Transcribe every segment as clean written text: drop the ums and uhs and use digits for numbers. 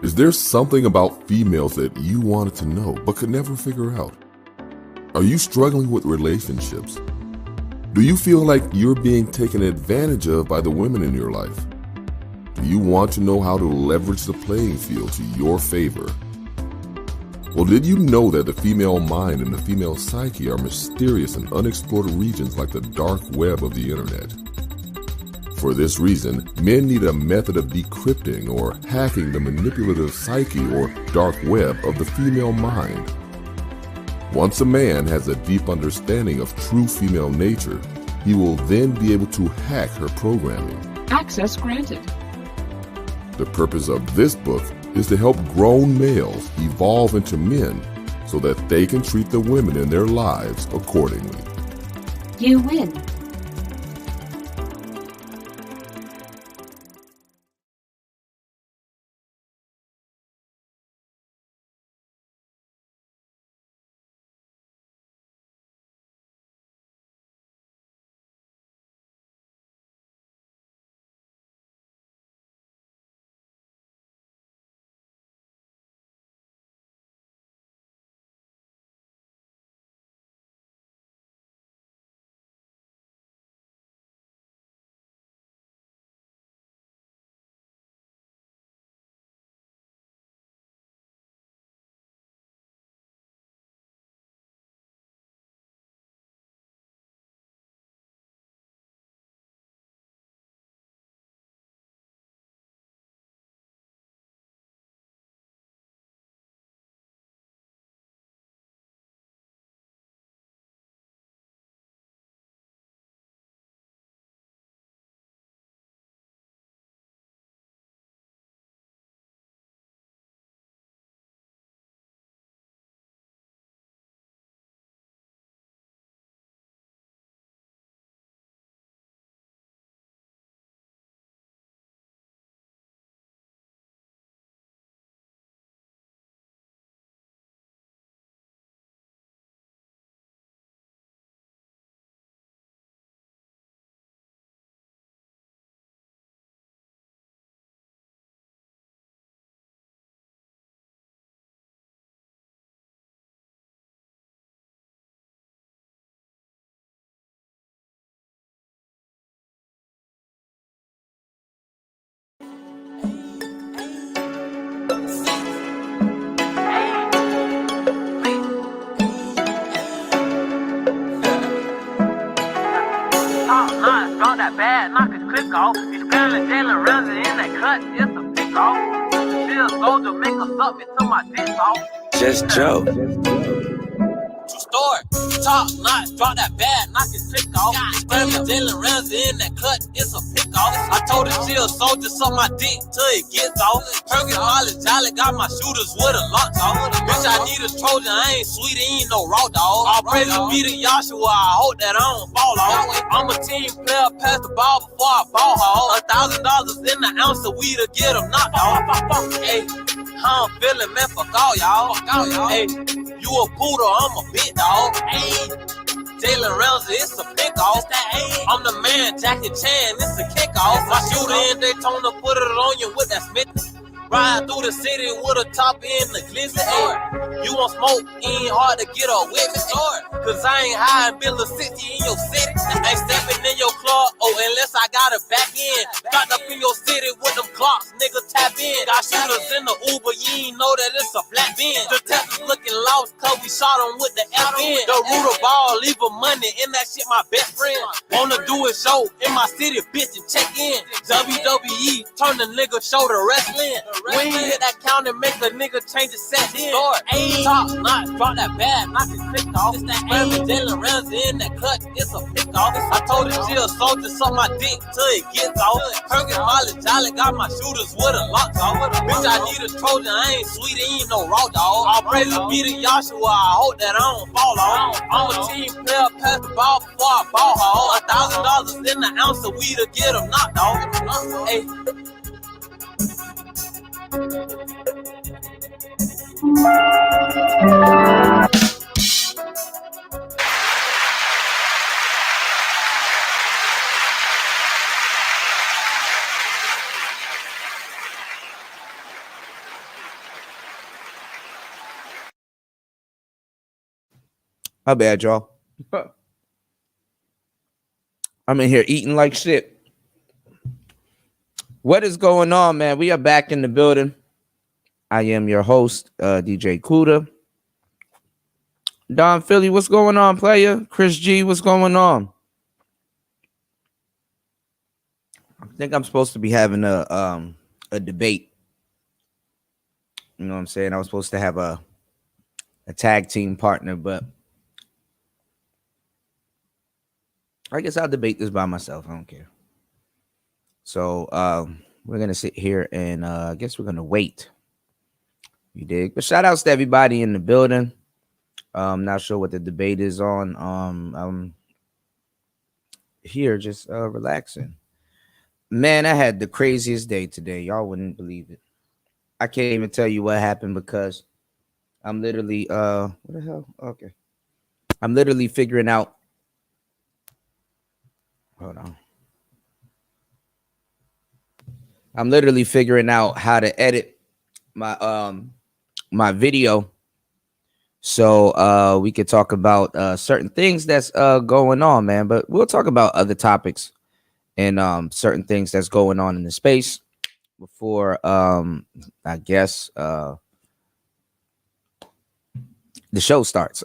Is there something about females that you wanted to know but could never figure out? Are you struggling with relationships? Do you feel like you're being taken advantage of by the women in your life? Do you want to know how to leverage the playing field to your favor? Well, did you know that the female mind and the female psyche are mysterious and unexplored regions like the dark web of the internet? For this reason, men need a method of decrypting or hacking the manipulative psyche or dark web of the female mind. Once a man has a deep understanding of true female nature, he will then be able to hack her programming. Access granted. The purpose of this book is to help grown males evolve into men so that they can treat the women in their lives accordingly. You win. Drop that bad, knock his click off. He's scaling Jalen Ramsey in that cut, it's a pick off. She a soldier, make her suck me till my dick off. Just Joe. True story. Top notch, drop that bad, knock his click off. He's scaling Jalen Ramsey in that cut, it's a pick off. I told her she a soldier, suck my dick till it gets off. Perkins, Molly, Jolly, got my shooters with a lock off. Bitch, I need a Trojan, I ain't sweet, he ain't no raw dog. All praise be to Yahshua, I hope that I don't fall off. I'm a team player, pass the ball before I ball hog. $1,000 in the ounce of weed to get them knocked off. Hey, how I'm feeling, man, fuck all y'all. Hey, you a poodle, I'm a big dog. Hey, Jalen Ramsey, it's a pick off. I'm the man, Jackie Chan, it's a kickoff. My shooter in Daytona, put it on you with that Smith. Ride through the city with a top in the glizzy. You want smoke, ain't hard to get a with me. Cause I ain't high and build a 60 in your city. Ain't stepping in your club, unless I got it back in. Got up in your city with them clocks, nigga tap in. Got shooters in the Uber, you ain't know that it's a black bin. The Texas looking lost, cause we shot him with the FN. The Ruder ball, leave a money in that shit, my best friend. Wanna do a show in my city, bitch, and check in. WWE, turn the nigga shoulder wrestling. We ain't hit that count and make a nigga change his set. Ayy, top notch, drop that bad, knock his click off. It's that Ramsey, Jalen Ramsey in that cut, it's a pick off. I told her she a soldier, suck my dick till it gets off. Perkins, Molly, Jolly, got my shooters with a lock off. Bitch, I need a Trojan, I ain't sweet, he ain't no raw dog. All praises be to Yahshua, I hope that I don't fall off. I'm a team player, pass the ball before I ball hog. $1,000 in the ounce of weed to get them knocked off. Hey. My bad, y'all. I'm in here eating like shit. What is going on, man? We are back in the building. I am your host, DJ Kuda. Don Philly, what's going on, player? Chris G, what's going on? I think I'm supposed to be having a debate. You know what I'm saying? I was supposed to have a tag team partner, but I guess I'll debate this by myself. I don't care. So we're gonna sit here and I guess we're gonna wait. You dig? But shout outs to everybody in the building. I'm not sure what the debate is on. I'm here just relaxing. Man, I had the craziest day today. Y'all wouldn't believe it. I can't even tell you what happened because I'm literally what the hell? Okay. I'm literally figuring out. Hold on. I'm literally figuring out how to edit my my video so we could talk about certain things that's going on, man. But we'll talk about other topics and certain things that's going on in the space before I guess the show starts.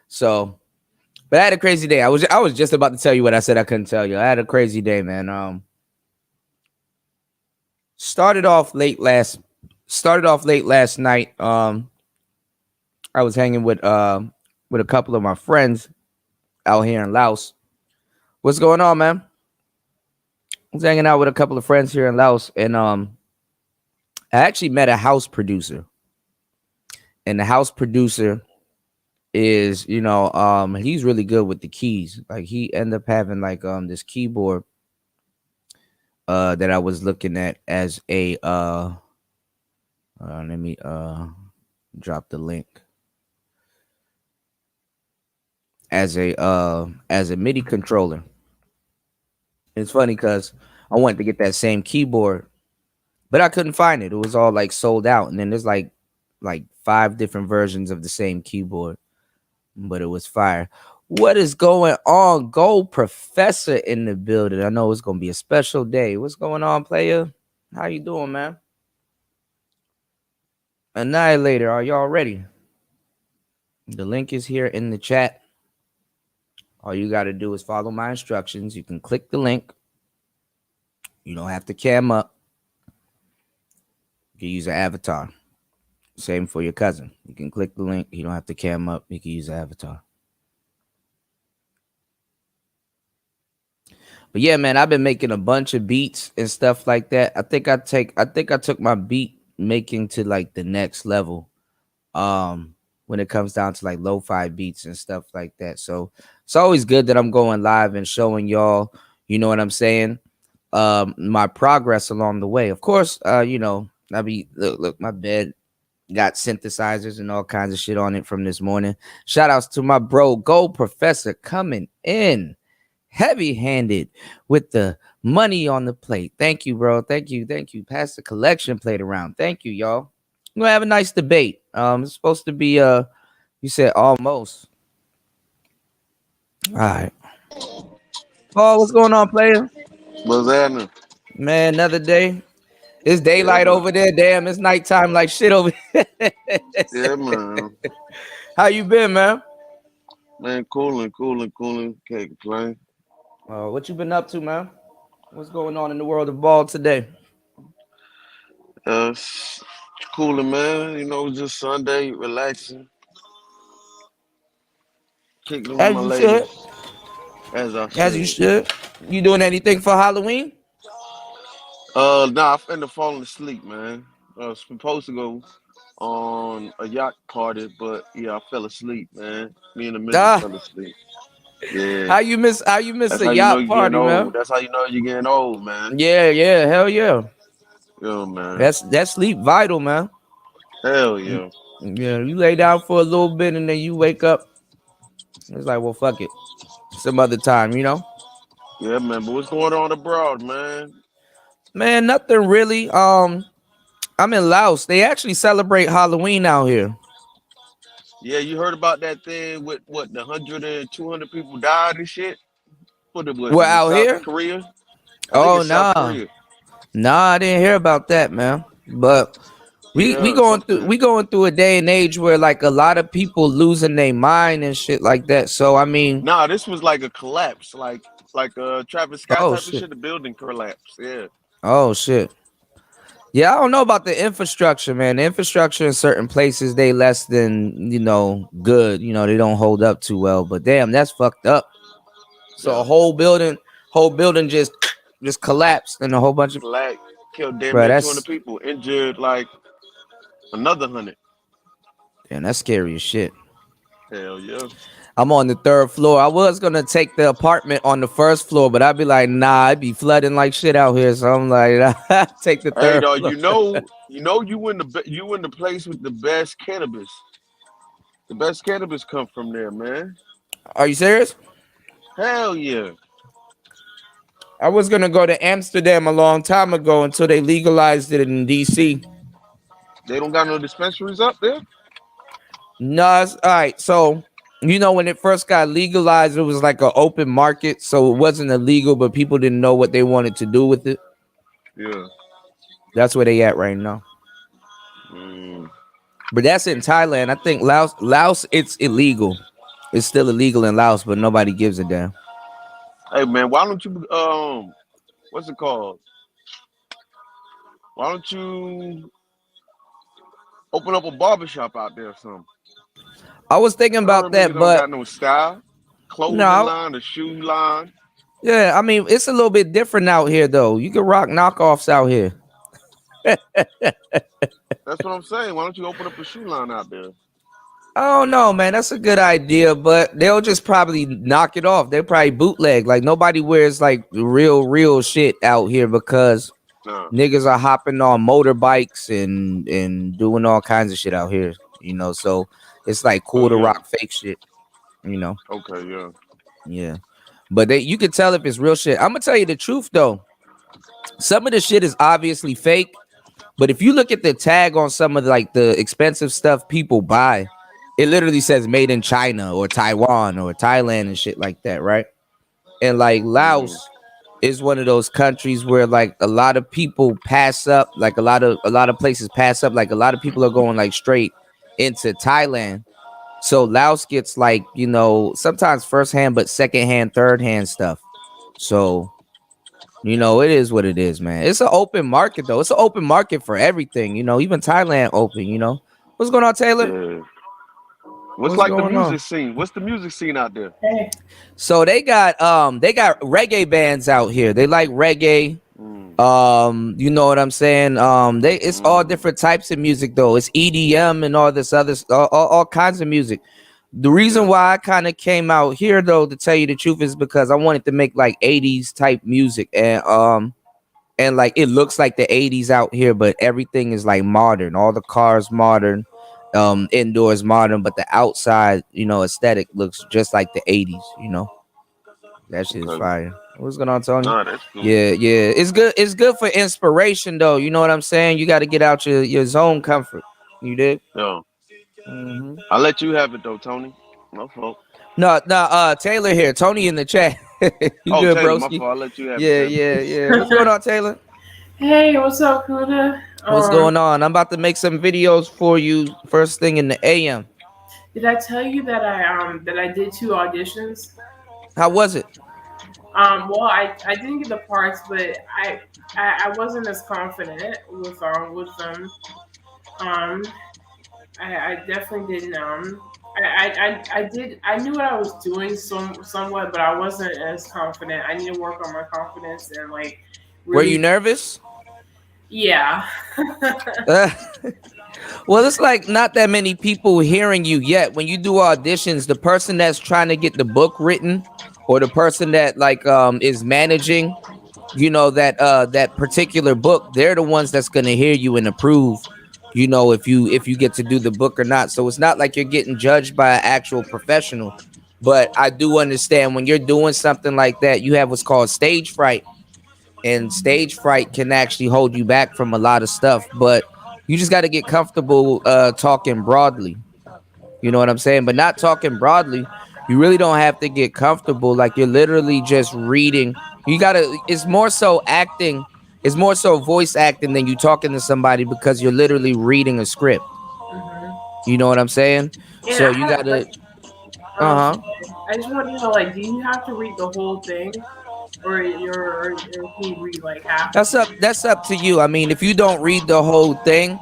So, but I had a crazy day. I was just about to tell you what I said I couldn't tell you. I had a crazy day, man. Started off late last night. I was hanging with a couple of my friends out here in Laos. What's going on, man? I was hanging out with a couple of friends here in Laos, and I actually met a house producer. And the house producer is, he's really good with the keys. Like he ended up having like this keyboard that I was looking at as a let me drop the link. As a MIDI controller. It's funny because I wanted to get that same keyboard, but I couldn't find it. It was all like sold out. And then there's like 5 different versions of the same keyboard, but it was fire. What is going on? Gold Professor in the building. I know it's going to be a special day. What's going on, player? How you doing, man? Annihilator, are y'all ready? The link is here in the chat. All you got to do is follow my instructions. You can click the link. You don't have to cam up. You can use an avatar. Same for your cousin. You can click the link. You don't have to cam up. You can use an avatar. But yeah, man, I've been making a bunch of beats and stuff like that. I think I took my beat making to like the next level. When it comes down to like lo-fi beats and stuff like that. So it's always good that I'm going live and showing y'all, you know what I'm saying? My progress along the way. Of course, look, my bed got synthesizers and all kinds of shit on it from this morning. Shout outs to my bro, Gold Professor, coming in heavy-handed with the money on the plate. Thank you, bro. Thank you. Pass the collection plate around. Thank you, y'all. We're gonna have a nice debate. It's supposed to be you said almost. All right. Paul, what's going on, player? What's happening? Man, another day. It's daylight over there. Damn, it's nighttime like shit over here. Yeah, man. How you been, man? Man, cooling. Can't complain. What you been up to, man? What's going on in the world of ball today? Cooling, man. You know, just Sunday, relaxing. Kicking with my lady. As you should. You doing anything for Halloween? Nah, I'm finna falling asleep, man. I was supposed to go on a yacht party, but yeah, I fell asleep, man. Me and the missus fell asleep. Yeah. How you miss That's a how yacht you know party, man? That's how you know you're getting old, man. Yeah, hell yeah. Yeah, man. That's sleep vital, man. Hell yeah. Yeah, you lay down for a little bit and then you wake up. It's like, well, fuck it. Some other time, you know? Yeah, man. But what's going on abroad, man? Man, nothing really. I'm in Laos. They actually celebrate Halloween out here. Yeah, you heard about that thing with what the 100 and 200 people died and shit? What it was Well, in out South here? Korea? I think Oh it's South nah, Korea. nah, I didn't hear about that, man. But we Yeah, going through something. a day and age where like a lot of people losing their mind and shit like that. So I mean, Nah, this was like a collapse, like a Travis Scott oh type of shit, shit. The building collapsed. Yeah, oh shit. Yeah, I don't know about the infrastructure, man. The infrastructure in certain places they less than good. They don't hold up too well. But damn, that's fucked up. So a yeah. whole building just collapsed, and a whole bunch of Collapsed, killed damn bro. near 200 That's people, injured like another 100. damn, that's scary as shit. Hell yeah. I'm on the third floor. I was gonna take the apartment on the first floor, but I'd be like, nah, it'd be flooding like shit out here. So I'm like, take the Hey, third dog, floor. you in the place with the best cannabis. The best cannabis come from there, man. Are you serious? Hell yeah. I was gonna go to Amsterdam a long time ago until they legalized it in DC. They don't got no dispensaries up there. No, all right. So when it first got legalized, it was like an open market, so it wasn't illegal, but people didn't know what they wanted to do with it. Yeah. That's where they at right now. Mm. But that's in Thailand. I think Laos, it's illegal. It's still illegal in Laos, but nobody gives a damn. Hey man, why don't you what's it called? Why don't you open up a barbershop out there or something? I was thinking about Really that, don't got but no style, clothing no, line, a shoe line. yeah, I mean, it's a little bit different out here, though. You can rock knockoffs out here. That's what I'm saying. Why don't you open up a shoe line out there? I don't know, man. That's a good idea, but they'll just probably knock it off. They'll probably bootleg. Like nobody wears like real shit out here because Nah. niggas are hopping on motorbikes and doing all kinds of shit out here. So it's like cool to yeah. rock fake shit. Okay, yeah. Yeah. But you can tell if it's real shit. I'm gonna tell you the truth though. Some of the shit is obviously fake, but if you look at the tag on some of the expensive stuff people buy, it literally says made in China or Taiwan or Thailand and shit like that, right? And like Laos is one of those countries where like a lot of people pass up, like a lot of places pass up, like a lot of people are going like straight into Thailand. So Laos gets like, sometimes first hand, but second hand, third hand stuff. So, it is what it is, man. It's an open market though. It's an open market for everything, even Thailand open. What's going on, Taylor? Yeah. What's What's like the going music on? scene? What's the music scene out there? So they got reggae bands out here. They like reggae. You know what I'm saying? It's all different types of music though. It's EDM and all this other all kinds of music. The reason why I kind of came out here though, to tell you the truth, is because I wanted to make like 80s type music and like it looks like the 80s out here, but everything is like modern. All the cars modern, indoors modern, but the outside, aesthetic looks just like the 80s. That shit is Okay. fire. What's going on, Tony? Nah, that's cool. Yeah. It's good for inspiration though. You know what I'm saying? You got to get out your zone comfort. You did? Yo, Mm-hmm. I'll let you have it though, Tony. No fault. No, Taylor here. Tony in the chat. You good, Taylor, my broski? fault. I'll let you have Yeah. it. What's going on, Taylor? Hey, what's up, Kuda? What's going on? I'm about to make some videos for you first thing in the AM. Did I tell you that I did 2 auditions? How was it? Well, I didn't get the parts, but I wasn't as confident with them. I definitely didn't. I knew what I was doing somewhat, but I wasn't as confident. I need to work on my confidence and like. Were you nervous? Yeah. Well, it's like not that many people hearing you yet. When you do auditions, the person that's trying to get the book written, or the person that is managing, that particular book, they're the ones that's gonna hear you and approve. If you get to do the book or not. So it's not like you're getting judged by an actual professional. But I do understand when you're doing something like that, you have what's called stage fright. And stage fright can actually hold you back from a lot of stuff. But you just got to get comfortable talking broadly. You know what I'm saying? But not talking broadly. You really don't have to get comfortable. Like you're literally just reading. You gotta. It's more so acting. It's more so voice acting than you talking to somebody because you're literally reading a script. Mhm. You know what I'm saying? And So I you had gotta. Uh um, huh. I just want to know, like, do you have to read the whole thing, or can you read like half of That's up. it? That's up to you. I mean, if you don't read the whole thing,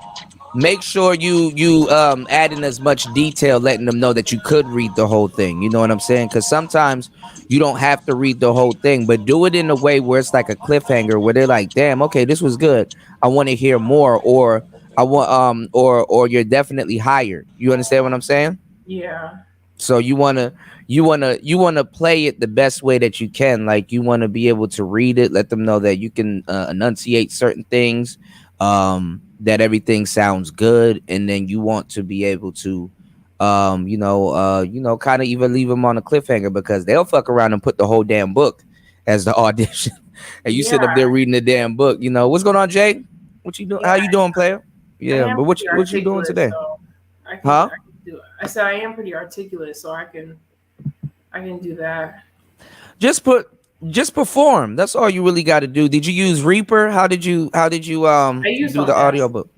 make sure you add in as much detail, letting them know that you could read the whole thing. You know what I'm saying? Because sometimes you don't have to read the whole thing, but do it in a way where it's like a cliffhanger, where they're like, "Damn, okay, this was good. I want to hear more," or "I want or you're definitely hired." You understand what I'm saying? Yeah. So you wanna play it the best way that you can. Like you want to be able to read it, let them know that you can enunciate certain things, that everything sounds good, and then you want to be able to, kind of even leave them on a cliffhanger because they'll fuck around and put the whole damn book as the audition, and you sit up there Yeah. reading the damn book. You know what's going on, Jay? What you doing? How Yeah. you doing, player? I Yeah, am but pretty what you doing articulate, today? so Huh? I can do it. I said I am pretty articulate, so I can do that. Just put just perform. That's all you really got to do. Did you use Reaper? How did you I use do the Audacity. audiobook?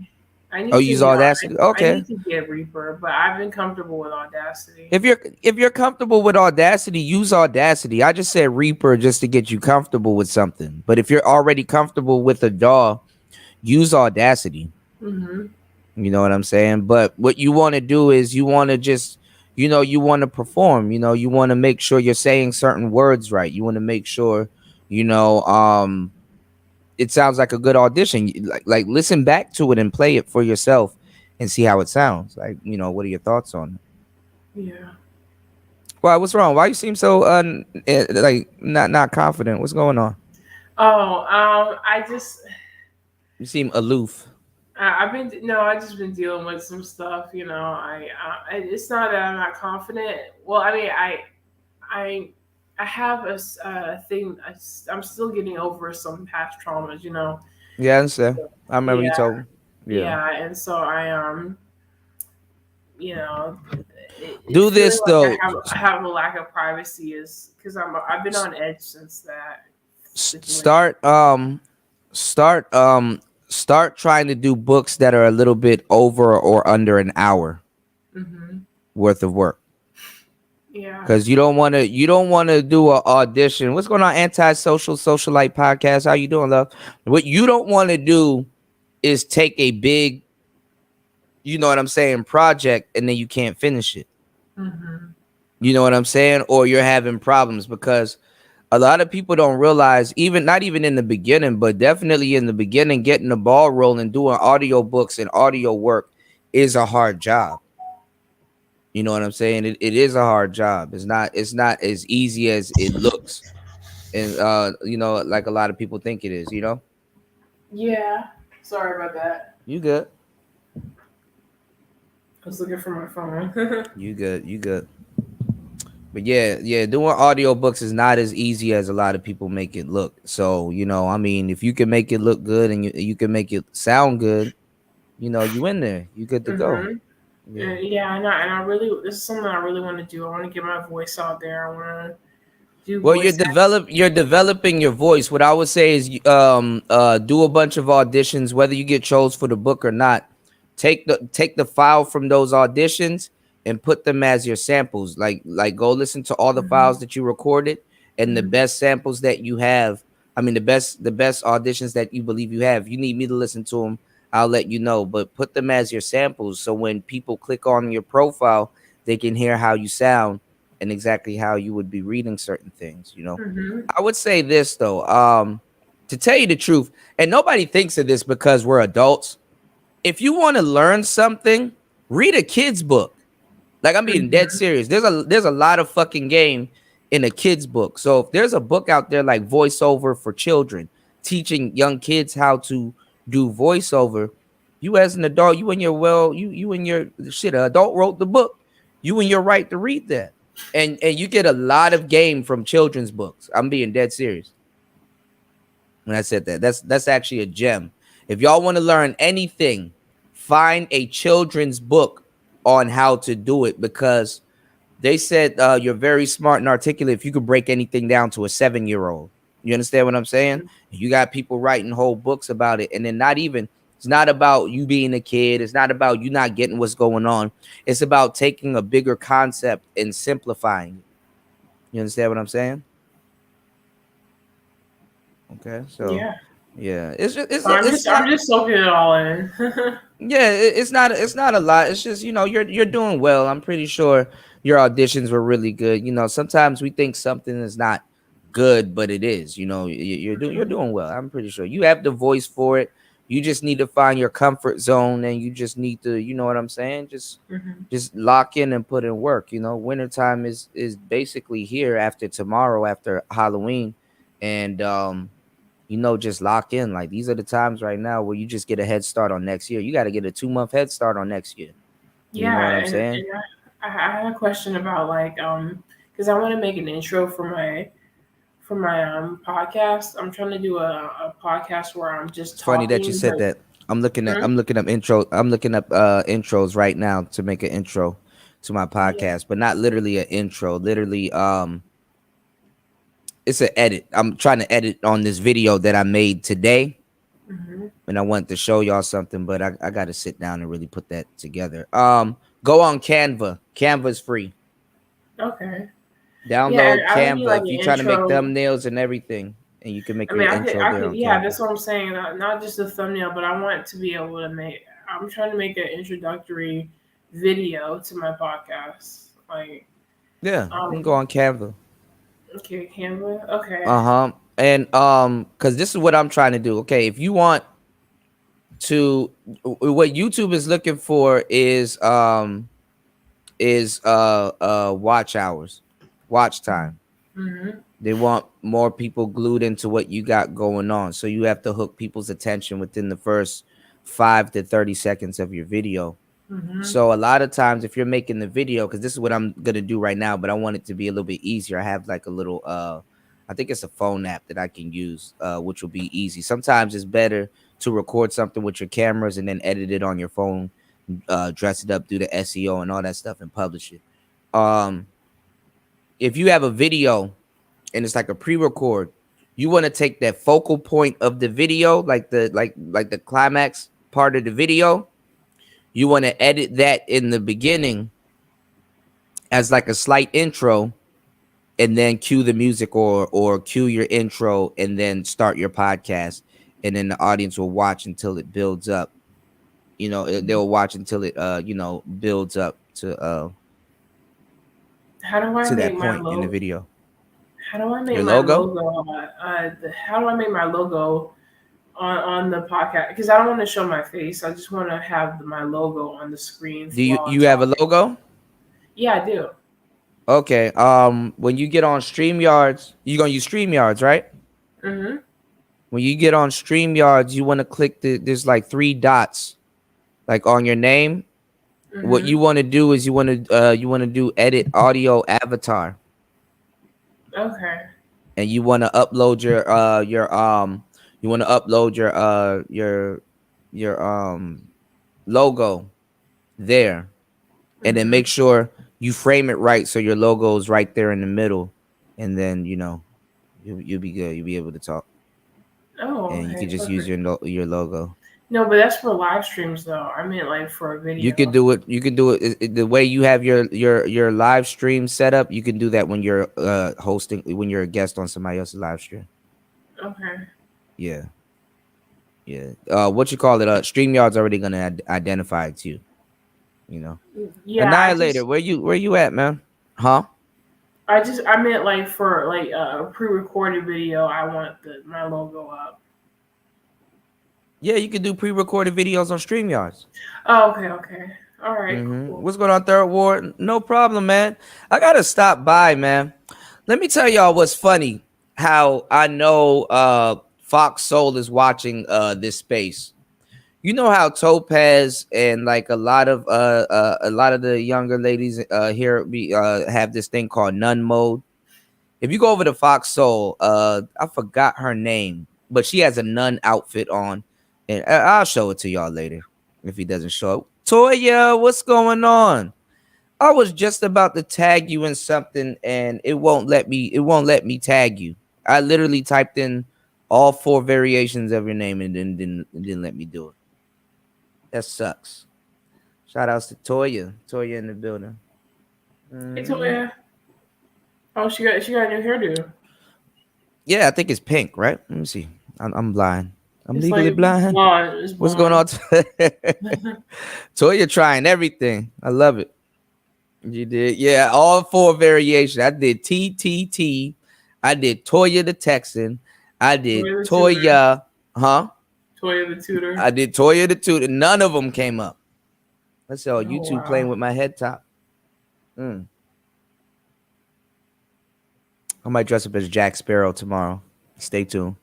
Oh, you use Audacity. I Okay. need to get Reaper, but I've been comfortable with Audacity. If you're comfortable with Audacity, use Audacity. I just said Reaper just to get you comfortable with something. But if you're already comfortable with a DAW, use Audacity. Hmm. You know what I'm saying? But what you want to do is you want to just, you want to perform. You want to make sure you're saying certain words right. You want to make sure, you know, it sounds like a good audition. Like listen back to it and play it for yourself and see how it sounds. Like, what are your thoughts on it? Yeah. Why? What's wrong? Why you seem so like not confident? What's going on? Oh, I just You seem aloof. I've been no, I just been dealing with some stuff. It's not that I'm not confident. Well, I mean, I I have a thing. I'm still getting over some past traumas. Yeah, I understand. I remember you Yeah, told me. Yeah. yeah, and so you know, Do it's feeling this like though. I have a lack of privacy is because I've been on edge since that situation. Start trying to do books that are a little bit over or under an hour Hmm. worth of work. Yeah. Because you don't want to do an audition. What's going on, antisocial socialite podcast? How you doing, love? What you don't want to do is take a big, you know what I'm saying, project, and then you can't finish it. Hmm. You know what I'm saying? Or you're having problems because a lot of people don't realize, even not even in the beginning, but definitely in the beginning, getting the ball rolling, doing audio books and audio work is a hard job. You know what I'm saying? It is a hard job. It's not as easy as it looks. And like a lot of people think it is. Yeah. Sorry about that. You good. I was looking for my phone. You good. But yeah, doing audio books is not as easy as a lot of people make it look. So, I mean, if you can make it look good and you can make it sound good, you in there. You good to go. Hmm. Yeah. Yeah, and I really, this is something I really want to do. I want to get my voice out there. I want to do Well, you're voice developing your voice. What I would say is do a bunch of auditions, whether you get chose for the book or not. Take the file from those auditions and put them as your samples. Like go listen to all the acting. files that you recorded and the Hmm. best samples that you have. I mean the best auditions that you believe you have. If you need me to listen to them, I'll let you know. But put them as your samples so when people click on your profile, they can hear how you sound and exactly how you would be reading certain things. Hmm. I would say this though, to tell you the truth, and nobody thinks of this because we're adults. If you want to learn something, read a kid's book. Like I'm being dead Hmm. serious. There's a lot of fucking game in a kid's book. So if there's a book out there like voiceover for children, teaching young kids how to do voiceover, you as an adult, you and your shit, an adult wrote the book. You and your right to read that. And you get a lot of game from children's books. I'm being dead serious when I said that. That's actually a gem. If y'all want to learn anything, find a children's book on how to do it, because they said you're very smart and articulate if you could break anything down to a 7-year-old. You understand what I'm saying? You got people writing whole books about it, and then it's not about you being a kid. It's not about you not getting what's going on. It's about taking a bigger concept and simplifying it. You understand what I'm saying? Okay, so yeah, it's just I'm just soaking it all in. yeah, it's not a lot. It's just, you're doing well. I'm pretty sure your auditions were really good. Sometimes we think something is not good, but it is. You're doing well. I'm pretty sure you have the voice for it. You just need to find your comfort zone, and you just need to, you know what I'm saying? Just lock in and put in work. Wintertime is basically here after tomorrow, after Halloween, and just lock in. Like, these are the times right now where you just get a head start on next year. You got to get a 2-month head start on next year. You know what I'm saying? And I had a question about, like, because I want to make an intro for my podcast. I'm trying to do a podcast where I'm just talking. Funny that you said that. I'm looking up intros right now to make an intro to my podcast, but not literally an intro. Literally, it's an edit. I'm trying to edit on this video that I made today, and I wanted to show y'all something, but I got to sit down and really put that together. Go on Canva. Canva's free. Okay. Download Canva if you're trying to make thumbnails and everything, and you can make your intro there. That's what I'm saying. Not just a thumbnail, but I want to be able to make. I'm trying to make an introductory video to my podcast. Like, you can go on Canva. Okay, Canva. Okay. And because this is what I'm trying to do. Okay, if you want to, what YouTube is looking for is watch hours, watch time. They want more people glued into what you got going on, so you have to hook people's attention within the first 5 to 30 seconds of your video. So a lot of times, if you're making the video, because this is what I'm gonna do right now, but I want it to be a little bit easier. I have like a little I think it's a phone app that I can use, which will be easy. Sometimes it's better to record something with your cameras and then edit it on your phone, dress it up, do the SEO and all that stuff, and publish it. If you have a video and it's like a pre-record, you want to take that focal point of the video, like the climax part of the video. You want to edit that in the beginning as like a slight intro, and then cue the music or cue your intro, and then start your podcast, and then the audience will watch until it builds up. They'll watch until it builds up to how do I to make that my point in the video. How do I make Your my logo? how do I make my logo on the podcast? Because I don't want to show my face. I just want to have my logo on the screen. Do you have a logo? Yeah, I do. Okay. When you get on StreamYards, you're gonna use StreamYards, right? When you get on StreamYards, you want to click there's like 3 dots, like on your name. What you want to do is you want to do edit audio avatar. Okay. And you want to upload your logo there, and then make sure you frame it right so your logo is right there in the middle, and then you'll be good. You'll be able to talk. Oh, and you can just use your logo. No, but that's for live streams though. I mean, like for a video. You can do it the way you have your live stream set up. You can do that when you're hosting, when you're a guest on somebody else's live stream. Okay. Yeah. What you call it? StreamYard's already gonna identify it too. Yeah. Annihilator, where you at, man? Huh? I meant like for like a pre-recorded video. I want my logo up. Yeah, you can do pre-recorded videos on StreamYards. Oh, okay. All right. Cool. What's going on, Third Ward? No problem, man. I gotta stop by, man. Let me tell y'all what's funny. How I know Fox Soul is watching this space. You know how Topaz and like a lot of the younger ladies here have this thing called nun mode. If you go over to Fox Soul, I forgot her name, but she has a nun outfit on. And I'll show it to y'all later if he doesn't show up. Toya, what's going on? I was just about to tag you in something and it won't let me tag you. I literally typed in all 4 variations of your name and then didn't let me do it. That sucks. Shout outs to Toya. Toya in the building. Hey, Toya. Oh, she got a new hairdo. Yeah, I think it's pink, right? Let me see. I'm blind. I'm It's legally like blind. blonde. It's What's going on? Toya trying everything. I love it. You did, yeah. All 4 variations. I did TTT. I did Toya the Texan. I did Toya, huh? Toya the Tutor. I did Toya the Tutor. None of them came up. Let's see. YouTube wow. playing with my head top. I might dress up as Jack Sparrow tomorrow. Stay tuned.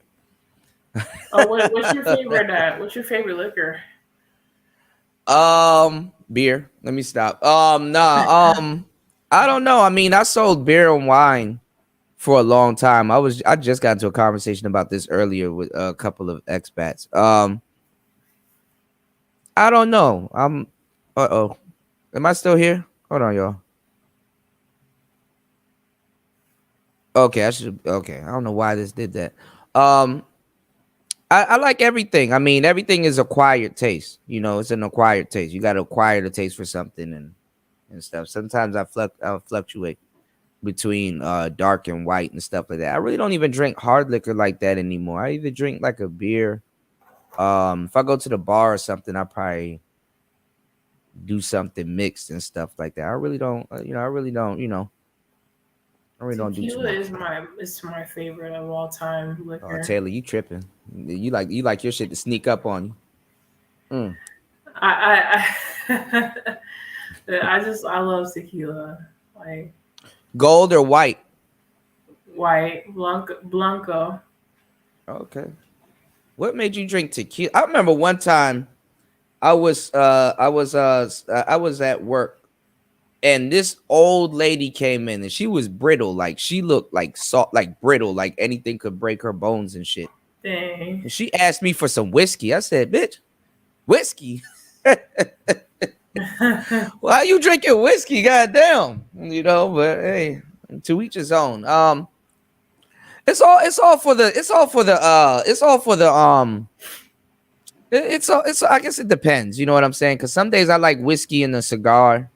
Oh, what's your favorite? What's your favorite liquor? Beer. Let me stop. I don't know. I mean, I sold beer and wine for a long time. I just got into a conversation about this earlier with a couple of expats. I don't know. Am I still here? Hold on, y'all. Okay, I don't know why this did that. I like everything. I mean, everything is acquired taste. You know, it's an acquired taste. You got to acquire the taste for something and stuff. Sometimes I'll fluctuate between dark and white and stuff like that. I really don't even drink hard liquor like that anymore. I either drink like a beer. If I go to the bar or something, I probably do something mixed and stuff like that. I really don't do too much. Is my favorite of all time liquor. Oh, Taylor, you tripping? You like your shit to sneak up on you. I love tequila. Like gold or white? White, Blanco. Okay. What made you drink tequila? I remember one time I was at work and this old lady came in and she was brittle. Like she looked like salt, like brittle, like anything could break her bones and shit. Dang. And she asked me for some whiskey. I said, bitch, whiskey? Why are you drinking whiskey? Goddamn. You know, but hey, to each his own. It's all for the I guess it depends, you know what I'm saying? Because some days I like whiskey and a cigar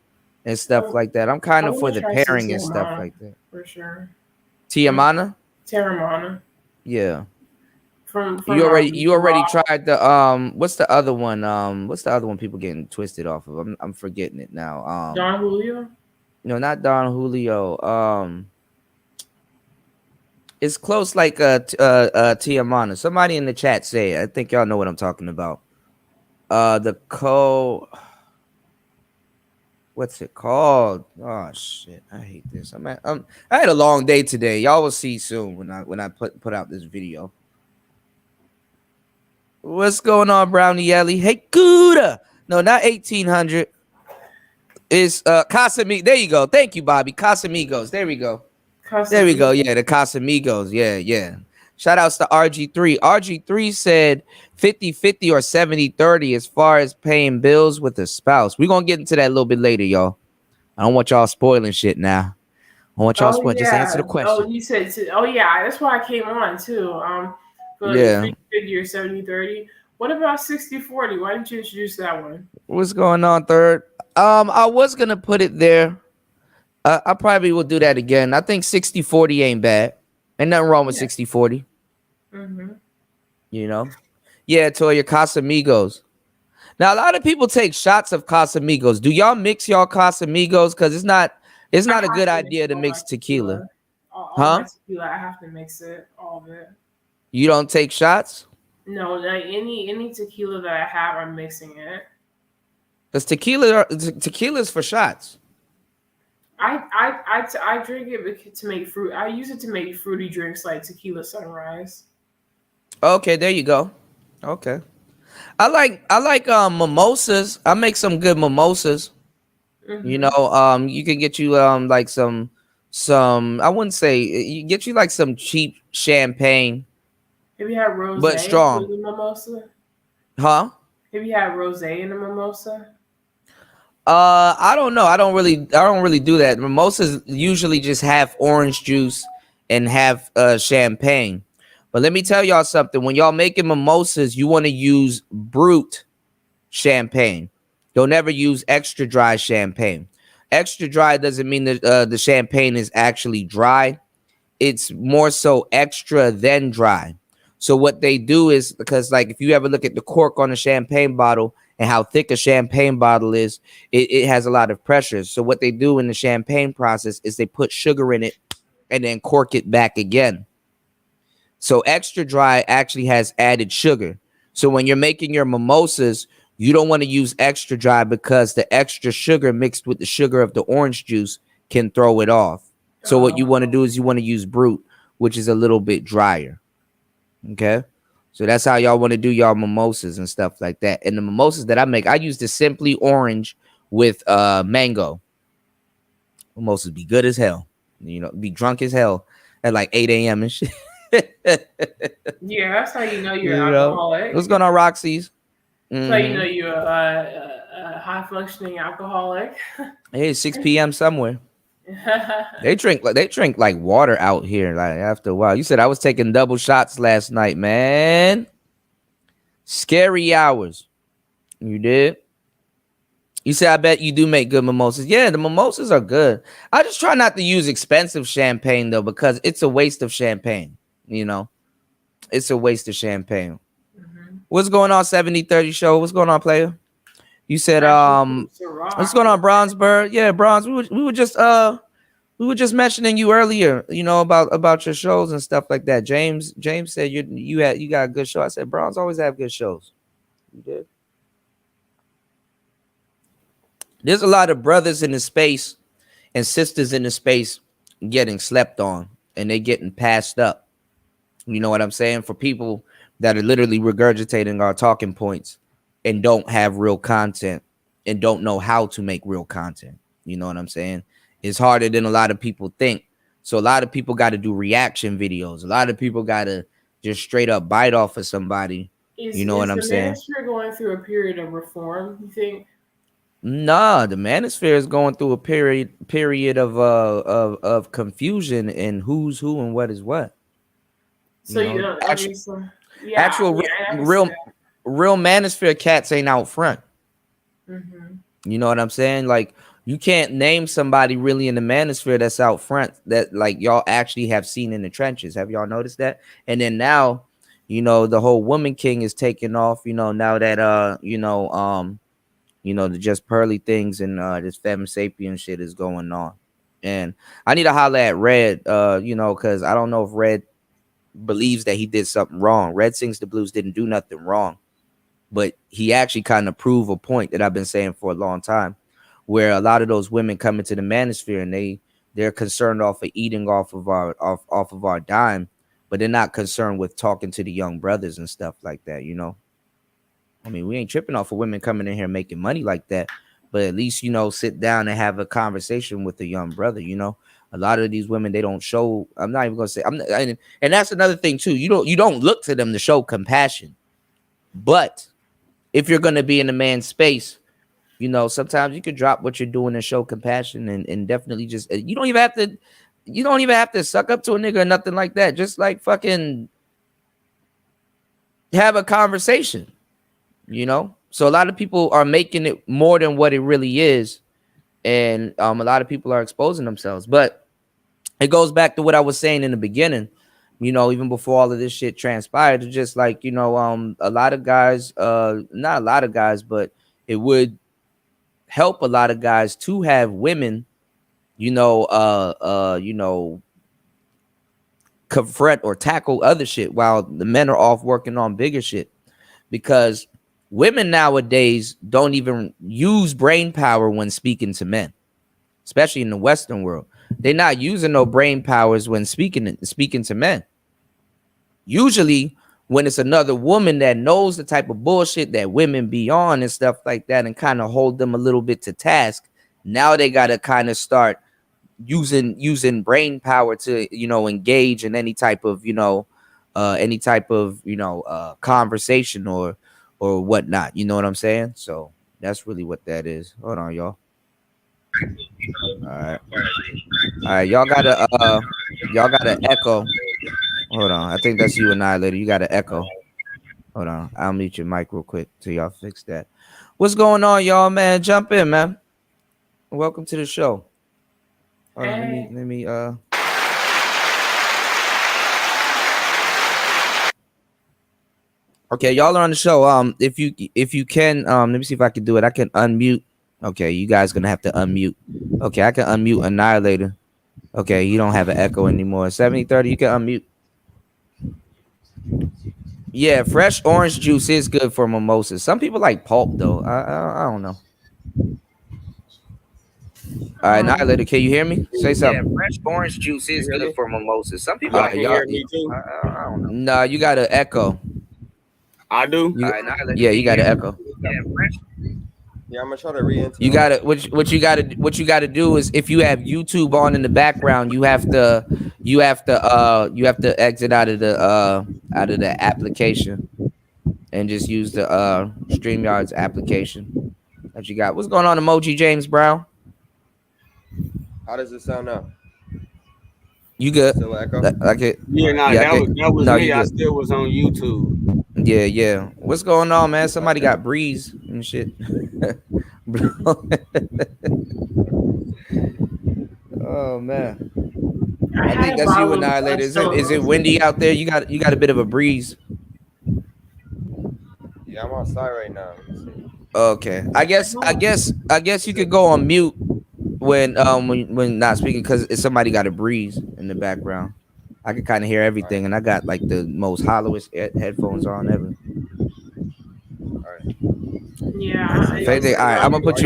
and stuff like that. I'm kind of for the pairing and stuff like that. For sure. Terramana? Yeah. You already tried the what's the other one people getting twisted off of? I'm forgetting it now. Don Julio? No, not Don Julio. It's close like Tiamana. Somebody in the chat say it. I think y'all know what I'm talking about. What's it called? Oh shit, I hate this. I had a long day today. Y'all will see soon when I put out this video. What's going on, Brownie Ellie? Hey, Gouda. No, not 1800. It's Casamigos. There you go. Thank you, Bobby. Casamigos. There we go. There we go. Yeah, the Casamigos. Yeah. Shout outs to RG3. RG3 said 50-50 or 70-30 as far as paying bills with a spouse. We're going to get into that a little bit later, y'all. I don't want y'all spoiling shit now. I want y'all spoiling. Just answer the question. Oh, you said, yeah, that's why I came on too. For 50-50 or 70-30. What about 60-40? Why didn't you introduce that one? What's going on, third? I was going to put it there. I probably will do that again. I think 60-40 ain't bad. Ain't nothing wrong with 60-40. Mm-hmm. You know? Yeah, Toya, Casamigos. Now, a lot of people take shots of Casamigos. Do y'all mix y'all Casamigos? Because it's not a good idea to mix tequila. All my tequila, I have to mix it, all of it. You don't take shots? No, like any tequila that I have, I'm mixing it. Because tequila is for shots. I drink it to make fruit. I use it to make fruity drinks like tequila sunrise. Okay, there you go. Okay, I like mimosas. I make some good mimosas. Mm-hmm. You know, you can get you like some I wouldn't say you get you like some cheap champagne. Have you had rosé? But strong. In the mimosa? Huh? Have you had rosé in a mimosa? I don't know. I don't really do that. Mimosas usually just have orange juice and have champagne. But let me tell y'all something. When y'all making mimosas, you want to use brut champagne. Don't ever use extra dry champagne. Extra dry doesn't mean that the champagne is actually dry. It's more so extra than dry. So what they do is, because like if you ever look at the cork on a champagne bottle and how thick a champagne bottle is, it has a lot of pressure. So what they do in the champagne process is they put sugar in it and then cork it back again. So extra dry actually has added sugar. So when you're making your mimosas, you don't want to use extra dry because the extra sugar mixed with the sugar of the orange juice can throw it off. So what you want to do is you want to use brut, which is a little bit drier. Okay. So that's how y'all want to do y'all mimosas and stuff like that. And the mimosas that I make, I use the Simply Orange with mango. Mimosas be good as hell. You know, be drunk as hell at like 8 a.m. and shit. Yeah, that's how you know you're alcoholic. What's going on, Roxy's? That's how you know you're a high functioning alcoholic. Hey, 6 p.m. somewhere. They drink like water out here. Like after a while, you said I was taking double shots last night, man. Scary hours. You did. You said I bet you do make good mimosas. Yeah, the mimosas are good. I just try not to use expensive champagne though, because it's a waste of champagne. You know, it's a waste of champagne. Mm-hmm. What's going on, 7030 show? What's going on, player? You said what's going on, Bronzebird? Yeah, Bronze. We were just mentioning you earlier, you know, about your shows and stuff like that. James said you got a good show. I said Bronze always have good shows. You did. There's a lot of brothers in the space and sisters in the space getting slept on, and they getting passed up. You know what I'm saying? For people that are literally regurgitating our talking points and don't have real content and don't know how to make real content. You know what I'm saying? It's harder than a lot of people think. So a lot of people got to do reaction videos. A lot of people got to just straight up bite off of somebody. You know what I'm saying? Is the manosphere going through a period of reform, you think? Nah, the manosphere is going through a period of confusion and who's who and what is what. So real manosphere cats ain't out front. Mm-hmm. You know what I'm saying? Like you can't name somebody really in the manosphere that's out front that like y'all actually have seen in the trenches. Have y'all noticed that? And then now, you know, the whole woman king is taking off. You know, now that the just pearly things and this femme sapien shit is going on. And I need to holler at Red, because I don't know if Red believes that he did something wrong. Red Sings the Blues didn't do nothing wrong, but he actually kind of proved a point that I've been saying for a long time, where a lot of those women come into the manosphere and they're concerned off of eating off of our dime, but they're not concerned with talking to the young brothers and stuff like that, you know. I mean, we ain't tripping off of women coming in here making money like that, but at least, you know, sit down and have a conversation with a young brother, you know. A lot of these women, they don't show. I'm not even gonna say. And that's another thing too. You don't look to them to show compassion. But if you're gonna be in a man's space, you know, sometimes you could drop what you're doing and show compassion and definitely just. You don't even have to suck up to a nigga or nothing like that. Just like fucking have a conversation. You know. So a lot of people are making it more than what it really is, and a lot of people are exposing themselves, but. It goes back to what I was saying in the beginning, you know, even before all of this shit transpired. It's just like, you know, a lot of guys, not a lot of guys, but it would help a lot of guys to have women, confront or tackle other shit while the men are off working on bigger shit. Because women nowadays don't even use brain power when speaking to men, especially in the Western world. They're not using no brain powers when speaking to men. Usually, when it's another woman that knows the type of bullshit that women be on and stuff like that, and kind of hold them a little bit to task, now they gotta kind of start using brain power to, you know, engage in any type of conversation or whatnot. You know what I'm saying? So that's really what that is. Hold on, y'all. All right. All right. Y'all got an echo. Hold on. I think that's you, Annihilator. You got an echo. Hold on. I'll mute your mic real quick till y'all fix that. What's going on, y'all, man? Jump in, man. Welcome to the show. Hold on, let me Okay, y'all are on the show. If you can, let me see if I can do it. I can unmute. Okay, you guys gonna have to unmute. Okay, I can unmute Annihilator. Okay, you don't have an echo anymore. 7030, you can unmute. Yeah, fresh orange juice is good for mimosas. Some people like pulp though. I don't know. All right, Annihilator, can you hear me? Say something. Yeah, fresh orange juice is good for mimosas. Some people can hear me too. I don't know. Nah, you got an echo. I do. Yeah, you got an echo. Yeah, fresh. Yeah, I'm gonna try to re-enter. You got to what you got to do is if you have YouTube on in the background, you have to exit out of the application and just use the StreamYard's application that you got. What's going on, Emoji James Brown? How does it sound now? You good? Still echo? That was me. I still was on YouTube. Yeah. What's going on, man? Somebody got breeze and shit. Oh man. I think that's you, Annihilator. Is it windy out there? You got a bit of a breeze. Yeah, I'm outside right now. Okay. I guess you could go on mute when not speaking because somebody got a breeze in the background. I can kind of hear everything, and I got like the most hollowest headphones on ever. All right. Yeah. All right, I'm gonna put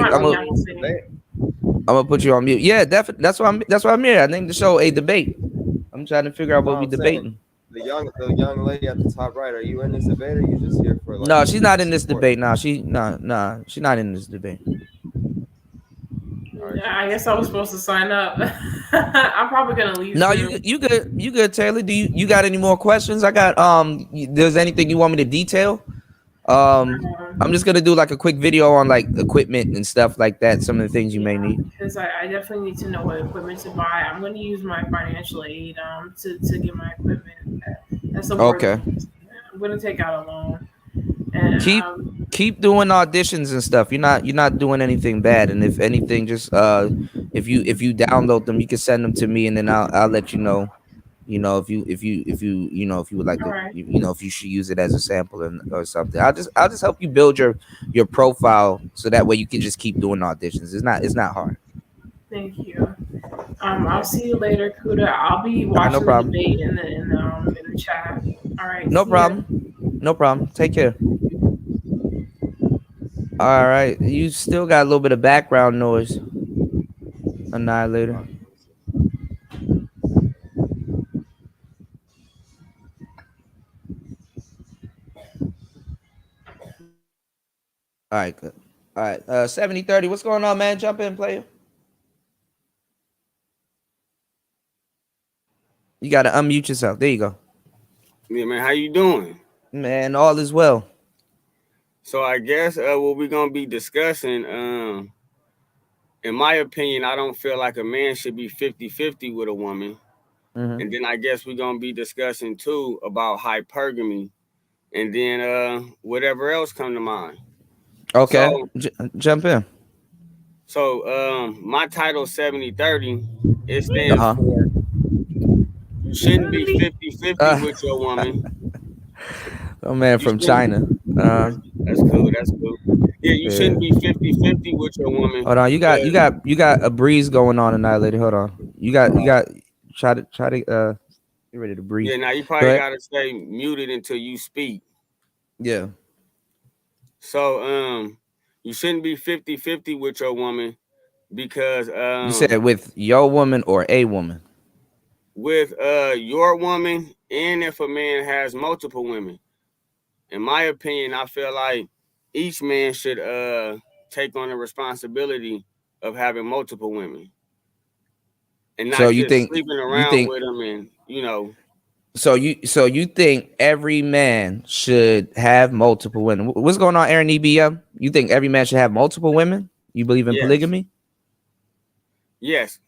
you on mute. Yeah, definitely. That's why I'm here. I named the show A Debate. I'm trying to figure out what we debating. The young lady at the top right. Are you in this debate, or are you just here for? No, she's not in this debate. No, she's not in this debate. Yeah, I guess I was supposed to sign up. I'm probably gonna leave. No, you good, Taylor. Do you got any more questions? I got there's anything you want me to detail? I'm just gonna do like a quick video on like equipment and stuff like that. Some of the things you may need. Because I definitely need to know what equipment to buy. I'm gonna use my financial aid to get my equipment. That's okay. I'm gonna take out a loan. And, keep doing auditions and stuff. You're not doing anything bad. And if anything, just if you download them, you can send them to me, and then I'll let you know. You know, if you would like to, if you should use it as a sample or something. I'll just help you build your profile so that way you can just keep doing auditions. It's not hard. Thank you. I'll see you later, Kuda. I'll be watching the debate in the chat. All right. No problem. Take care. All right. You still got a little bit of background noise, Annihilator. All right, good. All right, 7030. What's going on, man? Jump in, player. You got to unmute yourself. There you go. Yeah, man. How you doing? Man, all is well. So I guess what we're gonna be discussing, in my opinion, I don't feel like a man should be 50-50 with a woman. Mm-hmm. And then I guess we're gonna be discussing too about hypergamy, and then whatever else come to mind. Okay, so, jump in. So my title 7030, it stands for you shouldn't be 50-50 with your woman. Oh man, from China. That's cool. Yeah, you shouldn't be 50-50 with your woman. Hold on, you got a breeze going on tonight, lady. Hold on. You got try to get ready to breathe. Yeah, now you probably gotta stay muted until you speak. Yeah. So you shouldn't be 50-50 with your woman because you said with your woman or a woman? With your woman, and if a man has multiple women. In my opinion, I feel like each man should take on the responsibility of having multiple women. And not sleeping around with them and So you think every man should have multiple women? What's going on, Aaron EBM? You think every man should have multiple women? You believe in polygamy? Yes.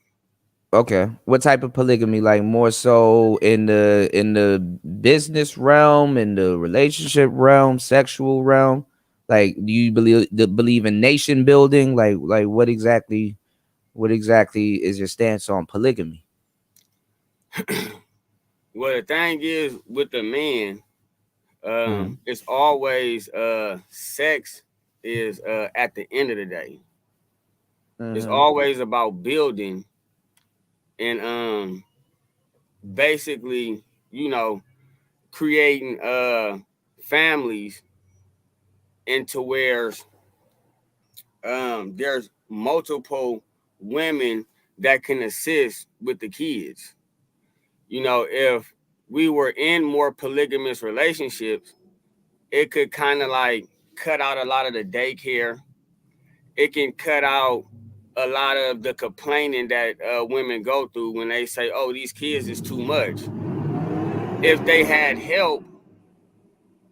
Okay. What type of polygamy? Like more so in the business realm, in the relationship realm, sexual realm? Like, do you believe in nation building? Like what exactly is your stance on polygamy? Well, the thing is with the men, Mm-hmm. it's always sex is at the end of the day. It's Mm-hmm. always about building and basically, you know, creating families into where there's multiple women that can assist with the kids. You know, if we were in more polygamous relationships, it could kind of like cut out a lot of the daycare. It can cut out a lot of the complaining that women go through when they say, "Oh, these kids is too much." If they had help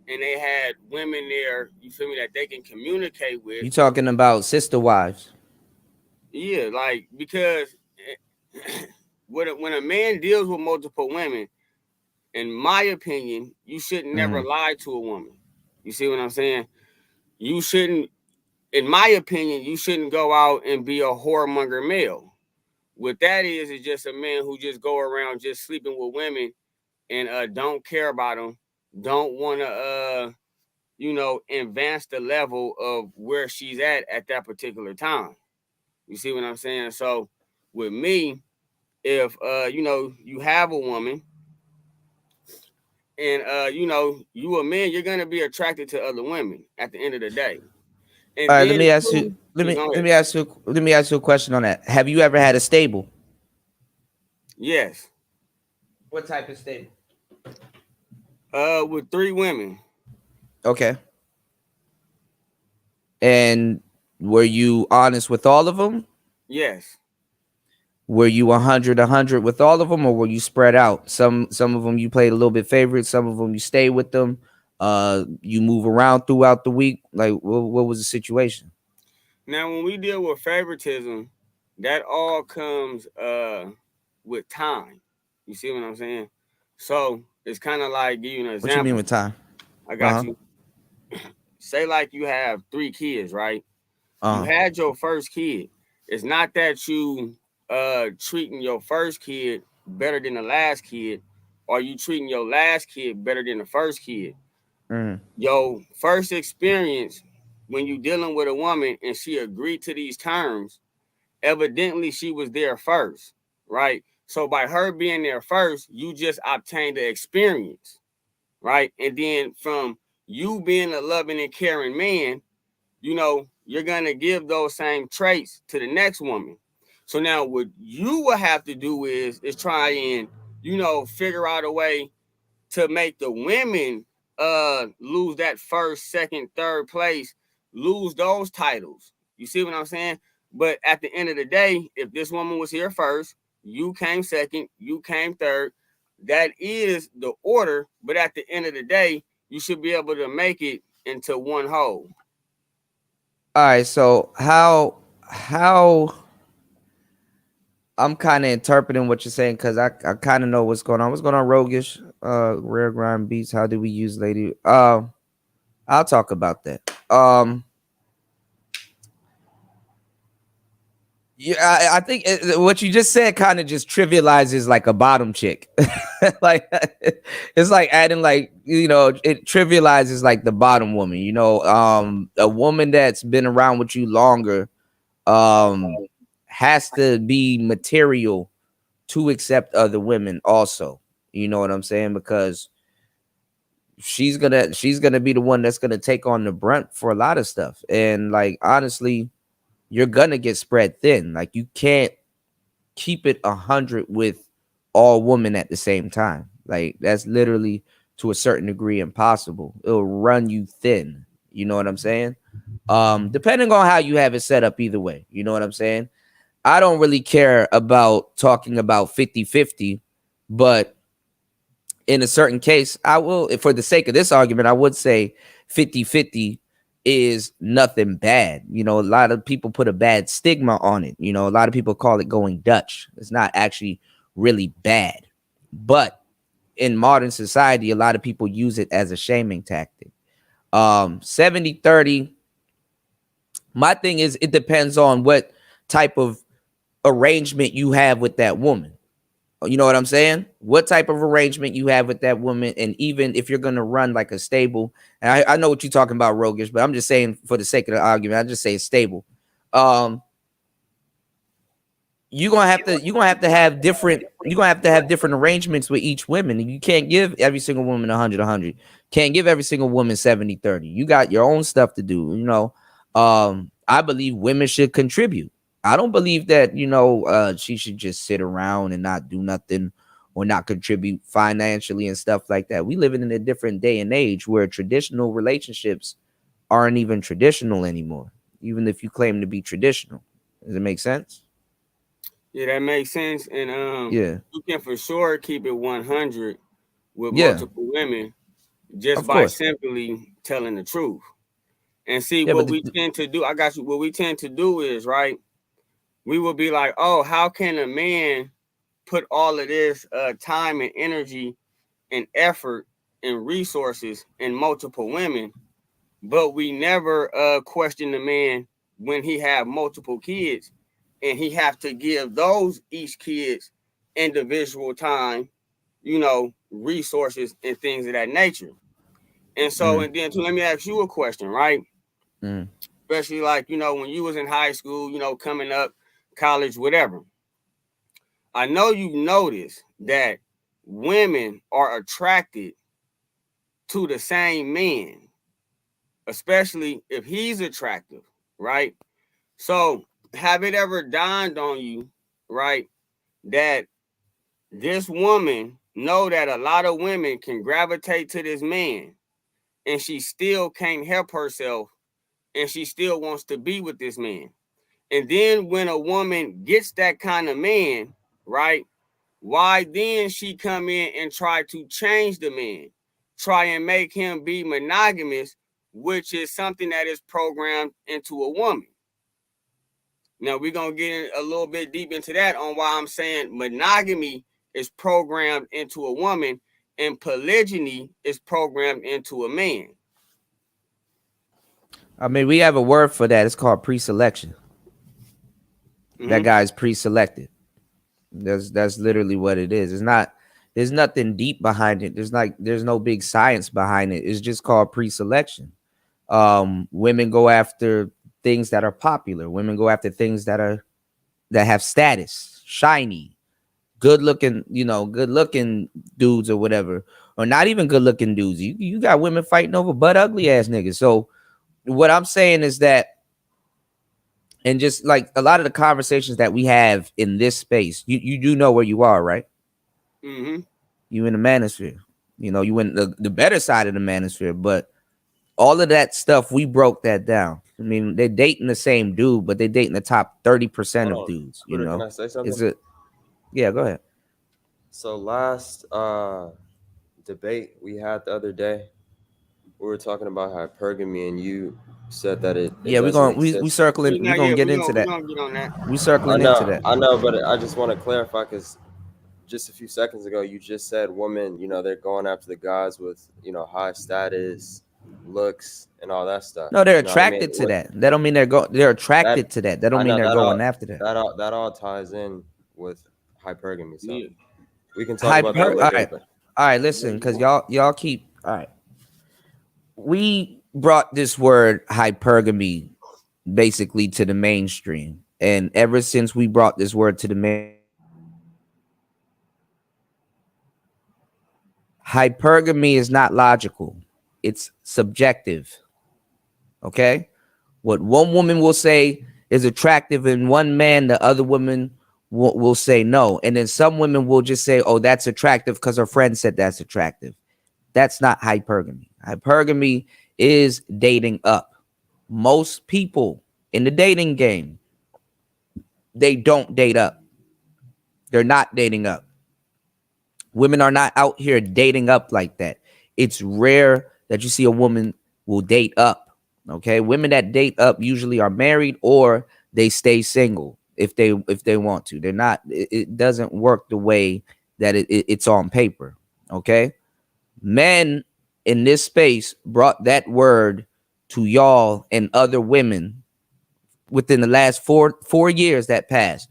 and they had women there, you feel me, that they can communicate with. You talking about sister wives? Yeah, like because when a man deals with multiple women, in my opinion, you should never Mm-hmm. lie to a woman. You see what I'm saying? You shouldn't, in my opinion, you shouldn't go out and be a whoremonger male. What that is just a man who just go around just sleeping with women and don't care about them, don't want to advance the level of where she's at that particular time. You see what I'm saying? So with me, if you have a woman and you a man, you're gonna be attracted to other women at the end of the day. All And right, let then me ask you. too, yeah, go ahead. Let me ask you a question on that. Have you ever had a stable? Yes. What type of stable? With 3 women. Okay. And were you honest with all of them? Yes. Were you 100 with all of them, or were you spread out? Some of them you played a little bit favorite. Some of them you stay with them. You move around throughout the week. Like, what was the situation? Now, when we deal with favoritism, that all comes with time. You see what I'm saying? So it's kind of like give you an What you mean example. with time? I Uh got huh. you. Say like you have 3 kids, right? You Uh huh. had your first kid. It's not that you treating your first kid better than the last kid, or you treating your last kid better than the first kid. Mm. Your first experience when you dealing with a woman and she agreed to these terms, evidently she was there first, right? So by her being there first, you just obtained the experience, right? And then from you being a loving and caring man, you're gonna give those same traits to the next woman. So now what you will have to do is try and figure out a way to make the women lose that first, second, third place, lose those titles. You see what I'm saying? But at the end of the day, if this woman was here first, you came second, you came third, that is the order. But at the end of the day, you should be able to make it into one whole. All right. So how I'm kind of interpreting what you're saying because I kind of know what's going on. What's going on, Roguish? Rare Grind Beats. How do we use Lady? I'll talk about that. Yeah, I think what you just said kind of just trivializes like a bottom chick. Like it's like adding like it trivializes like the bottom woman. A woman that's been around with you longer has to be material to accept other women also. You know what I'm saying? Because she's gonna be the one that's gonna take on the brunt for a lot of stuff. And like honestly, you're gonna get spread thin. Like you can't keep it 100 with all women at the same time. Like that's literally to a certain degree impossible. It'll run you thin. You know what I'm saying? Depending on how you have it set up either way. You know what I'm saying? I don't really care about talking about 50-50, but in a certain case, I will, for the sake of this argument, I would say 50-50 is nothing bad. You know, a lot of people put a bad stigma on it. You know, a lot of people call it going Dutch. It's not actually really bad. But in modern society, a lot of people use it as a shaming tactic. 70-30. My thing is, it depends on what type of arrangement you have with that woman. You know what I'm saying? What type of arrangement you have with that woman, and even if you're gonna run like a stable, and I know what you're talking about, Rogish, but I'm just saying for the sake of the argument, I just say it's stable. You're gonna have to have different arrangements with each woman. You can't give every single woman 100. Can't give every single woman 70-30. You got your own stuff to do. You know, I believe women should contribute. I don't believe that, you know, she should just sit around and not do nothing or not contribute financially and stuff like that. We live in a different day and age where traditional relationships aren't even traditional anymore, even if you claim to be traditional. Does it make sense? Yeah, that makes sense. And yeah, you can for sure keep it 100 with Yeah. multiple women just Of by course. simply telling the truth. And see, Yeah, what but we tend to do, I got you. What we tend to do is, right, we will be like, oh, how can a man put all of this time and energy and effort and resources in multiple women, but we never question the man when he have multiple kids and he have to give those each kids individual time, you know, resources and things of that nature. And so, and then let me ask you a question, right? Especially like, you know, when you was in high school, you know, coming up, college, whatever. I know you noticed that women are attracted to the same man, especially if he's attractive, right? So have it ever dawned on you, right, that this woman know that a lot of women can gravitate to this man and she still can't help herself and she still wants to be with this man? And then when a woman gets that kind of man, right, why then she come in and try to change the man, try and make him be monogamous, which is something that is programmed into a woman. Now we're gonna get a little bit deep into that on why I'm saying monogamy is programmed into a woman and polygyny is programmed into a man. I mean, we have a word for that. It's called pre-selection. That guy's pre-selected. That's literally what it is. It's not. There's nothing deep behind it. There's no big science behind it. It's just called pre-selection. Women go after things that are popular. Women go after things that have status, shiny, good looking, you know, good looking dudes or whatever, or not even good looking dudes. You got women fighting over butt ugly ass niggas. So what I'm saying is that, and just like a lot of the conversations that we have in this space, you do know where you are, right? You in the manosphere. You know, you in the better side of the manosphere, but all of that stuff, we broke that down. I mean, they're dating the same dude, but they're dating the top 30% of dudes. You know, Can I say something? is it? Yeah, go ahead. So last debate we had the other day, we were talking about hypergamy, and you said that it Yeah, we circling. We're gonna get into that. We circling into that. I know, but I just want to clarify because just a few seconds ago you just said women, you know, they're going after the guys with, you know, high status, looks, and all that stuff. No, they're attracted to that. That don't mean they're attracted to that. That don't mean they're going after that. That all ties in with hypergamy. So we can talk about that later. All right, listen, because y'all keep all right. We brought this word hypergamy basically to the mainstream, and ever since we brought this word to the hypergamy is not logical. It's subjective. Okay? What one woman will say is attractive in one man, the other woman will say no. And then some women will just say, oh, that's attractive because her friend said that's attractive. That's not hypergamy. Hypergamy is dating up. Most people in the dating game, they don't date up. They're not dating up. Women are not out here dating up like that. It's rare that you see a woman will date up. Okay, women that date up usually are married or they stay single if they want to. They're not. It doesn't work the way that it's on paper. Okay, men in this space brought that word to y'all and other women within the last four years that passed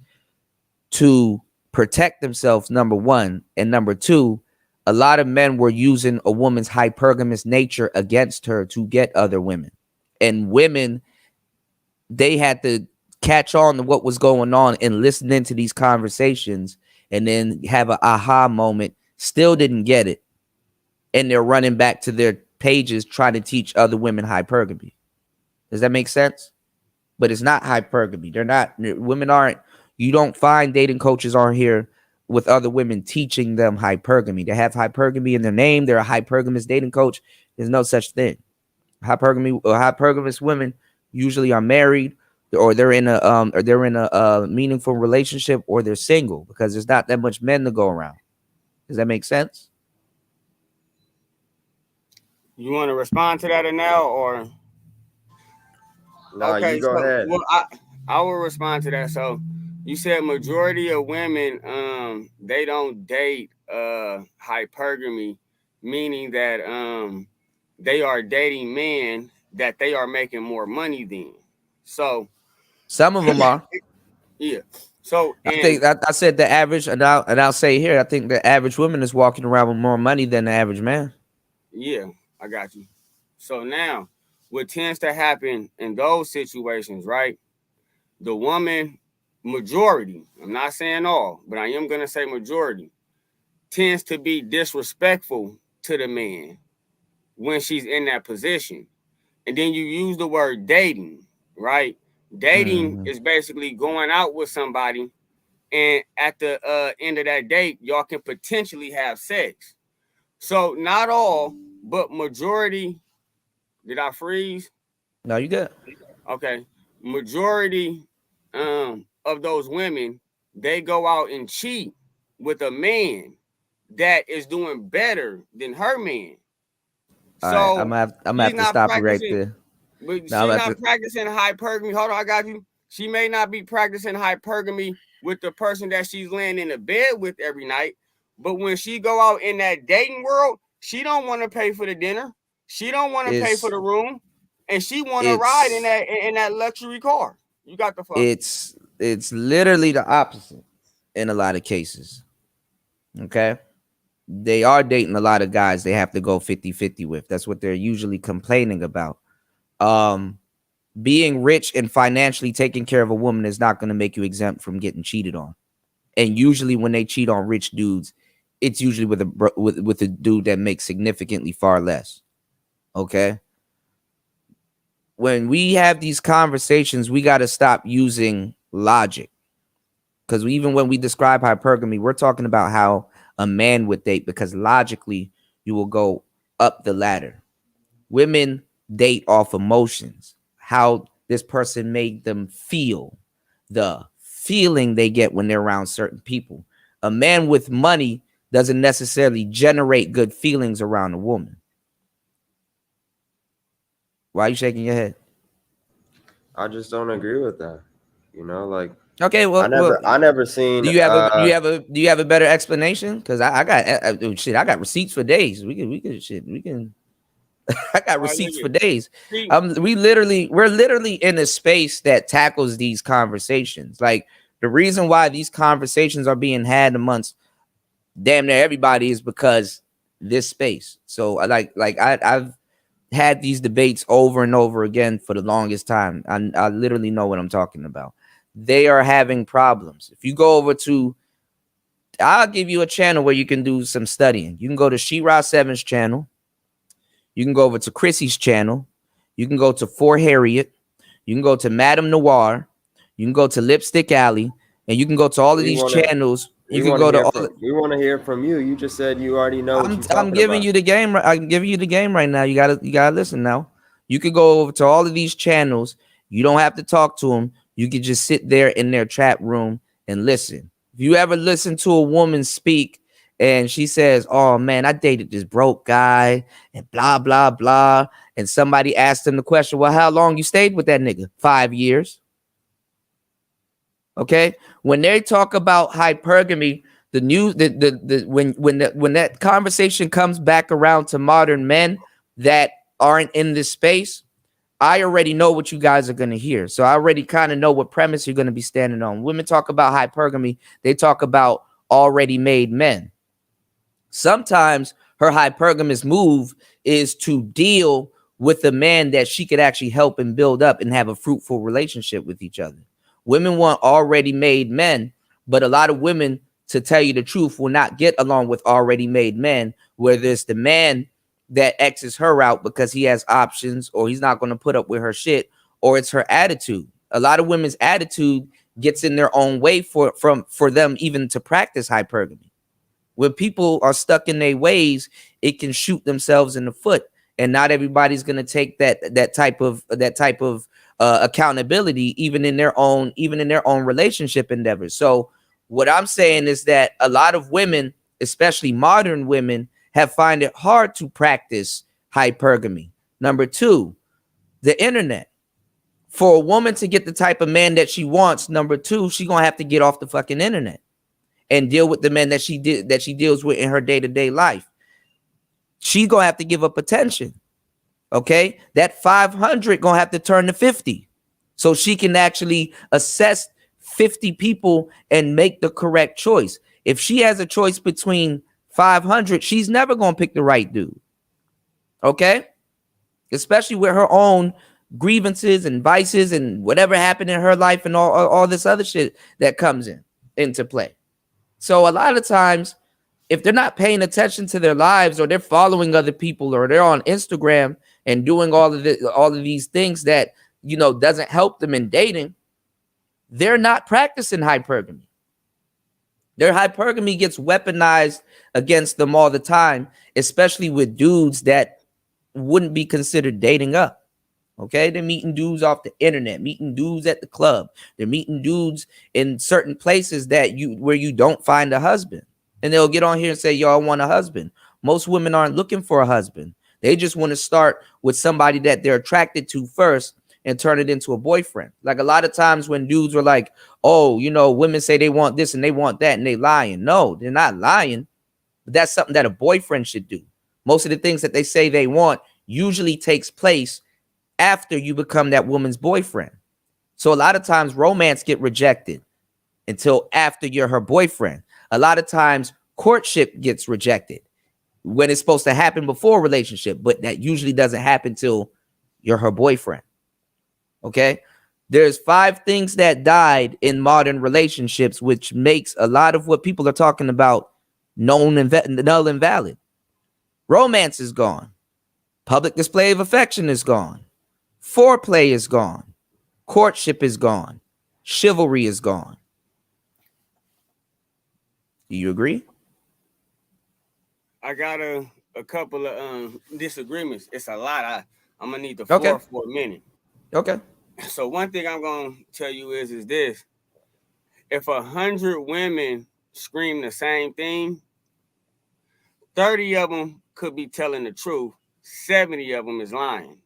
to protect themselves, number one, and number two, a lot of men were using a woman's hypergamous nature against her to get other women. And women, they had to catch on to what was going on and listen into these conversations and then have an aha moment, still didn't get it. And they're running back to their pages trying to teach other women hypergamy. Does that make sense? But it's not hypergamy. They're not, women aren't, you don't find dating coaches on here with other women teaching them hypergamy. They have hypergamy in their name. They're a hypergamous dating coach. There's no such thing. Hypergamy or hypergamous women usually are married or they're in a meaningful relationship or they're single because there's not that much men to go around. Does that make sense? You want to respond to that now or? No, you go ahead. Well, I will respond to that. So you said majority of women, they don't date hypergamy, meaning that they are dating men that they are making more money than. So some of them are. Yeah. So I think I said the average, and I'll say here, I think the average woman is walking around with more money than the average man. Yeah, I got you. So now, what tends to happen in those situations, right? The woman majority, I'm not saying all, but I am going to say majority, tends to be disrespectful to the man when she's in that position. And then you use the word dating, right? Dating is basically going out with somebody, and at the end of that date, y'all can potentially have sex. So not all, but majority. Did I freeze? No, you good. Okay. Majority of those women, they go out and cheat with a man that is doing better than her man. So right, I'm gonna have to stop you right there. But she's not practicing hypergamy. Hold on, I got you. She may not be practicing hypergamy with the person that she's laying in the bed with every night, but when she go out in that dating world, she don't want to pay for the dinner. She don't want to pay for the room, and she want to ride in that luxury car. You got the fuck. It's literally the opposite in a lot of cases. Okay, they are dating a lot of guys they have to go 50-50 with. That's what they're usually complaining about. Being rich and financially taking care of a woman is not going to make you exempt from getting cheated on. And usually when they cheat on rich dudes, it's usually with a dude that makes significantly far less. Okay. When we have these conversations, we got to stop using logic. Because even when we describe hypergamy, we're talking about how a man would date, because logically you will go up the ladder. Women date off emotions, how this person made them feel, the feeling they get when they're around certain people. A man with money doesn't necessarily generate good feelings around a woman. Why are you shaking your head? I just don't agree with that. You know, like, okay, well, I never seen. Do you have a better explanation? Because I got receipts for days. We can. I got receipts for days. We're literally in a space that tackles these conversations. Like, the reason why these conversations are being had amongst damn near everybody is because this space. So I've had these debates over and over again for the longest time. I literally know what I'm talking about. They are having problems. If you go over to, I'll give you a channel where you can do some studying. You can go to She-Ra7's channel. You can go over to Chrissy's channel. You can go to For Harriet. You can go to Madame Noir. You can go to Lipstick Alley. And you can go to all of these channels. You can go to all. We want to hear from you. You just said you already know. I'm giving you the game. I'm giving you the game right now. You gotta listen now. You could go over to all of these channels. You don't have to talk to them. You could just sit there in their chat room and listen. If you ever listen to a woman speak and she says, "Oh man, I dated this broke guy and blah blah blah," and somebody asked them the question, well, how long you stayed with that nigga? 5 years. Okay. When they talk about hypergamy, when that conversation comes back around to modern men that aren't in this space, I already know what you guys are going to hear. So I already kind of know what premise you're going to be standing on. Women talk about hypergamy. They talk about already made men. Sometimes her hypergamous move is to deal with a man that she could actually help and build up and have a fruitful relationship with each other. Women want already made men, but a lot of women, to tell you the truth, will not get along with already made men, whether it's the man that X's her out because he has options or he's not going to put up with her shit, or it's her attitude. A lot of women's attitude gets in their own way for them even to practice hypergamy. When people are stuck in their ways, it can shoot themselves in the foot, and not everybody's going to take that type of accountability, even in their own relationship endeavors. So what I'm saying is that a lot of women, especially modern women, have find it hard to practice hypergamy. Number two, the internet. For a woman to get the type of man that she wants, number two, she's gonna have to get off the fucking internet and deal with the men that she deals with in her day-to-day life. She's gonna have to give up attention. Okay, that 500 gonna have to turn to 50, so she can actually assess 50 people and make the correct choice. If she has a choice between 500, she's never gonna pick the right dude. Okay, especially with her own grievances and vices and whatever happened in her life and all this other shit that comes into play. So a lot of times, if they're not paying attention to their lives, or they're following other people, or they're on Instagram and doing all of these things that, you know, doesn't help them in dating, they're not practicing hypergamy. Their hypergamy gets weaponized against them all the time, especially with dudes that wouldn't be considered dating up. Okay, they're meeting dudes off the internet, meeting dudes at the club. They're meeting dudes in certain places where you don't find a husband. And they'll get on here and say, yo, I want a husband. Most women aren't looking for a husband. They just want to start with somebody that they're attracted to first and turn it into a boyfriend. Like a lot of times when dudes were like, oh, you know, women say they want this and they want that and they lying. No, they're not lying. But that's something that a boyfriend should do. Most of the things that they say they want usually takes place after you become that woman's boyfriend. So a lot of times romance get rejected until after you're her boyfriend. A lot of times courtship gets rejected when it's supposed to happen before a relationship, but that usually doesn't happen till you're her boyfriend. Okay, there's 5 things that died in modern relationships, which makes a lot of what people are talking about null and valid. Romance is gone. Public display of affection is gone. Foreplay is gone. Courtship is gone. Chivalry is gone. Do you agree? I got a couple of disagreements. It's a lot. I'm gonna need the floor for a minute. Okay. So one thing I'm gonna tell you is this: if 100 women scream the same thing, 30 of them could be telling the truth. 70 of them is lying.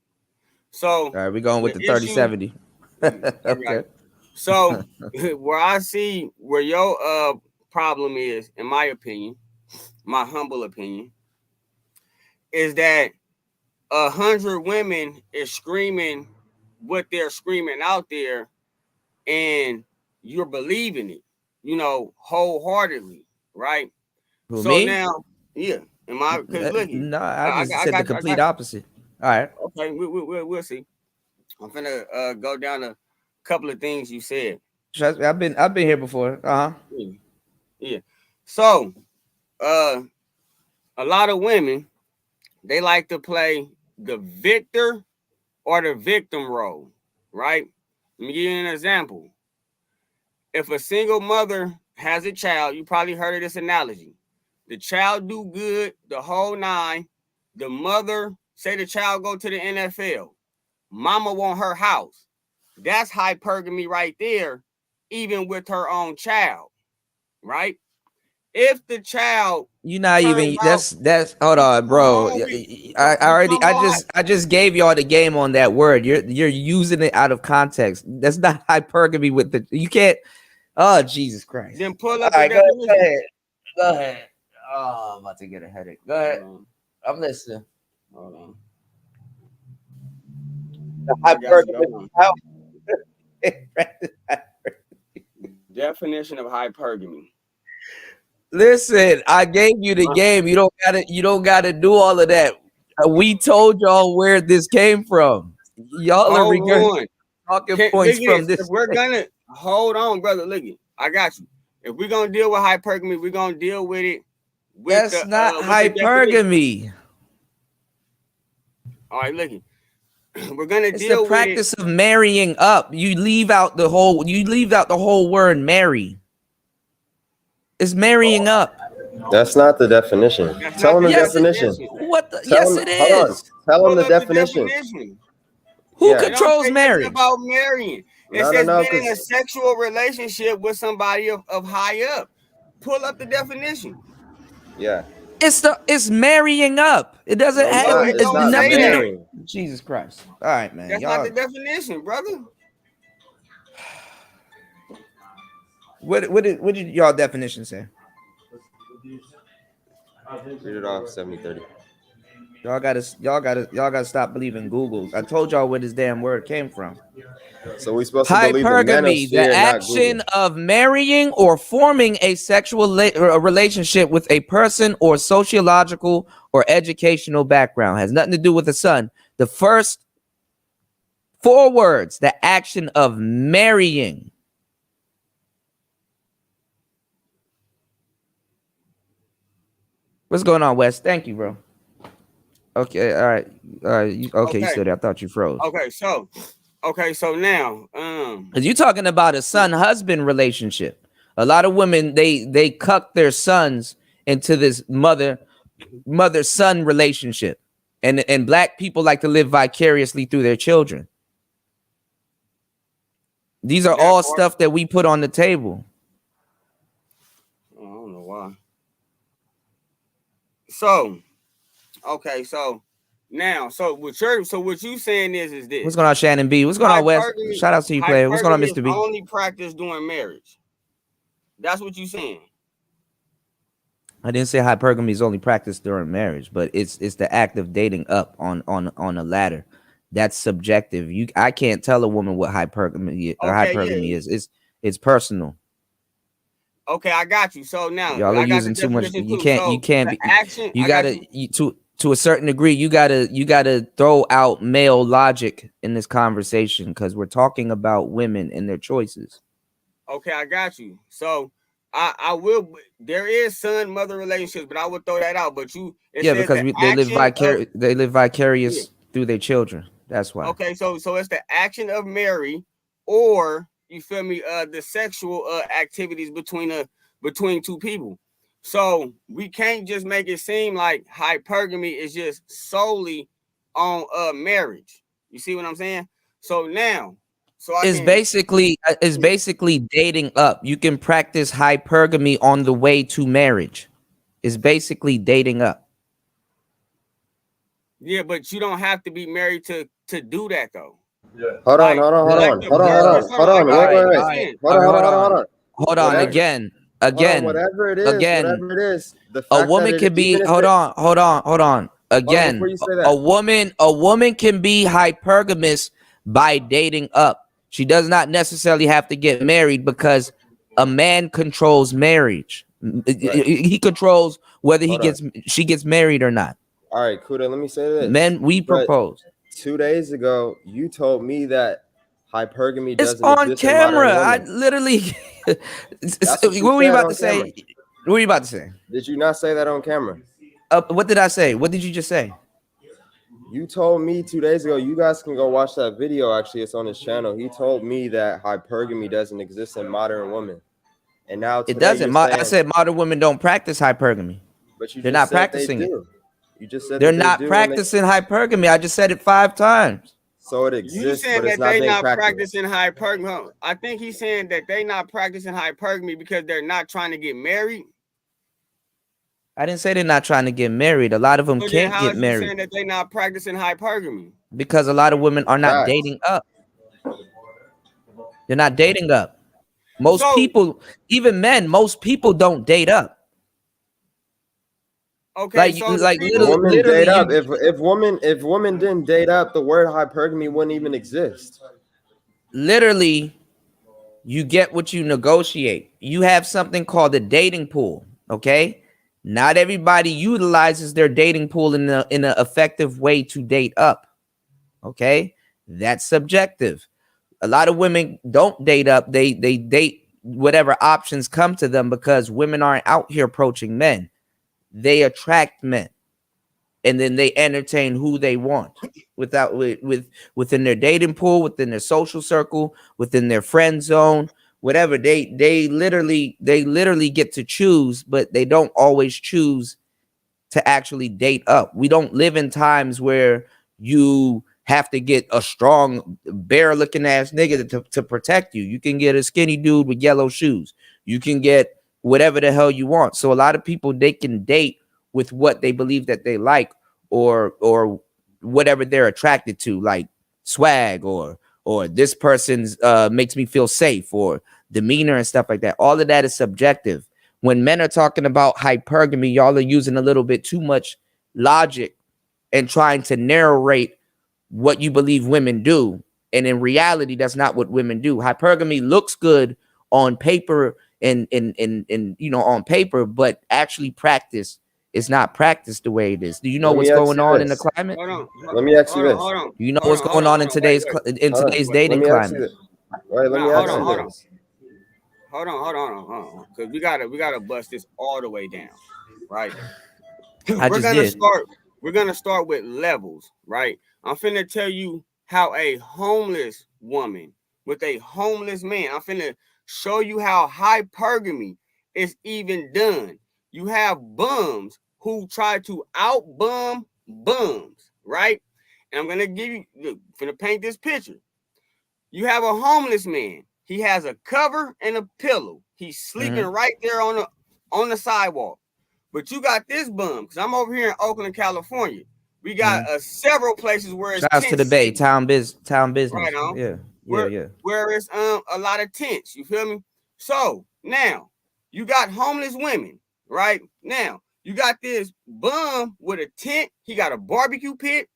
So all right, we're going with the 30-70. Okay. Right. So where your problem is, in my opinion, my humble opinion, is that 100 women is screaming what they're screaming out there, and you're believing it, you know, wholeheartedly, right? Who, so me? Now, yeah, am I? Because look, no, I just said the complete opposite. All right. Okay, we'll see. I'm finna go down a couple of things you said. I've been here before. Yeah. So, a lot of women, they like to play the victor or the victim role, right? Let me give you an example. If a single mother has a child, you probably heard of this analogy. The child do good, the whole 9. The mother, say the child go to the NFL. Mama want her house. That's hypergamy right there, even with her own child, right? if the child You're not even. turns out, That's. Hold on, bro. hold on, I already. hold on. I just gave y'all the game on that word. You're using it out of context. That's not hypergamy with the. You can't. Oh Jesus Christ. Then pull All up the right, definition. go ahead. Go ahead. Oh, I'm about to get a headache. Go ahead. Hold on, I'm listening. hold on. The I got you. Hold on. hypergamy. Definition of hypergamy. Listen, I gave you the game. You don't gotta do all of that. We told y'all where this came from. Y'all are regurgitating talking points from this. If we're gonna hold on, brother. Look it. I got you. If we're gonna deal with hypergamy, we're gonna deal with it. That's not hypergamy. All right, look it. We're gonna It's deal the with practice of marrying up. You leave out the whole word marry. It's marrying up. That's not the definition. Tell him the definition. What? Yes, it is. Tell him the definition. Who controls marriage? About marrying. It says being in a sexual relationship with somebody of high up. Pull up the definition. Yeah. It's marrying up. It doesn't have it's not nothing. marrying. Jesus Christ. All right, man. That's not the definition, brother. What did y'all definition say? Read it off 70-30. Y'all gotta stop believing Google. I told y'all where this damn word came from. So we supposed to believe hypergamy, the action of marrying or forming a sexual relationship with a person or sociological or educational background. Has nothing to do with the son. The first 4 words, the action of marrying. What's going on, Wes? Thank you, bro. Okay, all right. Okay, you still there. I thought you froze. Okay, so now, because you're talking about a son-husband relationship. A lot of women they cuck their sons into this mother-son relationship, and black people like to live vicariously through their children. These are all stuff that we put on the table. I don't know why. So, okay, so now, what you saying is this? What's going on, Shannon B? What's going on, Wes? Shout out to you, player. What's going on, Mr. B? Only practice during marriage. That's what you saying. I didn't say hypergamy is only practiced during marriage, but it's the act of dating up on a ladder. That's subjective. I can't tell a woman what hypergamy is. It's personal. Okay, I got you. So now y'all are using too much. You can't be. You gotta to a certain degree. You gotta throw out male logic in this conversation because we're talking about women and their choices. Okay, I got you. So I will. There is son-mother relationships, but I would throw that out. But because they live vicarious through their children. That's why. Okay, so it's the action of marry, or you feel me? The sexual activities between two people. So we can't just make it seem like hypergamy is just solely on marriage. You see what I'm saying? So now, it's basically dating up. You can practice hypergamy on the way to marriage. It's basically dating up. Yeah, but you don't have to be married to do that though. Yeah. Hold on. Again. Whatever it is. A woman can be. Hold on. Again, a woman can be hypergamous by dating up. She does not necessarily have to get married because a man controls marriage. Right. He controls whether she gets married or not. All right, Kuda, let me say this. Men, we propose. 2 days ago, you told me that hypergamy doesn't exist on camera. I literally. What were you about to say? What were you about to say? Did you not say that on camera? What did I say? What did you just say? You told me 2 days ago. You guys can go watch that video. Actually, it's on his channel. He told me that hypergamy doesn't exist in modern women, and now it doesn't. I said modern women don't practice hypergamy. But they're not practicing it. You just said they're not practicing hypergamy. I just said it 5 times. So it exists. You saying but that they're not practiced. practicing hypergamy? I think he's saying that they're not practicing hypergamy because they're not trying to get married. I didn't say they're not trying to get married. A lot of them So then can't how get is you married saying that they not practicing hypergamy? because a lot of women are not Facts. dating up. They're not dating up. Most So people, even men, most people don't date up. okay, Like, so the like people Women date literally, up. If women didn't date up, the word hypergamy wouldn't even exist. literally, you get what you negotiate. You have something called a dating pool. Okay, not everybody utilizes their dating pool in an effective way to date up. Okay, that's subjective. A lot of women don't date up. They date whatever options come to them because women aren't out here approaching men. They attract men, and then they entertain who they want within their dating pool, within their social circle, within their friend zone, whatever. They literally get to choose, but they don't always choose to actually date up. We don't live in times where you have to get a strong bear looking ass nigga to protect you. You can get a skinny dude with yellow shoes. You can get whatever the hell you want. So a lot of people, they can date with what they believe that they like, or whatever they're attracted to, like swag, or this person's makes me feel safe, or demeanor and stuff like that. All of that is subjective. When men are talking about hypergamy, y'all are using a little bit too much logic and trying to narrate what you believe women do. And in reality, that's not what women do. Hypergamy looks good on paper and on paper, but actually practice is not practiced the way it is. Do you know Let what's me ask going you on in the this. climate? hold on, Let me ask you hold on, this. hold on, Do you know hold what's on, going on in wait, today's wait, Hold on. Let dating me ask you climate? this. Right, let me hold ask on, you hold on, this. hold on, because we gotta bust this all the way down, right? I we're just gonna did. start we're gonna start with levels, right? I'm finna tell you how a homeless woman with a homeless man, I'm finna show you how hypergamy is even done. You have bums who try to out bum bums, right? And I'm gonna give you, look, finna paint this picture. You have a homeless man. He has a cover and a pillow. He's sleeping right there on the sidewalk. But you got this bum, because I'm over here in Oakland, California. We got several places where it's Shout outs to tent the Bay, city, town business. right on. Yeah. Where it's a lot of tents. You feel me? So now you got homeless women, right? Now you got this bum with a tent. He got a barbecue pit,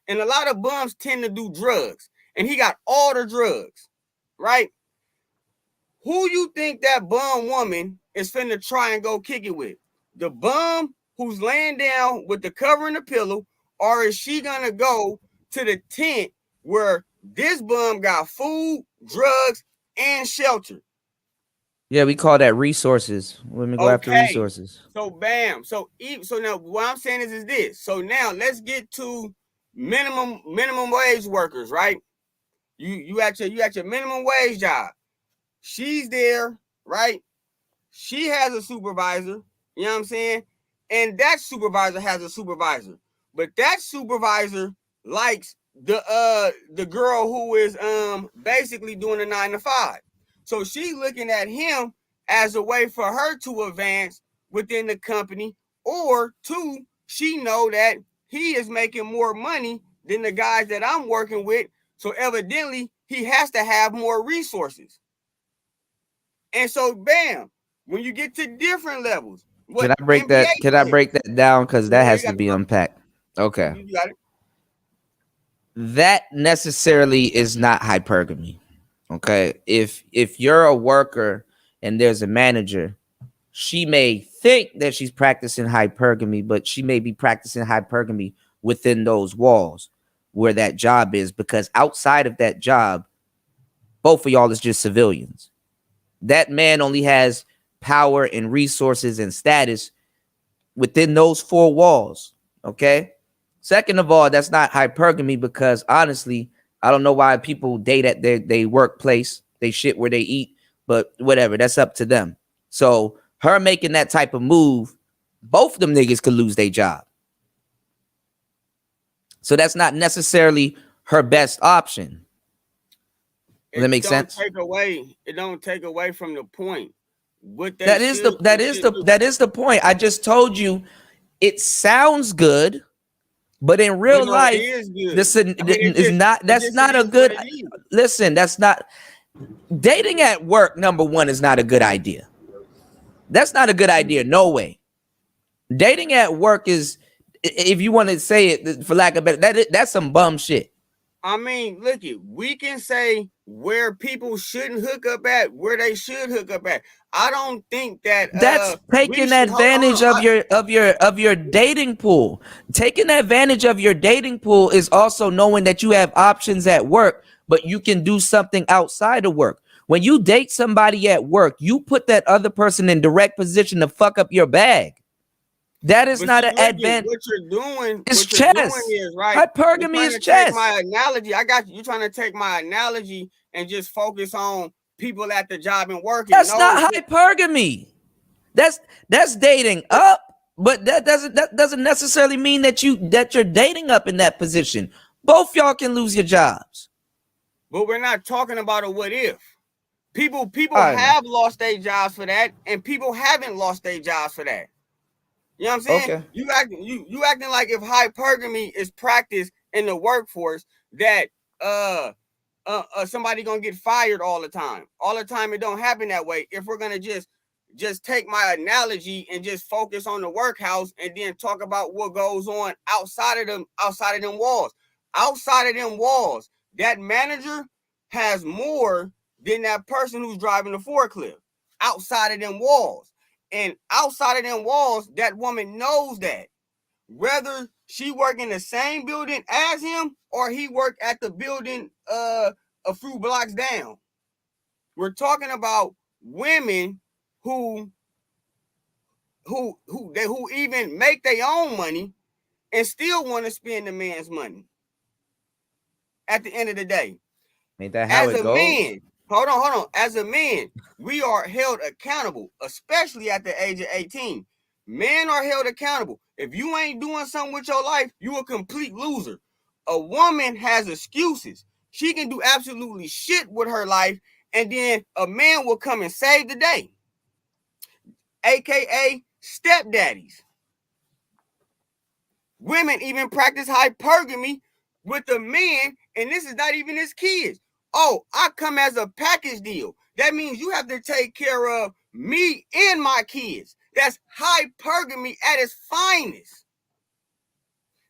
and a lot of bums tend to do drugs, and he got all the drugs, right? Who you think that bum woman is finna try and go kick it with? The bum who's laying down with the cover and the pillow, or is she gonna go to the tent where this bum got food, drugs, and shelter? Yeah, we call that resources. Women go after Okay. resources. So bam. So now what I'm saying is this. So now let's get to minimum wage workers, right? You at your minimum wage job. She's there, right? She has a supervisor, you know what I'm saying? And that supervisor has a supervisor. But that supervisor likes the girl who is basically doing a 9 to 5. So she's looking at him as a way for her to advance within the company, or two, she know that he is making more money than the guys that I'm working with. So evidently he has to have more resources. And so bam, when you get to different levels, what Can I break NBA that? Can I plays, break that down? Because that you has to got be unpacked. Okay. you got it. That necessarily is not hypergamy. Okay. If you're a worker and there's a manager, she may think that she's practicing hypergamy, but she may be practicing hypergamy within those walls where that job is, because outside of that job, both of y'all is just civilians. That man only has power and resources and status within those four walls. Okay. Second of all, that's not hypergamy, because honestly, I don't know why people date at their workplace. They shit where they eat, but whatever, that's up to them. So her making that type of move, both of them niggas could lose their job. So that's not necessarily her best option. Does that make sense? It don't take away from the point. what they That is the should that and is the shouldn't do. that is the point. I just told you it sounds good, but in real But no, it life, is good. this I mean, is not. That's not a is good. what it is. Listen, that's not dating at work. Number one is not a good idea. That's not a good idea. No way. Dating at work is, if you want to say it for lack of better, that's some bum shit. I mean, look it. We can say where people shouldn't hook up at, where they should hook up at. I don't think that That's we taking should hold advantage on. of your dating pool. Taking advantage of your dating pool is also knowing that you have options at work, but you can do something outside of work. When you date somebody at work, you put that other person in direct position to fuck up your bag. That is But not see, an look it, advantage. what you're doing, It's what you're chess. doing is right. You're Hypergamy trying is to take chess. my analogy. I got you. You're trying to take my analogy and just focus on people at the job and working. That's No, not hypergamy. That's dating up, but that doesn't necessarily mean that you're dating up in that position. Both y'all can lose your jobs. but we're not talking about a what if. People I know. have lost their jobs for that, and people haven't lost their jobs for that. You know what I'm saying? Okay. You acting like if hypergamy is practiced in the workforce, that somebody gonna get fired all the time. All the time, it don't happen that way. If we're gonna just take my analogy and just focus on the workhouse and then talk about what goes on outside of them walls. Outside of them walls, that manager has more than that person who's driving the forklift. Outside of them walls. And outside of them walls, that woman knows that. Whether she work in the same building as him or he work at the building a few blocks down. We're talking about women who even make their own money and still want to spend the man's money. At the end of the day, Ain't that how as it a goes? man, hold on. As a man, we are held accountable, especially at the age of 18. Men are held accountable. If you ain't doing something with your life, you a complete loser. A woman has excuses. She can do absolutely shit with her life, and then a man will come and save the day. AKA stepdaddies. Women even practice hypergamy with the man, and this is not even his kids. Oh, I come as a package deal. That means you have to take care of me and my kids. That's hypergamy at its finest.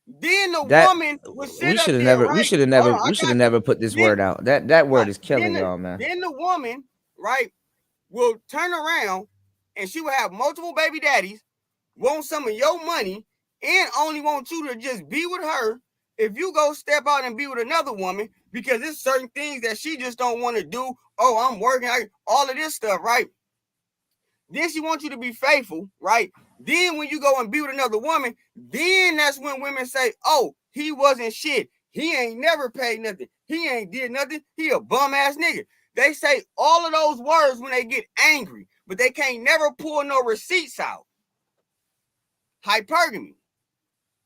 Then the woman would sit We up should have there, never. right? We should have Hold never. on, I We should got have you. never put this Then- word out. That word is killing then y'all, man. Then the woman, right, will turn around and she will have multiple baby daddies, want some of your money, and only want you to just be with her. If you go step out and be with another woman, because there's certain things that she just don't want to do. Oh, I'm working, all of this stuff, right? Then she wants you to be faithful, right? Then when you go and be with another woman, then that's when women say, oh, he wasn't shit. He ain't never paid nothing. He ain't did nothing. He a bum ass nigga. They say all of those words when they get angry, but they can't never pull no receipts out. Hypergamy.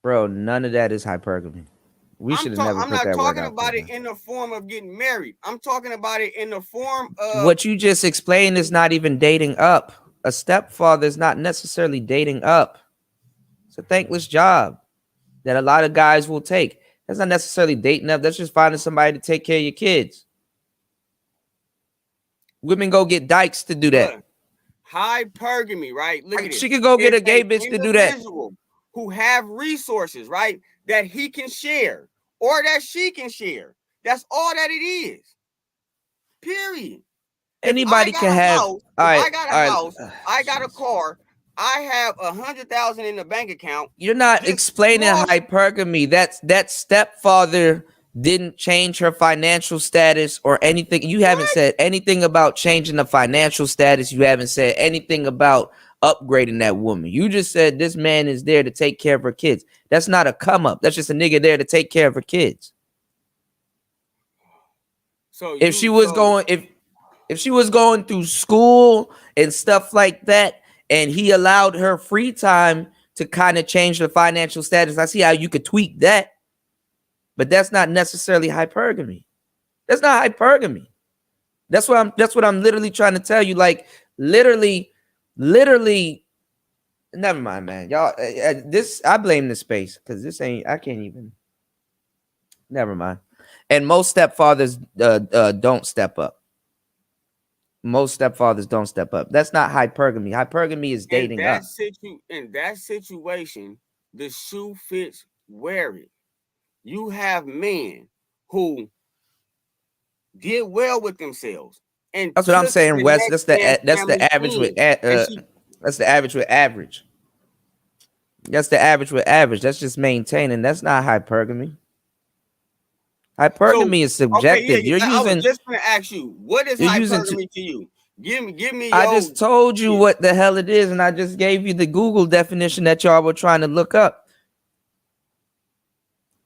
Bro, none of that is hypergamy. We should have never I'm put not that word talking out about there, it in the form of getting married. I'm talking about it in the form of what you just explained is not even dating up. A stepfather is not necessarily dating up. It's a thankless job that a lot of guys will take. That's not necessarily dating up. That's just finding somebody to take care of your kids. Women go get dykes to do that. hypergamy, right? Look at it. She could go get It's a gay an bitch to do that. individual who have resources, right? That he can share or that she can share. That's all that it is. Period. Anybody can have. House, I got a car, I have 100,000 in the bank account. You're not explaining hypergamy. That stepfather didn't change her financial status or anything. You haven't said anything about changing the financial status. You haven't said anything about upgrading that woman. You just said this man is there to take care of her kids. That's not a come up. That's just a nigga there to take care of her kids. So if she was going through school and stuff like that, and he allowed her free time to kind of change the financial status, I see how you could tweak that. But that's not necessarily hypergamy. That's not hypergamy. That's what I'm literally trying to tell you. Like, literally, literally, never mind, man. Y'all, this I blame the space because this ain't. I can't even. Never mind. And most stepfathers don't step up. Most stepfathers don't step up. That's not hypergamy. Hypergamy is dating up. In that situation, the shoe fits wear it. You have men who did well with themselves, and that's what I'm saying, Wes. That's the average with that's the average with average. That's the average with average. That's just maintaining. That's not hypergamy. Hypergamy is subjective. Okay, I was just going to ask you, what is hypergamy to you? Give me. I just told you what the hell it is, and I just gave you the Google definition that y'all were trying to look up.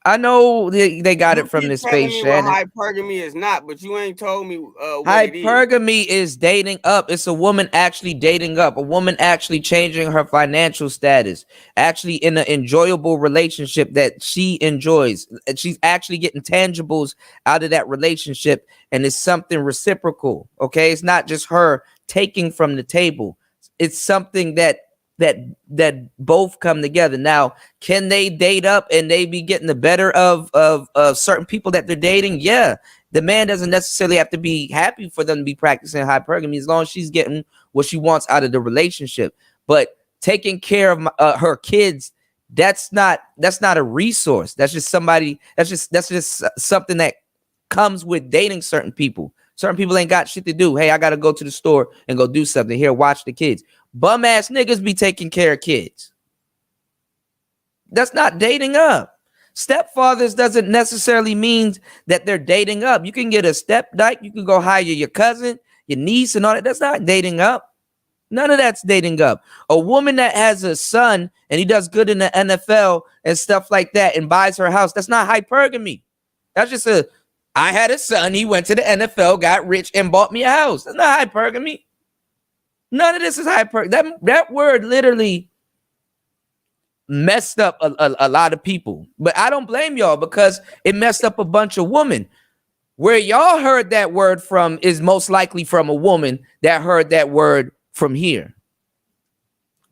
I know they got it from the space, Shannon. What hypergamy is not, but you ain't told me what hypergamy is dating up. It's a woman actually dating up, a woman actually changing her financial status, actually in an enjoyable relationship that she enjoys. She's actually getting tangibles out of that relationship, and it's something reciprocal. Okay, it's not just her taking from the table. It's something that both come together. Now, can they date up and they be getting the better of certain people that they're dating? Yeah, the man doesn't necessarily have to be happy for them to be practicing hypergamy as long as she's getting what she wants out of the relationship. But taking care of her kids, that's not a resource. That's just somebody. That's just something that comes with dating certain people. Certain people ain't got shit to do. Hey, I got to go to the store and go do something. Here, watch the kids. Bum ass niggas be taking care of kids. That's not dating up. Stepfathers doesn't necessarily mean that they're dating up. You can get a step dyke. You can go hire your cousin, your niece, and all that. That's not dating up. None of that's dating up. A woman that has a son and he does good in the NFL and stuff like that and buys her house, that's not hypergamy. That's just I had a son, he went to the NFL, got rich, and bought me a house. That's not hypergamy. None of this is hypergamy. That word literally messed up a lot of people. But I don't blame y'all because it messed up a bunch of women. Where y'all heard that word from is most likely from a woman that heard that word from here.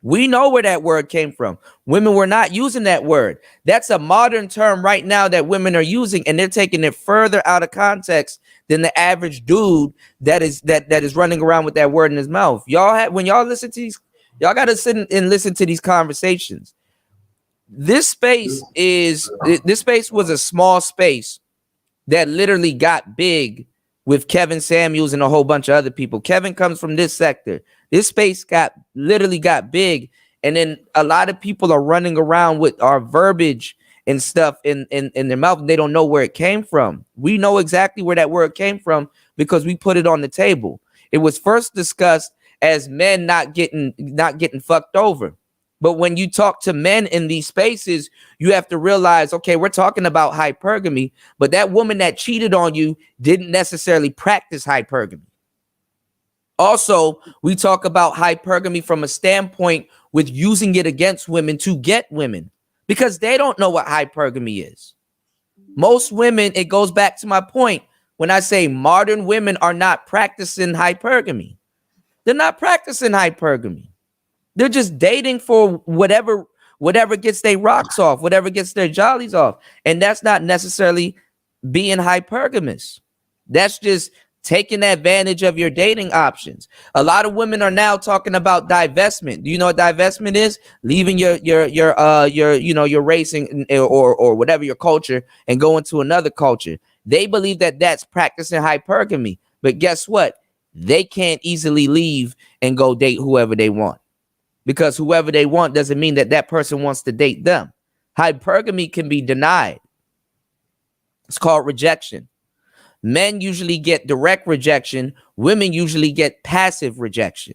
We know where that word came from. Women were not using that word. That's a modern term right now that women are using, and they're taking it further out of context than the average dude that is running around with that word in his mouth. When y'all listen to these, y'all got to sit and listen to these conversations. This space was a small space that literally got big with Kevin Samuels and a whole bunch of other people. Kevin comes from this sector. This space literally got big, and then a lot of people are running around with our verbiage and stuff in their mouth, and they don't know where it came from. We know exactly where that word came from because we put it on the table. It was first discussed as men not getting fucked over. But when you talk to men in these spaces, you have to realize, okay, we're talking about hypergamy, but that woman that cheated on you didn't necessarily practice hypergamy. Also, we talk about hypergamy from a standpoint with using it against women to get women because they don't know what hypergamy is. Most women, it goes back to my point when I say modern women are not practicing hypergamy. They're not practicing hypergamy. They're just dating for whatever gets their rocks off, whatever gets their jollies off. And that's not necessarily being hypergamous. That's just taking advantage of your dating options. A lot of women are now talking about divestment. Do you know what divestment is? Leaving your race or whatever your culture and going to another culture. They believe that that's practicing hypergamy. But guess what? They can't easily leave and go date whoever they want. Because whoever they want doesn't mean that that person wants to date them. Hypergamy can be denied. It's called rejection. Men usually get direct rejection. Women usually get passive rejection.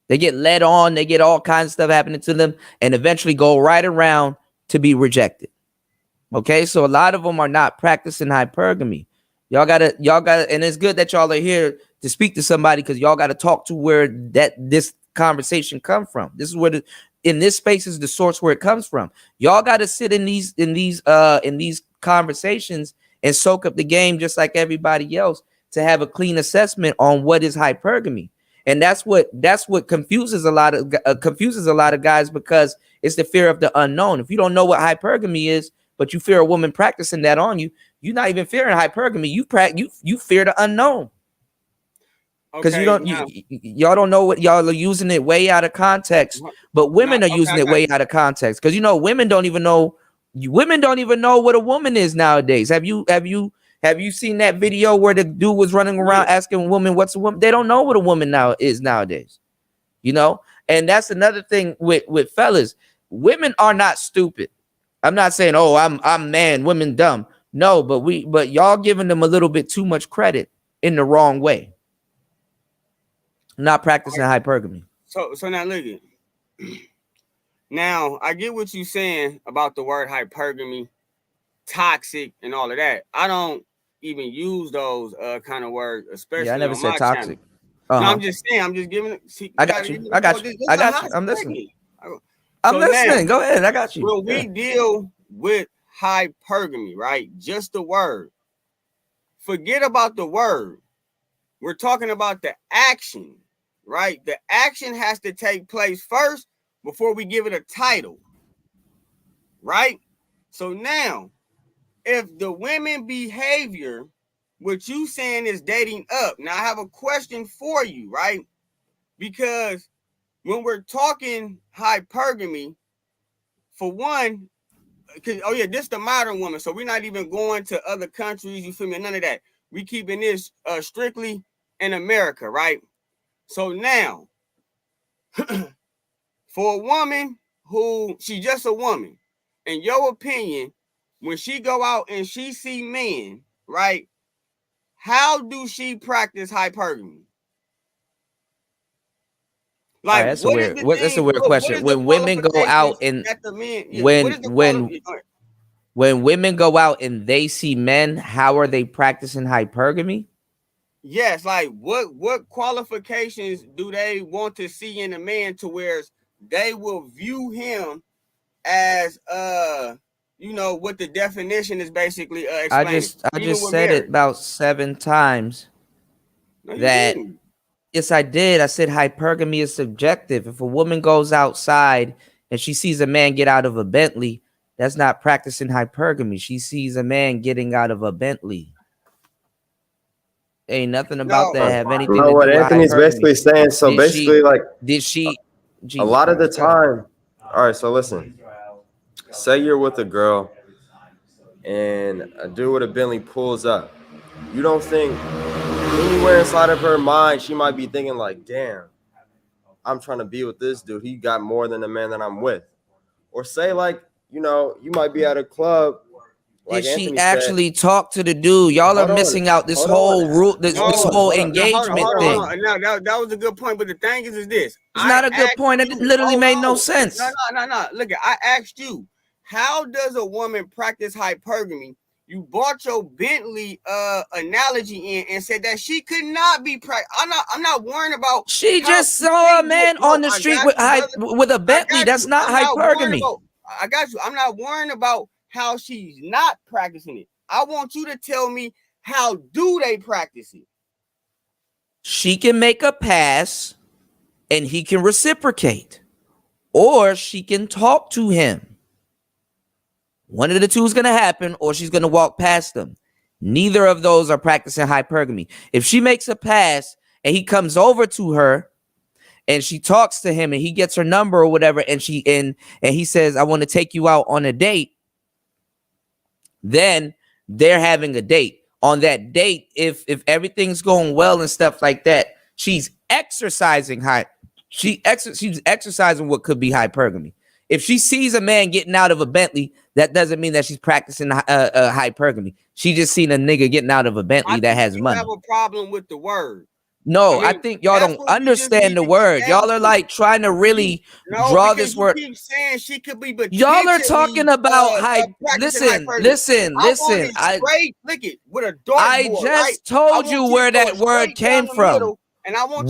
They get led on. They get all kinds of stuff happening to them and eventually go right around to be rejected. Okay, so a lot of them are not practicing hypergamy. Y'all gotta, and it's good that y'all are here to speak to somebody because y'all gotta talk to where this conversation come from. This is where in this space is the source where it comes from. Y'all gotta sit in these conversations and soak up the game just like everybody else to have a clean assessment on what is hypergamy. And that's what confuses a lot of guys, because it's the fear of the unknown. If you don't know what hypergamy is, but you fear a woman practicing that on you, you're not even fearing hypergamy. You fear the unknown. Because y'all don't know what y'all are using it way out of context, but women are using it way out of context. Because women don't even know what a woman is nowadays. Have you seen that video where the dude was running around asking a woman what's a woman? They don't know what a woman is nowadays. And that's another thing with fellas. Women are not stupid. I'm not saying, oh, I'm man, women dumb. No, but y'all giving them a little bit too much credit in the wrong way. Not practicing hypergamy. So now look at. Now I get what you're saying about the word hypergamy, toxic, and all of that. I don't even use those kind of words, especially. I never said toxic. No, I'm just saying. I'm just giving. I got you. I'm listening. I'm listening. Go ahead. I got you. When we deal with hypergamy, right? Just the word. Forget about the word. We're talking about the action. Right? The action has to take place first before we give it a title. Right? So now, if the women behavior, what you saying is dating up. Now I have a question for you, right? Because when we're talking hypergamy, for one, this is the modern woman. So we're not even going to other countries, you feel me? None of that. We keeping this strictly in America, right? So now, for a woman who she's just a woman, in your opinion, when she go out and she see men, right? How do she practice hypergamy? Like, that's a weird question. When women go out and when women go out and they see men, how are they practicing hypergamy? Yes, like what qualifications do they want to see in a man to where they will view him as what the definition is basically explaining. I just said it about 7 times. No, yes, I did. I said hypergamy is subjective. If a woman goes outside and she sees a man get out of a Bentley, that's not practicing hypergamy. She sees a man getting out of a Bentley. Ain't nothing about that have anything to do what with Anthony's hypergamy. basically saying. So a lot of the time. All right, so listen. Say you're with a girl and a dude with a Bentley pulls up. You don't think anywhere inside of her mind she might be thinking like, damn, I'm trying to be with this dude. He got more than the man that I'm with. Or say like, you might be at a club. Did she actually talk to the dude? Y'all are missing out this whole whole engagement thing. Now, that was a good point, but the thing is this. It's not a good point. It literally made no sense. No. Look, I asked you, how does a woman practice hypergamy? You brought your Bentley analogy in and said that she could not be I'm not worrying about. She just saw a man on the street with a Bentley. That's not hypergamy. I got you. I'm not worrying about how she's not practicing it. I want you to tell me, how do they practice it? She can make a pass and he can reciprocate, or she can talk to him. One of the two is going to happen, or she's going to walk past them. Neither of those are practicing hypergamy. If she makes a pass and he comes over to her and she talks to him and he gets her number or whatever, and he says, I want to take you out on a date, then they're having a date. On that date, if everything's going well and stuff like that, she's exercising she's exercising what could be hypergamy. If she sees a man getting out of a Bentley, that doesn't mean that she's practicing hypergamy. She just seen a nigga getting out of a Bentley that has money. I have a problem with the word. No, I think y'all don't understand the word. Y'all are like trying to really draw this word. Keep saying she could be, but y'all are talking about Listen. I just told you where that word came from. And I want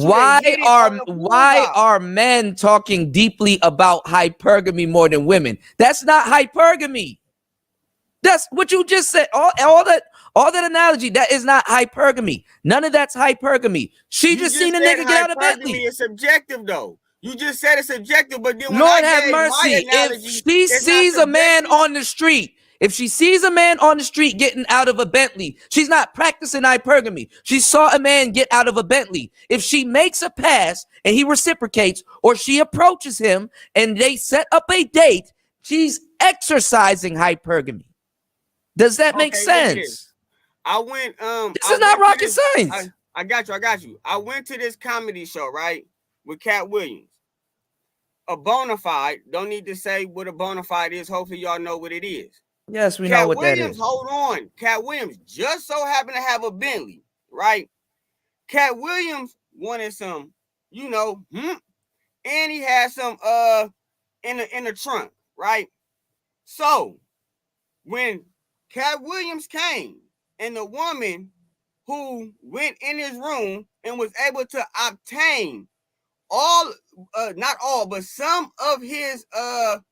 why are men talking deeply about hypergamy more than women? That's not hypergamy. That's what you just said. All that analogy, that is not hypergamy. None of that's hypergamy. She just seen a nigga get out of Bentley. It's subjective though. You just said it's subjective, but then when Lord I have gave mercy. my analogy, If she it's not sees a man subjective. on the street, if she sees a man on the street getting out of a Bentley, she's not practicing hypergamy. She saw a man get out of a Bentley. If she makes a pass and he reciprocates, or she approaches him and they set up a date, she's exercising hypergamy. Does that make Okay, look at this. sense? I went. This is not rocket science. I got you. I went to this comedy show, right, with Cat Williams. A bona fide. Don't need to say what a bona fide is. Hopefully, y'all know what it is. Yes, we Cat know what Williams, that is. hold on. Cat Williams just so happened to have a Bentley, right? Cat Williams wanted some, and he had some in the trunk, right? So when Cat Williams came and the woman who went in his room and was able to obtain not all, but some of his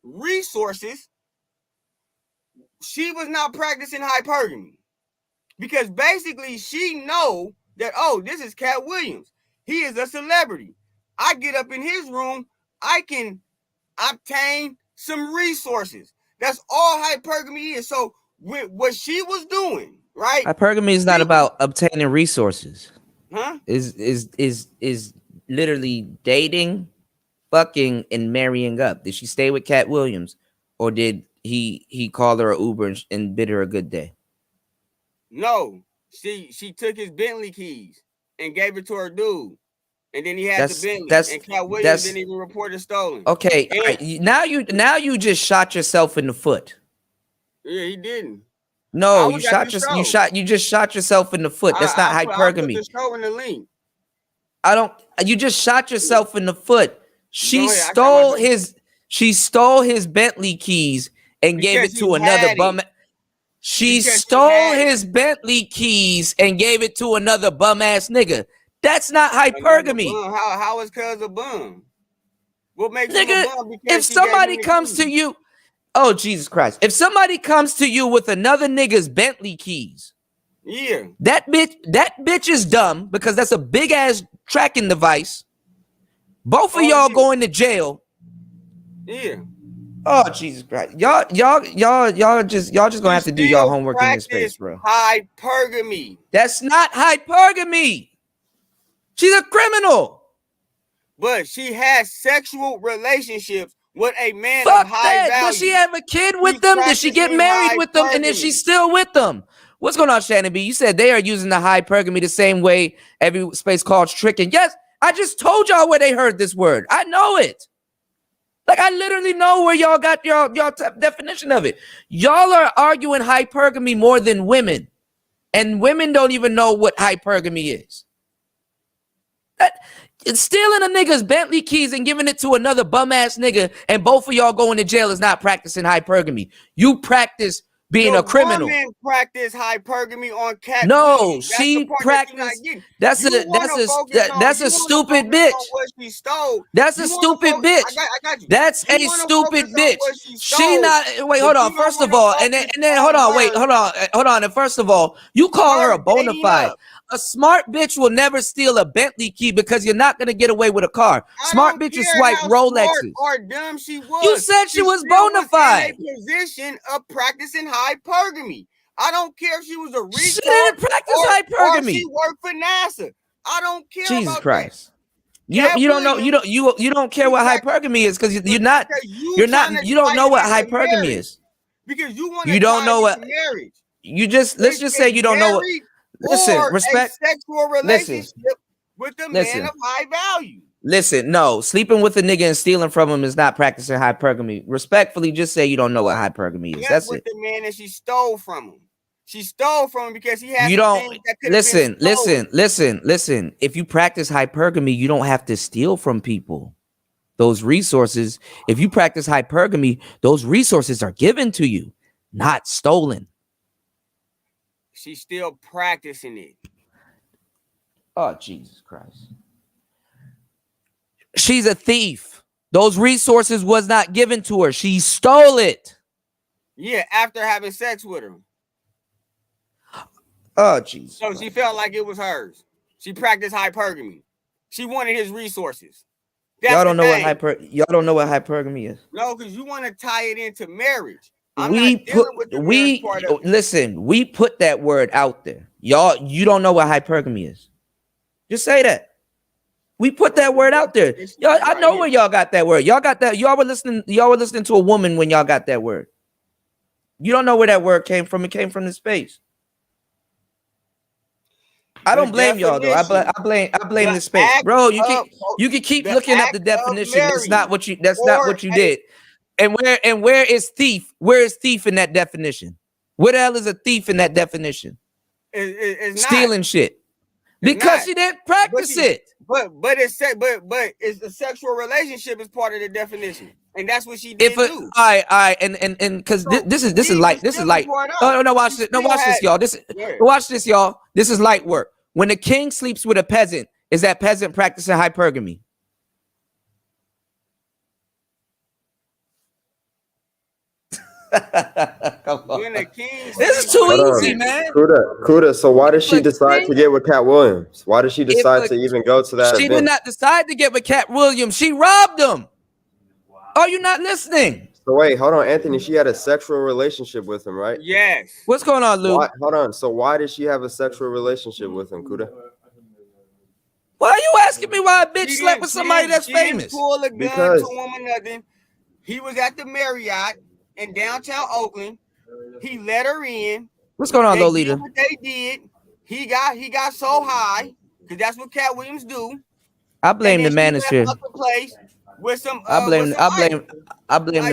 resources, she was not practicing hypergamy, because basically she know that, oh, this is Cat Williams. He is a celebrity. I get up in his room, I can obtain some resources. That's all hypergamy is. So what she was doing, right? Hypergamy is not about obtaining resources. Huh? Is literally dating, fucking, and marrying up. Did she stay with Cat Williams, or did he call her an Uber and bid her a good day? No, she took his Bentley keys and gave it to her dude, and then he had the Bentley. And Cat Williams didn't even report it stolen. Okay, all right. Now you just shot yourself in the foot. Yeah, he didn't. No, you just shot yourself in the foot. That's not hypergamy. I put the show in the link. You just shot yourself in the foot. She stole his Bentley keys and gave it to another bum. She stole his Bentley keys and gave it to another bum ass nigga. That's not hypergamy. How is cuz a bum? What makes nigga? A bum? If somebody comes to you, oh Jesus Christ! If somebody comes to you with another nigga's Bentley keys, yeah, that bitch is dumb, because that's a big ass tracking device. Both of y'all going to jail. Yeah. Oh Jesus Christ! Y'all just gonna have to do y'all homework in this space, bro. Hypergamy. That's not hypergamy. She's a criminal. But she has sexual relationships with a man Fuck of high value. Does she have a kid with them? Did she get married with them? And is she still with them? What's going on, Shannon B? You said they are using the hypergamy the same way every space calls tricking. Yes, I just told y'all where they heard this word. I know it. Like, I literally know where y'all got y'all definition of it. Y'all are arguing hypergamy more than women. And women don't even know what hypergamy is. It's stealing a nigga's Bentley keys and giving it to another bum ass nigga, and both of y'all going to jail is not practicing hypergamy. You practice being a criminal. Woman practice hypergamy on Cat. No, she practiced. That's a stupid bitch. That's a stupid bitch. That's a stupid bitch. She not. Wait, hold on. First of all, and then hold on. Wait, hold on. And first of all, you call her a bona fide. A smart bitch will never steal a Bentley key, because you're not gonna get away with a car. Smart bitches swipe Rolexes. Or dumb she was. You said she was bona fide. In a position of practicing hypergamy. I don't care if she was a retard. She didn't practice hypergamy. Or she worked for NASA. I don't care. Jesus about Christ. That. You don't know. You don't care what hypergamy is, because you don't know what hypergamy is. Because you want. You don't know what marriage. Let's just say you don't know what. Listen, respect. A sexual relationship with a man of high value. Listen, no, sleeping with a nigga and stealing from him is not practicing hypergamy. Respectfully, just say you don't know what hypergamy is. That's it. The man that she stole from him. She stole from him because he had. You don't listen. If you practice hypergamy, you don't have to steal from people. Those resources. If you practice hypergamy, those resources are given to you, not stolen. She's still practicing it. Oh, Jesus Christ. She's a thief. Those resources was not given to her. She stole it. Yeah, after having sex with him. Oh, Jesus. So she felt like it was hers. She practiced hypergamy. She wanted his resources. Y'all don't know what hypergamy is. No, because you want to tie it into marriage. I'm We not dealing put with the marriage part of it. listen, we put that word out there. Y'all, you don't know what hypergamy is. Just say that. We put that word out there. Y'all, I know where y'all got that word. Y'all got that. Y'all were listening to a woman when y'all got that word. You don't know where that word came from. It came from the space. I don't blame y'all though. I blame the space, bro. You can keep looking at the definition. That's not what you did. And where is thief? Where is thief in that definition? What the hell is a thief in that definition? It's stealing shit because she didn't practice it. But it's the sexual relationship is part of the definition, and that's what she did do. All right, and because this is light. No, watch this. No, watch this, y'all. Watch this, y'all. This is light work. When the king sleeps with a peasant, is that peasant practicing hypergamy? Come on. This is too easy, man. Kuda. So why did she decide to get with Cat Williams? Why did she decide to even go to that? She did not decide to get with Cat Williams. She robbed him. Are you not listening? So wait, hold on, Anthony. She had a sexual relationship with him, right? Yes. What's going on, Lou? Hold on. So why did she have a sexual relationship with him, Kuda? Why are you asking me why a bitch slept with somebody that's famous? Didn't pull a gun to a woman, nothing. He was at the Marriott in downtown Oakland. He let her in. What's going on, Lolita? What they did. He got so high because that's what Cat Williams do. I blame the manosphere. With some, I blame the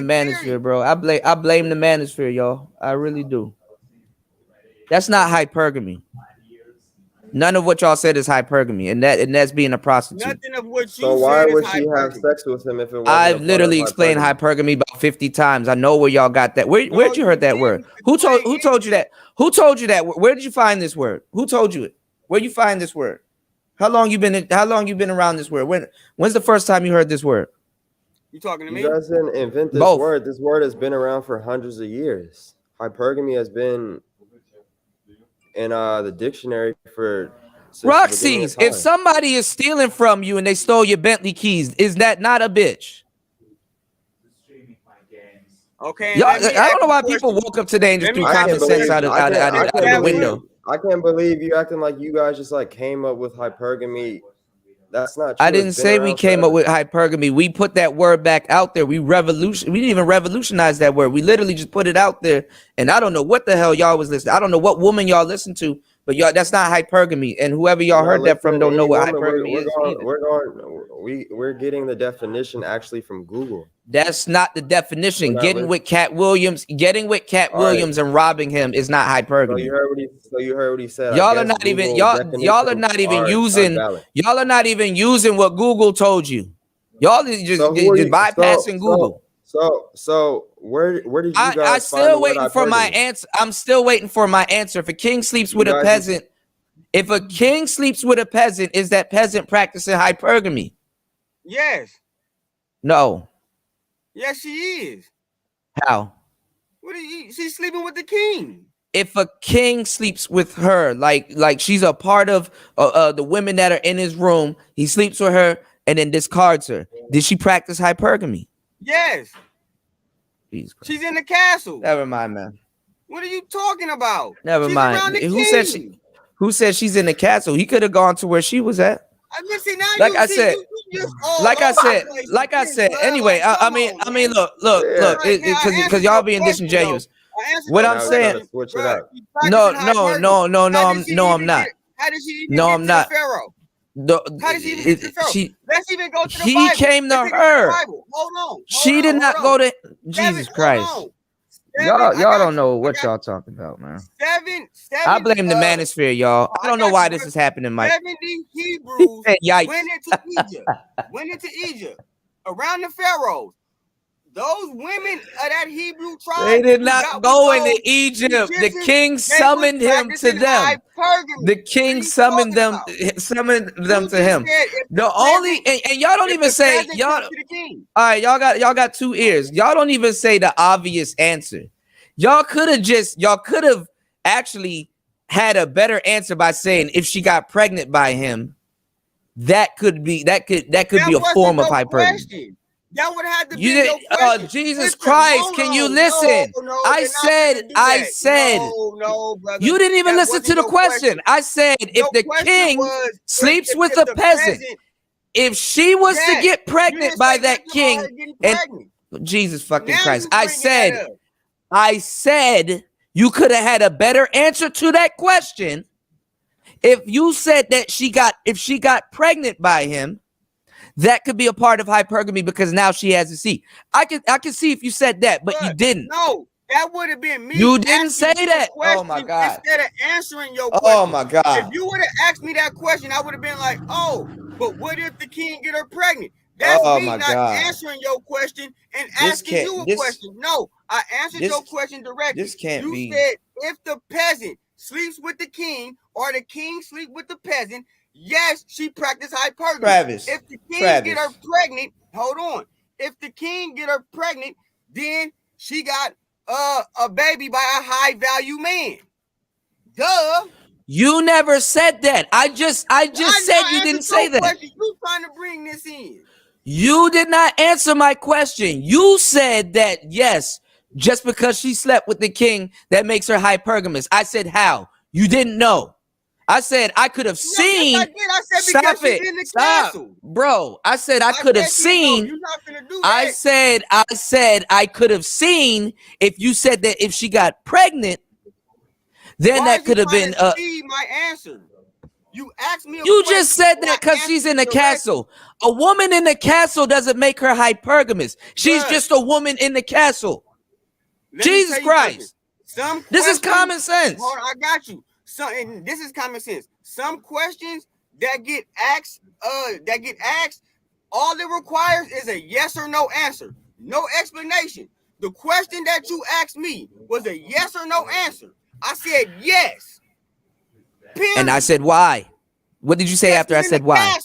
manosphere, bro. I blame the manosphere, y'all. I really do. That's not hypergamy. None of what y'all said is hypergamy, and that's being a prostitute. Nothing of what you so why would she have sex with him if it wasn't? I've literally explained hypergamy about 50 times. I know where y'all got that. Where'd you heard that word? Who told you that? Who told you that? Where did you find this word? Who told you it? Where you find this word? How long you been around this word? When's the first time you heard this word? You talking to me? You guys didn't invent this word. This word has been around for hundreds of years. Hypergamy has been in the dictionary for Roxy's. If somebody is stealing from you and they stole your Bentley keys, is that not a bitch? Okay. Y'all, I don't know why people woke up today and just threw common sense out of the window. I can't believe you acting like you guys just like came up with hypergamy. That's not true. I didn't say we came up with hypergamy. We put that word back out there. We didn't even revolutionize that word. We literally just put it out there. And I don't know what the hell y'all was listening. I don't know what woman y'all listened to, but y'all, that's not hypergamy. And whoever y'all heard that from don't know what hypergamy is. We're getting the definition actually from Google. That's not the definition. Getting with Cat Williams and robbing him is not hypergamy. So you heard what he said. Y'all are not even using what Google told you. Y'all is just bypassing Google. So where did you guys I'm still waiting for my answer. I'm still waiting for my answer. If a king sleeps with a peasant, is that peasant practicing hypergamy? Yes. No. Yes, she is. How? She's sleeping with the king. If a king sleeps with her, like she's a part of the women that are in his room, he sleeps with her and then discards her. Did she practice hypergamy? Yes. She's in the castle. Never mind, man. What are you talking about? Never mind. Who said she's in the castle? He could have gone to where she was at. Like I said. Anyway, I mean, look, because y'all being disingenuous. What I'm saying, no, I'm not. How did she no, I'm not. How did she even get to Pharaoh? Let's even go to the He Bible. came to her. Hold on. She did not go to Jesus Christ. Y'all don't know what y'all talking about, man. I blame the manosphere, y'all. I don't know why this is happening, Mike. 70 Hebrews Yikes. went into Egypt around the Pharaohs. Those women of that Hebrew tribe, they did not go into Egypt. The king summoned him to them. The king summoned them to him. The only and y'all don't even say y'all. All right, y'all got two ears. Y'all don't even say the obvious answer. Y'all could have actually had a better answer by saying if she got pregnant by him, that could be a form of hypergamy. That would have to be You your did, question. Jesus Christ! Can you listen? I said, no, brother. You didn't even That listen wasn't to the your question. I said, if Your the question king was, sleeps if with the a peasant, if she was to Yes. get You pregnant didn't by say that nothing about king, her getting and pregnant. Jesus fucking Now Christ, you I bringing that said, up. you could have had a better answer to that question if you said that if she got pregnant by him. That could be a part of hypergamy because now she has a seed. I can see if you said that, but you didn't. No, that would have been me. You didn't say asking you that. a question Oh my God. Instead of answering your question. Oh my God. If you would have asked me that question, I would have been like, oh, but what if the king get her pregnant? That's Oh me my not God. answering your question and This asking you a question. No, I answered your question directly. This can't you be. said if the peasant sleeps with the king or the king sleep with the peasant, yes, she practiced hypergamy. Travis. If the king get her pregnant, hold on. If the king get her pregnant, then she got a baby by a high value man. Duh. You never said that. I just said you didn't say that. Question. You trying to bring this in? You did not answer my question. You said that yes, just because she slept with the king, that makes her hypergamous. I said how? You didn't know. I said I could have seen. Yes, I did. I said Stop because it. she's in the Stop, castle. bro. I said I could have seen. You're not gonna do I that. said I could have seen if you said that if she got pregnant, then Why that could have been. See my answer. You asked me. You just said that because she's in the castle. A woman in the castle doesn't make her hypergamous. She's just a woman in the castle. Jesus Christ. This is common sense. Hold on, I got you. And this is common sense. Some questions that get asked, all it requires is a yes or no answer. No explanation. The question that you asked me was a yes or no answer. I said yes. Period. And I said why? What did you say after I said why?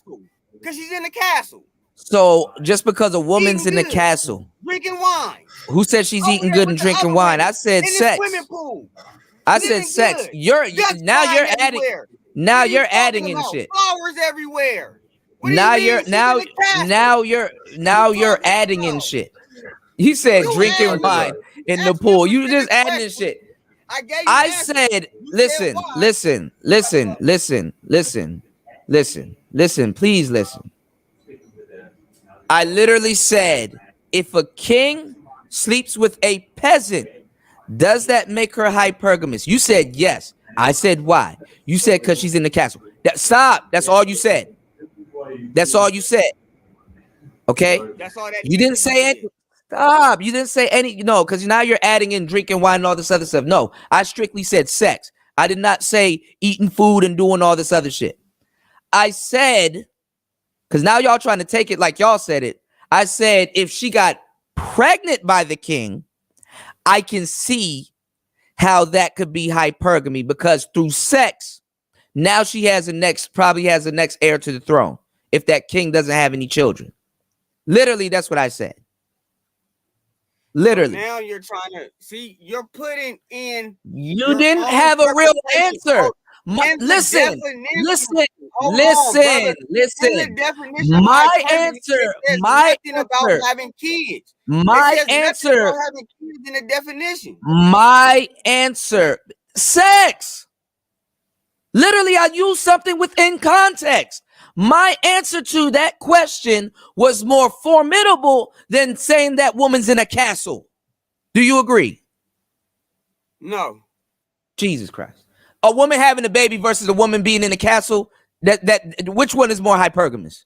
Because she's in the castle. So just because a woman's in the castle, drinking wine. Who said she's eating good and drinking wine? I said sex. Swimming pool. I said sex. You're adding in shit. Flowers everywhere. Now you're adding in shit. He said drinking wine in the pool. You just adding in shit. I said, listen, please listen. I literally said, if a king sleeps with a peasant, does that make her hypergamous? You said yes. I said why? You said because she's in the castle. Stop. That's all you said. That's all you said. Okay? That's all that you didn't say it. Stop. You didn't say any. No, because now you're adding in drinking wine and all this other stuff. No, I strictly said sex. I did not say eating food and doing all this other shit. I said, because now y'all trying to take it like y'all said it. I said if she got pregnant by the king, I can see how that could be hypergamy because through sex, now she has probably has the next heir to the throne if that king doesn't have any children. Literally, that's what I said. Literally. Now you're trying to see, you're putting in. You didn't have a real answer. Listen. My answer. About having kids. My answer. About having kids in the definition. My answer. Sex. Literally, I used something within context. My answer to that question was more formidable than saying that woman's in a castle. Do you agree? No. Jesus Christ. A woman having a baby versus a woman being in a castle, which one is more hypergamous?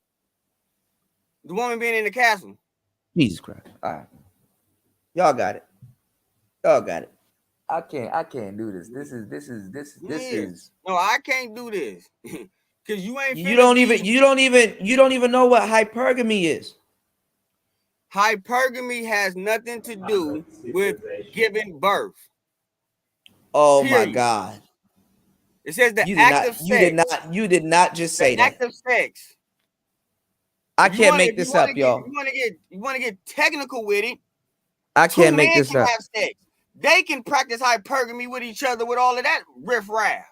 The woman being in the castle. Jesus Christ. All right. Y'all got it. Y'all got it. I can't do this. This is No, I can't do this. Cause you ain't. You don't even know what hypergamy is. Hypergamy has nothing to do with giving birth. Oh my God! It says the act of sex. You did not just say that. Act of sex. I can't make this up, y'all. You want to get technical with it? I can't make this up. Have sex. They can practice hypergamy with each other with all of that riffraff.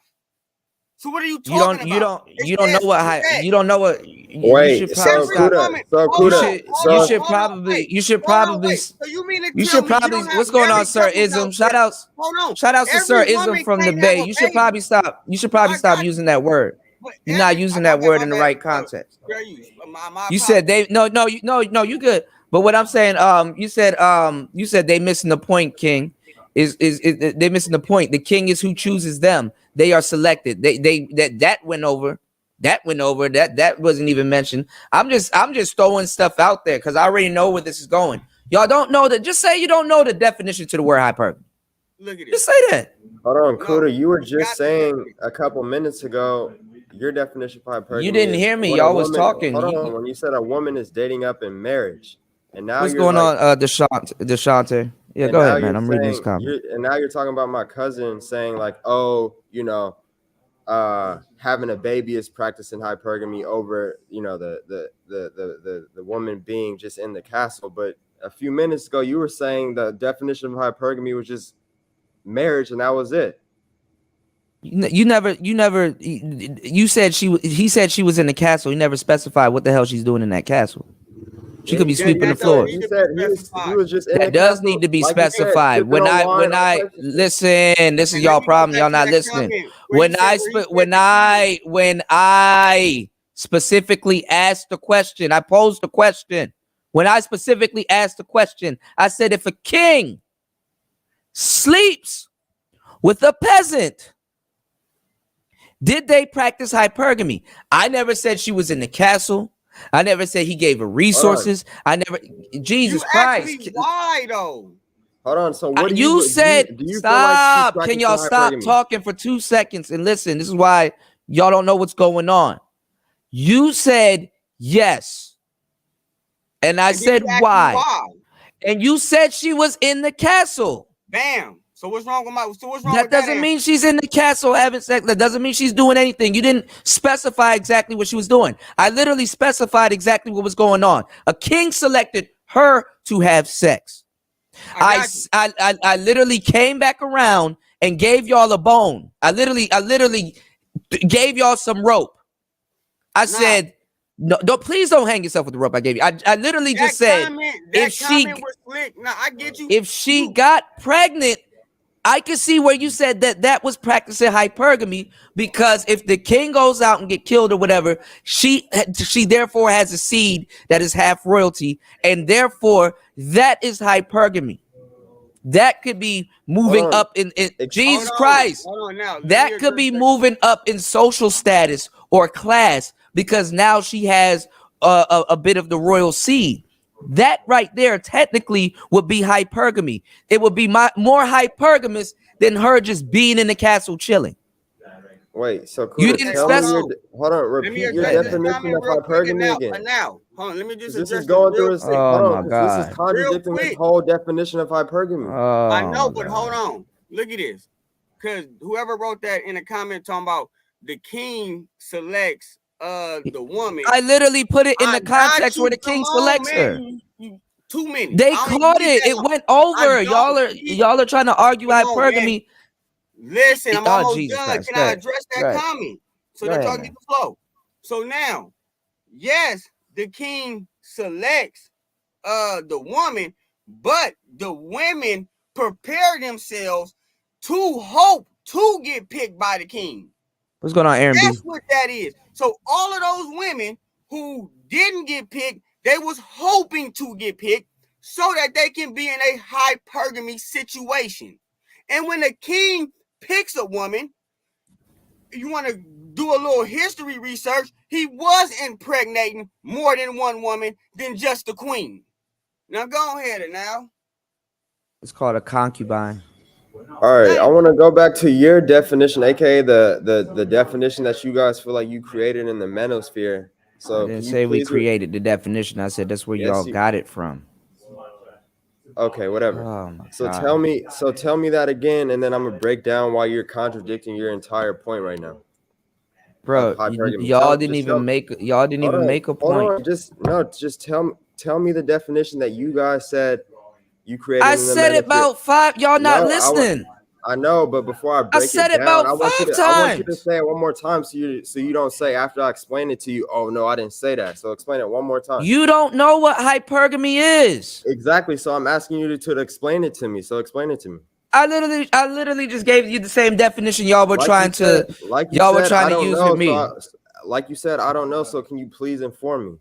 So what are you talking about? You don't know what you don't know what. Wait, you should so probably stop. Kuda, so Kuda, You should probably. So you mean to You tell should me probably. you don't have What's going on, married Sir couples Ism? out Shout there? outs. Hold on. Shout outs to Every Sir woman Ism from the can't have Bay. a You should baby. probably stop. You should probably I stop got using that word. But You're not using that word in the right my bad. context. Girl, my You said they no, you good. But what I'm saying, you said they missing the point, King. Is they missing the point? The king is who chooses them. They are selected. That went over. That went over. That wasn't even mentioned. I'm just throwing stuff out there because I already know where this is going. Y'all don't know that. Just say you don't know the definition to the word hypergamy. Look at Just this. say that. hold on, Kuda. You were got just to saying a couple minutes ago your definition of hypergamy. You didn't is hear me. when a Y'all was woman- talking. Hold on, when you said a woman is dating up in marriage, and now What's you're going like, on, Deshante? Yeah, and go now ahead, man. you're I'm reading this saying- comment. And now you're talking about my cousin saying like, oh, you know, having a baby is practicing hypergamy over, you know, the woman being just in the castle. But a few minutes ago, you were saying the definition of hypergamy was just marriage, and that was it. You never. You said he said she was in the castle. He never specified what the hell she's doing in that castle. She could be sweeping the floor. He said he was just in That the does castle, need to be like you said, specified. sipping When on I wine on PlayStation. listen, this is And y'all let me go problem. back Y'all to not that listening. comment where When I specifically asked the question, I posed the question. When I specifically asked the question, I said, if a king sleeps with a peasant, did they practice hypergamy? I never said she was in the castle. I never said he gave her resources. I never. Jesus you Christ. asked me why though? Hold on. So what do You said do you stop. feel like she's Can y'all practicing stop hypergamy? talking for 2 seconds and listen? This is why y'all don't know what's going on. You said yes. And I And then said you asked me why. And you said she was in the castle. Bam. So what's wrong with That doesn't mean she's in the castle having sex. That doesn't mean she's doing anything. You didn't specify exactly what she was doing. I literally specified exactly what was going on. A king selected her to have sex. I literally came back around and gave y'all a bone. I literally gave y'all some rope. I said, no, please don't hang yourself with the rope I gave you. I literally just said, was slick. Now I get you. if she got pregnant, I can see where you said that was practicing hypergamy, because if the king goes out and get killed or whatever, she therefore has a seed that is half royalty, and therefore that is hypergamy. That could be moving up in Jesus Christ. Hold on now. That could be moving up in social status or class, because now she has a bit of the royal seed. That right there technically would be hypergamy. It would be more hypergamous than her just being in the castle chilling. Wait, so Kuda, You didn't specify. hold on, repeat your definition of hypergamy again. Now, hold on, let me just This address is going this through real his quick. Oh my God. This is contradicting Real this quick. whole definition of hypergamy. I know, but hold on. Look at this. Because whoever wrote that in a comment talking about the king selects the woman. I literally put it in I the got context you. where the king Come on, selects her. man. Too many. They I don't caught need it. that It long. went over. I Y'all don't are trying to argue Come on, hypergamy. Listen, I'm Oh, almost Jesus done. Christ. Can Go I ahead. address Go that ahead. comment so Go that ahead, y'all man. get the flow? So now, yes, the king selects the woman, but the women prepare themselves to hope to get picked by the king. What's going on, Aaron B? That's what that is. So all of those women who didn't get picked, they was hoping to get picked so that they can be in a hypergamy situation. And when the king picks a woman, you want to do a little history research, he was impregnating more than one woman than just the queen. Now go ahead and now. It's called a concubine. All right, I want to go back to your definition, aka the definition that you guys feel like you created in the manosphere. So I didn't say we created the definition. I said that's where y'all got it from. Okay, whatever. Oh my So God. tell me that again, and then I'm gonna break down why you're contradicting your entire point right now. Bro, Hypergamy. y'all didn't even make a point. Just tell me the definition that you guys said you created. I in the said it manosphere. about 5. Y'all not No, listening. I know, but before I break said it it down, about I want you 5 to times. say it one more time so you don't say after I explain it to you, oh no, I didn't say that. So explain it one more time. You don't know what hypergamy is. Exactly. So I'm asking you to explain it to me. So explain it to me. I literally just gave you the same definition y'all were Like trying you said, to like you y'all were said, trying I to don't use know. with me. Like you said, I don't know. So can you please inform me?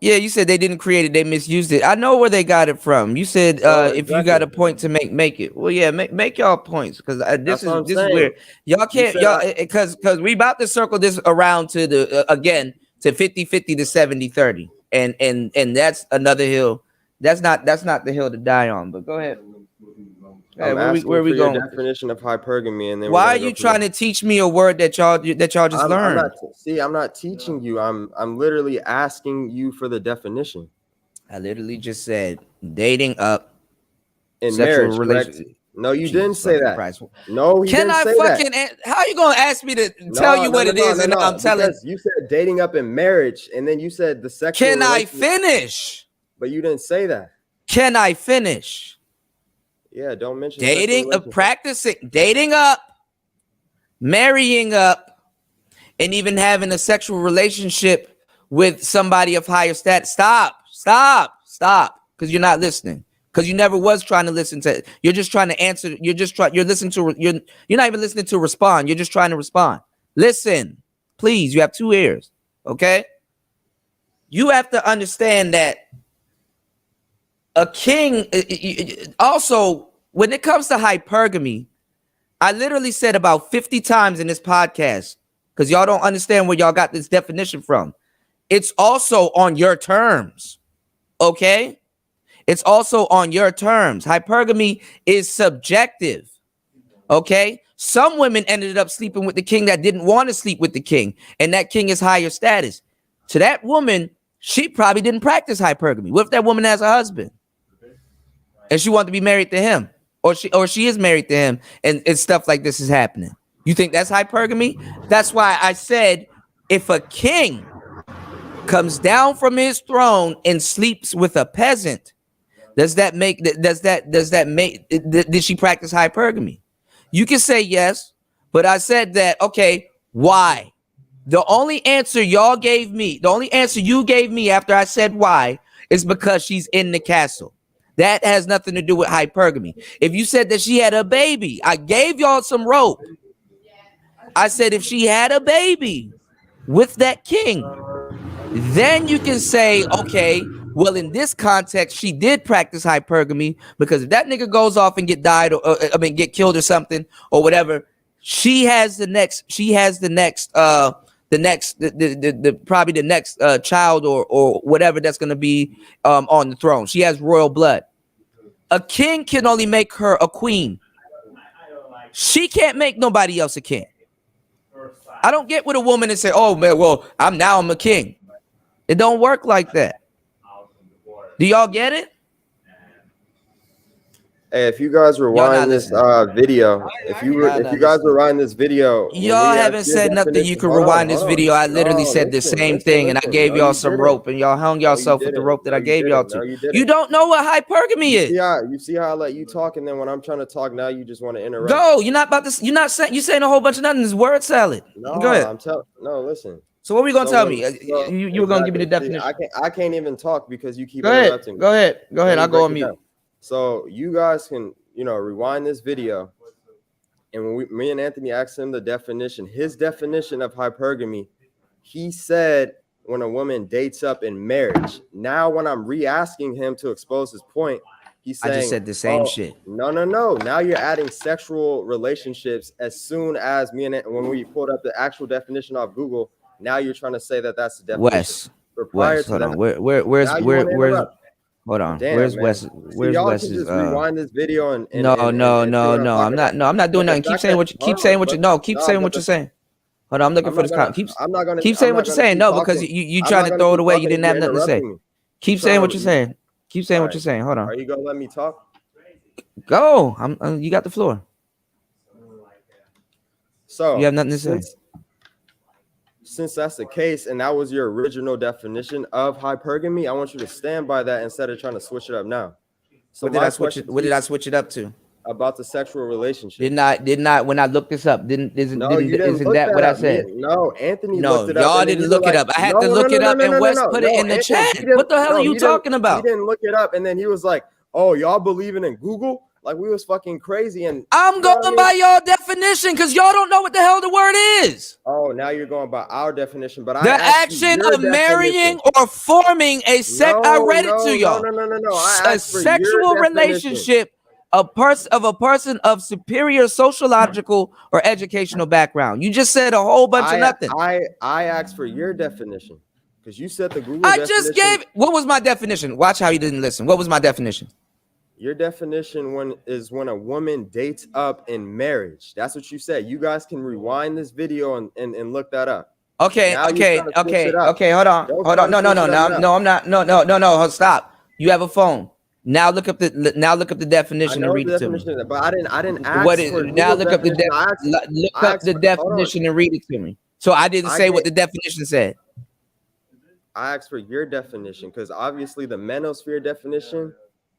Yeah, you said they didn't create it, they misused it. I know where they got it from. You said So if you got exactly. a point to make it. Well, yeah, make y'all points because That's what I'm this is saying. where y'all You can't said y'all because we about to circle this around to the again to 50-50 to 70-30. And that's another hill. That's not the hill to die on. But go ahead. I'm asking Where we for your going with this? definition of hypergamy, and then Why we're are gonna go you from trying there. to teach me a word that y'all just I'm learned? I'm not teaching you. I'm literally asking you for the definition. I literally just said dating up In sexual marriage, correct? relationship. No, you Jesus didn't say fucking that. Christ. No, he Can didn't I say that. fucking how you gonna ask me to tell you what it is and I'm telling? Because you said dating up in marriage, and then you said the sexual Can I relationship, finish? but you didn't say that. Can I finish? Yeah, don't mention Dating, sexual relationship. practicing, dating up, marrying up, and even having a sexual relationship with somebody of higher status. Stop, because you're not listening. Because you never was trying to listen to. You're just trying to answer. You're listening to. You're not even listening to respond. You're just trying to respond. Listen, please. You have 2 ears. Okay. You have to understand that a king. Also, when it comes to hypergamy, I literally said about 50 times in this podcast because y'all don't understand where y'all got this definition from. It's also on your terms. Okay. It's also on your terms. Hypergamy is subjective. Okay. Some women ended up sleeping with the king that didn't want to sleep with the king, and that king is higher status. To that woman, she probably didn't practice hypergamy. What if that woman has a husband and she wanted to be married to him, or she is married to him, and stuff like this is happening? You think that's hypergamy? That's why I said if a king comes down from his throne and sleeps with a peasant, did she practice hypergamy? You can say yes, but I said that, okay, why? The only answer you gave me after I said why is because she's in the castle. That has nothing to do with hypergamy. If you said that she had a baby, I gave y'all some rope. I said if she had a baby with that king, then you can say, okay, well, in this context, she did practice hypergamy, because if that nigga goes off and get killed or something or whatever, she has the next child or whatever that's going to be on the throne. She has royal blood. A king can only make her a queen. She can't make nobody else a king. I don't get with a woman and say, oh man, well, I'm a king. It don't work like that. Do y'all get it? Hey, if you guys rewind this video, if you guys rewind this video, y'all haven't said nothing. You can rewind this video. I literally said the same thing, and I gave y'all some rope, and y'all hung yourself with the rope that I gave y'all to. You don't know what hypergamy is. You see how I let you talk, and then when I'm trying to talk, now you just want to interrupt. Go. You're not about to. You're not saying. You're saying a whole bunch of nothing. It's word salad. No, go ahead. No, listen. So what were you gonna tell me? You were gonna give me the definition. I can't even talk because you keep interrupting me. Go ahead. I'll go on mute. So you guys can, rewind this video, and when me and Anthony asked him the definition, his definition of hypergamy, he said when a woman dates up in marriage. Now, when I'm re-asking him to expose his point, he's saying, I just said the same shit. No. Now you're adding sexual relationships as soon as when we pulled up the actual definition off Google. Now you're trying to say that that's the definition. Wes, hold on. Where's hold on. Damn, where's man. Wes? Where's Wes's? Just rewind this video and no. I'm not doing nothing. Keep saying what you're saying. Hold on, I'm looking for this comment. Keep saying what you're saying. No, because you trying to throw it away. You didn't have nothing to say. Keep saying what you're saying. Keep saying what you're saying. Hold on. Are you gonna let me talk? Go. You got the floor. So you have nothing to say. Since that's the case, and that was your original definition of hypergamy, I want you to stand by that instead of trying to switch it up now. So what did I switch it up to? about the sexual relationship. Did not when I looked this up, No, you didn't isn't look that that what I up. said? No, Anthony No, looked it up. y'all And then didn't you look were it like, up. I had to no, look no, it no, up no, and no, Wes no, put no. it in the Anthony, chat. he didn't, What the hell are you talking He about? didn't look it up, and then he was like, "Oh, y'all believing in Google? Like we was fucking crazy." And I'm you know what I going mean? by y'all definition because y'all don't know what the hell the word is. Oh, now you're going by our definition, but I The asked you action your of marrying definition. or forming a sex. I No, read it to no, no, y'all. no, no, no, no. I A asked for your sexual definition. relationship, a person of superior sociological or educational background. You just said a whole bunch of nothing. I asked for your definition because you said the Google I definition. just gave. What was my definition? Watch how you didn't listen. What was my definition? Your definition is when a woman dates up in marriage. That's what you said. You guys can rewind this video and look that up. Okay, Now you're okay, trying to switch okay, it up. okay. Hold on, Don't hold try on. to No, no, switch no, it no, up now. no. I'm not. No, no, no, no. Stop. You have a phone. Now look up the I definition and know read the it to me. definition, but I didn't ask What is for now? Google Look up the definition. I asked, look I up asked the for, hold on. definition and read it to me. So I didn't I say what get- the definition said. I asked for your definition because obviously the manosphere definition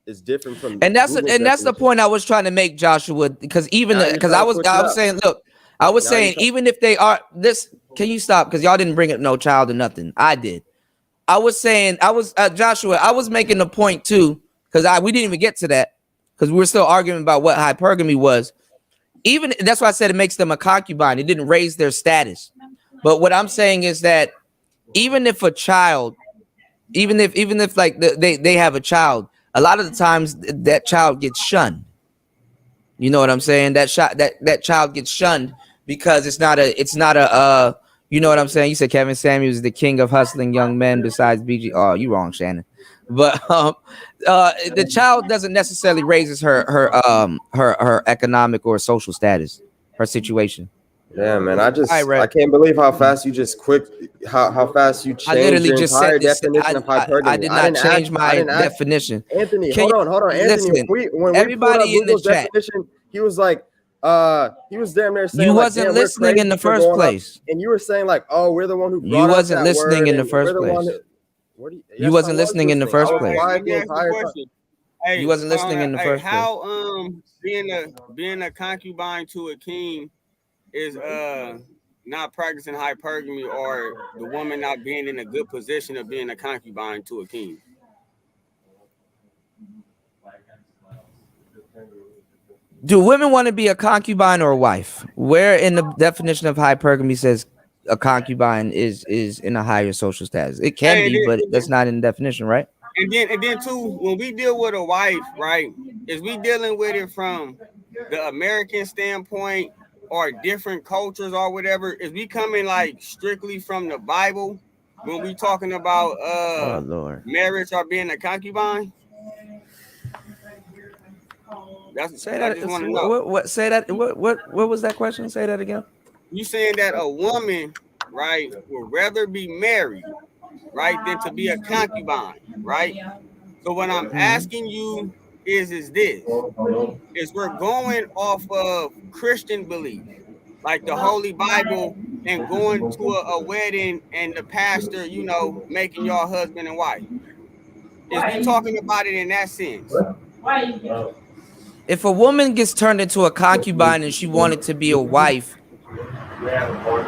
is different from And that's Google's the definition. point I was trying to make, Joshua. Because even Now you're because trying I to was switch it up. saying, look, I was Now saying you're even if they are this, can you stop? Because y'all didn't bring up no child or nothing. I did. I was saying Joshua. I was making the point too because we didn't even get to that because we were still arguing about what hypergamy was. Even that's why I said it makes them a concubine. It didn't raise their status. But what I'm saying is that even if a child, even if like they have a child, a lot of the times that child gets shunned. You know what I'm saying? That child gets shunned because it's not a you know what I'm saying? You said Kevin Samuels is the king of hustling young men besides BG. Oh, you wrong, Shannon. But the child doesn't necessarily raises her economic or social status, her situation. Yeah, man. I Red. can't believe how fast you just how fast you I changed literally your just entire said this. definition of hypergamy. I did not change my definition. Anthony, Can hold on. Anthony, listen, when we everybody pulled up in the Google's chat. definition, he was like, he was damn near saying You like, wasn't damn, we're listening in crazy the for first going up. place. And you were saying like, oh, we're the one who brought You up wasn't that listening word, in the and first we're the one place. who- what do you, You yes, wasn't I was listening in the first I was place. quiet Let the me ask you a entire time. question. Hey, You wasn't listening in the first place. How being a concubine to a king is not practicing hypergamy or the woman not being in a good position of being a concubine to a king? Do women want to be a concubine or a wife? Where in the definition of hypergamy says a concubine is in a higher social status? It can be, but that's not in the definition, right? And then too, when we deal with a wife, right, is we dealing with it from the American standpoint or different cultures or whatever? Is we coming like strictly from the Bible when we talking about Oh Lord. marriage or being a concubine? Say I that. just want to know. What? Say that. What was that question? Say that again. You saying that a woman, right, would rather be married, right, than to be a concubine, right? So what I'm asking you is this: is we're going off of Christian belief, like the Holy Bible, and going to a wedding and the pastor, you know, making y'all husband and wife. Is we talking about it in that sense? If a woman gets turned into a concubine and she wanted to be a wife,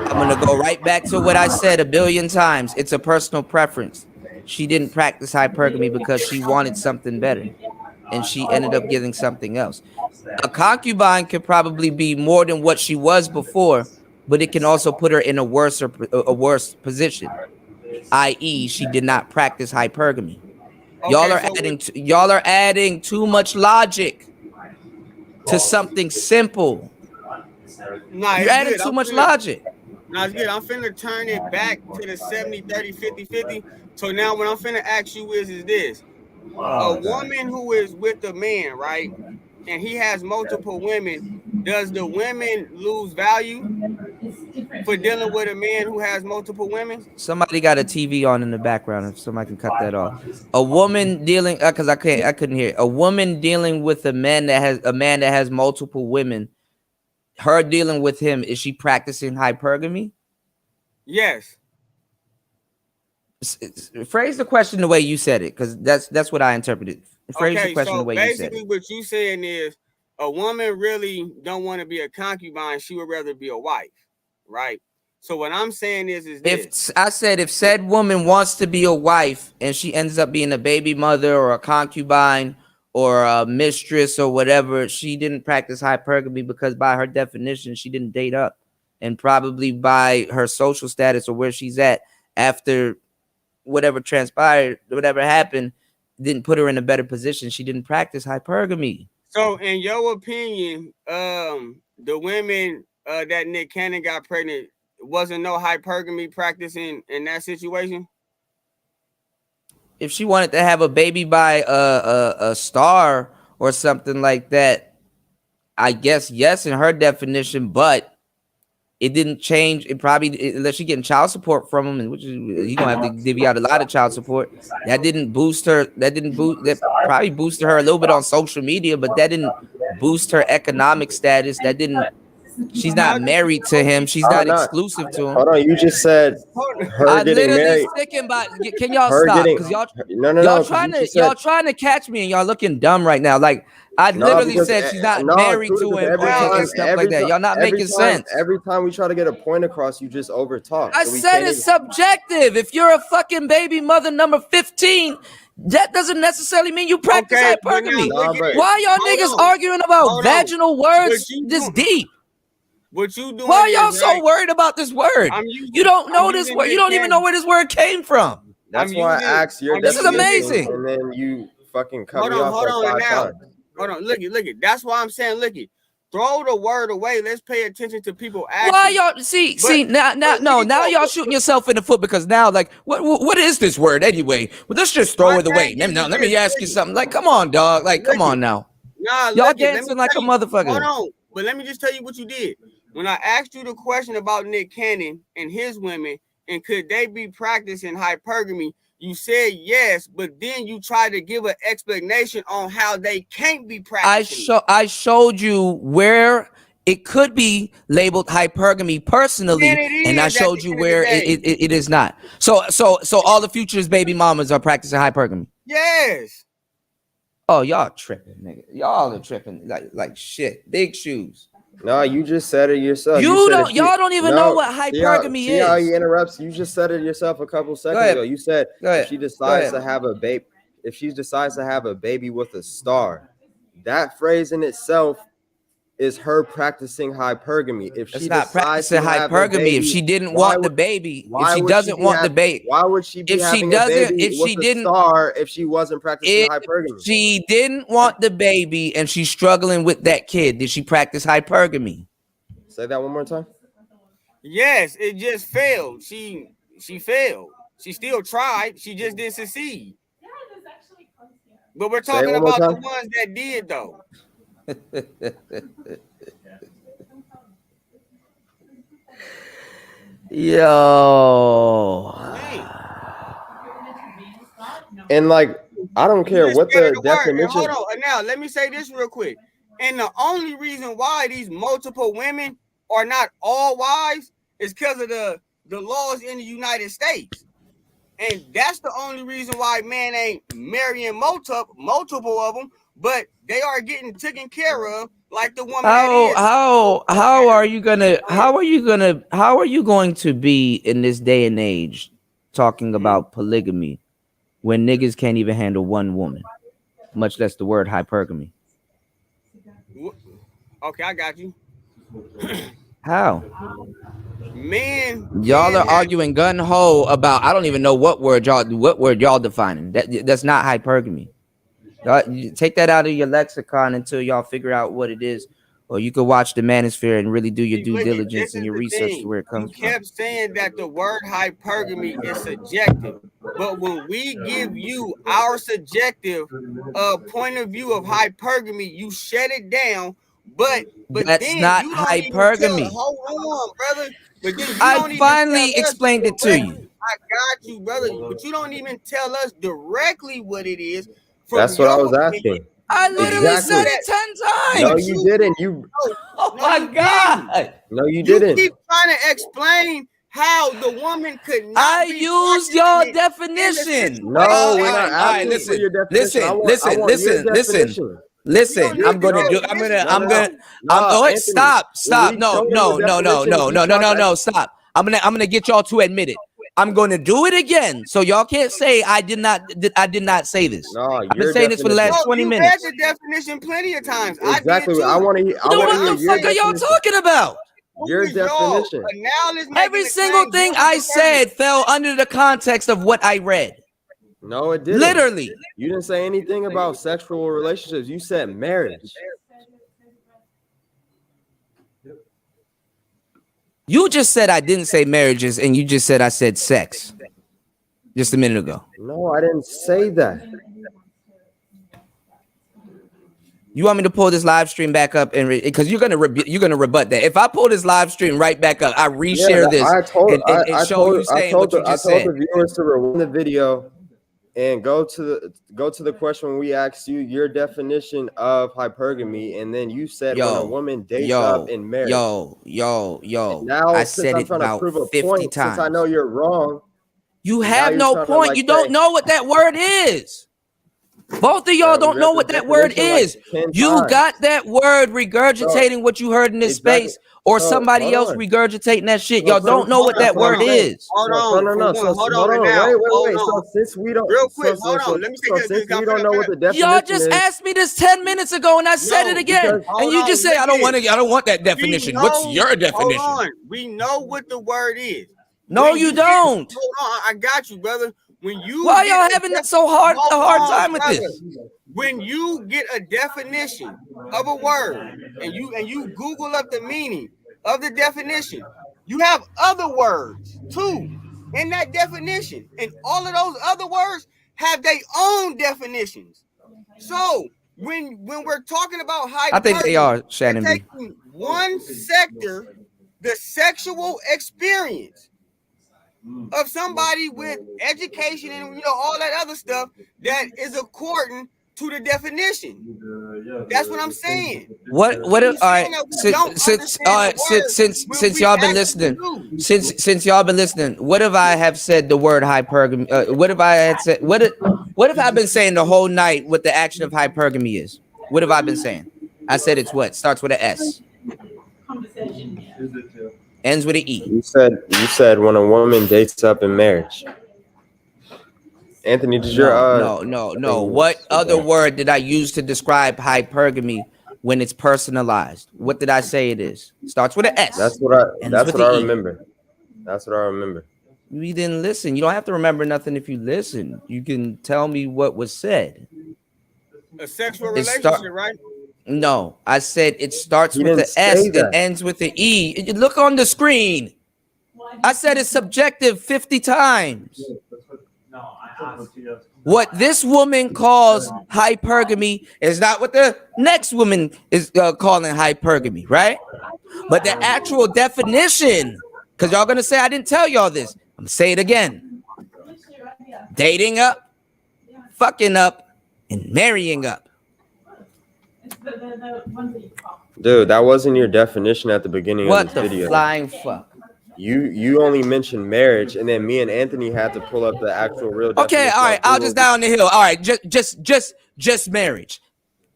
I'm gonna go right back to what I said a billion times. It's a personal preference. She didn't practice hypergamy because she wanted something better, and she ended up getting something else. A concubine could probably be more than what she was before, but it can also put her in a worse position, i.e., she did not practice hypergamy. Okay, Y'all are adding too much logic to something simple. Nah, You're adding too much logic. Nah, it's good. I'm finna turn it back to the 70, 30, 50, 50. So now what I'm finna ask you is this. A woman who is with a man, right, and he has multiple women, does the women lose value for dealing with a man who has multiple women? Somebody got a TV on in the background. If somebody can cut that off. A woman dealing, because I couldn't hear. A woman dealing with a man that has multiple women. Her dealing with him, is she practicing hypergamy? Yes. Phrase the question the way you said it, because that's what I interpreted. Phrase the question the way you said it. Basically, what you saying is a woman really don't want to be a concubine. She would rather be a wife, right? So what I'm saying is this. If said woman wants to be a wife and she ends up being a baby mother or a concubine or a mistress or whatever, she didn't practice hypergamy because by her definition, she didn't date up. And probably by her social status or where she's at after whatever transpired, whatever happened, didn't put her in a better position. She didn't practice hypergamy. So in your opinion, the women that Nick Cannon got pregnant, wasn't no hypergamy practice in that situation? If she wanted to have a baby by a star or something like that, I guess yes in her definition, but it didn't change. It probably, unless she getting child support from him, and which is he gonna have to divvy out a lot of child support. That didn't boost her. That probably boosted her a little bit on social media, but that didn't boost her economic status. That didn't. She's not married to him. She's not exclusive to him. Hold on, you just said her I getting married. Sticking by. Can y'all stop? Because y'all trying to catch me and y'all looking dumb right now. Like I literally said she's not married to him and stuff like that. Y'all not making sense. Every time we try to get a point across, you just overtalk. I said it's subjective. If you're a fucking baby mother number 15, that doesn't necessarily mean you practice hypergamy. Why y'all niggas arguing about vaginal words this deep? What you doing? Why are y'all so worried about this word? You don't know this word. You don't even know where this word came from. That's why I asked your definition. This is amazing. And then you fucking cut me off like 5 times. Hold on, look it. That's why I'm saying, look it. Throw the word away. Let's pay attention to people asking. Why y'all see now y'all shooting yourself in the foot because now like what is this word anyway? Well, let's just throw it away. Let me ask you something. Like, come on, dog. Like, come on now. Y'all dancing like a motherfucker. Hold on, but let me just tell you what you did. When I asked you the question about Nick Cannon and his women, and could they be practicing hypergamy, you said yes, but then you tried to give an explanation on how they can't be practicing. I showed you where it could be labeled hypergamy personally, and I showed you where it is not. So all the futures baby mamas are practicing hypergamy. Yes. Oh, y'all tripping, nigga. Y'all are tripping like shit. Big shoes. No, you just said it yourself. Y'all don't even know what hypergamy is. See how he interrupts? You just said it yourself a couple seconds ago. You said if she decides to have a baby, with a star, that phrase in itself is her practicing hypergamy. If she not practicing hypergamy, if she didn't want the baby, if she doesn't want the baby, why would she be having a baby with a star if she wasn't practicing hypergamy? If she didn't want the baby and she's struggling with that kid, did she practice hypergamy? Say that one more time. Yes, it just failed. She failed. She still tried. She just didn't succeed. But we're talking about the ones that did, though. Yo, and like I don't care what the definition. Hold on, now let me say this real quick. And the only reason why these multiple women are not all wives is because of the laws in the United States. And that's the only reason why man ain't marrying multiple of them, but they are getting taken care of like the woman. How are you going to be in this day and age talking about polygamy when niggas can't even handle one woman, much less the word hypergamy? Okay, I got you. How? Y'all are arguing gun ho about I don't even know what word y'all defining. That's not hypergamy. Take that out of your lexicon until y'all figure out what it is, or you could watch the Manosphere and really do your due diligence and your research to where it comes from. You kept saying that the word hypergamy is subjective, but when we give you our subjective point of view of hypergamy, you shut it down. But that's then not hypergamy. Hold on, brother. But then I finally explained it to you. I got you, brother. But you don't even tell us directly what it is. That's what I was asking. I literally said it 10 times. No, you didn't. Oh my God. No, you didn't. You keep trying to explain how the woman could not. I used your definition. No, we're not asking for your definition. Listen. Listen, You I'm don't gonna need do. to I'm listen. gonna. I'm No, gonna. no, Oh, wait, Anthony. stop. When we No, show him no, the no, no, definition, no, we no, no, try no, to no. Stop. I'm gonna get y'all to admit it. I'm gonna do it again, so y'all can't say I did not say this. No, I've been your saying this for the definition. last 20 You read minutes. the definition plenty of times. I did Exactly. too. I want to hear. I Then want to what hear the your fuck are y'all definition. talking about? Your Who is y'all? definition. Anal is making Every the single claim, thing what was I the said fell under the context of what I read. No, it didn't. Literally. You didn't say anything about sexual relationships. You said marriage. You just said I didn't say marriages, and you just said I said sex just a minute ago. No, I didn't say that. You want me to pull this live stream back up and because you're gonna rebut that. If I pull this live stream right back up, I reshare this I told you saying what you just said. the viewers to rewind the video and go to the question when we asked you your definition of hypergamy, and then you said when a woman dates up in marriage. Now I said it about 50 times. Since I know you're wrong, you have no point. Like you don't know what that word is. Both of y'all don't know what that word is. You got that word regurgitating what you heard in this space, or somebody else regurgitating that shit. Y'all don't know what that word is. Hold on. Hold on. Wait. So since we don't, real quick, hold on. Let me take since we don't know what the definition Y'all just asked me this 10 minutes ago, and I said it again, and you just say I don't want that definition. What's your definition? Hold on. We know what the word is. No, you don't. Hold on, I got you, brother. Why y'all having a hard time with this? When you get a definition of a word and you Google up the meaning of the definition, you have other words too in that definition, and all of those other words have their own definitions. So when we're talking about hypergamy, I think they are, Shannon B. taking one sector, the sexual experience of somebody with education and all that other stuff that is according to the definition. That's what I'm saying. What if all right, since y'all been listening, since y'all been listening, what if I have said the word hypergamy? What if I had said what if I've been saying the whole night what the action of hypergamy is? What have I been saying? I said it's what starts with an S. Ends with an E. You said when a woman dates up in marriage. Anthony, did your no. What other word did I use to describe hypergamy when it's personalized? What did I say it is? Starts with an S. That's what I remember. That's what I remember. You didn't listen. You don't have to remember nothing if you listen. You can tell me what was said. A sexual relationship, right? No, I said it starts with the S and ends with the E. Look on the screen. I said it's subjective 50 times. What this woman calls hypergamy is not what the next woman is calling hypergamy, right? But the actual definition, because y'all going to say I didn't tell y'all this. I'm going to say it again. Dating up, fucking up, and marrying up. Dude, that wasn't your definition at the beginning of this video. What the flying fuck? You only mentioned marriage, and then me and Anthony had to pull up the actual real definition. Okay, all right, I'll just down the hill. All right, just marriage.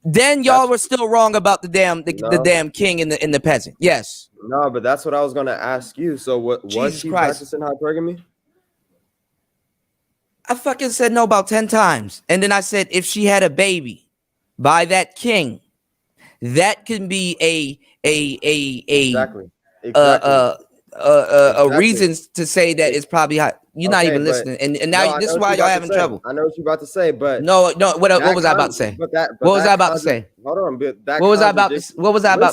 Then y'all were still wrong about the damn king and the peasant. Yes. No, but that's what I was gonna ask you. So what was she practicing hypergamy? I fucking said no about 10 times. And then I said if she had a baby by that king, that can be exactly. reason to say that it's probably hot. You're not even listening, and now this is why y'all having trouble. I know what you're about to say, but no. What was I about to say? What was I about to say? Hold on, what was I about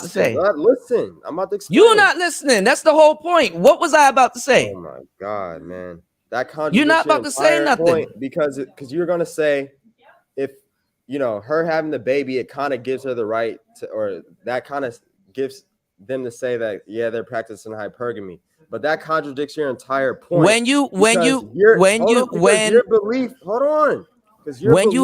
to say? Listen, I'm about to explain. You're not listening. That's the whole point. What was I about to say? Oh my god, man, that contradicts you're not about to say nothing because you're gonna say if her having the baby, it kind of gives her the right to, or that kind of gives them to say that they're practicing hypergamy, but that contradicts your entire point. When you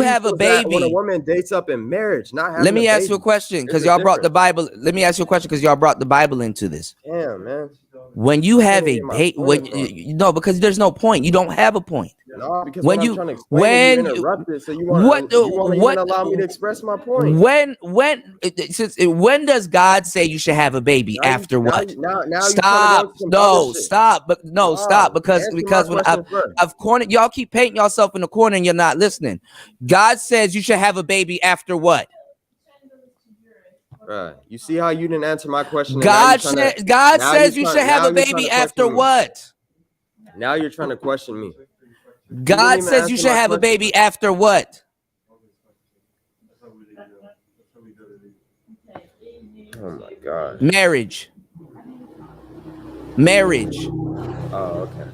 have a baby, when a woman dates up in marriage, not having let me ask you a question because y'all brought the Bible. Let me ask you a question because y'all brought the Bible into this. Damn, man. When you have Can't a get my date, point when across. no, because there's no point. You don't have a point. No, because When when I'm you trying to explain it, you when you interrupt it. So you what won't even what allow me to express my point. when does God say you should have a baby? Now After what? now you're trying to go Stop. into some other No, shit. stop. But no, stop. Answer my When question first. I've cornered y'all, keep painting yourself in the corner and you're not listening. God says you should have a baby after what? Right. You see how you didn't answer my question? And God says you should have a baby after me. what? Now you're trying to question me. God even says you answer should my have a question. baby after what? Oh my God. Marriage. Oh, okay.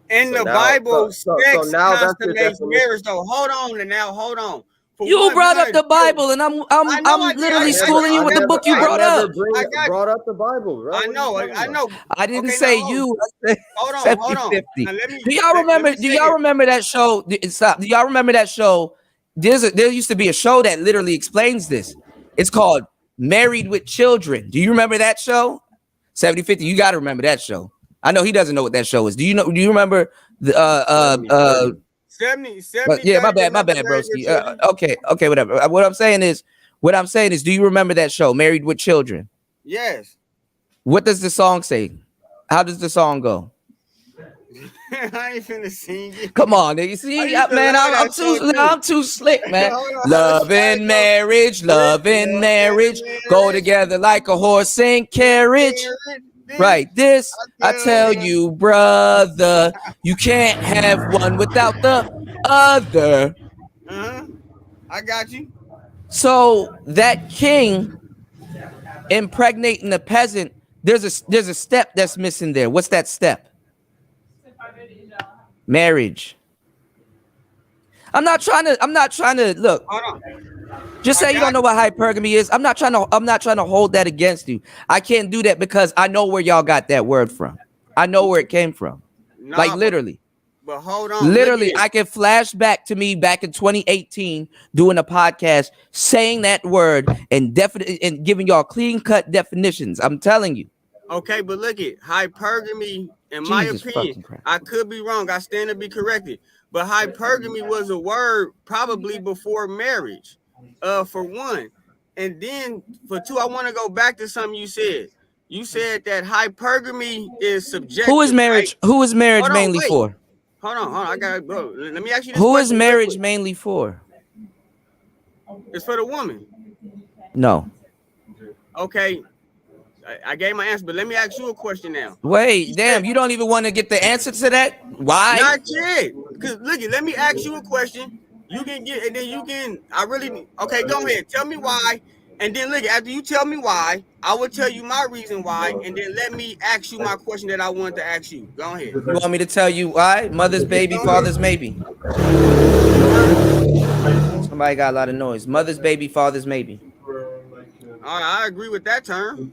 In So the now- Bible, so sex now that's the consummates definition. marriage. Though, hold on. For You one, brought we're up the not- Bible, and I know I I'm did. literally I schooling you with the book you brought up. I got brought up the Bible, bro. I know. I didn't Okay, say now, you. I said Hold on. 70-50. Now, let me- Do y'all let remember? me Do say y'all this. remember that show? Stop. Do y'all remember that show? There used to be a show that literally explains this. It's called Married with Children. Do you remember that show? 70-50. You got to remember that show. I know he doesn't know what that show is. Do you know? Do you remember the 70. yeah, my bad, broski. Okay, whatever. What I'm saying is, do you remember that show, Married with Children? Yes. What does the song say? How does the song go? I ain't finna sing it. Come on, nigga. See, I used to man, love I'm that show, too. I'm too slick, man. Hold on. Love and marriage, go together like a horse and carriage. Right, this I tell you, brother, you can't have one without the other. I got you. So that king impregnating the peasant, there's a step that's missing there. What's that step? Marriage. I'm not trying to look. Hold on. Just say you don't know what hypergamy is. I'm not trying to hold that against you. I can't do that because I know where y'all got that word from. I know where it came from. Nah, like literally. But hold on. Literally, I can flash back to me back in 2018 doing a podcast saying that word and giving y'all clean-cut definitions. I'm telling you. Okay, but look at hypergamy, in my opinion, I could be wrong. I stand to be corrected. But hypergamy was a word probably before marriage, for one. And then for two, I want to go back to something you said. You said that hypergamy is subjective. Who is marriage? Right? Who is marriage mainly for? Hold on. I got bro. Let me ask you this. Who is marriage mainly for? It's for the woman. No. Okay. I gave my answer, but let me ask you a question now. Wait, damn, you don't even want to get the answer to that? Why? Not yet. Because look, let me ask you a question. You can get, and then you can. Okay, go ahead. Tell me why, and then look. After you tell me why, I will tell you my reason why, and then let me ask you my question that I wanted to ask you. Go ahead. You want me to tell you why? Mother's baby, father's maybe. Somebody got a lot of noise. Mother's baby, father's maybe. All right, I agree with that term.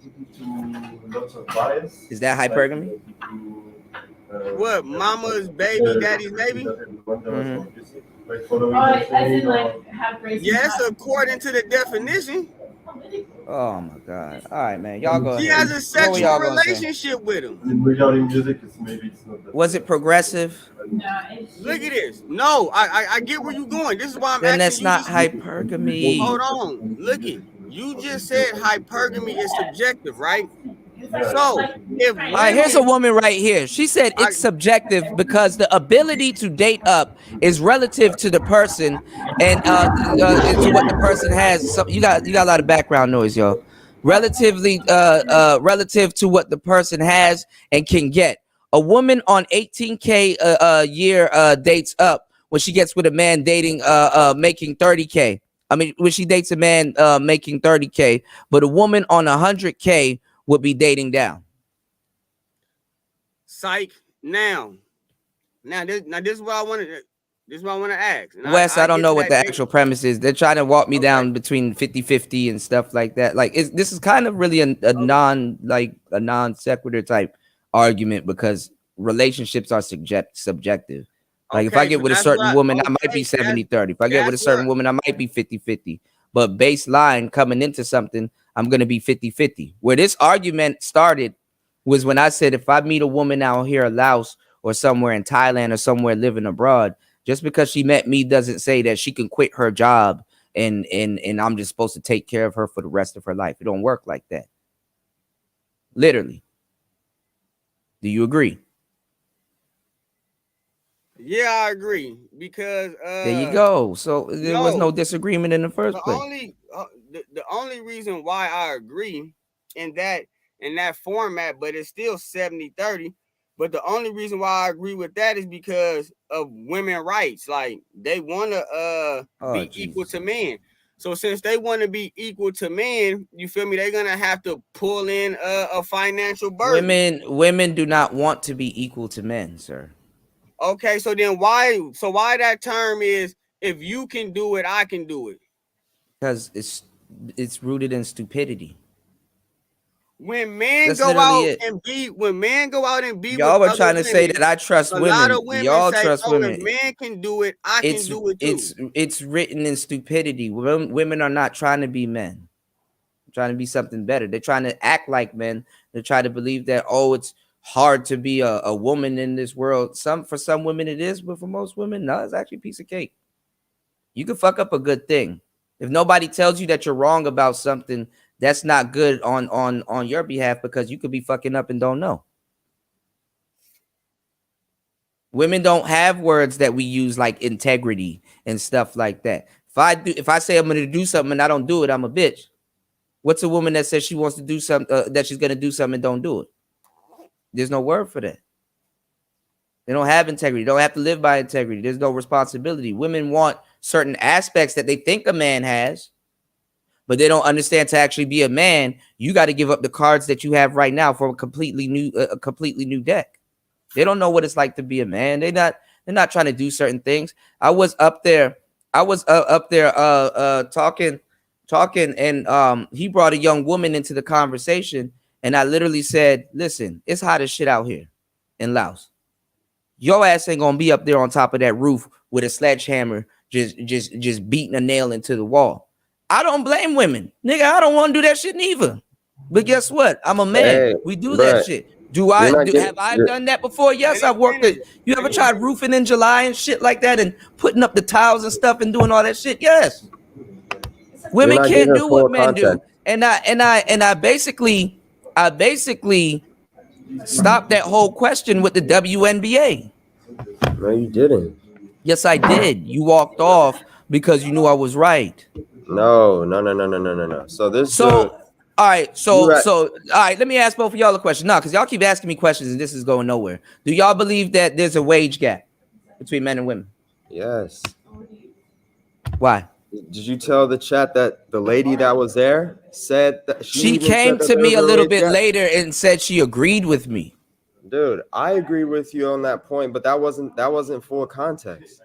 Is that hypergamy? What? Mama's baby, daddy's baby? Yes, according to the definition. Oh my God! All right, man, y'all go. She ahead. has a sexual relationship with him. Was it progressive? Look at this. No, I get where you're going. This is why I'm then asking that's you. not hypergamy. Hold on. Look it. You just said hypergamy is subjective, right? So, if all right, here's a woman right here. She said it's subjective because the ability to date up is relative to the person and to what the person has. So you got a lot of background noise, y'all. Relative to what the person has and can get. A woman on 18K a year dates up when she gets with a man dating making 30K. I mean, when she dates a man making 30K, but a woman on 100K would be dating down. Psych. Now this is what I want to. This is what I want to ask. And Wes, I don't know what the actual premise is. They're trying to walk me down between 50-50 and stuff like that. Like, this is kind of really a non sequitur type argument because relationships are subjective. Like, if I get with a certain woman, I might be 70-30. If I get with a certain woman, I might be 50-50. But baseline coming into something, I'm going to be 50-50. Where this argument started was when I said, if I meet a woman out here in Laos or somewhere in Thailand or somewhere living abroad, just because she met me doesn't say that she can quit her job and I'm just supposed to take care of her for the rest of her life. It don't work like that. Literally. Do you agree? Yeah, I agree because there you go. So there was no disagreement in the first place. The only reason why I agree in that format, but it's still 70-30. But the only reason why I agree with that is because of women rights. Like they want to be equal to men. So since they want to be equal to men, you feel me? They're gonna have to pull in a financial burden. Women do not want to be equal to men, sir. Okay, so then why that term is, if you can do it, I can do it? Because it's rooted in stupidity. When men go out and be y'all were trying to say that I trust women. A lot of women y'all say, trust women. If men can do it, I can do it too. It's written in stupidity. Women are not trying to be men. They're trying to be something better. They're trying to act like men. They're trying to believe that, oh, it's hard to be a woman in this world. For some women it is, but for most women, no, it's actually a piece of cake. You can fuck up a good thing. If nobody tells you that you're wrong about something, that's not good on your behalf, because you could be fucking up and don't know. Women don't have words that we use like integrity and stuff like that. If I say I'm going to do something and I don't do it, I'm a bitch. What's a woman that says she wants to do something, that she's going to do something and don't do it? There's no word for that. They don't have integrity. They don't have to live by integrity. There's no responsibility. Women want certain aspects that they think a man has, but they don't understand to actually be a man. You got to give up the cards that you have right now for a completely new deck. They don't know what it's like to be a man. They're not trying to do certain things. I was up there talking, and he brought a young woman into the conversation, and I literally said, listen, it's hot as shit out here in Laos. Your ass ain't gonna be up there on top of that roof with a sledgehammer just beating a nail into the wall. I don't blame women. Nigga, I don't want to do that shit neither. But guess what? I'm a man. Hey, we do that shit. Have I done that before? Yes, I've worked it. You ever tried roofing in July and shit like that and putting up the tiles and stuff and doing all that shit? Yes. Women can't do what men do. And I basically stopped that whole question with the WNBA. No, you didn't. Yes, I did. You walked off because you knew I was right. No. All right, let me ask both of y'all a question. No, because y'all keep asking me questions and this is going nowhere. Do y'all believe that there's a wage gap between men and women? Yes. Why? Did you tell the chat that the lady that was there said that she came to me a little bit later and said she agreed with me? Dude, I agree with you on that point, but that wasn't full context.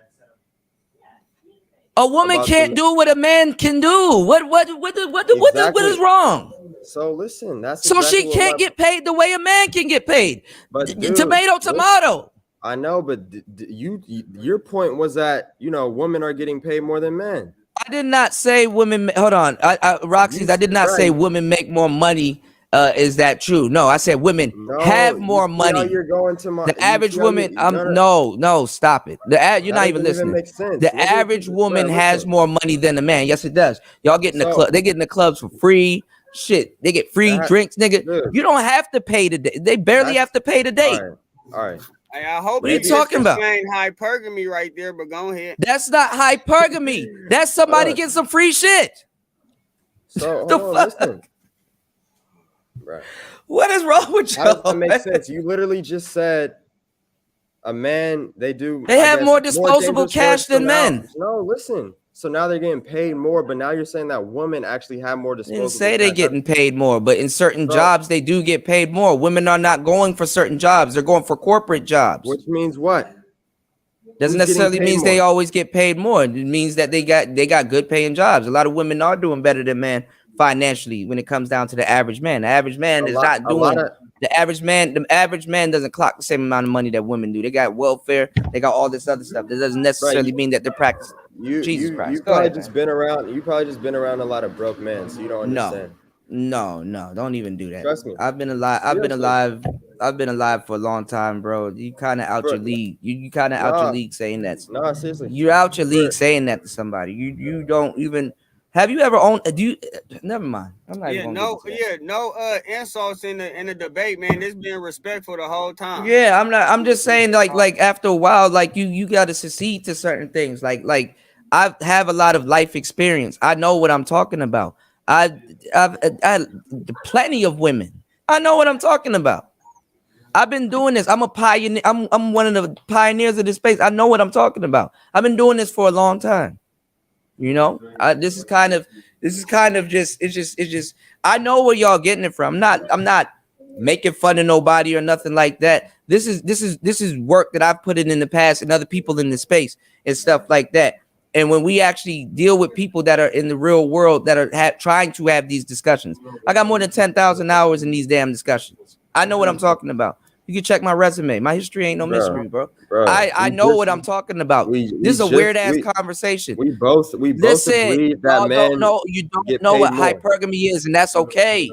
A woman can't do what a man can do. What is wrong? So listen, that's so exactly she can't get paid the way a man can get paid. But dude, tomato. I know, but your point was that women are getting paid more than men. I did not say women. Hold on, Roxy. I did not say women make more money. Is that true? No, I said women have more money. You're going to the average woman. No, stop it. You're not even listening. The average woman has more money than a man. Yes, it does. Y'all get in the club. They get in the clubs for free. Shit, they get free drinks, nigga. Dude, you don't have to pay the date. They barely have to pay the date. All right. I hope what are you talking about? Hypergamy right there, but go ahead. That's not hypergamy. That's somebody getting some free shit. So listen. Right. What is wrong with you? That makes sense. You literally just said a man. They have more disposable cash than men. No, listen. So now they're getting paid more, but now you're saying that women actually have more disposable. Didn't say they're getting paid more, but in certain jobs they do get paid more. Women are not going for certain jobs; they're going for corporate jobs. Which means what? Doesn't necessarily mean they always get paid more. It means that they got good paying jobs. A lot of women are doing better than men financially when it comes down to the average man. The average man is not doing. The average man doesn't clock the same amount of money that women do. They got welfare. They got all this other stuff. That doesn't necessarily mean that they're practicing. Jesus Christ. You probably just been around a lot of broke men, so you don't understand. No, don't even do that. Trust me. I've been alive. I've been alive for a long time, bro. You kind of out Bro, your league. You kind of out your Nah, league saying that. nah, seriously. You're out your league For saying that to somebody. You don't even. Have you ever owned? Do you? Never mind. I'm not even gonna get into that. No insults in the debate, man. This being respectful the whole time. Yeah, I'm not. I'm just saying, like after a while, like you got to succeed to certain things. Like I have a lot of life experience. I know what I'm talking about. I've plenty of women. I know what I'm talking about. I've been doing this. I'm a pioneer. I'm one of the pioneers of this space. I know what I'm talking about. I've been doing this for a long time. You know, this is kind of just it's just I know where y'all getting it from. I'm not making fun of nobody or nothing like that. This is work that I've put in the past and other people in the space and stuff like that. And when we actually deal with people that are in the real world that are trying to have these discussions, I got more than 10,000 hours in these damn discussions. I know what I'm talking about. You can check my resume. My history ain't no mystery, bro. I know what I'm talking about. This is a weird ass conversation. We both Listen, agreed that men no, you don't know what hypergamy is, and that's okay.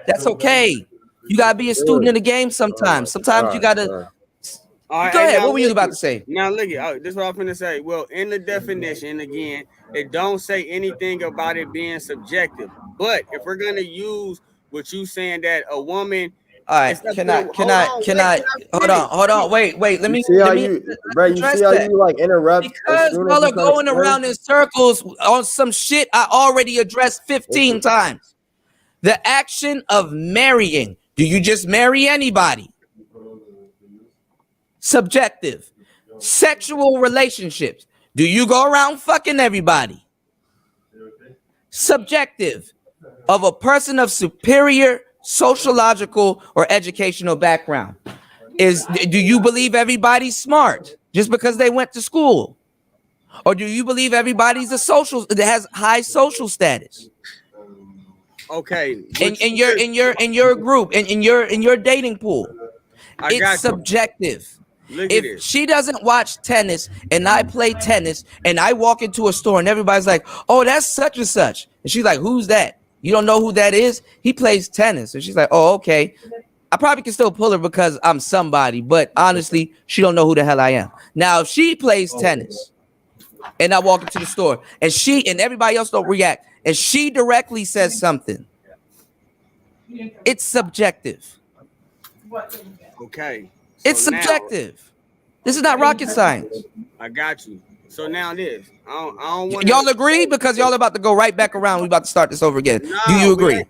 That's okay. You gotta be a student in the game sometimes. Sometimes you gotta. All right, go ahead. What were you about to say? Now look at this is what I'm finna say. Well, in the definition, again, it don't say anything about it being subjective. But if we're gonna use what you saying that a woman. All right, can I hold on, wait, let me see how you like interrupt because y'all are going around in circles on some shit I already addressed 15 times. The action of marrying. Do you just marry anybody? Subjective. Sexual relationships. Do you go around fucking everybody? Subjective. Of a person of superior sociological or educational background. Do you believe everybody's smart just because they went to school? Or do you believe everybody's that has high social status? Okay. In your group, in your dating pool. It's subjective. If she doesn't watch tennis and I play tennis and I walk into a store and everybody's like, oh, that's such and such. And she's like, who's that? You don't know who that is? He plays tennis. And she's like, oh, okay. I probably can still pull her because I'm somebody, but honestly, she don't know who the hell I am. Now, if she plays tennis and I walk into the store and she and everybody else don't react and she directly says something, it's subjective. Okay. It's subjective. This is not rocket science. I got you. So now this, I don't want y'all agree because y'all about to go right back around. We about to start this over again. No, do you agree?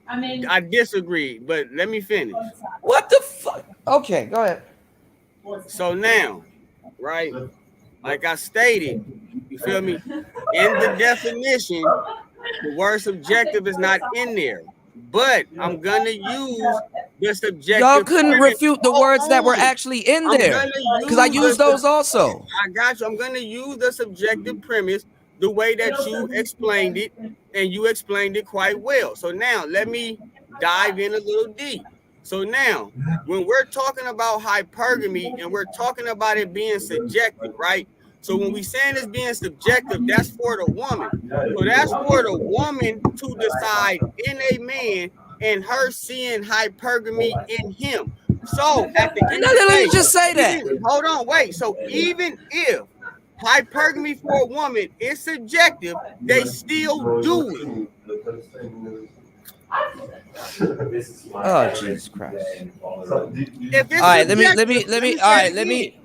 I disagree, but let me finish. What the fuck? Okay, go ahead. So now, right? Like I stated, you feel me? In the definition, the word subjective is not in there. But I'm gonna use the subjective. Y'all couldn't refute the words that were actually in there because I used those also. I got you. I'm gonna use the subjective premise the way that you explained it, and you explained it quite well. So now let me dive in a little deep. So now, when we're talking about hypergamy and we're talking about it being subjective, right? So when we saying it's being subjective, that's for the woman. So that's for the woman to decide in a man and her seeing hypergamy in him. So at the end of the day, let me just say that. Hold on, wait. So even if hypergamy for a woman is subjective, they still do it. Oh Jesus Christ! All right, let me.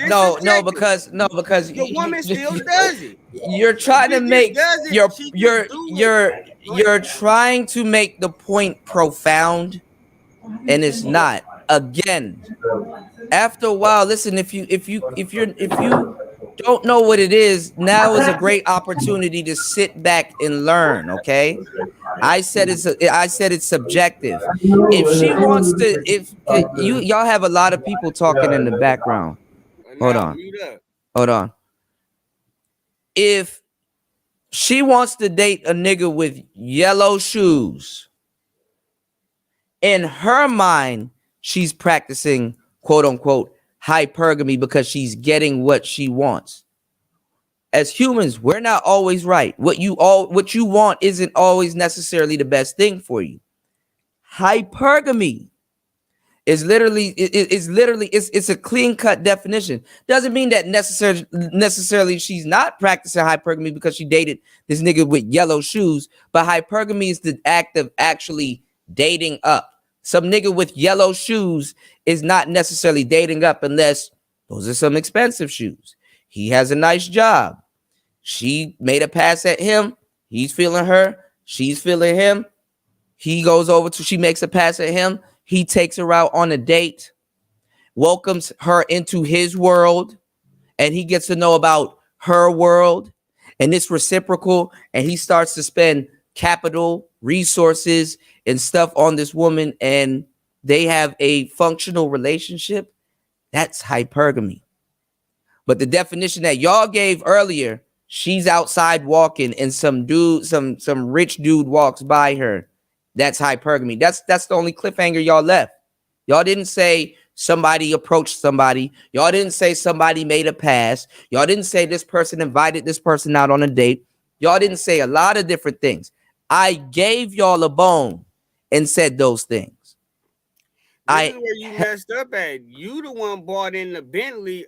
No, because the woman still does it. You're trying to make you're trying to make the point profound, and it's not. Again, after a while, listen. If you don't know what it is, now is a great opportunity to sit back and learn. Okay, I said it's subjective. If she wants to, y'all have a lot of people talking in the background. Hold on. If she wants to date a nigga with yellow shoes, in her mind, she's practicing quote unquote hypergamy because she's getting what she wants. as humans, we're not always right. What you want isn't always necessarily the best thing for you. Hypergamy is literally it's a clean-cut definition. Doesn't mean that necessarily she's not practicing hypergamy because she dated this nigga with yellow shoes, but hypergamy is the act of actually dating up. Some nigga with yellow shoes is not necessarily dating up unless those are some expensive shoes. He has a nice job. She made a pass at him. He's feeling her. She's feeling him. He goes over to, she makes a pass at him. He takes her out on a date, welcomes her into his world, and he gets to know about her world. And it's reciprocal. And he starts to spend capital, resources, and stuff on this woman. And they have a functional relationship. That's hypergamy. But the definition that y'all gave earlier, she's outside walking and some rich dude walks by her. That's hypergamy. That's the only cliffhanger y'all left. Y'all didn't say somebody approached somebody. Y'all didn't say somebody made a pass. Y'all didn't say this person invited this person out on a date. Y'all didn't say a lot of different things. I gave y'all a bone and said those things. This is where you messed up at. You the one brought in the Bentley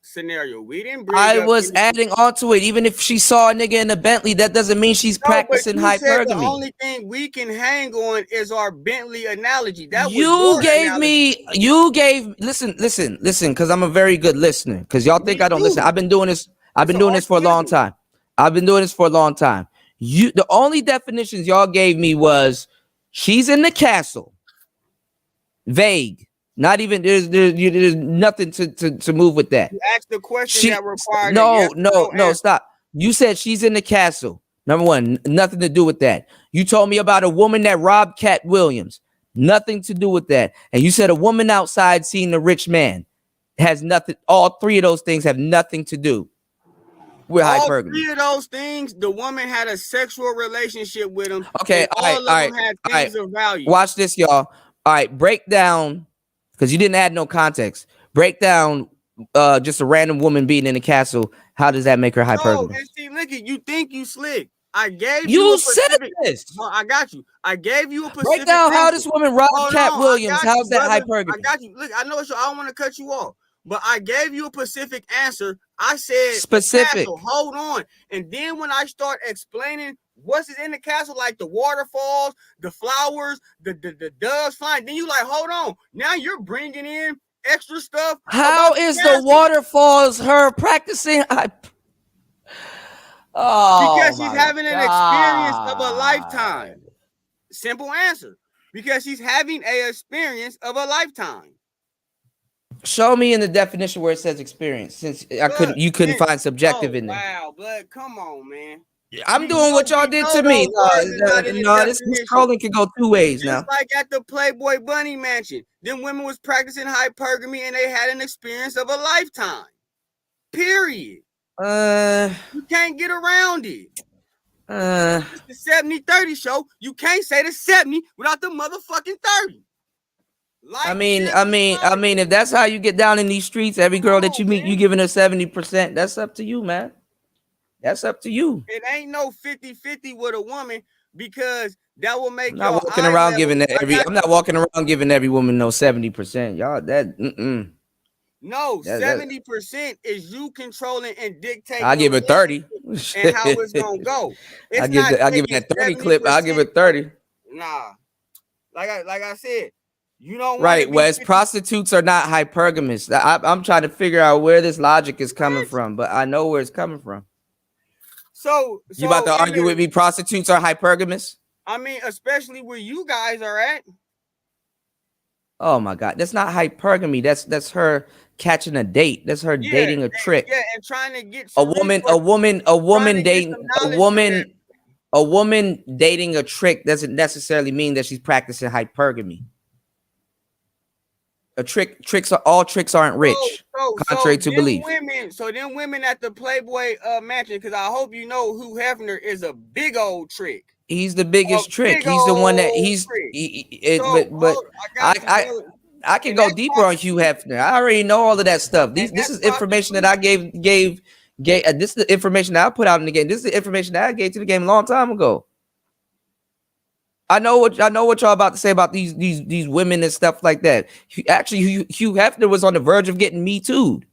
scenario. We didn't bring I was adding on to it. Even if she saw a nigga in a Bentley, that doesn't mean she's practicing hypergamy. The only thing we can hang on is our Bentley analogy. That listen, because I'm a very good listener. Because y'all think I don't listen. I've been doing this for a long time. The only definitions y'all gave me was she's in the castle. Vague. Not even there's nothing to move with that. You asked the question that required no, stop. You said she's in the castle. Number one, nothing to do with that. You told me about a woman that robbed Cat Williams. Nothing to do with that. And you said a woman outside seeing a rich man. Has nothing. All three of those things have nothing to do with hypergamy. All three of those things, the woman had a sexual relationship with him. Okay, all right. Had things of value. Watch this, y'all. All right, break down, because you didn't add no context. Break down just a random woman being in the castle. How does that make her hypergamy? No, see, look at you think you slick. I gave you said this. Well, I got you. I gave you a specific break down how this woman robbed Cat Williams. How's that hypergamy? I got you. Look, I know it's. I don't want to cut you off, but I gave you a specific answer. I said specific. Castle, hold on, and then when I start explaining what's in the castle, like the waterfalls, the flowers, the doves flying, then you like, hold on. Now you're bringing in extra stuff. How is the waterfalls her practicing? Because she's having an experience of a lifetime. Simple answer. Because she's having an experience of a lifetime. Show me in the definition where it says experience, since you couldn't find subjective in there. Wow, but come on, man. I'm doing what y'all did to me. No, this scrolling can go two ways now. Just like at the Playboy Bunny Mansion, them women was practicing hypergamy and they had an experience of a lifetime. Period. You can't get around it. It's the 70-30 show. You can't say the 70 without the motherfucking 30. I mean, if that's how you get down in these streets, every girl that you meet, you giving her 70%. That's up to you, man. That's up to you. It ain't no 50-50 with a woman, because that will make I'm not walking around giving every woman no 70%. Y'all, that no, 70% is you controlling and dictating. I give it 30 and how it's gonna go. I give it that 30 clip. I'll give it 30. Nah, like I said, you don't right. Wes, prostitutes are not hypergamous. I'm trying to figure out where this logic is coming from, but I know where it's coming from. So you about to argue with me? Prostitutes are hypergamous? I mean, especially where you guys are at. Oh my God, that's not hypergamy. That's her catching a date. That's her dating a trick. Yeah, and trying to get a woman dating a trick doesn't necessarily mean that she's practicing hypergamy. All tricks aren't rich, contrary to belief. Then women at the Playboy Mansion, because I hope you know Hugh Hefner is a big old trick. He's the biggest trick. He's the one that I can go deeper on Hugh Hefner. I already know all of that stuff. This is information that I gave This is the information that I put out in the game. This is the information that I gave to the game a long time ago. I know what y'all about to say about these women and stuff like that. Actually, Hugh Hefner was on the verge of getting Me Too'd.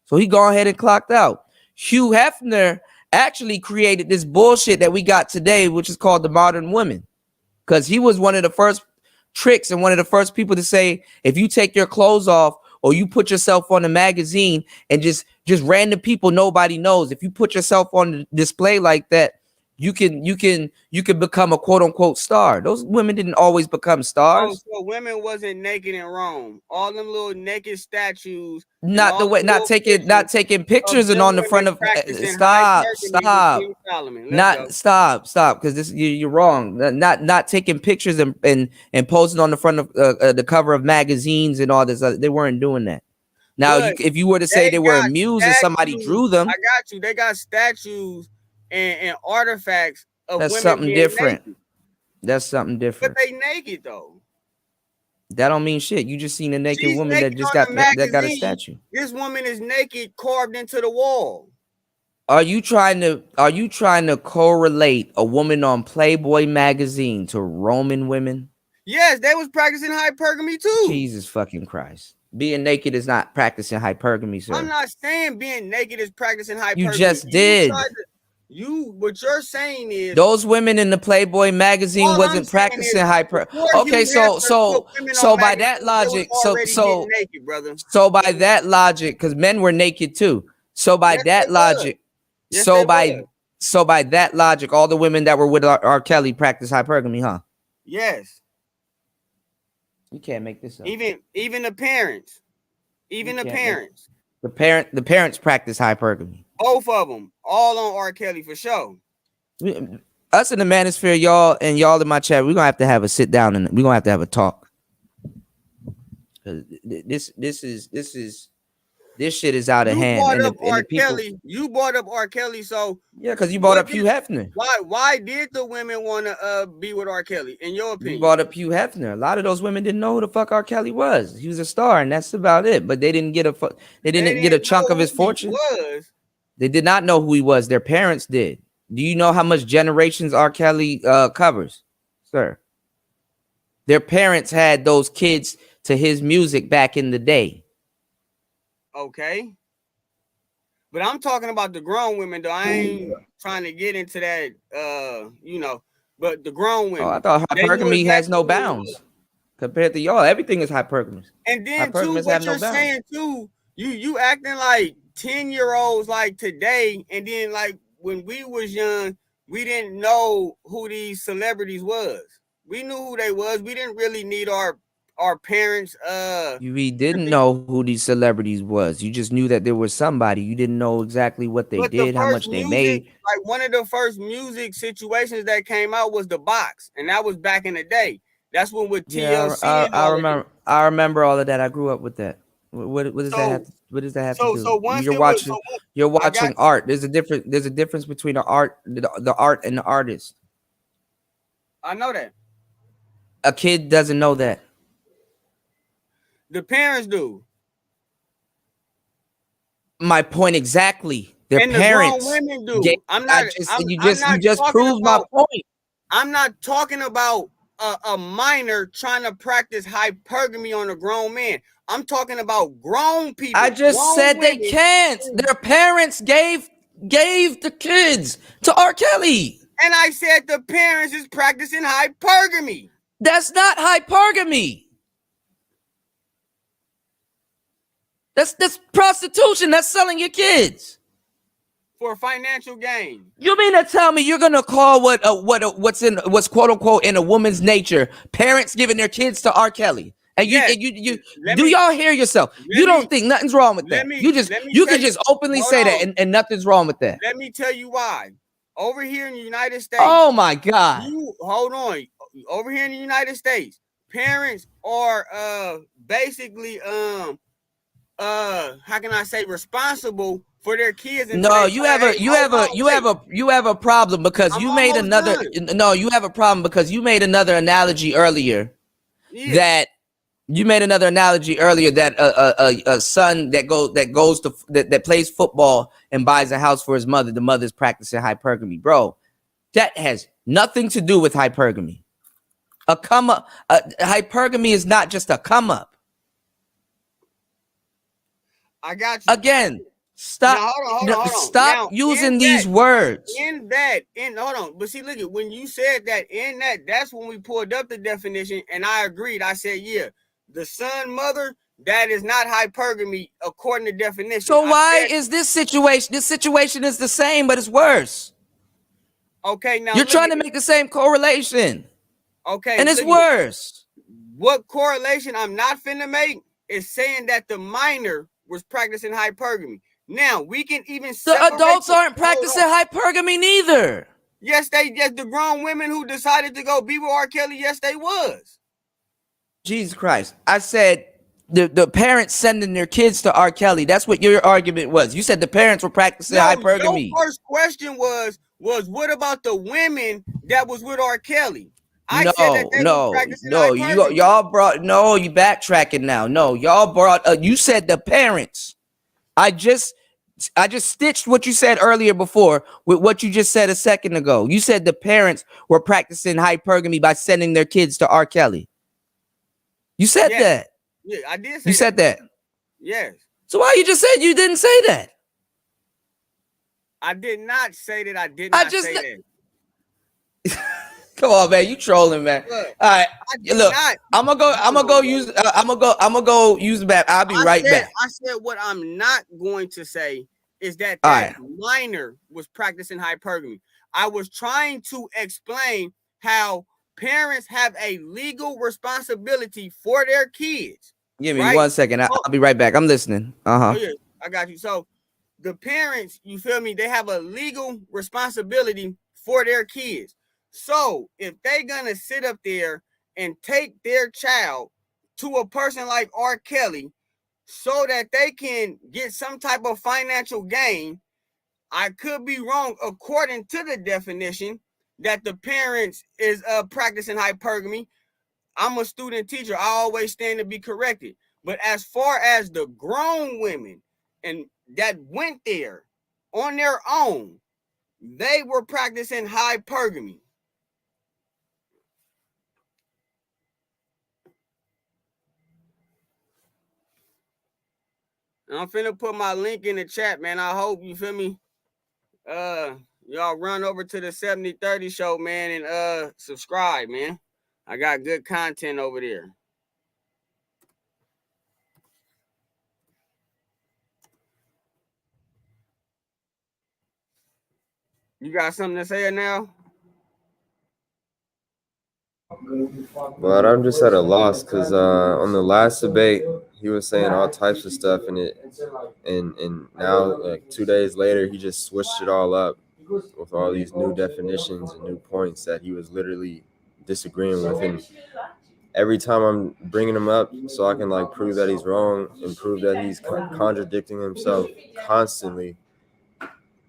So he gone ahead and clocked out. Hugh Hefner actually created this bullshit that we got today, which is called the modern woman. Because he was one of the first tricks and one of the first people to say, if you take your clothes off or you put yourself on a magazine and just random people nobody knows, if you put yourself on the display like that, you can become a quote unquote star. Those women didn't always become stars. So women wasn't naked in Rome. All them little naked statues. Not taking pictures and on the front of stop. Because this you're wrong. Not taking pictures and posing on the front of the cover of magazines and all this. They weren't doing that. Now, if you were to say they were amused and somebody drew them, I got you. They got statues and artifacts of that's women something being different. naked. That's something different. But they naked though. That don't mean shit. You just seen a naked She's woman naked that just on got the that got a magazine. statue. This woman is naked, carved into the wall. Are you trying to correlate a woman on Playboy magazine to Roman women? Yes, they was practicing hypergamy too. Jesus fucking Christ. Being naked is not practicing hypergamy, sir. I'm not saying being naked is practicing hypergamy. You just did. What you're saying is those women in the Playboy magazine wasn't practicing hyper. Okay, so by that logic, so by that logic, because men were naked too. So by that logic, so by that logic, all the women that were with R. Kelly practiced hypergamy, huh? Yes. You can't make this up. Even the parents. The parents practice hypergamy. Both of them, all on R. Kelly for sure. Us in the manosphere, y'all in my chat, we're gonna have to have a sit down and we're gonna have to have a talk. This shit is out of hand. You brought up R. Kelly, so yeah, because you brought up Hugh Hefner. Why did the women want to be with R. Kelly? In your opinion, you brought up Hugh Hefner. A lot of those women didn't know who the fuck R. Kelly was. He was a star, and that's about it. But they didn't get a chunk of his fortune. They did not know who he was. Their parents did. Do you know how much generations R. Kelly covers, sir? Their parents had those kids to his music back in the day. Okay. But I'm talking about the grown women, though. I ain't trying to get into that, but the grown women. Oh, I thought hypergamy has no bounds compared to y'all. Everything is hypergamous. And then, too, what you're saying, too, you acting like 10-year-olds like today, and then, like, when we was young, we didn't know who these celebrities was. We knew who they was. We didn't really need our parents. We didn't know who these celebrities was. You just knew that there was somebody. You didn't know exactly what they did, how much they made. Like one of the first music situations that came out was The Box, and that was back in the day. That's when with TLC. Yeah, I remember all of that. I grew up with that. What does that have to? What does that have to do? So once you're watching art. There's a difference between the art and the artist. I know that. A kid doesn't know that. The parents do. My point exactly. Their parents. The grown women do. You just proved my point. I'm not talking about a minor trying to practice hypergamy on a grown man. I'm talking about grown people. I just said they can't. Their parents gave the kids to R. Kelly. And I said the parents is practicing hypergamy. That's not hypergamy. That's prostitution. That's selling your kids for financial gain. You mean to tell me you're gonna call what's quote unquote in a woman's nature parents giving their kids to R. Kelly? And y'all hear yourself? You don't think nothing's wrong with that? You can just openly say that and nothing's wrong with that. Let me tell you why. Over here in the United States. Oh my God. Hold on. Over here in the United States, parents are basically how can I say responsible for their kids. No, you have a problem because you made another analogy earlier that You made another analogy earlier that a son that plays football and buys a house for his mother, the mother's practicing hypergamy. Bro, that has nothing to do with hypergamy. Hypergamy is not just a come up. I got you. Again, stop. Now, hold on. Stop Now, using these words. Hold on. But see, look at when you said that, that's when we pulled up the definition, and I agreed. I said, yeah, the son, mother, that is not hypergamy according to definition. So why is this situation? This situation is the same, but it's worse. Okay, now you're trying to make the same correlation. Okay, and it's worse. What correlation I'm not finna make is saying that the minor was practicing hypergamy. Now we can even the adults aren't practicing hypergamy neither. Yes, the grown women who decided to go be with R. Kelly, yes, they was. Jesus Christ. I said the parents sending their kids to R. Kelly. That's what your argument was. You said the parents were practicing hypergamy. Your first question was what about the women that was with R. Kelly? You backtracking now. No, y'all brought you said the parents. I just stitched what you said earlier before with what you just said a second ago. You said the parents were practicing hypergamy by sending their kids to R. Kelly. You said that. Yeah, I did say you said that. Yes. So why you just said you didn't say that? I did not say that. I did not say that. Come on, man, you trolling, man. Look, all right, look, I'm gonna go use the map. I'll be right back. I said what I'm not going to say is that minor was practicing hypergamy. I was trying to explain how parents have a legal responsibility for their kids. Give me 1 second. I'll be right back. I'm listening. Oh, yeah, I got you. So the parents, you feel me? They have a legal responsibility for their kids. So if they're gonna sit up there and take their child to a person like R. Kelly so that they can get some type of financial gain, I could be wrong according to the definition that the parents is practicing hypergamy. I'm a student teacher. I always stand to be corrected. But as far as the grown women and that went there on their own, they were practicing hypergamy. I'm finna put my link in the chat, man. I hope you feel me. Y'all run over to the 7030 show, man, and subscribe, man. I got good content over there. You got something to say now? But I'm just at a loss because on the last debate, he was saying all types of stuff and now like 2 days later, he just switched it all up with all these new definitions and new points that he was literally disagreeing with. And every time I'm bringing him up so I can like prove that he's wrong and prove that he's contradicting himself constantly,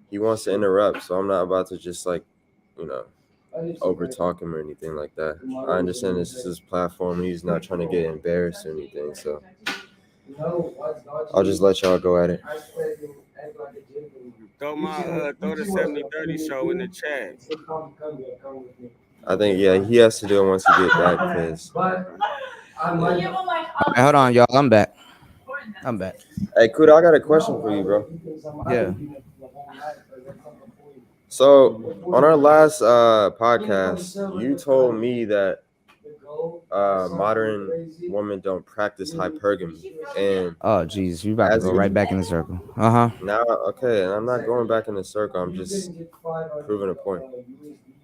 he wants to interrupt. So I'm not about to just like, over talk him or anything like that. I understand this is his platform. He's not trying to get embarrassed or anything. So I'll just let y'all go at it. Throw the 7030 show in the chat. I think he has to do it once he get back because. Hey, hold on, y'all. I'm back. Hey, Kuda, I got a question for you, bro. Yeah. So on our last podcast, you told me that modern women don't practice hypergamy, and oh Jesus, you about to go right back in the circle. Now, okay, and I'm not going back in the circle. I'm just proving a point.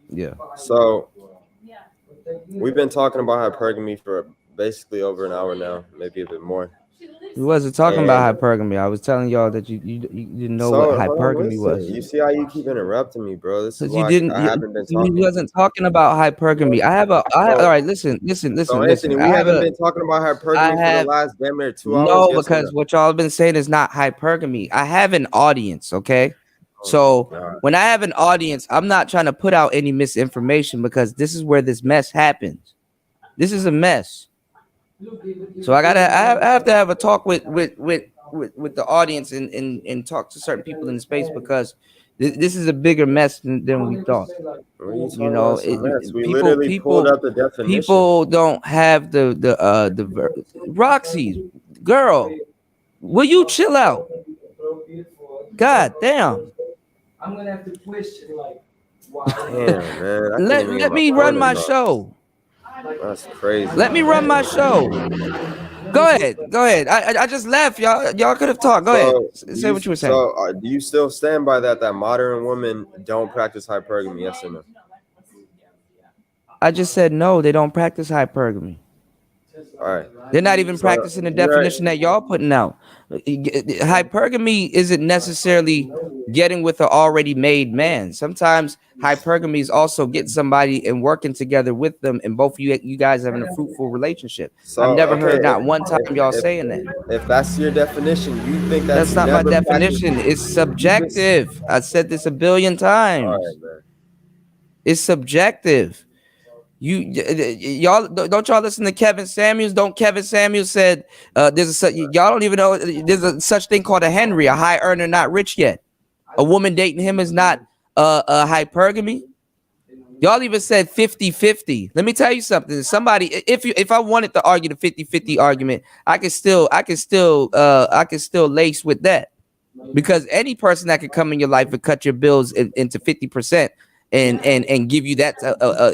Yeah. So we've been talking about hypergamy for basically over an hour now, maybe a bit more. We wasn't talking about hypergamy. I was telling y'all that you didn't know what hypergamy was. You see how you keep interrupting me, bro? This is why I haven't been talking. You wasn't talking about hypergamy. All right, listen. So Anthony, we haven't been talking about hypergamy for the last damn near 2 hours. No, because what y'all have been saying is not hypergamy. I have an audience, okay? So when I have an audience, I'm not trying to put out any misinformation because this is where this mess happens. This is a mess. So I have to have a talk with the audience and talk to certain people in the space, because this is a bigger mess than we thought. What are you talking You know, about some mess? We people literally pulled up the definition. people don't have the Roxy, girl, will you chill out? God damn. I'm gonna have to question like why. Damn, man. I can't even Let get me my run point my across. show. That's crazy. Let me run my show. Go ahead. I just left. Y'all could have talked. Go ahead. Say what you were saying. So, do you still stand by that modern women don't practice hypergamy? Yes or no? I just said no. They don't practice hypergamy. All right. They're not even practicing the definition that y'all putting out. Hypergamy isn't necessarily getting with an already made man. Sometimes hypergamy is also getting somebody and working together with them, and both of you guys having a fruitful relationship. So, I've never heard not one time y'all saying that. If that's your definition, you think that's not my definition. It's subjective. I said this a billion times. All right, man. It's subjective. Y'all don't y'all listen to Kevin Samuels? Don't Kevin Samuels said y'all don't even know there's a such thing called a Henry, a high earner not rich yet. A woman dating him is not a hypergamy. Y'all even said 50-50. Let me tell you something. Somebody, if I wanted to argue the 50-50 argument, I could still lace with that, because any person that could come in your life and cut your bills into 50%. And give you that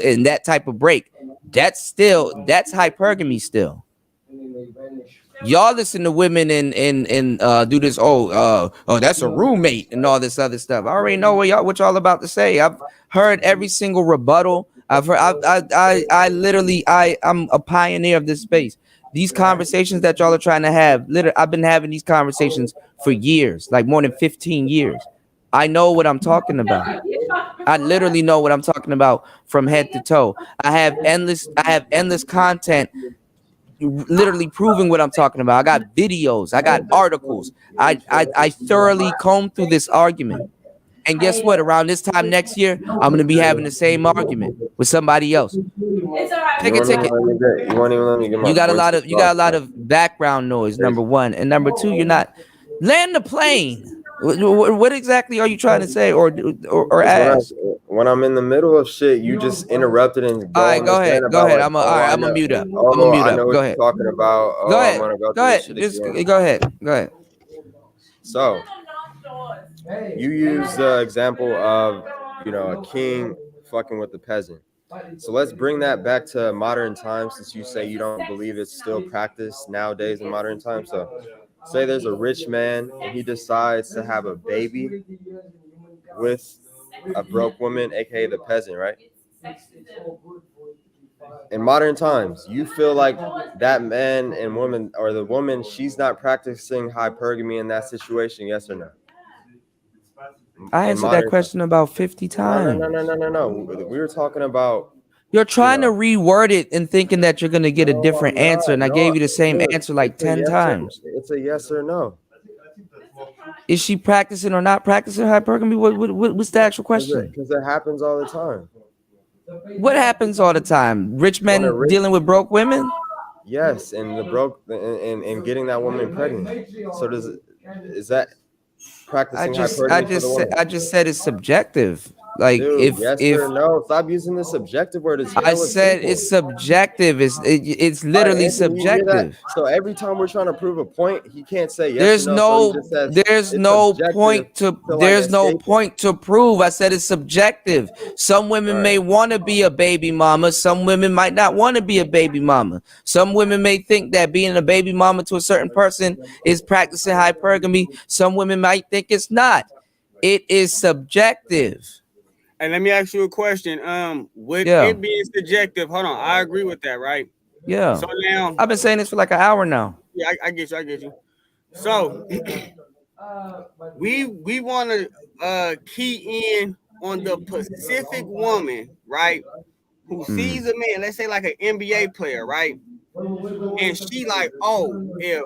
in that type of break, that's hypergamy still. Y'all listen to women and do this. Oh, that's a roommate and all this other stuff. I already know what y'all about to say. I've heard every single rebuttal. I'm a pioneer of this space. These conversations that y'all are trying to have, I've been having these conversations for years, like more than 15 years. I know what I'm talking about. I literally know what I'm talking about from head to toe. I have endless content literally proving what I'm talking about. I got videos, I got articles. I thoroughly combed through this argument. And guess what? Around this time next year, I'm gonna be having the same argument with somebody else. Pick a ticket. You got a lot of background noise, number one. And number two, you're not land the plane. What exactly are you trying to say or ask? When I'm in the middle of shit, you just interrupted and all right, go ahead. I'm gonna mute up. Go ahead. Talking about. Go ahead. Go ahead. Go ahead. So, you use the example of a king fucking with the peasant. So let's bring that back to modern times, since you say you don't believe it's still practiced nowadays in modern times. So, say there's a rich man and he decides to have a baby with a broke woman, aka the peasant, right? In modern times, you feel like that man and woman, or the woman, she's not practicing hypergamy in that situation, yes or no? I answered that question about 50 times. No. We were talking about. You're trying to reword it and thinking that you're going to get a different answer. And I gave you the same answer like 10 times. It's a yes or no. Is she practicing or not practicing hypergamy? What's the actual question? Because it happens all the time. What happens all the time? Rich men dealing with broke women? Yes, and the broke and getting that woman pregnant. So is that practicing hypergamy? I just said it's subjective. Like, dude, if or no, stop using the subjective word. I said it's subjective. It's literally subjective. So every time we're trying to prove a point, he can't say yes. There's no point to prove. I said it's subjective. Some women may want to be a baby mama. Some women might not want to be a baby mama. Some women may think that being a baby mama to a certain person is practicing hypergamy. Some women might think it's not. It is subjective. And let me ask you a question. With it being subjective, hold on, I agree with that, right? Yeah. So now I've been saying this for like an hour now. Yeah, I get you. So we want to key in on the Pacific woman, right? Who sees a man, let's say like an NBA player, right? And she like, oh, if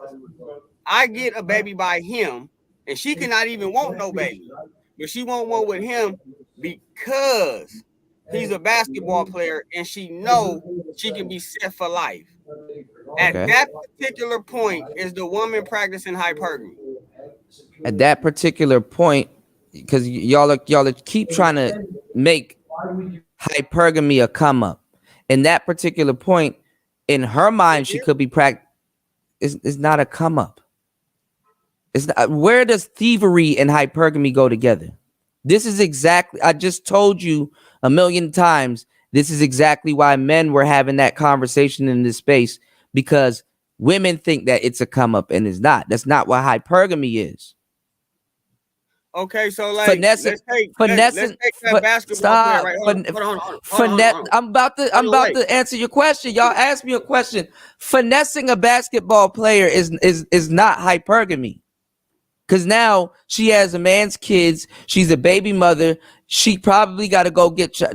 I get a baby by him, and she cannot even want no baby, but she want one with him because he's a basketball player and she know she can be set for life. At Okay. that particular point, is the woman practicing hypergamy? At that particular point, because y'all keep trying to make hypergamy a come up. In that particular point, in her mind, she could be it's not a come up. It's not, where does thievery and hypergamy go together? This is exactly, I just told you a million times, this is exactly why men were having that conversation in this space, because women think that it's a come up and it's not. That's not what hypergamy is. Okay, so like Finessing, let's take finessing. that basketball Stop. player, right? Hold on. Finesse. I'm about to answer your question. Y'all asked me a question. Finessing a basketball player is not hypergamy. Because now she has a man's kids. She's a baby mother. She probably got to go get. Do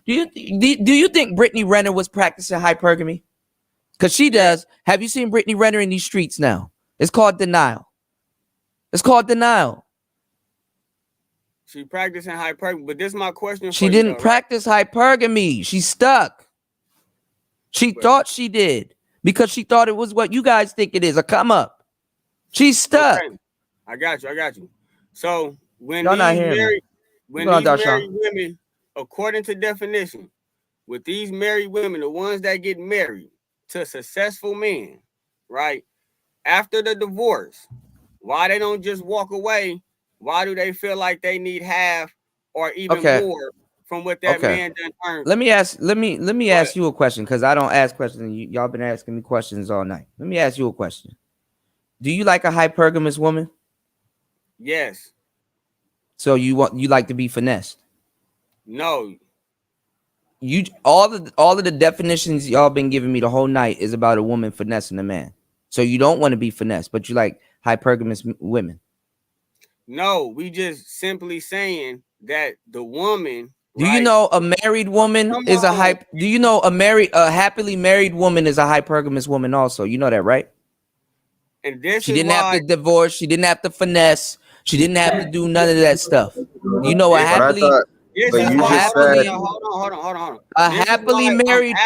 you think Brittany Renner was practicing hypergamy? Because she does. Have you seen Brittany Renner in these streets now? It's called denial. It's called denial. She practicing hypergamy, but this is my question. She didn't practice hypergamy. She stuck. She thought she did because she thought it was what you guys think it is, a come up. She's stuck. Okay. I got you. So when Y'all these not hearing married, me. when these married women, according to definition, with these married women, the ones that get married to successful men, right? After the divorce, why they don't just walk away? Why do they feel like they need half or even more from what that man done earned? Let me ask you a question, because I don't ask questions. Y'all been asking me questions all night. Let me ask you a question. Do you like a hypergamous woman? Yes. So you like to be finessed? No. You all of the definitions y'all been giving me the whole night is about a woman finessing a man. So you don't want to be finessed, but you like hypergamous women. No, we just simply saying that the woman. Do you know a married woman is a Do you know a happily married woman is a hypergamous woman also? You know that, right? And this she didn't have to divorce. She didn't have to finesse. She didn't have to do none of that stuff. You know, a happily. Hold on. A happily married.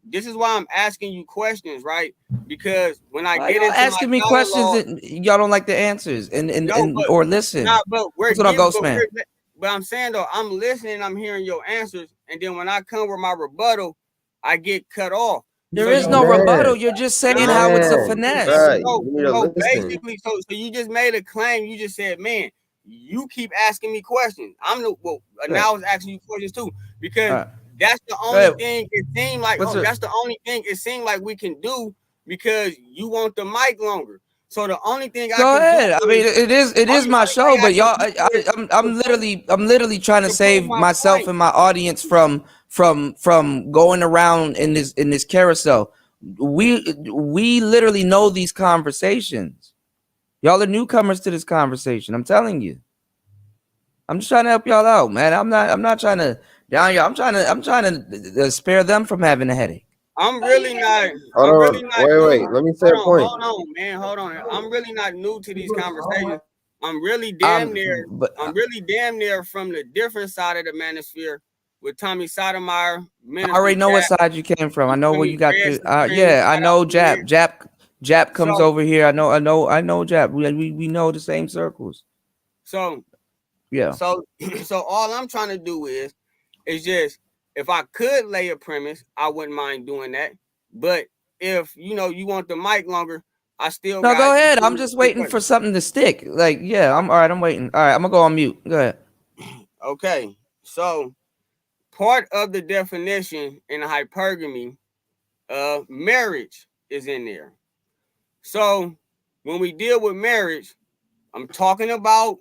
This is why I'm asking you questions, right? Because when I Why get y'all into asking me questions and y'all don't like the answers or listen. But That's what I ghost man. But I'm saying though, I'm listening, I'm hearing your answers, and then when I come with my rebuttal, I get cut off. There is no rebuttal. You're just saying how it's a finesse. So basically, so you just made a claim. You just said, man, you keep asking me questions. Now I was asking you questions too, because that's the only thing it seemed like. That's the only thing it seemed like we can do, because you want the mic longer. So the only thing Go ahead. I mean, it is my show, but y'all, I'm literally trying to save myself and my audience from going around in this carousel. We literally know these conversations. Y'all are newcomers to this conversation. I'm telling you. I'm just trying to help y'all out, man. I'm not trying to down y'all. I'm trying to spare them from having a headache. I'm really not. Wait. Let me say a point. Hold on, man. Hold on. I'm really not new to these conversations. I'm really damn near. I'm really damn near from the different side of the manosphere with Tommy Sotomayor. I already know what side you came from. I know where you got to. I know Jap comes over here. I know Jap. We know the same circles. So yeah. So all I'm trying to do is just, if I could lay a premise, I wouldn't mind doing that. But if you want the mic longer, I still go ahead. I'm just waiting for something to stick. Like, yeah, I'm all right. I'm waiting. All right, I'm gonna go on mute. Go ahead. Okay, so part of the definition in hypergamy, marriage is in there. So when we deal with marriage, I'm talking about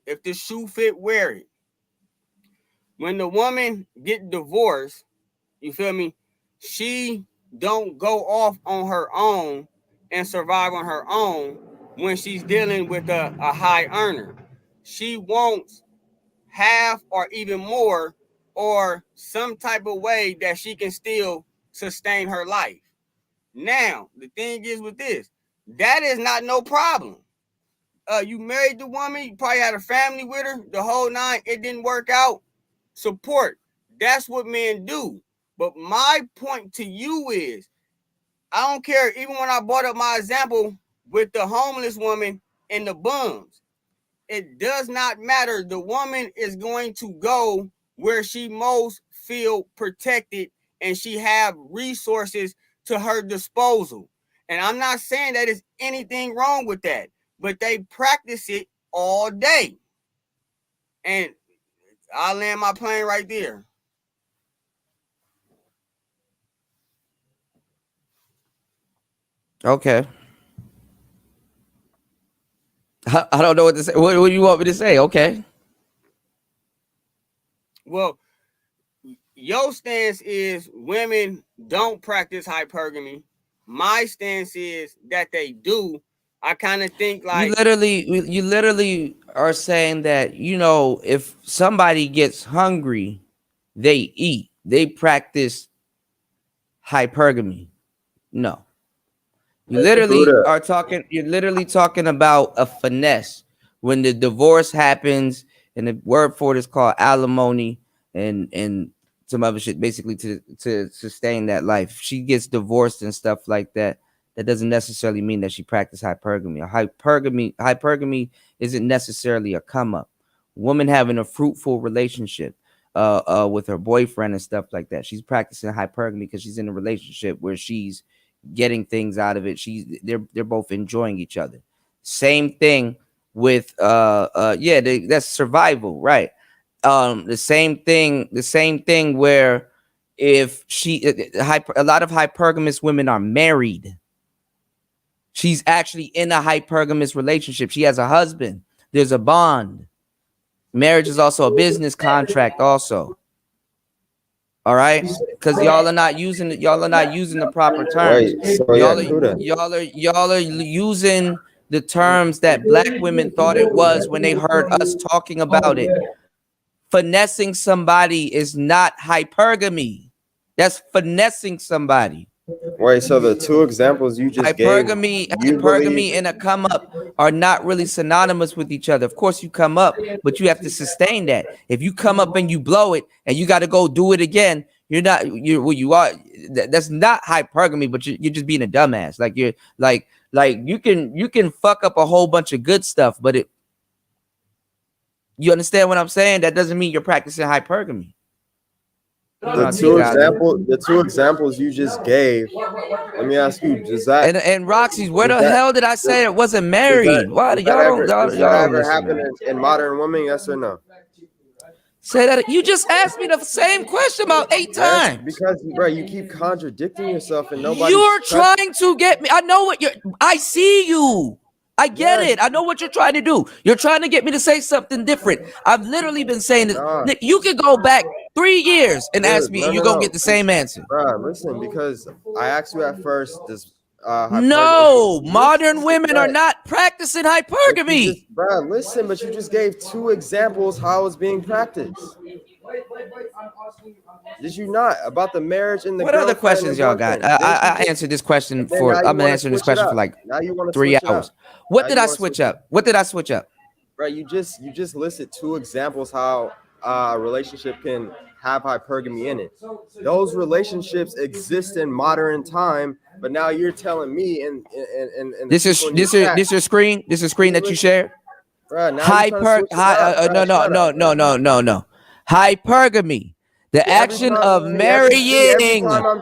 if the shoe fit, wear it. When the woman get divorced, you feel me? She don't go off on her own and survive on her own when she's dealing with a high earner. She wants half or even more, or some type of way that she can still sustain her life. Now, the thing is with this, that is not no problem. You married the woman, you probably had a family with her, the whole nine, it didn't work out. Support. That's what men do. But my point to you is, I don't care. Even when I brought up my example with the homeless woman and the bums, it does not matter. The woman is going to go where she most feel protected and she have resources to her disposal. And I'm not saying that there's anything wrong with that, but they practice it all day. And I'll land my plane right there. Okay. I don't know what to say. What do you want me to say? Okay. Well, your stance is women don't practice hypergamy. My stance is that they do. I kind of think like you literally are saying that, you know, if somebody gets hungry, they eat. They practice hypergamy. No. You literally are talking, you're literally talking about a finesse. When the divorce happens, and the word for it is called alimony, and some other shit, basically to sustain that life. She gets divorced and stuff like that. That doesn't necessarily mean that she practiced hypergamy. Hypergamy isn't necessarily a come up. Woman having a fruitful relationship with her boyfriend and stuff like that. She's practicing hypergamy because she's in a relationship where she's getting things out of it. They're both enjoying each other. Same thing with that's survival, right? The same thing where if a lot of hypergamous women are married. She's actually in a hypergamous relationship. She has a husband. There's a bond. Marriage is also a business contract also. All right, because y'all are not using the proper terms. Y'all are using the terms that black women thought it was when they heard us talking about it. Finessing somebody is not hypergamy. That's finessing somebody. Wait, so the two examples you just hypergamy and a come up are not really synonymous with each other. Of course, you come up, but you have to sustain that. If you come up and you blow it, and you got to go do it again, that's not hypergamy, but you're just being a dumbass. Like you're like you can fuck up a whole bunch of good stuff, but you understand what I'm saying? That doesn't mean you're practicing hypergamy. The two examples you just gave. Let me ask you: does that and Roxy? Where the hell did I say it wasn't married? Why do y'all ever happen in modern women? Yes or no? Say that. You just asked me the same question about 8 times. Because, bro, you keep contradicting yourself, and nobody. You're trying to get me. I know what you're. I see you. I get it. I know what you're trying to do. You're trying to get me to say something different. I've literally been saying this. Nick, you can go back 3 years and ask me, and you're gonna get the same answer. Bro, listen, because I asked you at first, no, modern women are not practicing hypergamy. Bro, listen, but you just gave 2 examples how it's being practiced. Did you not? About the marriage and the what other questions y'all got? I answered this question for I've been answering this question for like 3 hours. What did I switch up? What did I switch up? Right, you just listed 2 examples how a relationship can have hypergamy in it. Those relationships exist in modern time, but now you're telling me and this is your screen. This is screen that you share. Right, no. Hypergamy, the action of marrying or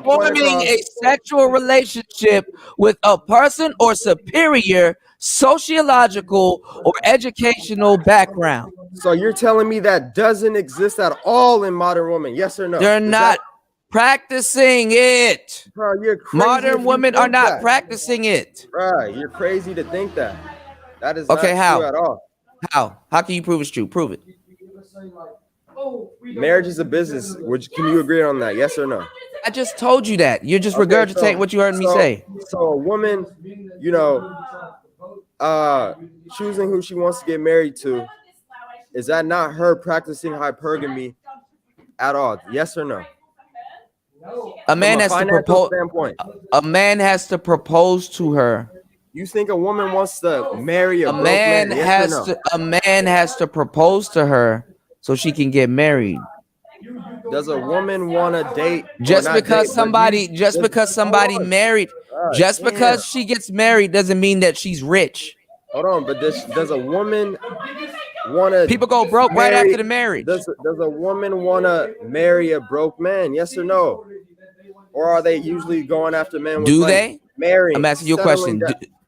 forming a sexual relationship with a person or superior sociological or educational background. So you're telling me that doesn't exist at all in modern women? Yes or no? They're not practicing it. Bro, you're crazy. Modern women are not practicing it. Right, you're crazy to think that. That is okay. Not true at all. How can you prove it's true? Prove it. Marriage is a business. Can you agree on that? Yes or no? I just told you that. You're just regurgitating what you heard me say. So a woman, choosing who she wants to get married to, is that not her practicing hypergamy at all? Yes or no? A man has to propose. A man has to propose to her. You think a woman wants to marry a man? Yes a man has to propose to her so she can get married. does a woman want to date? Just because somebody married, just damn. because she gets married doesn't mean that she's rich. Hold on, but does a woman want to? People go broke right after the marriage. Does a woman want to marry a broke man? Yes or no? Or are they usually going after men? Do they? Marrying. I'm asking you a question.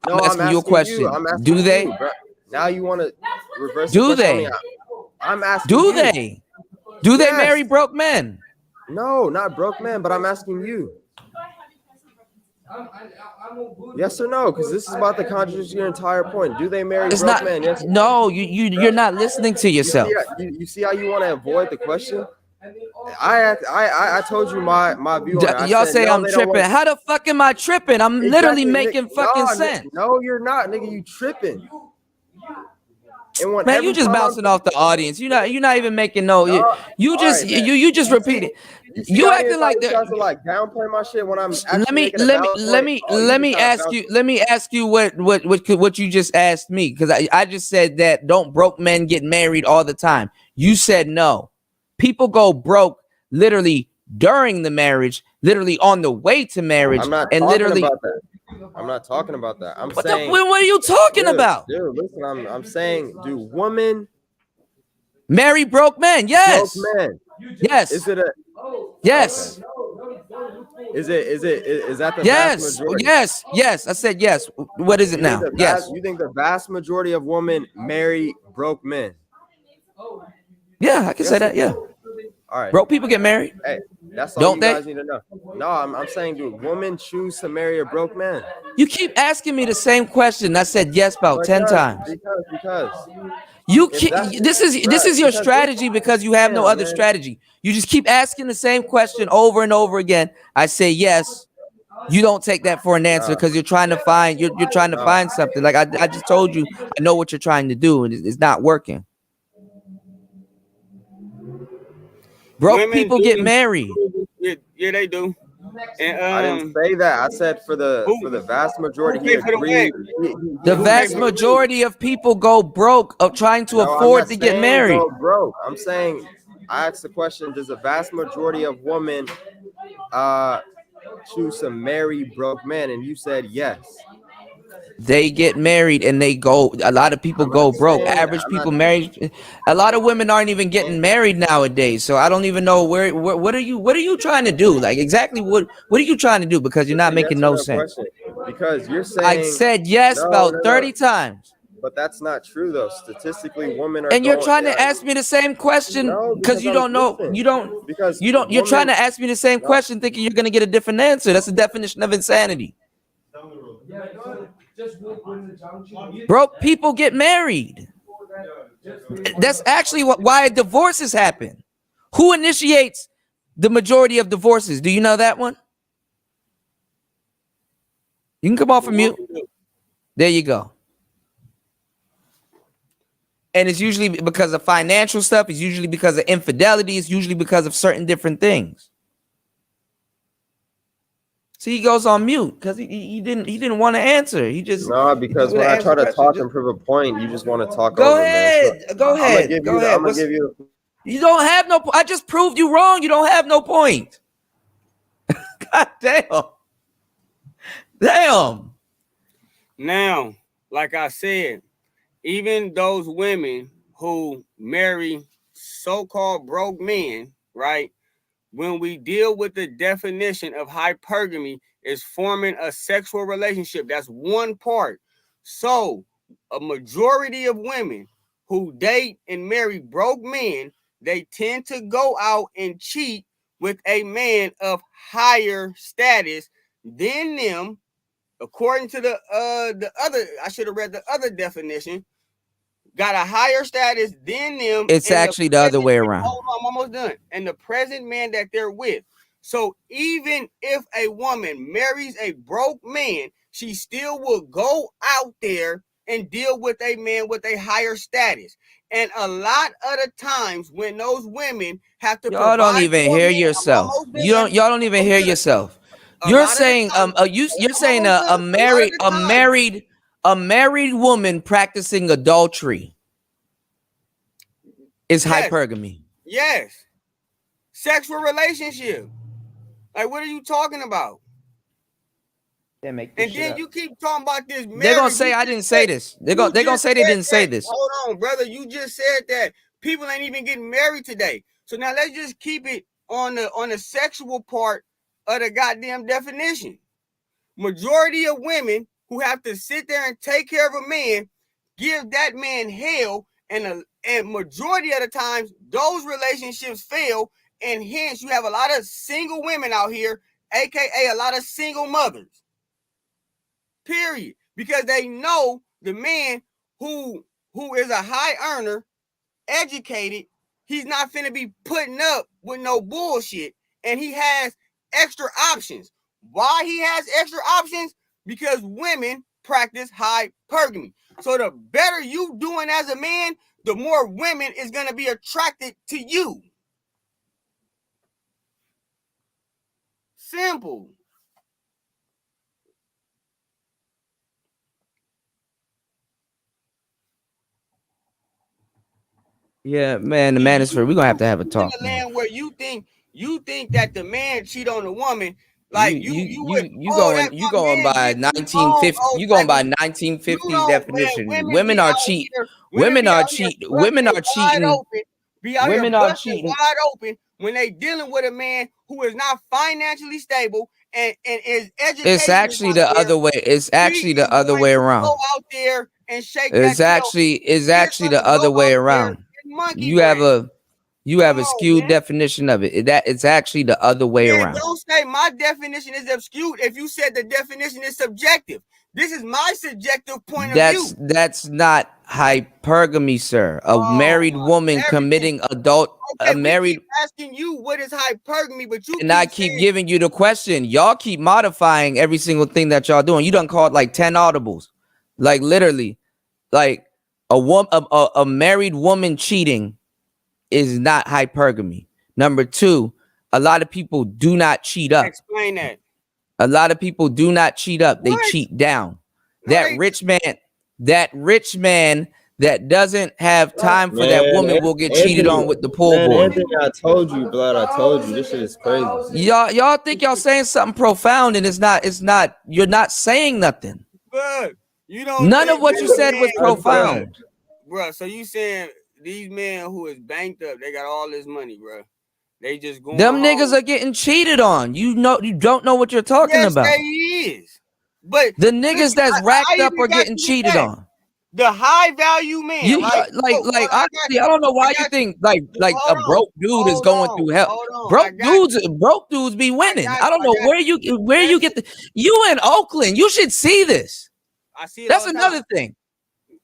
I'm asking you a question. Do they? Now you want to reverse? Do they? I'm asking. Do you. they? Do they marry broke men? No, not broke men. But I'm asking you. Yes or no? Because this is about to contradict your entire point. Do they marry broke men? Yes. No, you're not listening to yourself. You see how you want to avoid the question? I told you my view on it. Y'all say I'm tripping. How the fuck am I tripping? I'm literally making fucking sense. No, you're not, nigga. You tripping. Man, you just bouncing off the audience. You're not even making you just repeat it. You acting like that. To like downplay my shit when I'm. Let me ask you what you just asked me, because I just said that don't broke men get married all the time. You said no. People go broke literally during the marriage, literally on the way to marriage, and literally. I'm not talking about that. I'm what saying. What are you talking about? Dude, listen. I'm saying, do women marry broke men? Yes. Broke men. Yes. Is it a? Yes. Okay. Is that the yes? Vast majority? Yes. I said yes. What is it now? Yes. You think the vast majority of women marry broke men? Yeah, I can say that. Yeah. All right. Broke people get married. Hey, that's all you guys need to know. No, I'm saying, do women choose to marry a broke man? You keep asking me the same question. I said yes about 10 times. Because this is your strategy because you have no other strategy. You just keep asking the same question over and over again. I say yes. You don't take that for an answer because you're trying to find find something. Like I just told you, I know what you're trying to do, and it's not working. Broke people get married. Yeah, they do. And, I didn't say that. I said for the vast majority. The vast majority of people go broke of trying to afford to get married. Go broke. I'm saying, I asked the question: does the vast majority of women choose to marry broke men? And you said yes. They get married and they go. A lot of people go broke. Average people married. A lot of women aren't even getting married nowadays. So I don't even know where what are you trying to do? Like exactly what are you trying to do? Because you're not making no sense. Because you're saying I said yes about 30 times. But that's not true though. Statistically, women are. And you're trying to ask me the same question because you don't know. You're trying to ask me the same question thinking you're gonna get a different answer. That's the definition of insanity. Broke people get married. That's actually why divorces happen. Who initiates the majority of divorces? Do you know that one? You can come off of mute. There you go. And it's usually because of financial stuff. It's usually because of infidelity. It's usually because of certain different things. See, he goes on mute because he didn't want to answer. He just because when I try to talk and prove a point, you just want to talk. Go ahead. Go ahead. I'm gonna give you. You don't have no. I just proved you wrong. You don't have no point. God damn. Damn. Now, like I said, even those women who marry so-called broke men, right? When we deal with the definition of hypergamy is forming a sexual relationship, that's one part. So a majority of women who date and marry broke men, they tend to go out and cheat with a man of higher status than them. According to the other, I should have read the other definition. Got a higher status than them. It's actually the other way around. Hold on, I'm almost done. And the present man that they're with. So even if a woman marries a broke man, she still will go out there and deal with a man with a higher status. And a lot of the times when those women have to, y'all don't even hear yourself. Y'all don't even hear yourself. You're saying you're saying a married woman practicing adultery is hypergamy. Yes. sexual relationship. Like, what are you talking about? They make this And shit then up. you keep talking about this marriage. They're gonna say I didn't say this. They're gonna say they didn't say this. Hold on, brother. You just said that people ain't even getting married today. So now let's just keep it on the sexual part of the goddamn definition. Majority of women who have to sit there and take care of a man give that man hell, and majority of the times those relationships fail, and hence you have a lot of single women out here, aka a lot of single mothers. Period. Because they know the man who is a high earner, educated, he's not finna be putting up with no bullshit, and he has extra options. Why he has extra options? Because women practice hypergamy. So the better you doing as a man, the more women is gonna be attracted to you. Simple. Yeah, man, the manosphere. We're gonna have a talk. In a land where you think that the man cheat on the woman, like you going by 1950. You going by 1950s definition. Women are cheating. Women are cheating. Women are cheating. Women are cheating wide open when they dealing with a man who is not financially stable and is educated. It's actually the other way. It's actually the other way around. Go out there and shake. It's actually the other way around. You have a skewed definition of it. It's actually the other way around. Don't say my definition is skewed if you said the definition is subjective. This is my subjective point of view. That's not hypergamy, sir. A married woman committing adult. Okay, married. Asking you what is hypergamy, but you and I keep giving you the question. Y'all keep modifying every single thing that y'all doing. You done called like 10 audibles, like literally, like a married woman cheating is not hypergamy. Number two, a lot of people do not cheat up. Explain that. A lot of people do not cheat up. They cheat down. That rich man that doesn't have time for that woman will get cheated on with the pool boy. Anthony, I told you, blood. I told you. This shit is crazy. Y'all think y'all saying something profound, and it's not. You're not saying nothing. But you don't. None of what you said was profound, bro. So you saying these men who is banked up, they got all this money, bro. They just going. Them niggas are getting cheated on. You don't know what you're talking about. Yes, they is. But the niggas that's racked up are getting cheated on. The high value man. You like honestly, I don't know why you think like a broke dude is going through hell. Broke dudes be winning. I don't know where you get you in Oakland. You should see this. I see it. That's another thing.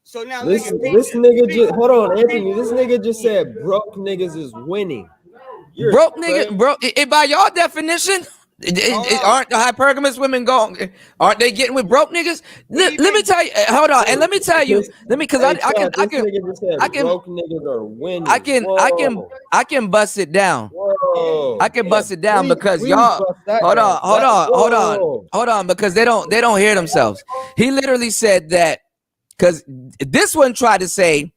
So now this nigga just hold on, Anthony. This nigga just said broke niggas is winning. Broke niggas, bro. By your definition, aren't the hypergamous women going? Aren't they getting with broke niggas? Let me tell you. Hold on, and let me tell you. Because I can. Broke niggas are winning. I can bust it down. Whoa. I can bust it down because y'all. Hold on. Because they don't hear themselves. He literally said that because this one tried to say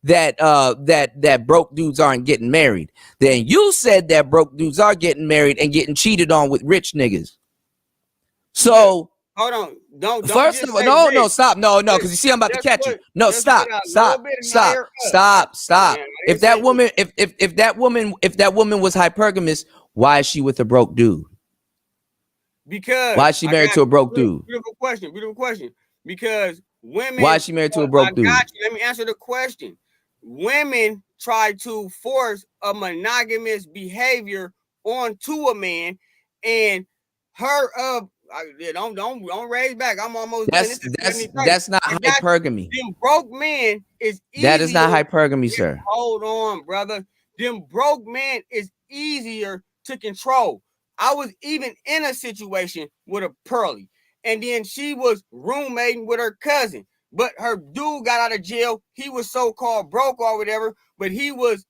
that broke dudes aren't getting married. Then you said that broke dudes are getting married and getting cheated on with rich niggas. So hold on, don't first of all, no, stop, no, because you see, I'm about to catch you. No, stop. If that woman was hypergamous, why is she with a broke dude? Because why is she married to a broke dude? Beautiful question. Because women. Why is she married to a broke dude? Let me answer the question. Women try to force a monogamous behavior onto a man, and don't raise back. I'm almost. That's not hypergamy. Them broke men is easier. That is not hypergamy, sir. Hold on, brother. Them broke men is easier to control. I was even in a situation with a Pearly, and then she was roommating with her cousin. But her dude got out of jail. He was so-called broke or whatever, but he was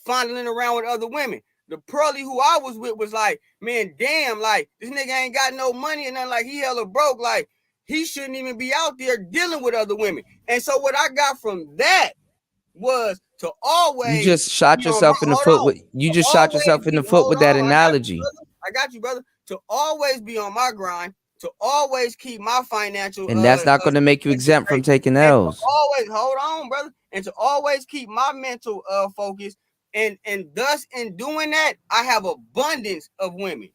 fondling around with other women. The Pearly who I was with was like, man, damn, like, this nigga ain't got no money and nothing, like, he hella broke. Like, he shouldn't even be out there dealing with other women. And so what I got from that was to always You just shot be on yourself in the foot with that analogy. I got you, brother. To always be on my grind, to always keep my financial, And that's not going to make you exempt from taking L's. Always hold on, brother, and to always keep my mental focus, and thus in doing that, I have abundance of women.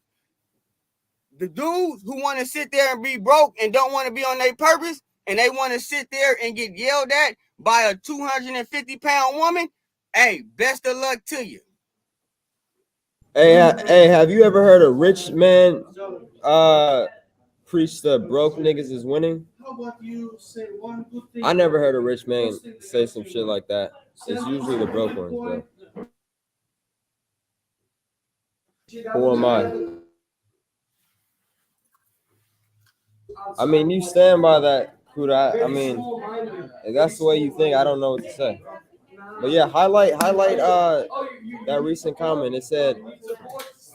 The dudes who want to sit there and be broke and don't want to be on their purpose, and they want to sit there and get yelled at by a 250-pound woman, hey, best of luck to you. Hey, have you ever heard a rich man preach the broke niggas is winning? I never heard a rich man say some shit like that. It's usually the broke ones, bro. Who am I? I mean, you stand by that, Kuda. I mean, if that's the way you think, I don't know what to say. But yeah, highlight that recent comment. It said,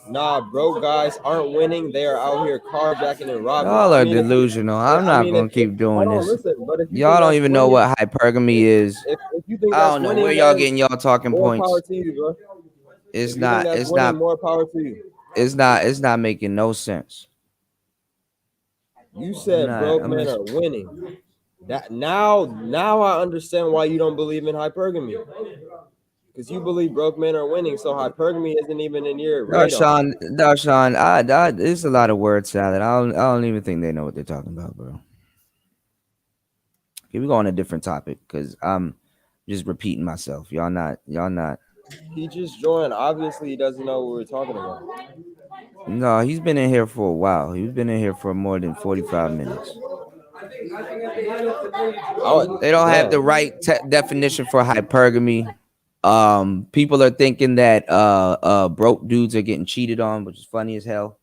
nah, broke guys aren't winning. They are out here carjacking and robbing. Y'all are delusional. I'm not going to keep doing this. Listen, y'all don't even know what hypergamy is. If you think I don't know where y'all getting y'all talking more points. Power to you, bro. It's not more power to you. It's not making no sense. You said broke men are winning. That now I understand why you don't believe in hypergamy. Because you believe broke men are winning, so hypergamy isn't even in your radar. Darshan, it's a lot of word salad. I don't even think they know what they're talking about, bro. Okay, we go on a different topic because I'm just repeating myself. Y'all not. He just joined. Obviously, he doesn't know what we're talking about. No, he's been in here for a while. He's been in here for more than 45 minutes. They don't have the right definition for hypergamy. People are thinking that broke dudes are getting cheated on, which is funny as hell.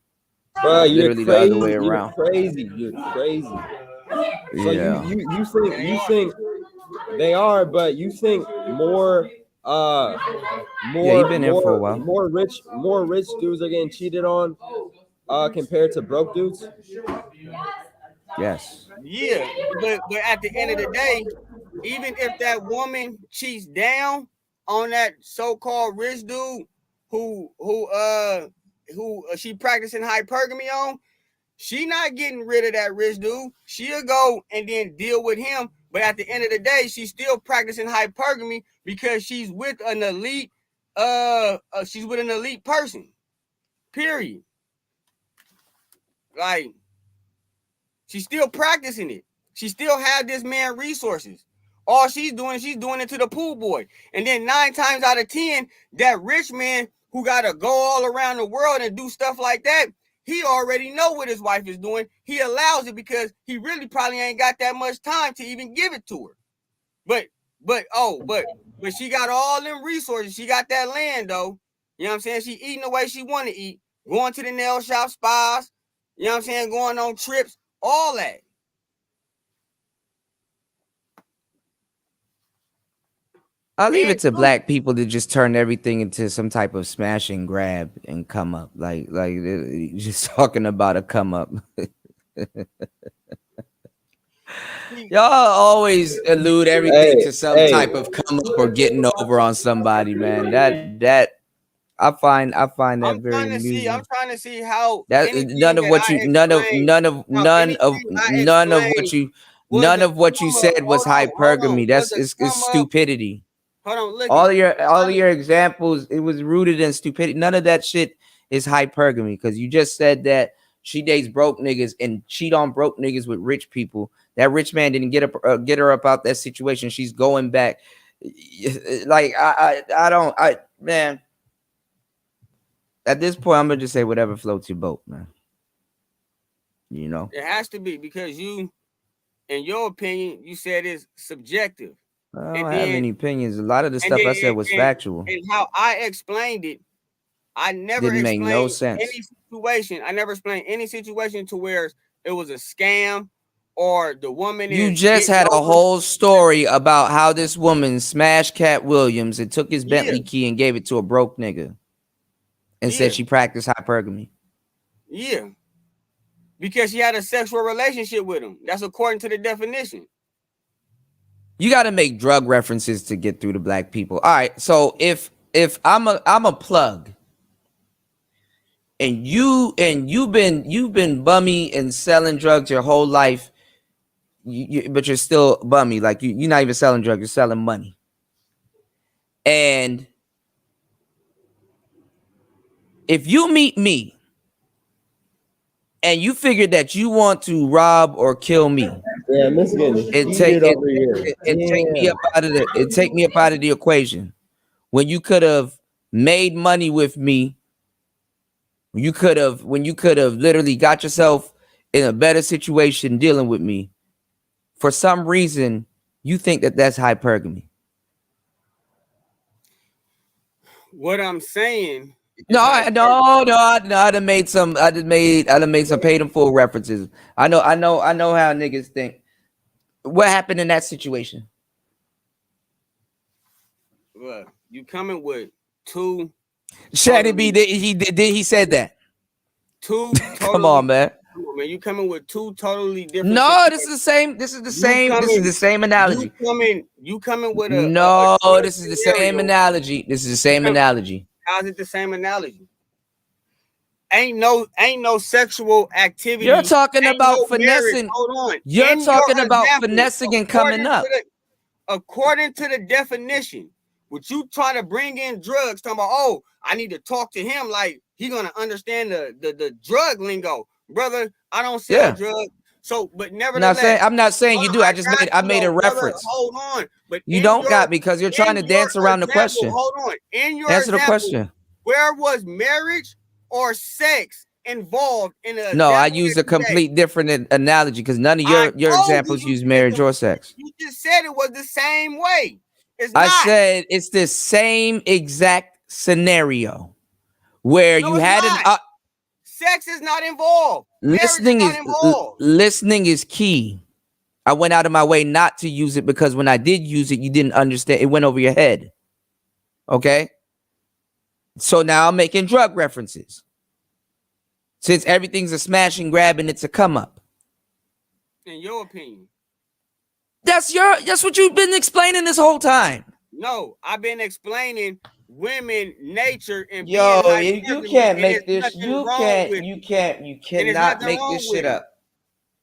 Bro, you're literally crazy. The other way around. You're crazy. So yeah. you think they are, but you think more you've been here for a while. More rich dudes are getting cheated on compared to broke dudes. Yes. Yeah, but at the end of the day, even if that woman cheats down on that so-called rich dude who she practicing hypergamy on, she not getting rid of that rich dude. She'll go and then deal with him. But at the end of the day, she's still practicing hypergamy because she's with an elite person. Period. Like, she's still practicing it. She still have this man resources. All she's doing it to the pool boy. And then 9 times out of 10, that rich man who gotta go all around the world and do stuff like that, he already know what his wife is doing. He allows it because he really probably ain't got that much time to even give it to her. But she got all them resources. She got that land though. You know what I'm saying? She eating the way she want to eat, going to the nail shop, spas, you know what I'm saying, going on trips, all that. I'll leave it to black people to just turn everything into some type of smash and grab and come up. Like just talking about a come up. Y'all always allude everything to some type of come up or getting over on somebody, man. That I find that very amusing. I'm trying to see how none of what you said was hypergamy. It's stupidity. Hold on, look. All of your examples, it was rooted in stupidity. None of that shit is hypergamy because you just said that she dates broke niggas and cheat on broke niggas with rich people. That rich man didn't get her up out that situation. She's going back. Like man. At this point, I'm gonna just say whatever floats your boat, man. You know, it has to be because you, in your opinion, you said it's subjective. I don't have any opinions. A lot of the stuff I said was factual. And how I explained it, I never didn't make no sense. Any situation. I never explained any situation to where it was a scam or the woman. You just had a whole story about how this woman smashed Cat Williams and took his Bentley key and gave it to a broke nigga. And said she practiced hypergamy. Yeah. Because she had a sexual relationship with him. That's according to the definition. You got to make drug references to get through to black people. All right, so if I'm a plug, and you've been bummy and selling drugs your whole life, but you're still bummy, like you're not even selling drugs, you're selling money, and if you meet me and you figure that you want to rob or kill me, Yeah, Miss Getting take me up out of the equation. When you could have made money with me, when you could have literally got yourself in a better situation dealing with me, for some reason you think that that's hypergamy. What I'm saying. No, I done made some paid in full references. I know how niggas think. What happened in that situation? Look, you coming with two. Shady B, he said that. Two. Totally, Come on, man. Come on, man. You coming with two totally different. No, this is the same. This is the same analogy. You coming with a. No, this is the same analogy. This is the same analogy. How's it the same analogy? Ain't no sexual activity. You're talking about finessing. Hold on. You're talking about finessing and coming up. According to the definition, what you try to bring in drugs, talking about, oh, I need to talk to him like he gonna understand the drug lingo, brother. I don't sell drugs. So, but nevertheless, I'm not saying you do. I made a reference. Hold on, but you don't got me because you're trying to dance around the question. Hold on. In your answer the question. Where was marriage or sex involved in a? No, I use a complete different analogy because none of your examples use marriage or sex. You just said it was the same way. I said it's the same exact scenario where you had an. Sex is not involved. Listening is key. I went out of my way not to use it because when I did use it, you didn't understand. It went over your head. Okay. So now I'm making drug references. Since everything's a smash and grab and it's a come up. In your opinion. That's what you've been explaining this whole time. No, I've been explaining women nature and you can't make this. You cannot make this shit up.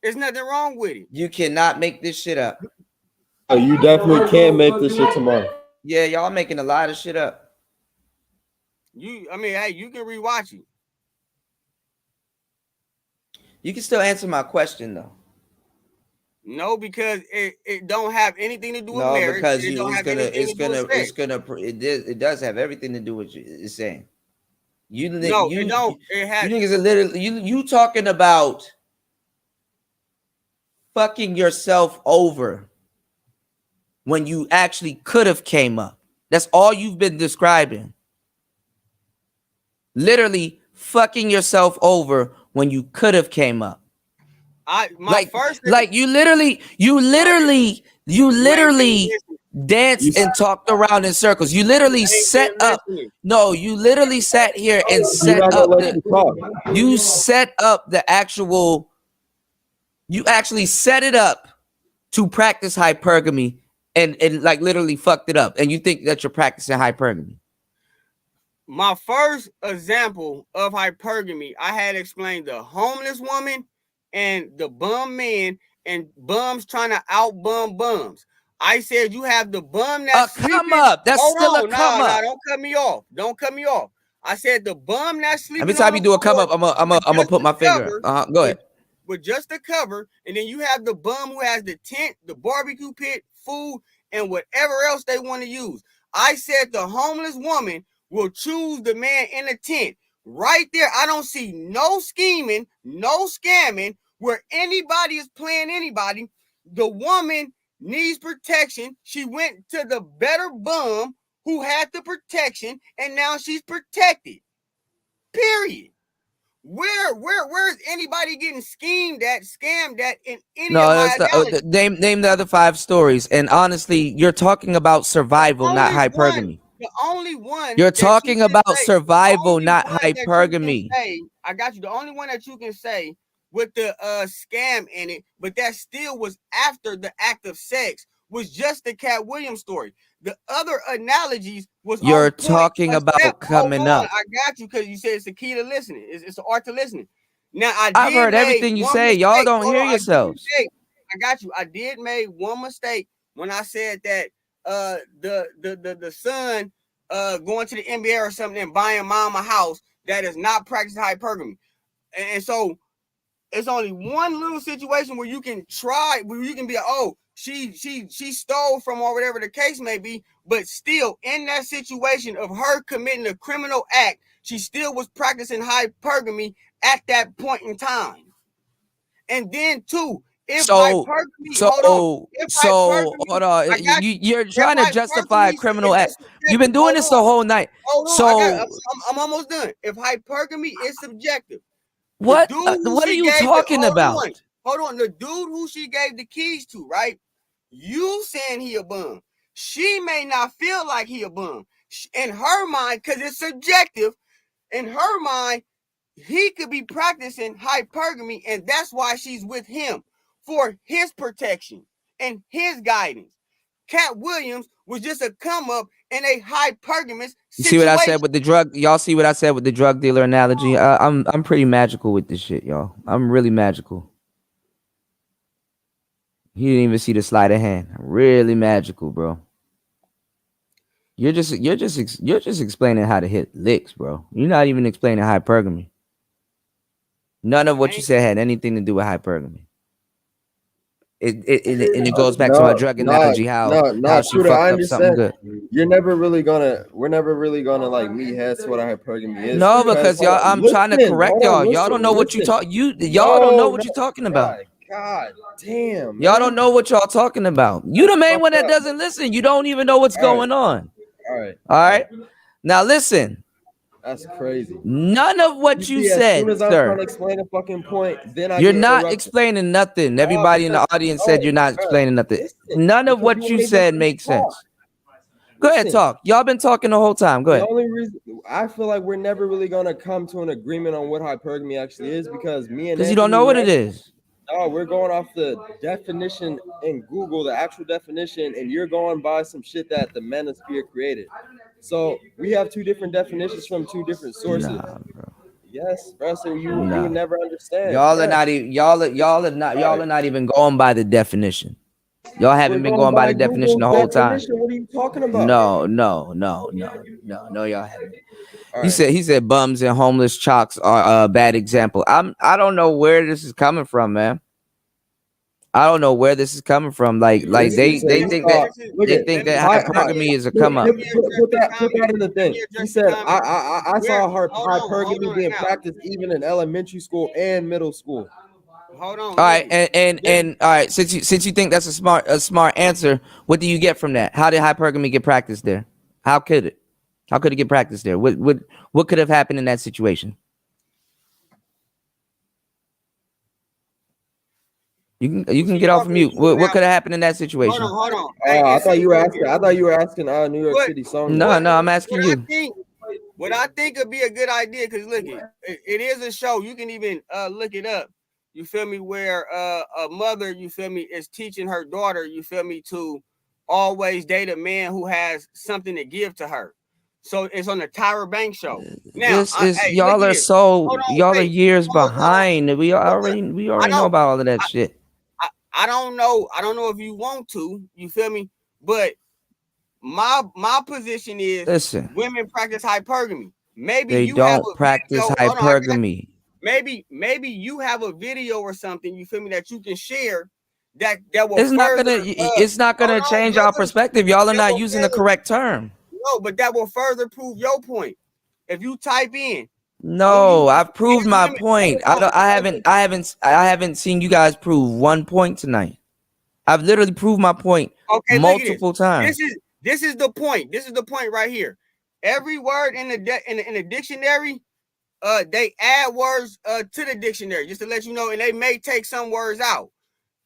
There's nothing wrong with it. You cannot make this shit up. Oh, you definitely can make this shit tomorrow. Yeah, y'all making a lot of shit up. Hey, you can rewatch it. You can still answer my question though. No, because it don't have anything to do with marriage. Because it does have everything to do with what it's saying. You don't. It has. You niggas are literally you talking about fucking yourself over when you actually could have came up. That's all you've been describing. Literally fucking yourself over when you could have came up. You literally danced and talked around in circles. You literally set up. No, you literally sat here and set up. You set up the actual. You actually set it up to practice hypergamy and like literally fucked it up. And you think that you're practicing hypergamy. My first example of hypergamy, I had explained the homeless woman and the bum man and bums trying to out bum bums. I said you have the bum that's come up. That's still a come up. Don't cut me off. Don't cut me off. I said the bum that's sleeping. Every time you do a come up, I'm gonna put my finger. Go ahead. With just the cover, and then you have the bum who has the tent, the barbecue pit, food, and whatever else they want to use. I said the homeless woman will choose the man in the tent. Right there, I don't see no scheming, no scamming where anybody is playing anybody. The woman needs protection. She went to the better bum who had the protection, and now she's protected. Period. Where's anybody getting schemed at, scammed at in any of my name the other 5 stories. And honestly, you're talking about survival, not hypergamy. The only one you're talking about survival, not hypergamy. I got you. The only one that you can say with the scam in it, but that still was after the act of sex, was just the Cat Williams story. The other analogies was You're on point. talking about coming up. I got you because you said it's the key to listening. It's the art to listening. Now I've heard everything you say. Y'all don't hear yourselves. I got you. I did make one mistake when I said that the son going to the NBA or something and buying mom a house that is not practicing hypergamy. And so it's only one little situation where you can be like, oh, she stole from or whatever the case may be, but still in that situation of her committing a criminal act, she still was practicing hypergamy at that point in time. And then too, hold on. You're trying to justify a criminal act. You've been doing this the whole night. I'm almost done. If hypergamy is subjective, what are you talking about? Hold on. The dude who she gave the keys to, right? You saying he a bum. She may not feel like he a bum. In her mind, because it's subjective, in her mind, he could be practicing hypergamy, and that's why she's with him, for his protection and his guidance. Cat Williams was just a come up in a hypergamous situation. You see what I said with the drug? Y'all see what I said with the drug dealer analogy? I'm pretty magical with this shit, y'all. I'm really magical. You didn't even see the sleight of hand. I'm really magical, bro. You're just explaining how to hit licks, bro. You're not even explaining hypergamy. None of what you said had anything to do with hypergamy. It goes back to my drug analogy. How she fucked up something good. We're never really gonna like meet heads to what a hypergamy is. No, because y'all, I'm trying to correct y'all. Y'all don't know what you talk. Y'all don't know what you're talking about. God damn. Y'all don't know what y'all talking about. You the main one that doesn't listen. You don't even know what's going on. All right. Now listen. That's crazy. None of what you said, as soon as I'm sir. trying to explain a fucking point, then You're not explaining nothing. Everybody in the audience said you're not explaining nothing. None of what you said makes sense. Go ahead, talk. Y'all been talking the whole time. Go ahead. The only reason I feel like we're never really gonna come to an agreement on what hypergamy actually is because you don't know what it is. No, we're going off the definition in Google, the actual definition, and you're going by some shit that the manosphere created. So we have two different definitions from two different sources. Nah, bro. Yes, bro. So you would never understand. Y'all are not even y'all are not even going by the definition. Y'all haven't been going by the definition the whole time. What are you talking about? No, y'all haven't. He said bums and homeless chalks are a bad example. I don't know where this is coming from, man. I don't know where this is coming from. Like they think that hypergamy is a come up. Put that in the thing. He said I saw hypergamy being practiced even in elementary school and middle school. Hold on. All right, and all right. Since you think that's a smart answer, what do you get from that? How did hypergamy get practiced there? How could it get practiced there? What could have happened in that situation? You can get off of mute. What could have happened in that situation? Hold on. I thought you were asking New York City song. No, I'm asking you. What I think would be a good idea, because look, it is a show. You can even look it up. You feel me? Where a mother, you feel me, is teaching her daughter, you feel me, to always date a man who has something to give to her. So it's on the Tyra Banks show. Now, y'all are years behind. We already know about all of that shit. I don't know if you want to, you feel me? But my position is, listen, women practice hypergamy. Maybe they you don't practice hypergamy. Maybe you have a video or something, you feel me, that you can share that will. It's not gonna change our perspective. Y'all are not using the correct term. No, but that will further prove your point. If you type in. No, I've proved my point. I haven't seen you guys prove one point tonight. I've literally proved my point multiple times. This is the point. This is the point right here. Every word in the dictionary, they add words to the dictionary just to let you know, and they may take some words out.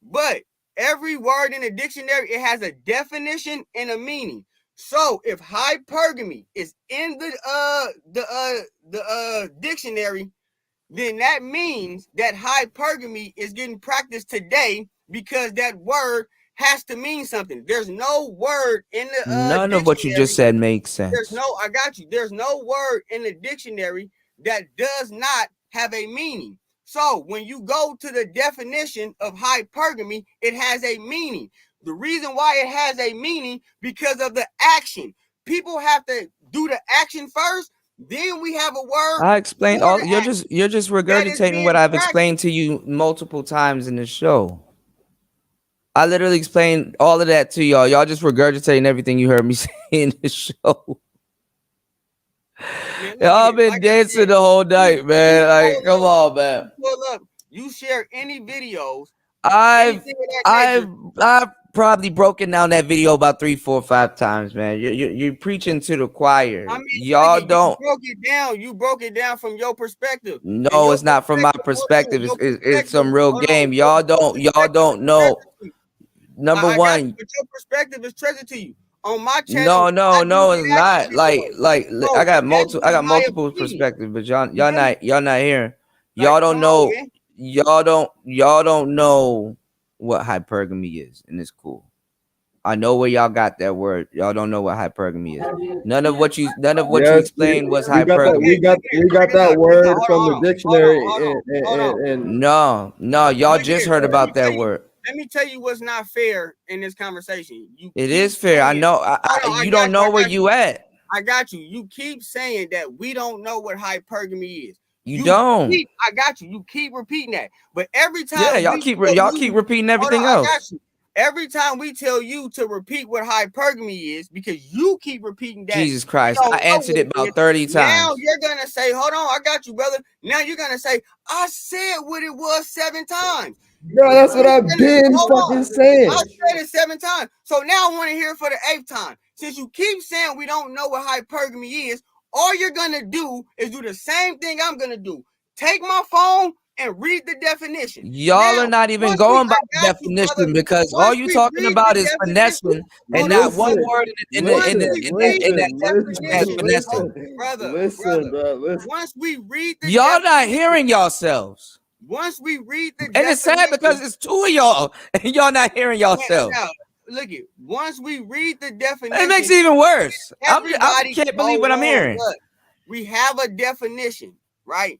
But every word in the dictionary, it has a definition and a meaning. So if hypergamy is in the dictionary, then that means that hypergamy is getting practiced today because that word has to mean something. There's no word in the None of what you just said makes sense. I got you. There's no word in the dictionary that does not have a meaning. So when you go to the definition of hypergamy, it has a meaning. The reason why it has a meaning because of the action. People have to do the action first. Then we have a word. I explained all. You're just regurgitating what I've explained to you multiple times in the show. I literally explained all of that to y'all. Y'all just regurgitating everything you heard me say in the show. Y'all been dancing the whole night, man. Like, come on, man. Pull up. You share any videos. I've probably broken down that video about 3, 4, 5 times, man. You're preaching to the choir. I mean, y'all don't. You broke it down from your perspective. No, it's not from my perspective. It's some real game. Y'all don't know. Number one, but your perspective is treasure to you. On my channel, no, it's not. Like I got multiple perspectives, but y'all not hearing. Y'all don't know. Y'all don't know what hypergamy is, and it's cool. I know where y'all got that word. Y'all don't know what hypergamy is. None of what you explained was hypergamy. We got that word from the dictionary. And no, y'all just heard about that word. Let me tell you what's not fair in this conversation. It is fair. I know. You don't know where you at. I got you. You keep saying that we don't know what hypergamy is. You don't. I got you. You keep repeating that. But every time, y'all keep repeating everything else. I got you. Every time we tell you to repeat what hypergamy is, because you keep repeating that. Jesus Christ, I answered it about 30 times. Now you're gonna say, hold on, I got you, brother. Now you're gonna say, I said what it was 7 times. Bro, that's what I've been fucking saying. I said it 7 times. So now I want to hear it for the 8th time. Since you keep saying we don't know what hypergamy is, all you're gonna do is do the same thing I'm gonna do. Take my phone and read the definition. Y'all are not even going by the definition because all you talking about is finessing and not one word in that definition has finessing. Brother, Listen. once we read the y'all not hearing yourselves. Once we read the and it's sad because it's 2 of y'all and y'all not hearing yourselves. Look it. Once we read the definition, it makes it even worse. I can't believe what I'm hearing. Look, we have a definition, right?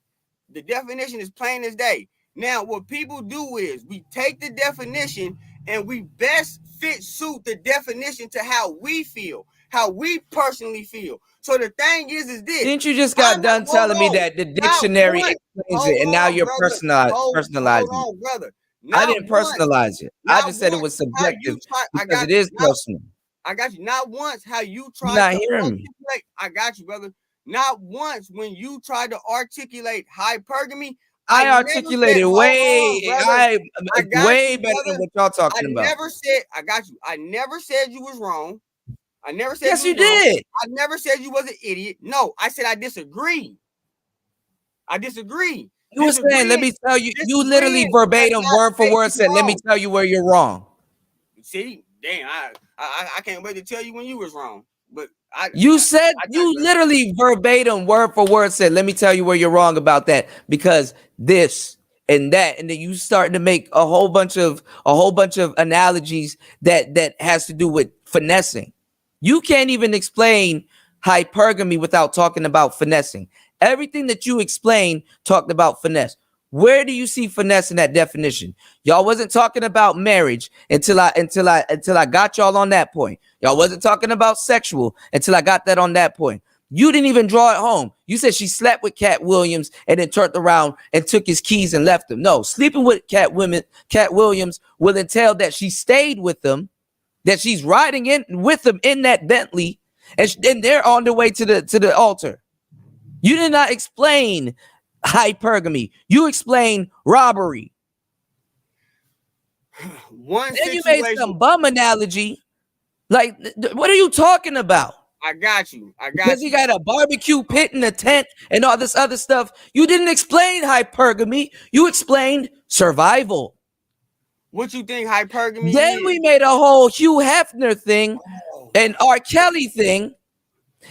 The definition is plain as day. Now, what people do is we take the definition and we best suit the definition to how we feel, how we personally feel. So the thing is this. Didn't you just got done telling me that the dictionary explains it and now you're personalizing it? Brother. I didn't personalize it. I just said it was subjective because it is personal. I got you. Not once how you tried to hearing me. I got you, brother. Not once when you tried to articulate hypergamy. I articulated way better than what y'all talking about. I got you. I never said you was wrong. I never said yes, you did. I never said you was an idiot. No, I said I disagree. You were saying, let me tell you, you literally verbatim, word for word said, let me tell you where you're wrong. See, damn, I can't wait to tell you when you was wrong. But you literally verbatim, word for word said, let me tell you where you're wrong about that because this and that, and then you starting to make a whole bunch of analogies that has to do with finessing. You can't even explain hypergamy without talking about finessing. Everything that you explained talked about finesse. Where do you see finesse in that definition? Y'all wasn't talking about marriage until I got y'all on that point. Y'all wasn't talking about sexual until I got that on that point. You didn't even draw it home. You said she slept with Cat Williams and then turned around and took his keys and left him. No, sleeping with Cat Williams will entail that she stayed with him, that she's riding in with him in that Bentley, and they're on their way to the altar. You did not explain hypergamy. You explained robbery. Then you made some bum analogy. Like, what are you talking about? I got you. Because he got a barbecue pit in a tent and all this other stuff. You didn't explain hypergamy. You explained survival. What you think hypergamy is? Then we made a whole Hugh Hefner thing and R. Kelly thing.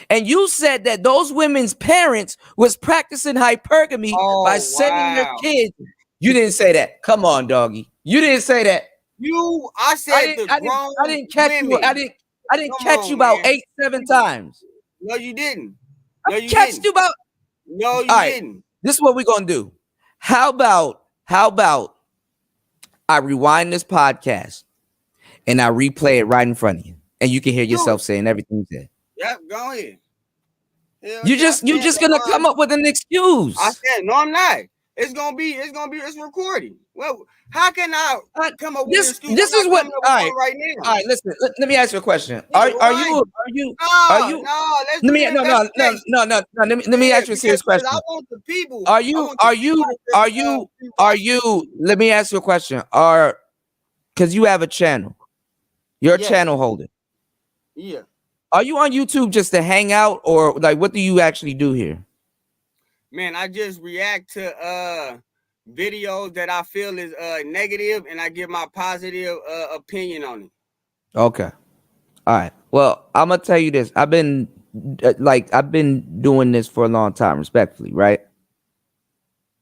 And you said that those women's parents was practicing hypergamy by sending their kids. You didn't say that. Come on, doggy. You didn't say that. I said the grown I didn't catch you. women. I didn't Come catch on, you about man. 8-7 times. No, you didn't. No, I you catched didn't. you about. No, you All right. didn't. This is what we're gonna do. How about I rewind this podcast and I replay it right in front of you, and you can hear yourself saying everything you said. Yep, go ahead. Hell You yeah, just gonna come up with an excuse. I said no, I'm not. It's recorded. Well, how can I come up with an excuse? This is what. All right now. right. Listen. Let me ask you a question. Yeah, Are right. you? No, let's do the investigation. No. Let me ask you a serious because question. I want the people. Are you? Let me ask you a question. Because you have a channel. You're a channel holder. Yeah. Are you on YouTube just to hang out, or like what do you actually do here? Man, I just react to videos that I feel is negative, and I give my positive opinion on it. Okay. All right. Well, I'm gonna tell you this. I've been doing this for a long time, respectfully, right?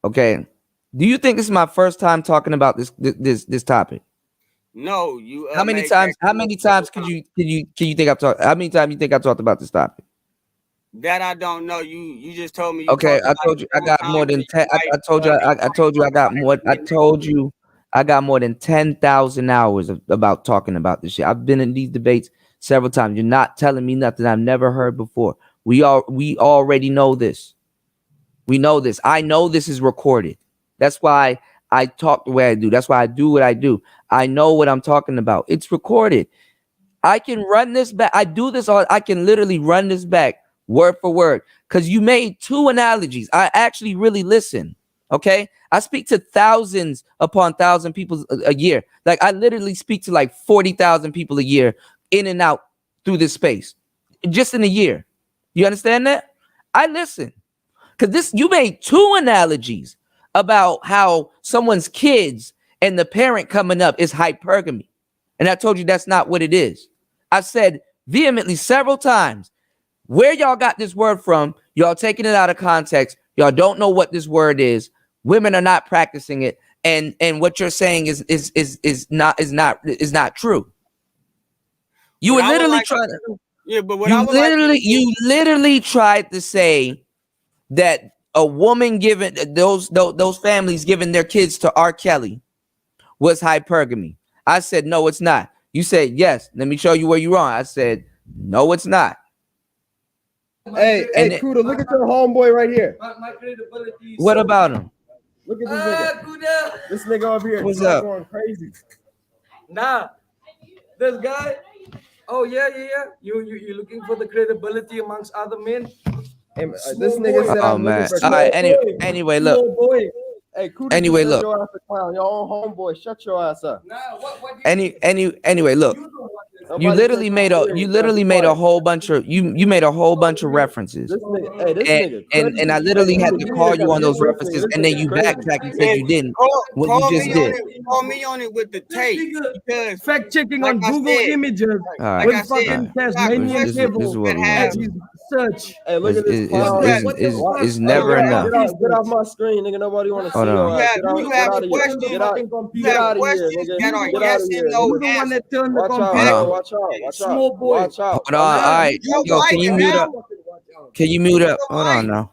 Okay. Do you think this is my first time talking about this topic? No, you. How many times could you think I've talked? How many times you think I talked about this topic? That I don't know. You just told me. Okay, I told you I got more than 10. I told you I got more. I told you I got more than 10,000 hours about talking about this shit. I've been in these debates several times. You're not telling me nothing I've never heard before. We already know this. We know this. I know this is recorded. That's why I talk the way I do. That's why I do what I do. I know what I'm talking about. It's recorded. I can run this back. I do this all. I can literally run this back word for word because you made 2 analogies. I actually really listen. Okay. I speak to thousands upon thousand people a year. Like I literally speak to like 40,000 people a year in and out through this space just in a year. You understand that? I listen because you made 2 analogies about how someone's kids and the parent coming up is hypergamy. And I told you that's not what it is. I said vehemently several times, where y'all got this word from, y'all taking it out of context. Y'all don't know what this word is. Women are not practicing it. And what you're saying is not true. You were literally trying to. Yeah, but you literally tried to say that a woman giving those families giving their kids to R. Kelly was hypergamy. I said no, it's not. You said yes. Let me show you where you're wrong. I said no, it's not. Hey, Kuda, look at your homeboy right here. My credibility. What about him? Look at this nigga. Kuda. This nigga over here. What's He's up? Going crazy. Nah, this guy. Oh yeah. You looking for the credibility amongst other men? And, this nigga said, "Oh I'm man." looking for All right. Anyway, look. boy. Hey, Kuda, Anyway, shut look. your ass a clown. Your own homeboy. Shut your ass up. Nah, what Anyway, look. You literally made a whole bunch of you made a whole bunch of references. This nigga, and I literally had to call you on those references, and then you backtracked and said you didn't. What you just did. Call me on it with the tape because fact checking like on I Google said, Images All with right. fucking Tasmanian This is cable. what we As want. you search. Hey, look at this clown. It's never enough. Get off my screen, nigga. Nobody want to see Hold on. your ass. You have a question. Get out of here, nigga. That are yes and no You're the one that turned the Watch computer. out. Watch out. Small boy. Watch out. Hold on. All right. Yo, can you mute up? Can you mute up? Hold on now.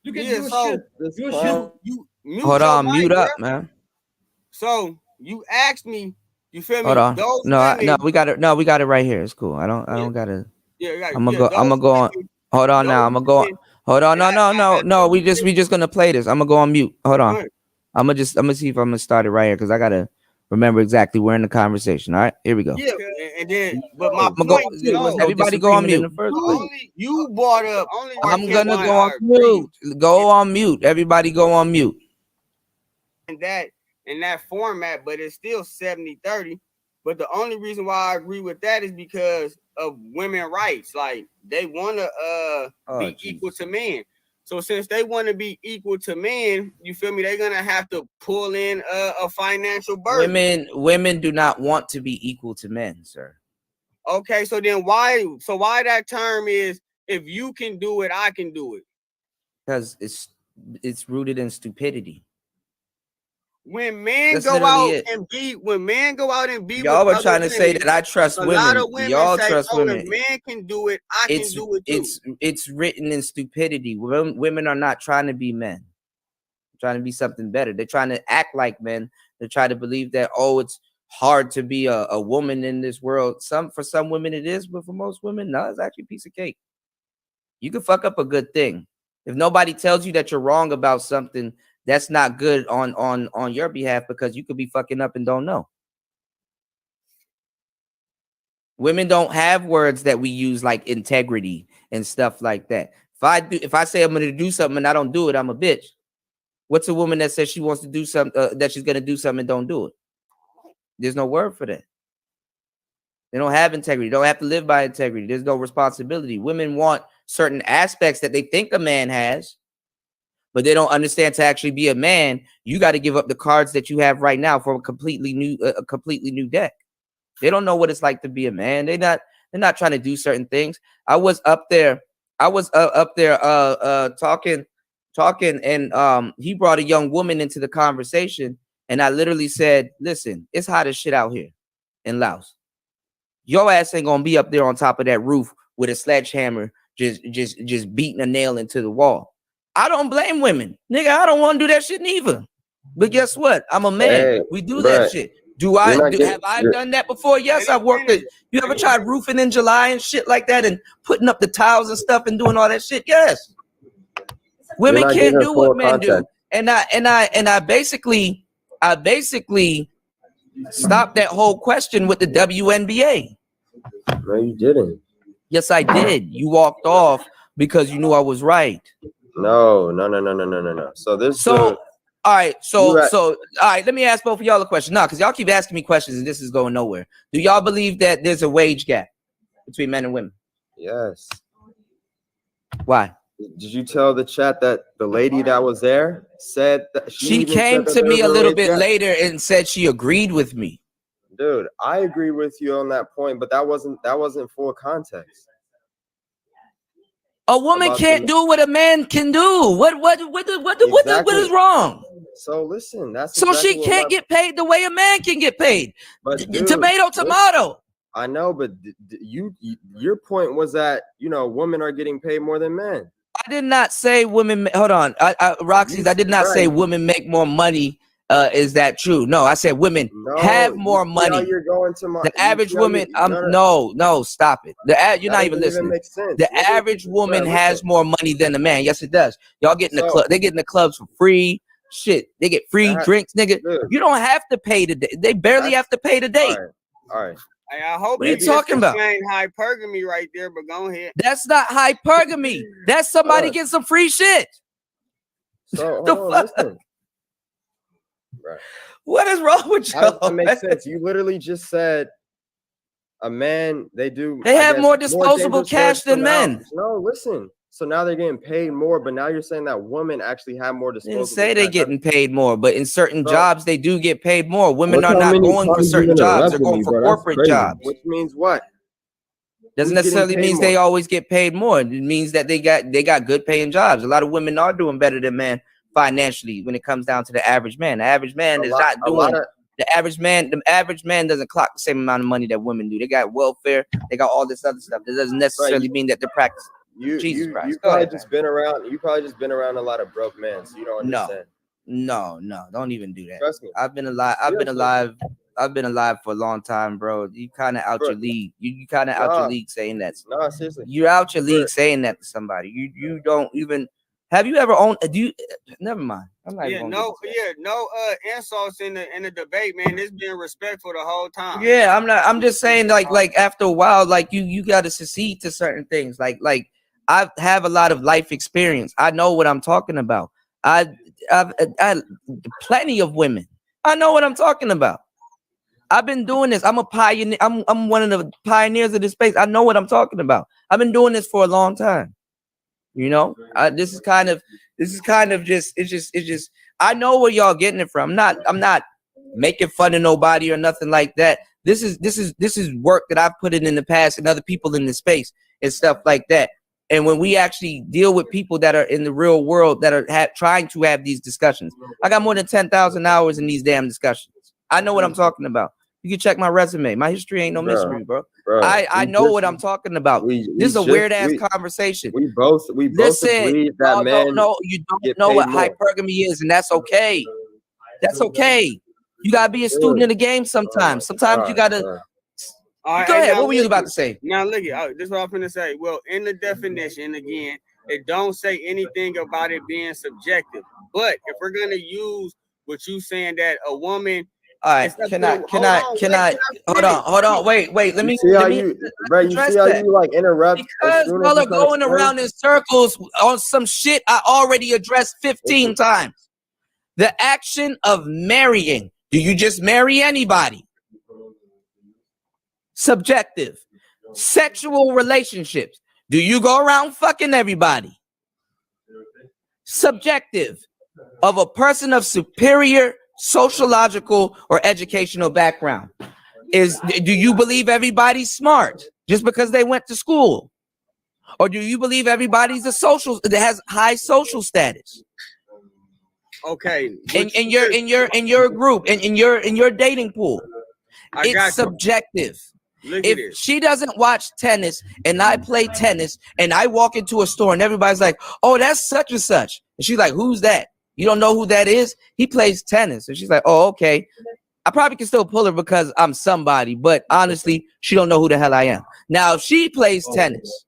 You can Yeah, do so shit. This You clown. you mute Hold your on. mic, Mute up, bro. man. So you asked me, you feel me? Hold on. Those No, women, we got it. No, we got it right here. It's cool. I don't gotta. yeah, I'm gonna go on. Hold on now. I'm gonna go on. Hold on. No. We just gonna play this. I'm gonna go on mute. Hold on. I'm gonna see if I'm gonna start it right here because I gotta remember exactly where in the conversation. All right, here we go. Yeah, and then, but my point is, everybody go on mute. You brought up. I'm gonna go on mute. Go on mute. Everybody go on mute. In that format, but it's still 70-30. But the only reason why I agree with that is because of women rights. Like they want to be equal to men. So since they want to be equal to men, you feel me? They're gonna have to pull in a financial burden. Women do not want to be equal to men, sir. Okay, so then why that term is if you can do it, I can do it? Because it's rooted in stupidity. when men That's go literally out it. and be with Y'all were other trying to say women, that I trust a lot women. of women Y'all say, trust "Oh, women. if man can do it, I can do it too." It's written in stupidity. Women are not trying to be men. They're trying to be something better. They're trying to act like men. They try to believe that, oh, it's hard to be a woman in this world. For some women it is, but for most women, no, it's actually a piece of cake. You can fuck up a good thing. If nobody tells you that you're wrong about something, that's not good on your behalf, because you could be fucking up and don't know. Women don't have words that we use like integrity and stuff like that. If I say I'm going to do something and I don't do it, I'm a bitch. What's a woman that says she wants to do something, that she's going to do something and don't do it? There's no word for that. They don't have integrity. They don't have to live by integrity. There's no responsibility. Women want certain aspects that they think a man has, but they don't understand to actually be a man. You got to give up the cards that you have right now for a completely new deck. They don't know what it's like to be a man. They're not trying to do certain things. I was up there talking, and he brought a young woman into the conversation, and I literally said, listen, it's hot as shit out here in Laos. Your ass ain't gonna be up there on top of that roof with a sledgehammer just beating a nail into the wall. I don't blame women. Nigga, I don't want to do that shit neither. But guess what? I'm a man. Hey, we do bruh, that shit. Have I you're- done that before? Yes, I've worked it. You ever tried roofing in July and shit like that and putting up the tiles and stuff and doing all that shit? Yes. Women not can't giving do what full men do. context. And I basically stopped that whole question with the WNBA. No, you didn't. Yes, I did. You walked off because you knew I was right. No. So All right, You right. all right, let me ask both of y'all a question. No, because y'all keep asking me questions and this is going nowhere. Do y'all believe that there's a wage gap between men and women? Yes. Why? Did you tell the chat that the lady that was there said that She even came said that to there me was a little wage bit gap? later and said she agreed with me. Dude, I agree with you on that point, but that wasn't full context. A woman About can't the- do what a man can do. What is wrong? So listen, that's So exactly she what can't my- get paid the way a man can get paid. But dude, Tomato. I know, but your point was that women are getting paid more than men. I did not say women. Hold on, Roxy. I did not say women make more money. Is that true? No, I said women have more money. You're going to the average woman. No, stop it. You're not even listening. The average woman has more money than a man. Yes, it does. Y'all get in the club. They get in the clubs for free. Shit, they get free drinks, nigga. Dude. You don't have to pay the date. They barely have to pay the date. All right. Hey, I hope what are you talking about? Hypergamy right there, but go ahead. That's not hypergamy. That's somebody getting some free shit. So listen. Right. What is wrong with you? That makes sense. You literally just said a man. They have more disposable cash than men. No, listen. So now they're getting paid more, but now you're saying that women actually have more disposable. Didn't say they're getting paid more, but in certain jobs they do get paid more. Women are not going for certain jobs; they're going for corporate jobs. Which means what? Doesn't necessarily mean they always get paid more. It means that they got good paying jobs. A lot of women are doing better than men financially when it comes down to the average man. The average man is not doing. The average man doesn't clock the same amount of money that women do. They got welfare. They got all this other stuff. That doesn't necessarily mean that they're practicing. Jesus Christ. You probably just been around. You probably just been around a lot of broke men, so you don't understand. No, don't even do that. Trust me. I've been alive for a long time, bro. You kind of out your league. You kind of out your league saying that. No, seriously. You're out your league saying that to somebody. You don't even. Have you ever owned? Never mind. I'm not no insults in the debate, man. It's been respectful the whole time. Yeah, I'm not. I'm just saying, like after a while, like you got to secede to certain things. Like I have a lot of life experience. I know what I'm talking about. I've plenty of women. I know what I'm talking about. I've been doing this. I'm a pioneer. I'm one of the pioneers of this space. I know what I'm talking about. I've been doing this for a long time. This is kind of just. It's just. I know where y'all getting it from. I'm not making fun of nobody or nothing like that. This is work that I've put in the past and other people in the space and stuff like that. And when we actually deal with people that are in the real world that are trying to have these discussions, I got more than 10,000 hours in these damn discussions. I know what I'm talking about. You can check my resume. My history ain't no mystery, bro. I know what I'm talking about. This is a weird ass conversation. We both agreed that no, you don't know what hypergamy is, and that's okay. That's okay. You gotta be a student in the game sometimes. Sometimes you gotta. Right, go ahead. What were you about to say? Now look at this. Is what I'm gonna say. Well, in the definition again, it don't say anything about it being subjective. But if we're gonna use what you saying that a woman. All right, can I hold on, wait, let me address that. You like interrupt because y'all are going around in circles on some shit I already addressed 15 times. The action of marrying. Do you just marry anybody? Subjective. Sexual relationships. Do you go around fucking everybody? Subjective. Of a person of superior sociological or educational background. Do you believe everybody's smart just because they went to school? Or do you believe everybody's that has high social status? Okay. In your group, in your dating pool. It's subjective. If she doesn't watch tennis and I play tennis and I walk into a store and everybody's like, oh, that's such and such. And she's like, who's that? You don't know who that is? He plays tennis. And she's like, oh, okay. I probably can still pull her because I'm somebody, but honestly, she don't know who the hell I am. Now, if she plays tennis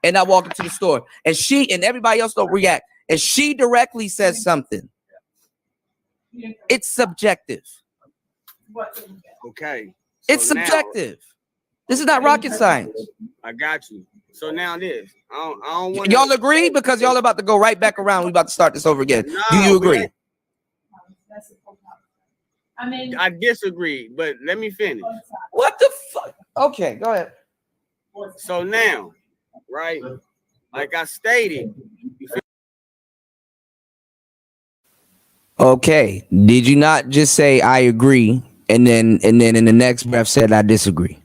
and I walk into the store and she and everybody else don't react and she directly says something, it's subjective. Okay. It's subjective. This is not rocket science. I got you. So now this. I don't want y'all agree? Because y'all about to go right back around. We about to start this over again. No, do you agree? I disagree, but let me finish. What the fuck? Okay, go ahead. So now, right? Like I stated. Okay. Did you not just say I agree and then in the next breath said I disagree?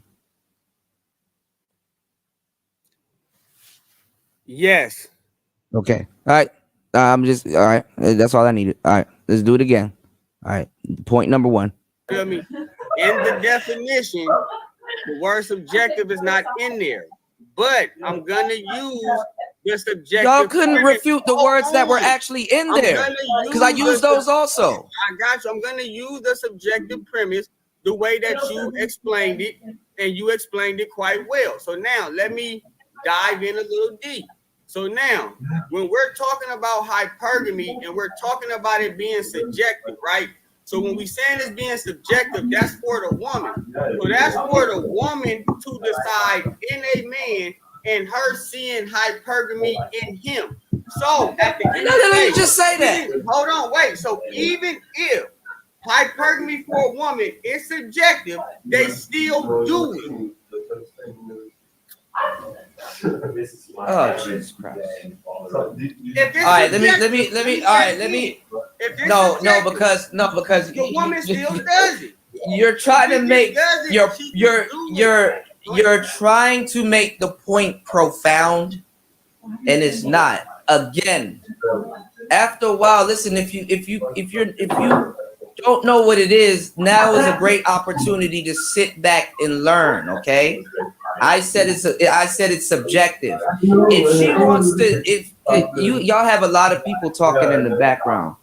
Yes. Okay. All right. All right. That's all I needed. All right. Let's do it again. All right. Point number one. Feel me? In the definition, the word subjective is not in there. But I'm gonna use the subjective. Y'all couldn't refute the words that were actually in there. Because I used those also. I got you. I'm gonna use the subjective premise the way that you explained it, and you explained it quite well. So now let me dive in a little deep. So now, when we're talking about hypergamy and we're talking about it being subjective, right? So when we saying it's being subjective, that's for the woman. So that's for the woman to decide in a man and her seeing hypergamy in him. So at the end of the day, just say that. Hold on, wait. So even if hypergamy for a woman is subjective, they still do it. Oh, Jesus Christ. All right, let me. No, because the woman still does it. You're trying to make you're trying to make the point profound, and it's not. Again, after a while, listen. If you don't know what it is, now is a great opportunity to sit back and learn. Okay. I said it's subjective. If she wants to, if y'all have a lot of people talking in the background.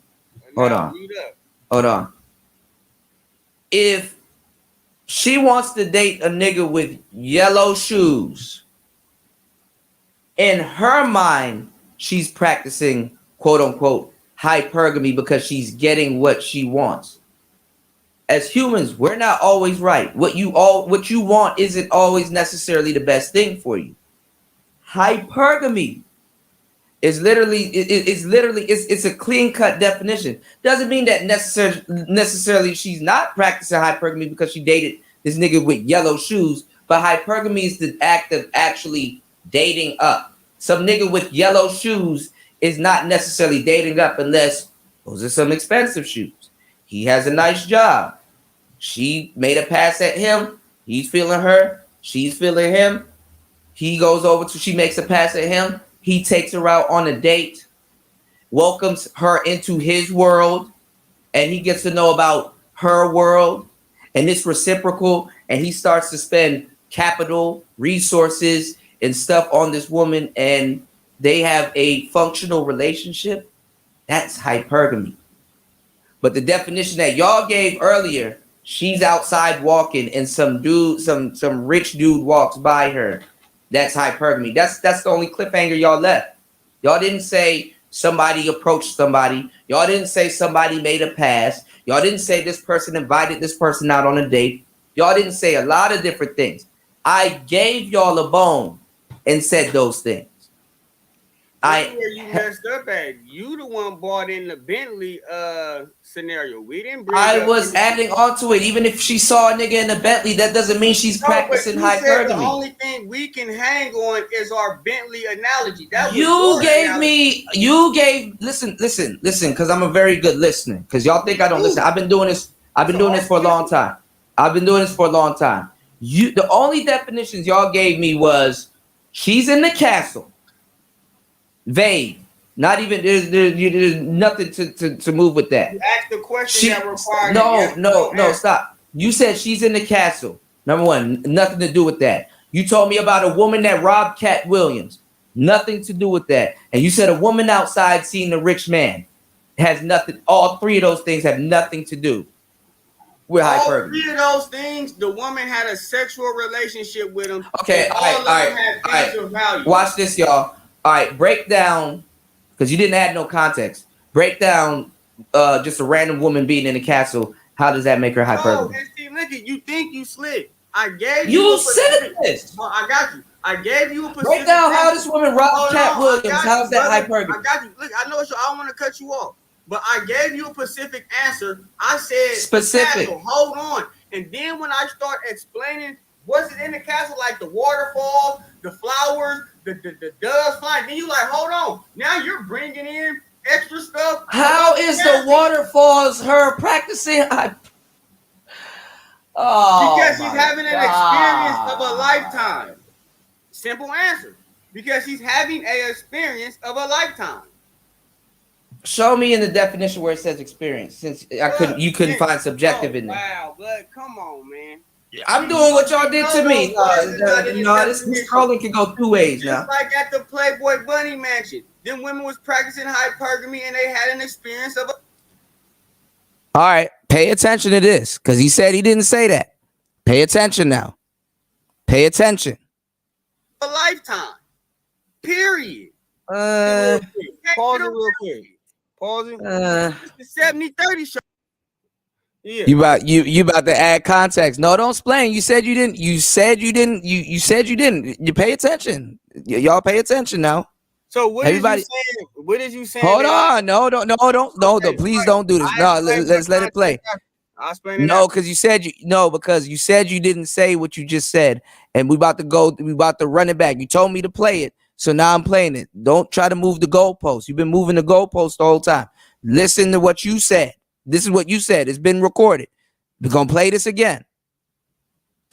Hold on. If she wants to date a nigga with yellow shoes, in her mind, she's practicing quote unquote hypergamy because she's getting what she wants. As humans, we're not always right. What you want isn't always necessarily the best thing for you. Hypergamy is literally it's a clean-cut definition. Doesn't mean that necessarily she's not practicing hypergamy because she dated this nigga with yellow shoes, but hypergamy is the act of actually dating up. Some nigga with yellow shoes is not necessarily dating up unless those are some expensive shoes. He has a nice job. She made a pass at him. He's feeling her. She's feeling him. He goes over to, she makes a pass at him. He takes her out on a date, welcomes her into his world, and he gets to know about her world, and it's reciprocal, and he starts to spend capital, resources, and stuff on this woman, and they have a functional relationship. That's hypergamy. But the definition that y'all gave earlier, she's outside walking and some dude, some rich dude walks by her. That's hypergamy. That's the only cliffhanger y'all left. Y'all didn't say somebody approached somebody. Y'all didn't say somebody made a pass. Y'all didn't say this person invited this person out on a date. Y'all didn't say a lot of different things. I gave y'all a bone and said those things. That's where you messed up at. You the one brought in the Bentley scenario. We didn't bring I was adding on to it. Even if she saw a nigga in a Bentley, that doesn't mean she's practicing hypergamy. The only thing we can hang on is our Bentley analogy. That was listen, because I'm a very good listener. Because y'all think I don't listen. I've been doing this for a long time. The only definitions y'all gave me was she's in the castle. Vague. Not even there's nothing to move with that. You asked the question that required. No, stop. You said she's in the castle. Number one, nothing to do with that. You told me about a woman that robbed Cat Williams. Nothing to do with that. And you said a woman outside seeing a rich man. Has nothing. All three of those things have nothing to do with hypergamy. All three of those things, the woman had a sexual relationship with him. Okay, all right. Watch this, y'all. All right, break down, because you didn't add no context. Break down just a random woman being in the castle. How does that make her hypergamy? Oh, see, look at you think you slick. I gave you said this. Well, I got you. I gave you a specific break down how this woman robbed Cat Williams. How's that hypergamy? I got you. Look, I know I don't want to cut you off, but I gave you a specific answer. I said specific. Castle, hold on, and then when I start explaining what's it in the castle, like the waterfalls, the flowers, the doves flying, then you like, hold on. Now you're bringing in extra stuff. How is the waterfalls her practicing? Because she's having an experience of a lifetime. Simple answer. Because she's having an experience of a lifetime. Show me in the definition where it says experience, since you couldn't find subjective in there. Wow, but come on, man. I'm doing what y'all did to me. This scrolling can go two ways now. Just like at the Playboy Bunny Mansion, them women was practicing hypergamy and they had an experience of a. All right, pay attention to this, because he said he didn't say that. Pay attention now. Pay attention. A lifetime. Period. Pause it real quick. Pause it. It's the 70-30 show. Yeah. You about to add context. No, don't explain. You said you didn't. You said you didn't. You said you didn't. You pay attention. Y'all pay attention now. So what everybody is you saying? What is you saying? Hold on. No. Please don't do this. No, let's let it play. I'll explain it. No, because you said you didn't say what you just said, and we about to run it back. You told me to play it, so now I'm playing it. Don't try to move the goalpost. You've been moving the goalpost the whole time. Listen to what you said. This is what you said. It's been recorded. We're gonna play this again.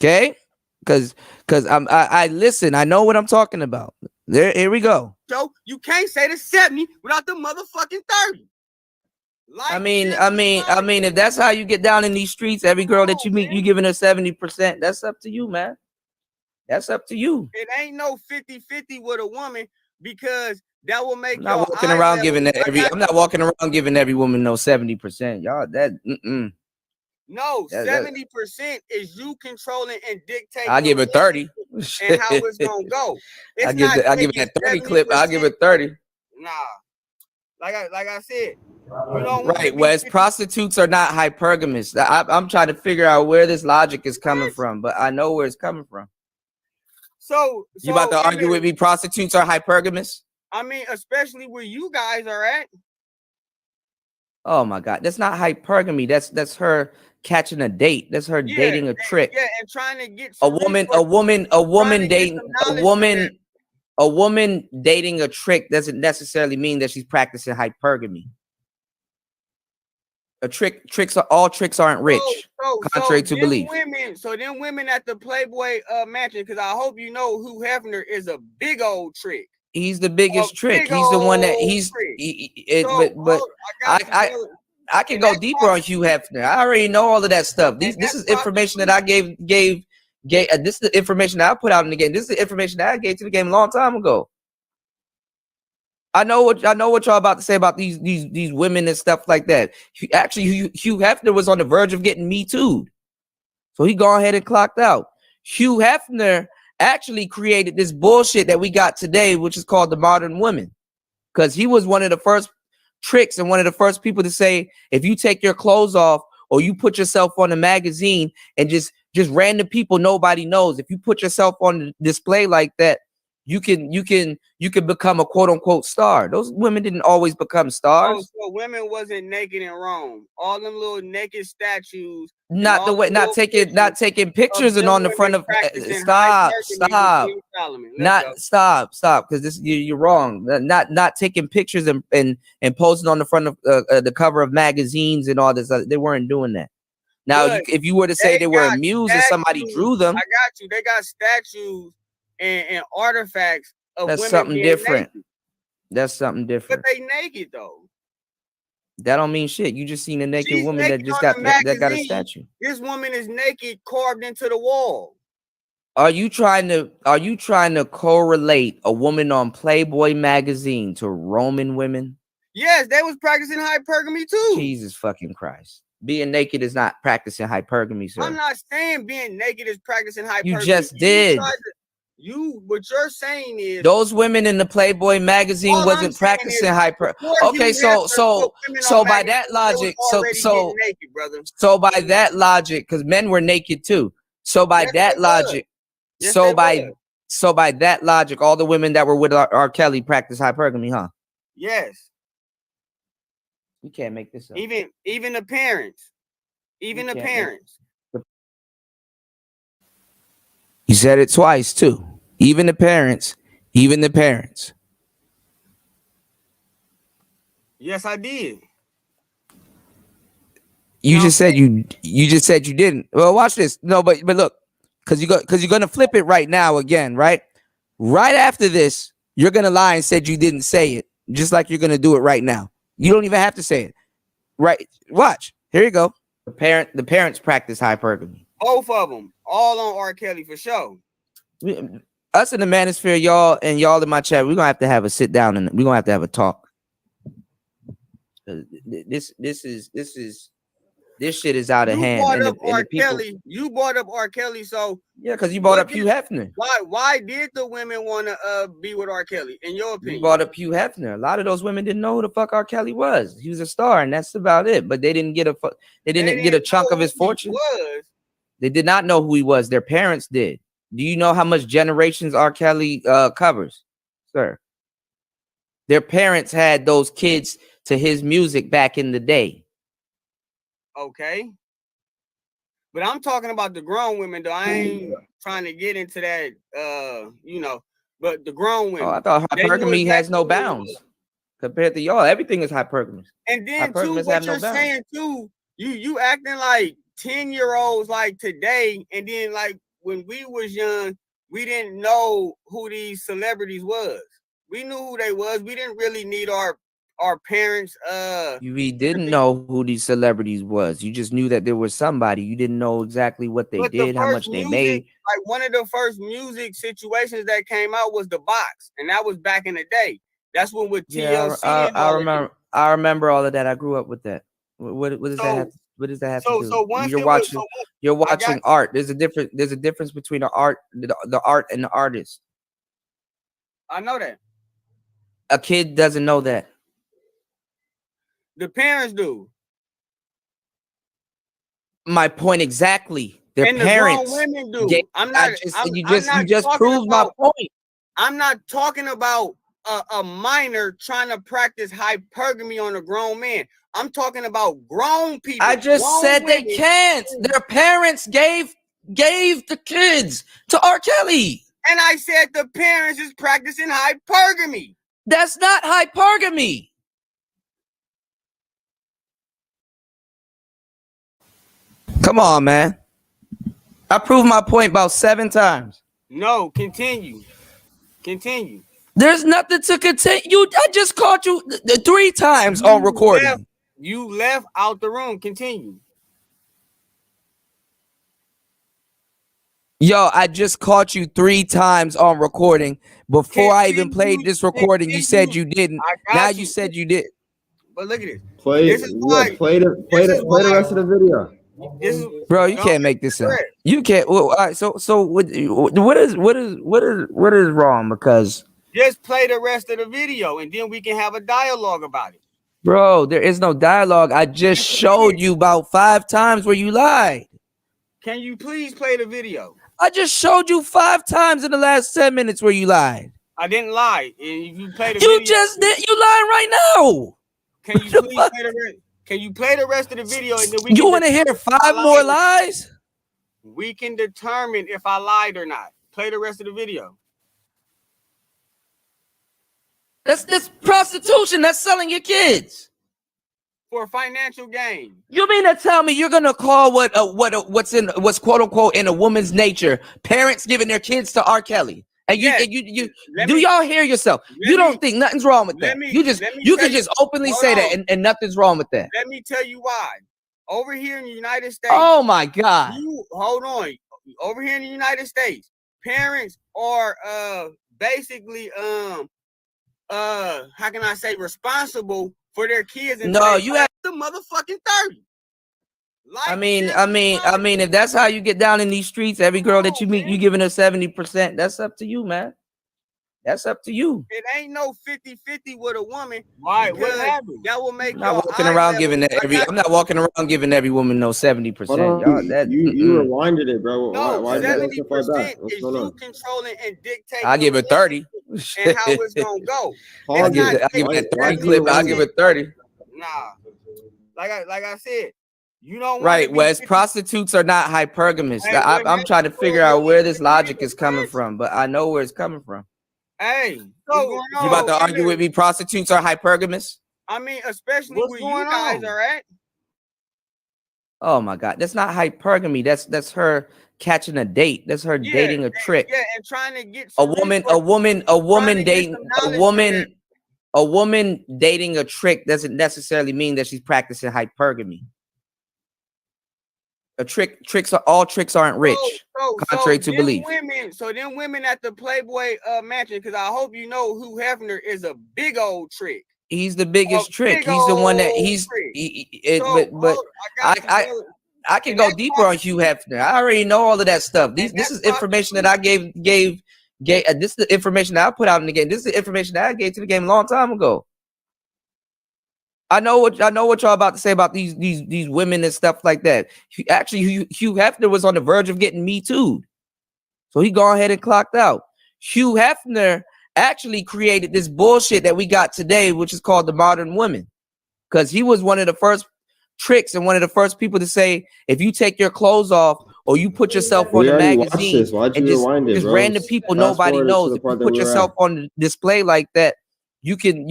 Okay? Because I listen. I know what I'm talking about. Here we go. So you can't say the 70 without the motherfucking 30. I mean, if that's how you get down in these streets, every girl that you meet, you giving her 70%. That's up to you, man. That's up to you. It ain't no 50-50 with a woman, because that will make. I'm not walking around giving every woman no 70%. Y'all, that no 70% is you controlling and dictating. I give it 30 and how it's gonna go. I give it that 30 clip. I'll give it 30. Nah, like I said, right. Wes, prostitutes are not hypergamous. I'm trying to figure out where this logic is coming from, but I know where it's coming from. So you about to argue with me? Prostitutes are hypergamous? I mean, especially where you guys are at. Oh my God, that's not hypergamy. That's her catching a date. That's her dating a trick. Yeah, and trying to get a woman dating a trick doesn't necessarily mean that she's practicing hypergamy. Tricks are all tricks aren't rich, contrary to them belief. Them women at the Playboy mansion, because I hope you know Hugh Hefner is a big old trick. He's the biggest trick. He's the one that I can go deeper on Hugh Hefner. I already know all of that stuff. This is information that I gave. This is the information that I put out in the game. This is the information that I gave to the game a long time ago. I know what y'all about to say about these women and stuff like that. Actually, Hugh Hefner was on the verge of getting Me Too'd, so he gone ahead and clocked out. Hugh Hefner actually created this bullshit that we got today, which is called the modern woman, because he was one of the first tricks and one of the first people to say, if you take your clothes off or you put yourself on a magazine and just random people nobody knows, if you put yourself on display like that, you can become a quote unquote star. Those women didn't always become stars. So women wasn't naked in Rome. All them little naked statues. Not taking pictures and on the front of stop because this you're wrong. Not taking pictures and posting on the front of the cover of magazines and all this. They weren't doing that. Now, if you were to say they were amused and somebody drew them, I got you. They got statues and artifacts of that's women something being different. Naked. That's something different. But they naked though. That don't mean shit. You just seen a naked woman that just got a statue. This woman is naked, carved into the wall. Are you trying to correlate a woman on Playboy magazine to Roman women? Yes, they was practicing hypergamy too. Jesus fucking Christ. Being naked is not practicing hypergamy, sir. I'm not saying being naked is practicing hypergamy. You just did. What you're saying is those women in the Playboy magazine wasn't practicing hyper. Okay, so by that logic, so by that logic, because men were naked too. So by that logic, so by that logic, all the women that were with R. Kelly practiced hypergamy, huh? Yes. You can't make this up. Even the parents. You said it twice too. Even the parents. Yes, I did. You just said you didn't. Well, watch this. No, but look, because you're gonna flip it right now again, right? Right after this, you're gonna lie and said you didn't say it, just like you're gonna do it right now. You don't even have to say it. Right? Watch. Here you go. The parents practice hypergamy. Both of them, all on R. Kelly for sure. Us in the manosphere, y'all in my chat, we're gonna have a sit down and we're gonna have to have a talk. This shit is out of hand. You brought up R. Kelly, so yeah, because you brought up Hugh Hefner. Why did the women want to be with R. Kelly? In your opinion, you brought up Hugh Hefner. A lot of those women didn't know who the fuck R. Kelly was. He was a star, and that's about it. But they didn't get a chunk of his fortune. They did not know who he was. Their parents did. Do you know how much generations R. Kelly covers, sir? Their parents had those kids to his music back in the day. Okay. But I'm talking about the grown women, though. I ain't trying to get into that, but the grown women. Oh, I thought hypergamy has no bounds compared to y'all. Everything is hypergamous. And then, too, what you're saying, too, you acting like 10-year-olds like today, and then, like, when we was young, we didn't know who these celebrities was. We knew who they was. We didn't really need our parents. We didn't know who these celebrities was. You just knew that there was somebody. You didn't know exactly what they did, how much they made. Like one of the first music situations that came out was The Box, and that was back in the day. That's when with TLC. Yeah, I remember all of that. I grew up with that. What does that have? What does that have to do? So once you're watching art. There's a difference between the art and the artist. I know that. A kid doesn't know that. The parents do. My point exactly. Their parents. The grown women do. You just proved my point. I'm not talking about a minor trying to practice hypergamy on a grown man. I'm talking about grown people. I just said they can't. Their parents gave the kids to R. Kelly. And I said the parents is practicing hypergamy. That's not hypergamy. Come on, man. I proved my point about 7 times. No, continue. Continue. There's nothing to continue. I just caught you 3 times on recording. You left out the room. Continue. Yo, I just caught you 3 times on recording. Before I even played this recording, you said you didn't. Now you said you did. But look at this. Play This is why- play the rest of the video. This is, Bro, you can't make this up. You can't. Well, all right. So what is wrong? Because just play the rest of the video, and then we can have a dialogue about it. bro, there is no dialogue. I just showed you about 5 times where you lied. Can you please play the video? I just showed you 5 times in the last 10 minutes where you lied. I didn't lie. If you play the You video, just did. You lying right now. Can you please play the rest? Can you play the rest of the video, and then we? You want to hear 5 more lies? We can determine if I lied or not. Play the rest of the video. That's prostitution. That's selling your kids. For financial gain. You mean to tell me you're gonna call what's quote unquote in a woman's nature parents giving their kids to R. Kelly? And y'all hear yourself? You don't think nothing's wrong with that? You can just openly say that and nothing's wrong with that. Let me tell you why. Over here in the United States. Oh my God. Hold on. Over here in the United States, parents are basically how can I say responsible for their kids, and no, you have the motherfucking 30. I mean, if that's how you get down in these streets, every girl that you meet, you giving her 70%. That's up to you, man. That's up to you. It ain't no 50-50 with a woman. Why? What happened? That will make. I'm not walking around giving I'm not walking around giving every woman no 70%. You rewinded it, bro. No, why 70% is you controlling and dictating. I give it 30. And how it's gonna go. I'll give it 30 clip. I'll give it 30. Nah, like I said. You don't right, Wes. Prostitutes are not hypergamous. I'm trying to figure out where this logic is coming from, but I know where it's coming from. Hey, you about to argue with me? Prostitutes are hypergamous? I mean, especially where you guys are at. Oh my God, that's not hypergamy. That's her catching a date. That's her dating a trick. Yeah, and trying to get a woman dating a trick doesn't necessarily mean that she's practicing hypergamy. All tricks aren't rich, contrary to belief. Then women at the Playboy mansion, because I hope you know Hugh Hefner is a big old trick. He's the biggest trick. He's the one that I can go deeper on Hugh Hefner. I already know all of that stuff. This is information that I gave. This is the information that I put out in the game. This is the information that I gave to the game a long time ago. I know what y'all about to say about these women and stuff like that. Actually, Hugh Hefner was on the verge of getting Me Too'd. So he gone ahead and clocked out. Hugh Hefner actually created this bullshit that we got today, which is called the modern woman. Because he was one of the first tricks and one of the first people to say, if you take your clothes off or you put yourself on the magazine and just random people nobody knows, if you put yourself on the display like that, you can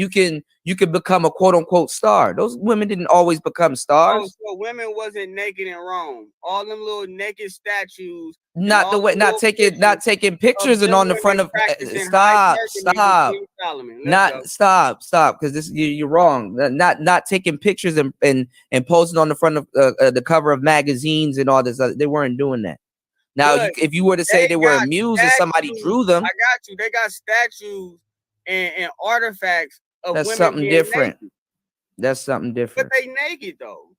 become a quote unquote star. Those women didn't always become stars. So women wasn't naked in Rome. All them little naked statues. Not taking pictures and on the front of stop because this you're wrong. Not taking pictures and posting on the front of the cover of magazines and all this. They weren't doing that. Now, if you were to say they were amused and somebody drew them, I got you. They got statues and artifacts of that's women something different. Naked. That's something different. But they naked though.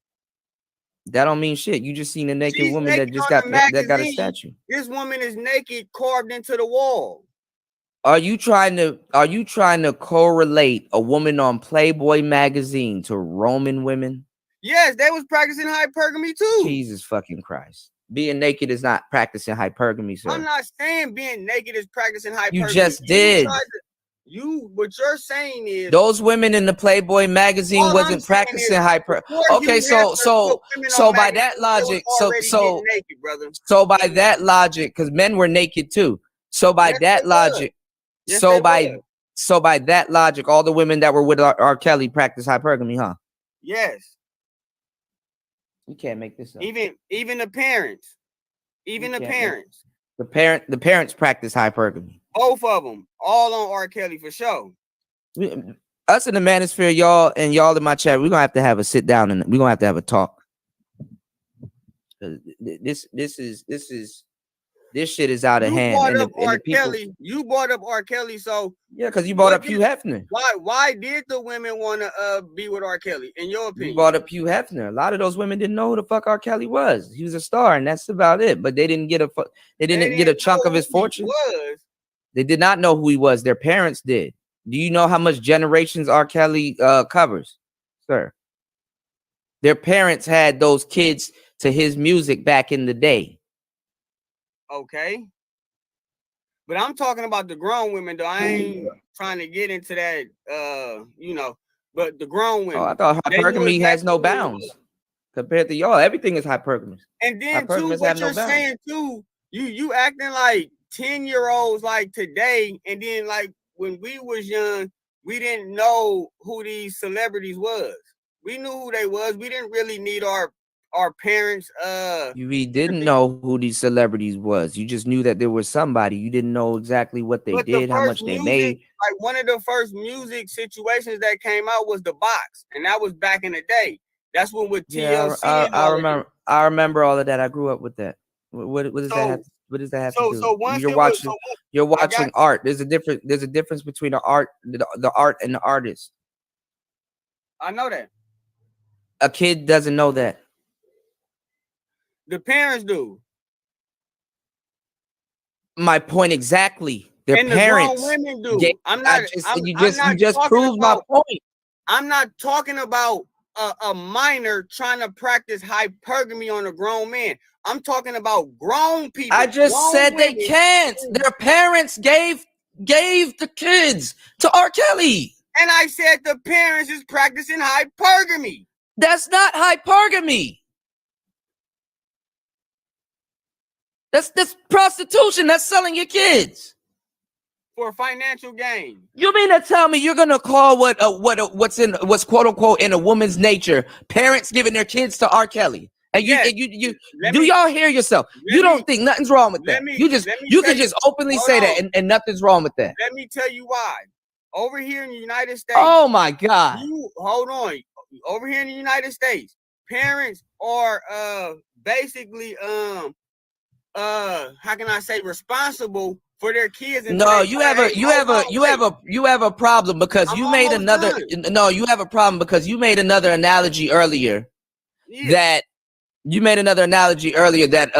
That don't mean shit. You just seen a naked woman that just got a statue. This woman is naked, carved into the wall. Are you trying to correlate a woman on Playboy magazine to Roman women? Yes, they was practicing hypergamy too. Jesus fucking Christ. Being naked is not practicing hypergamy, sir. I'm not saying being naked is practicing hypergamy. You just did. What you're saying is those women in the Playboy magazine wasn't practicing Okay, so by that logic, so by that logic, because men were naked too. So by that logic, by that logic, all the women that were with R. Kelly practiced hypergamy, huh? Yes. You can't make this up. Even the parents, even You the can't make- parents, The parents practice hypergamy. both of them, all on R. Kelly for sure. Us in the manosphere, y'all, and y'all in my chat, we're gonna have to have a sit down and we're gonna have to have a talk. This shit is out of You hand. brought And up the R. people, Kelly. You brought up R. Kelly, so yeah, because you brought what up Hugh did- Hefner. why did the women want to be with R. Kelly? In your You opinion, brought up Hugh Hefner. A lot of those women didn't know who the fuck R. Kelly was. He was a star, and that's about it. But they didn't get a chunk know of his who he fortune. was. They did not know who he was. Their parents did. Do you know how much generations R. Kelly covers, sir? Their parents had those kids to his music back in the day. Okay, but I'm talking about the grown women, though. I ain't trying to get into that, but the grown women. Oh, I thought They knew hypergamy has no exactly who he bounds was. compared to y'all. Everything is hypergamous. And then too, Hypergamous what have no you're bounds. saying too, you acting like 10-year-olds like today, and then like when we was young, we didn't know who these celebrities was. We knew who they was. We didn't really need our parents. You didn't know who these celebrities was. You just knew that there was somebody. You didn't know exactly what they But did, the how first much they music, made. like one of the first music situations that came out was The Box, and that was back in the day. That's when with TLC. Yeah, and all of remember. it. I remember all of that. I grew up with that. What does that So- have? What does that have So to do? so once You're it was, watching. You're I got watching you. art. There's a difference between the art and the artist. I know that A kid doesn't know that. the parents do. My point exactly. Their And parents. the grown women do. gave- I'm not. you I'm just not talking proved my about, point. I'm not talking about a minor trying to practice hypergamy on a grown man. I'm talking about grown people. I just grown said they women. can't. Their parents gave the kids to R. Kelly. And I said the parents is practicing hypergamy. That's not hypergamy. That's prostitution. That's selling your kids. For financial gain. You mean to tell me you're gonna call what's quote unquote in a woman's nature parents giving their kids to R. Kelly? And Yes. y'all hear yourself? You don't think nothing's wrong with that? You can just openly say that and nothing's wrong with that. Let me tell you why. Over here in the United States. Oh my God. Hold on. Over here in the United States, parents are basically how can I say responsible for their kids. No, you have a problem because you have a problem because you made another analogy earlier. Yeah. That you made another analogy earlier that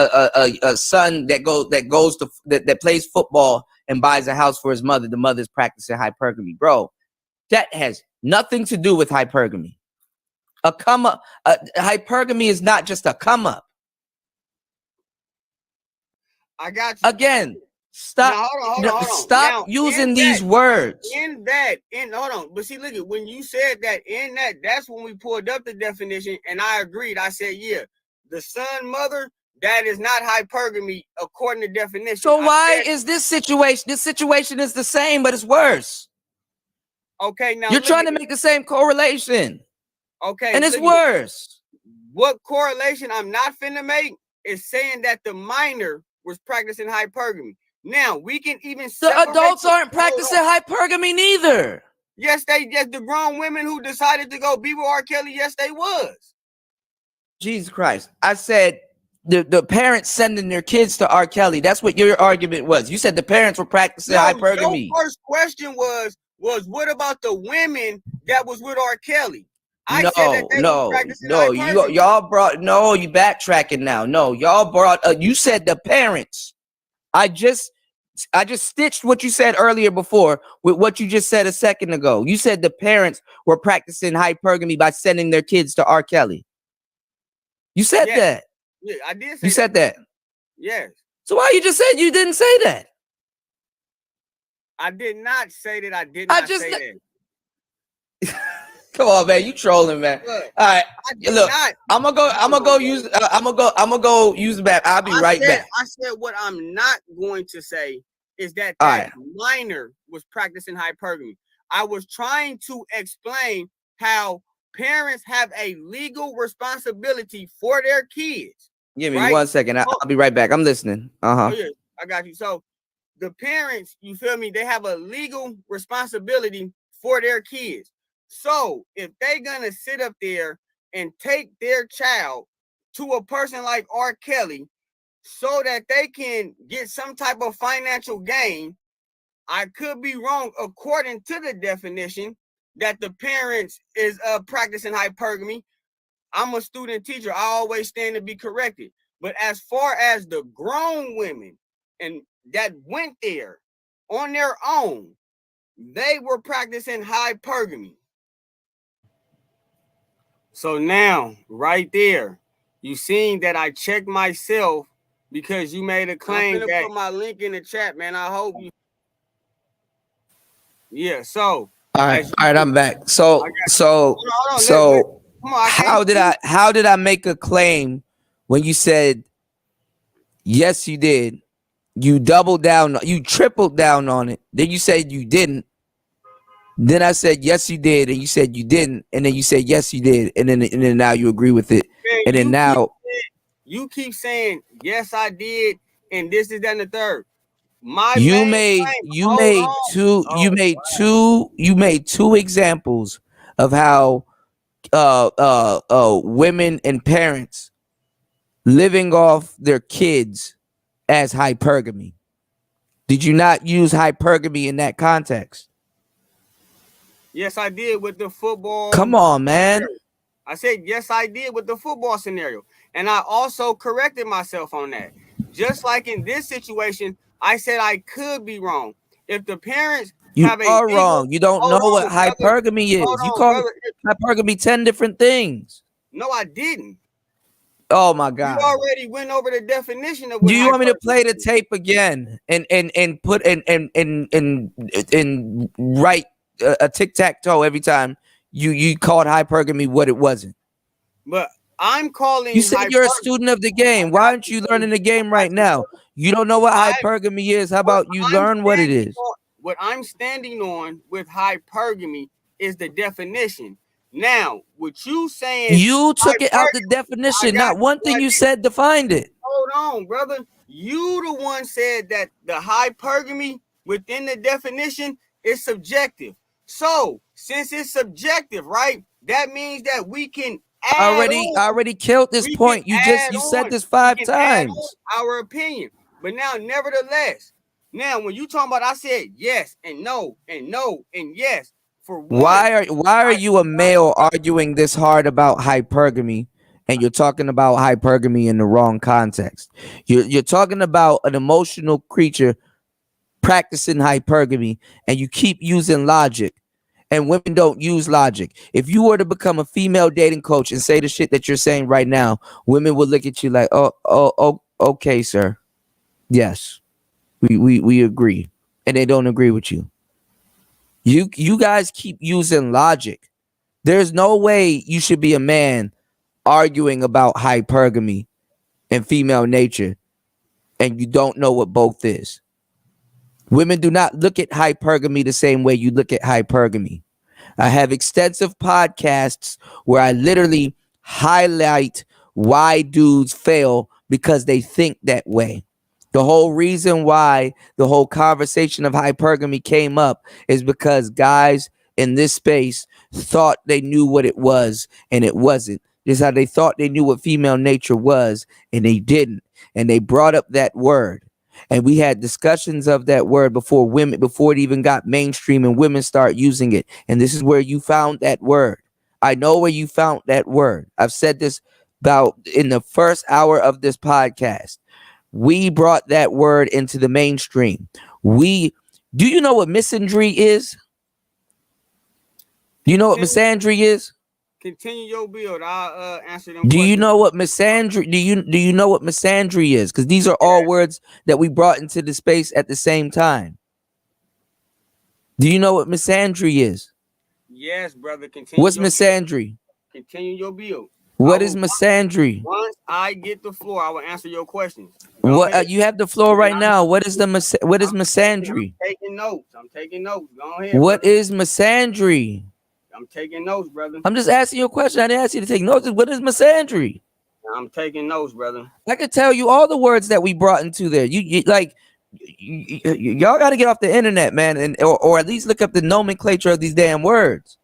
a son that plays football and buys a house for his mother, the mother's practicing hypergamy. Bro, that has nothing to do with hypergamy. Hypergamy is not just a come up. I got you. Again, stop. Now, hold on. Stop Now, using these words. Hold on. But see, look at when you said that's when we pulled up the definition, and I agreed. I said, yeah, the son mother, that is not hypergamy according to definition. So why is this situation? This situation is the same, but it's worse. Okay, now you're trying to make the same correlation. Okay, and it's worse. What correlation I'm not finna make is saying that the minor was practicing hypergamy. Now we can even the adults aren't practicing hypergamy neither. Yes, the grown women who decided to go be with R. Kelly, yes, they was. Jesus Christ. I said the parents sending their kids to R. Kelly. That's what your argument was. You said the parents were practicing hypergamy. Your first question was what about the women that was with R. Kelly? You backtracking now. No, y'all brought you said the parents. I just stitched what you said earlier before with what you just said a second ago. You said the parents were practicing hypergamy by sending their kids to R. Kelly. You said that. Yeah, I did say you said that. Yes. So why you just said you didn't say that? I did not say that. I did not say that. Come on, man, you trolling, man. Look, all right, look, I'm gonna go use the back. I'll be right back. I said what I'm not going to say is that minor was practicing hypergamy. I was trying to explain how parents have a legal responsibility for their kids. Give me right? 1 second. I'll be right back. I'm listening. Oh yeah, I got you. So the parents, you feel me? They have a legal responsibility for their kids. So if they're gonna sit up there and take their child to a person like R. Kelly so that they can get some type of financial gain, I could be wrong according to the definition that the parents is practicing hypergamy. I'm a student teacher. I always stand to be corrected. But as far as the grown women and that went there on their own, they were practicing hypergamy. So now, right there, you seen that I checked myself because you made a claim. I'm gonna put my link in the chat, man. I hope you. Yeah. So. All right. I'm back. So. How did I make a claim when you said yes, you did? You doubled down. You tripled down on it. Then you said you didn't. Then I said yes, you did, and you said you didn't, and then you said yes, you did, and then now you agree with it, and then now you keep saying yes, I did, and this is that and the third. You made two examples of how women and parents living off their kids as hypergamy. Did you not use hypergamy in that context? Yes, I did with the football. Come on, man. I said, yes, I did with the football scenario. And I also corrected myself on that. Just like in this situation, I said I could be wrong. If the parents are wrong. You don't know what hypergamy is. You call hypergamy 10 different things. No, I didn't. Oh my God. You already went over the definition of what. Do you want me to play the tape again and put and write a tic-tac-toe every time you called hypergamy what it wasn't? But I'm calling. You said you're a student of the game. Why aren't you learning the game right now? You don't know what hypergamy is. How about you learn what it is? What I'm standing on with hypergamy is the definition. Now, what you saying? You took it out the definition. Not one thing you said defined it. Hold on, brother. You the one said that the hypergamy within the definition is subjective. So, since it's subjective, right? That means that we can I already killed this point. You said this 5 times. Our opinion. But now, nevertheless, now when you talking about, I said yes and no and no and yes. For why are you a male arguing this hard about hypergamy, and you're talking about hypergamy in the wrong context? You're talking about an emotional creature practicing hypergamy, and you keep using logic. And women don't use logic. If you were to become a female dating coach and say the shit that you're saying right now, women would look at you like, oh, okay, sir. Yes, we agree. And they don't agree with you. You guys keep using logic. There's no way you should be a man arguing about hypergamy and female nature, and you don't know what both is. Women do not look at hypergamy the same way you look at hypergamy. I have extensive podcasts where I literally highlight why dudes fail because they think that way. The whole reason why the whole conversation of hypergamy came up is because guys in this space thought they knew what it was, and it wasn't. Just how they thought they knew what female nature was, and they didn't. And they brought up that word. And we had discussions of that word before it even got mainstream and women start using it. And this is where you found that word. I know where you found that word. I've said this about in the first hour of this podcast. We brought that word into the mainstream. Do you know what misandry is? Do you know what misandry is? Continue your build. I'll answer them. Do you know what misandry? Do you know what misandry is? Because these are all words that we brought into the space at the same time. Do you know what misandry is? Yes, brother. Continue. What's misandry? Continue your build. What is misandry? Once I get the floor, I will answer your questions. What you have the floor right now? What is misandry? I'm taking notes. Go ahead. What is misandry? I'm taking notes, brother. I'm just asking you a question. I didn't ask you to take notes. What is misandry? I'm taking notes, brother. I could tell you all the words that we brought into there. Y'all got to get off the internet, man, and or at least look up the nomenclature of these damn words.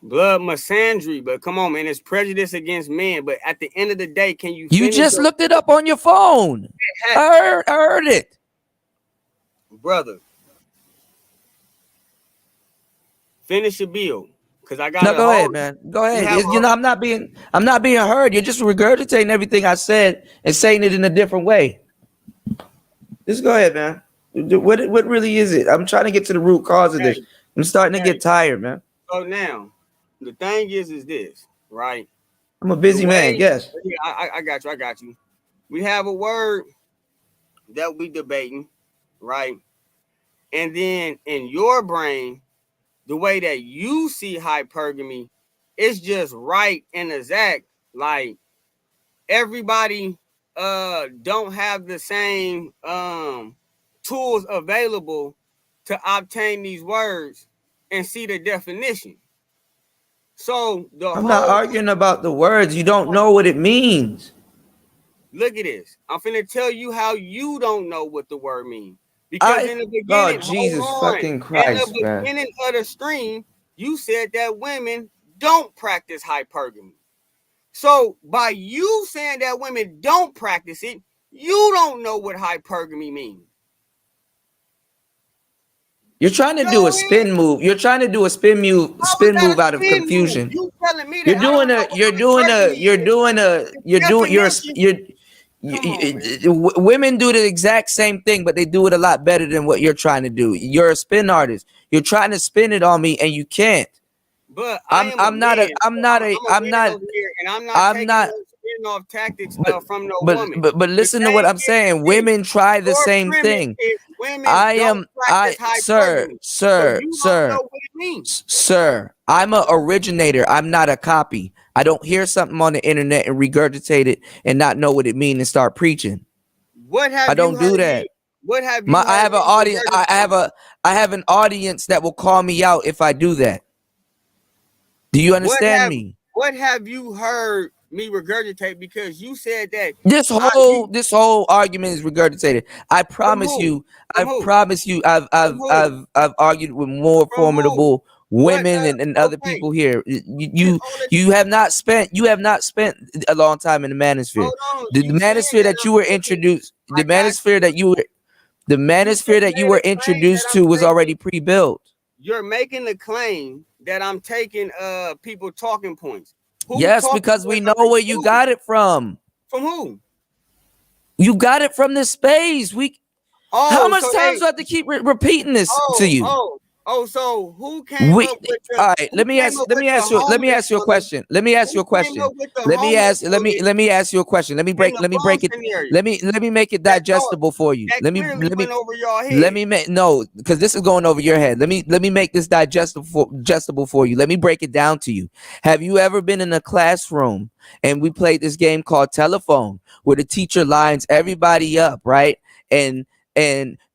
Blood misandry, but come on, man, it's prejudice against men. But at the end of the day, can you? You just looked it up on your phone. I heard it, brother. Finish your bill, cause I got. No, go ahead, man. Go ahead. I'm not being heard. You're just regurgitating everything I said and saying it in a different way. Just go ahead, man. What really is it? I'm trying to get to the root cause of this. I'm starting to get tired, man. So now, the thing is this, right? I'm a busy man. Yes. I got you. I got you. We have a word that we debating, right? And then in your brain, the way that you see hypergamy is just right and exact. Like everybody don't have the same tools available to obtain these words and see the definition. So I'm not arguing about the words. You don't know what it means. Look at this. I'm finna tell you how you don't know what the word means. Because in the beginning, Jesus fucking Christ, in the beginning of the stream, you said that women don't practice hypergamy. So by you saying that women don't practice it, you don't know what hypergamy means. You're trying to do a spin move. You're trying to do a spin move out of confusion. You telling me you're women do the exact same thing, but they do it a lot better than what you're trying to do. You're a spin artist. You're trying to spin it on me, and you can't. But I'm not taking off tactics from no woman. But listen to what I'm saying. Women try the same thing. Sir, I'm an originator. I'm not a copy. I don't hear something on the internet and regurgitate it and not know what it means and start preaching. I don't do that. What have you? I have an audience. I have an audience that will call me out if I do that. Do you understand me? What have you heard me regurgitate? Because you said that this whole argument is regurgitated. I promise you. I've argued with more formidable women and other people here. You have not spent a long time in the manosphere. The manosphere that you were introduced, the manosphere that you were introduced to was already pre-built. You're making the claim that I'm taking people talking points. Yes, because we know where you got it from. From who? You got it from this space. How much times do I have to keep repeating this to you? So who came up with the, all right, let me ask you a question. Let me ask you a question. Let me ask you a question. Let me make it digestible for you. Because this is going over your head. Let me make this digestible for you. Let me break it down to you. Have you ever been in a classroom and we played this game called telephone where the teacher lines everybody up, right? And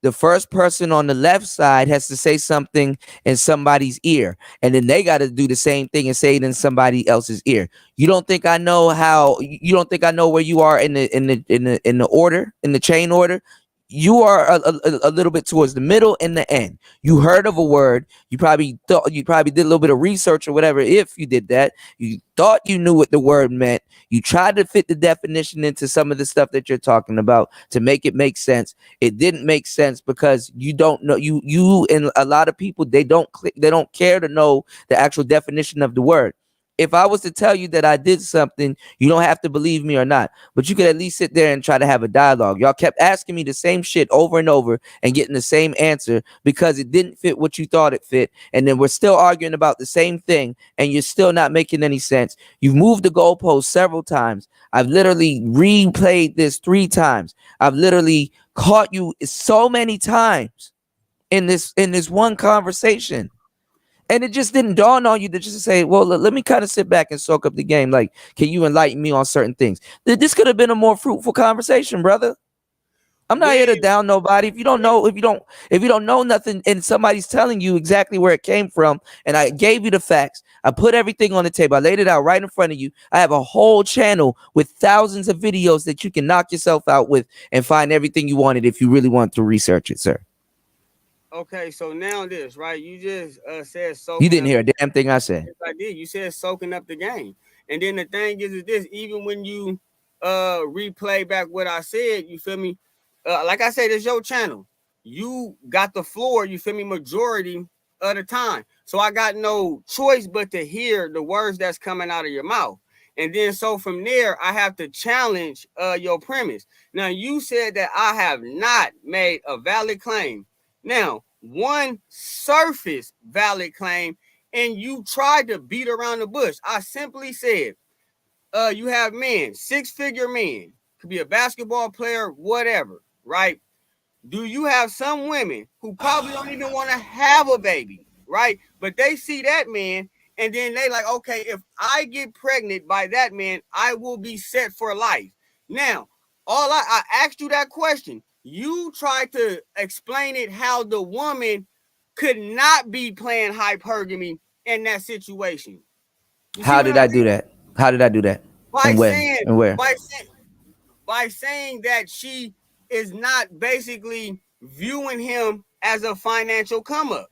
the first person on the left side has to say something in somebody's ear, and then they got to do the same thing and say it in somebody else's ear. You don't think I know where you are in the order, in the chain order? You are a little bit towards the middle and the end. You heard of a word. You probably did a little bit of research or whatever. If you did that, you thought you knew what the word meant. You tried to fit the definition into some of the stuff that you're talking about to make it make sense. It didn't make sense because you don't know. You and a lot of people, they don't care to know the actual definition of the word. If I was to tell you that I did something, you don't have to believe me or not, but you could at least sit there and try to have a dialogue. Y'all kept asking me the same shit over and over and getting the same answer because it didn't fit what you thought it fit. And then we're still arguing about the same thing and you're still not making any sense. You've moved the goalpost several times. I've literally replayed this 3 times. I've literally caught you so many times in this one conversation. And it just didn't dawn on you to just say, well, let me kind of sit back and soak up the game. Like, can you enlighten me on certain things? This could have been a more fruitful conversation, brother. I'm not here to when down nobody. If you don't know nothing, and somebody's telling you exactly where it came from, and I gave you the facts, I put everything on the table, I laid it out right in front of you. I have a whole channel with thousands of videos that you can knock yourself out with and find everything you wanted if you really want to research it, sir. okay, so now this, right? You just said You soaking didn't up. hear a damn thing I said. Yes, I did. You said soaking up the game. And then the thing is this, even when you replay back what I said, you feel me? Like I said, it's your channel. You got the floor, you feel me, majority of the time. So I got no choice but to hear the words that's coming out of your mouth. And then so from there, I have to challenge your premise. Now, you said that I have not made a valid claim. Now, one surface valid claim, and you tried to beat around the bush. I simply said, you have men, 6-figure men, could be a basketball player, whatever, right? Do you have some women who probably don't even want to have a baby, right? But they see that man, and then they like, okay, if I get pregnant by that man, I will be set for life. Now, I asked you that question. You tried to explain it how the woman could not be playing hypergamy in that situation. You see How what did I'm I do saying? that? How did I do that? By And when? saying, And where? by saying that she is not basically viewing him as a financial come up.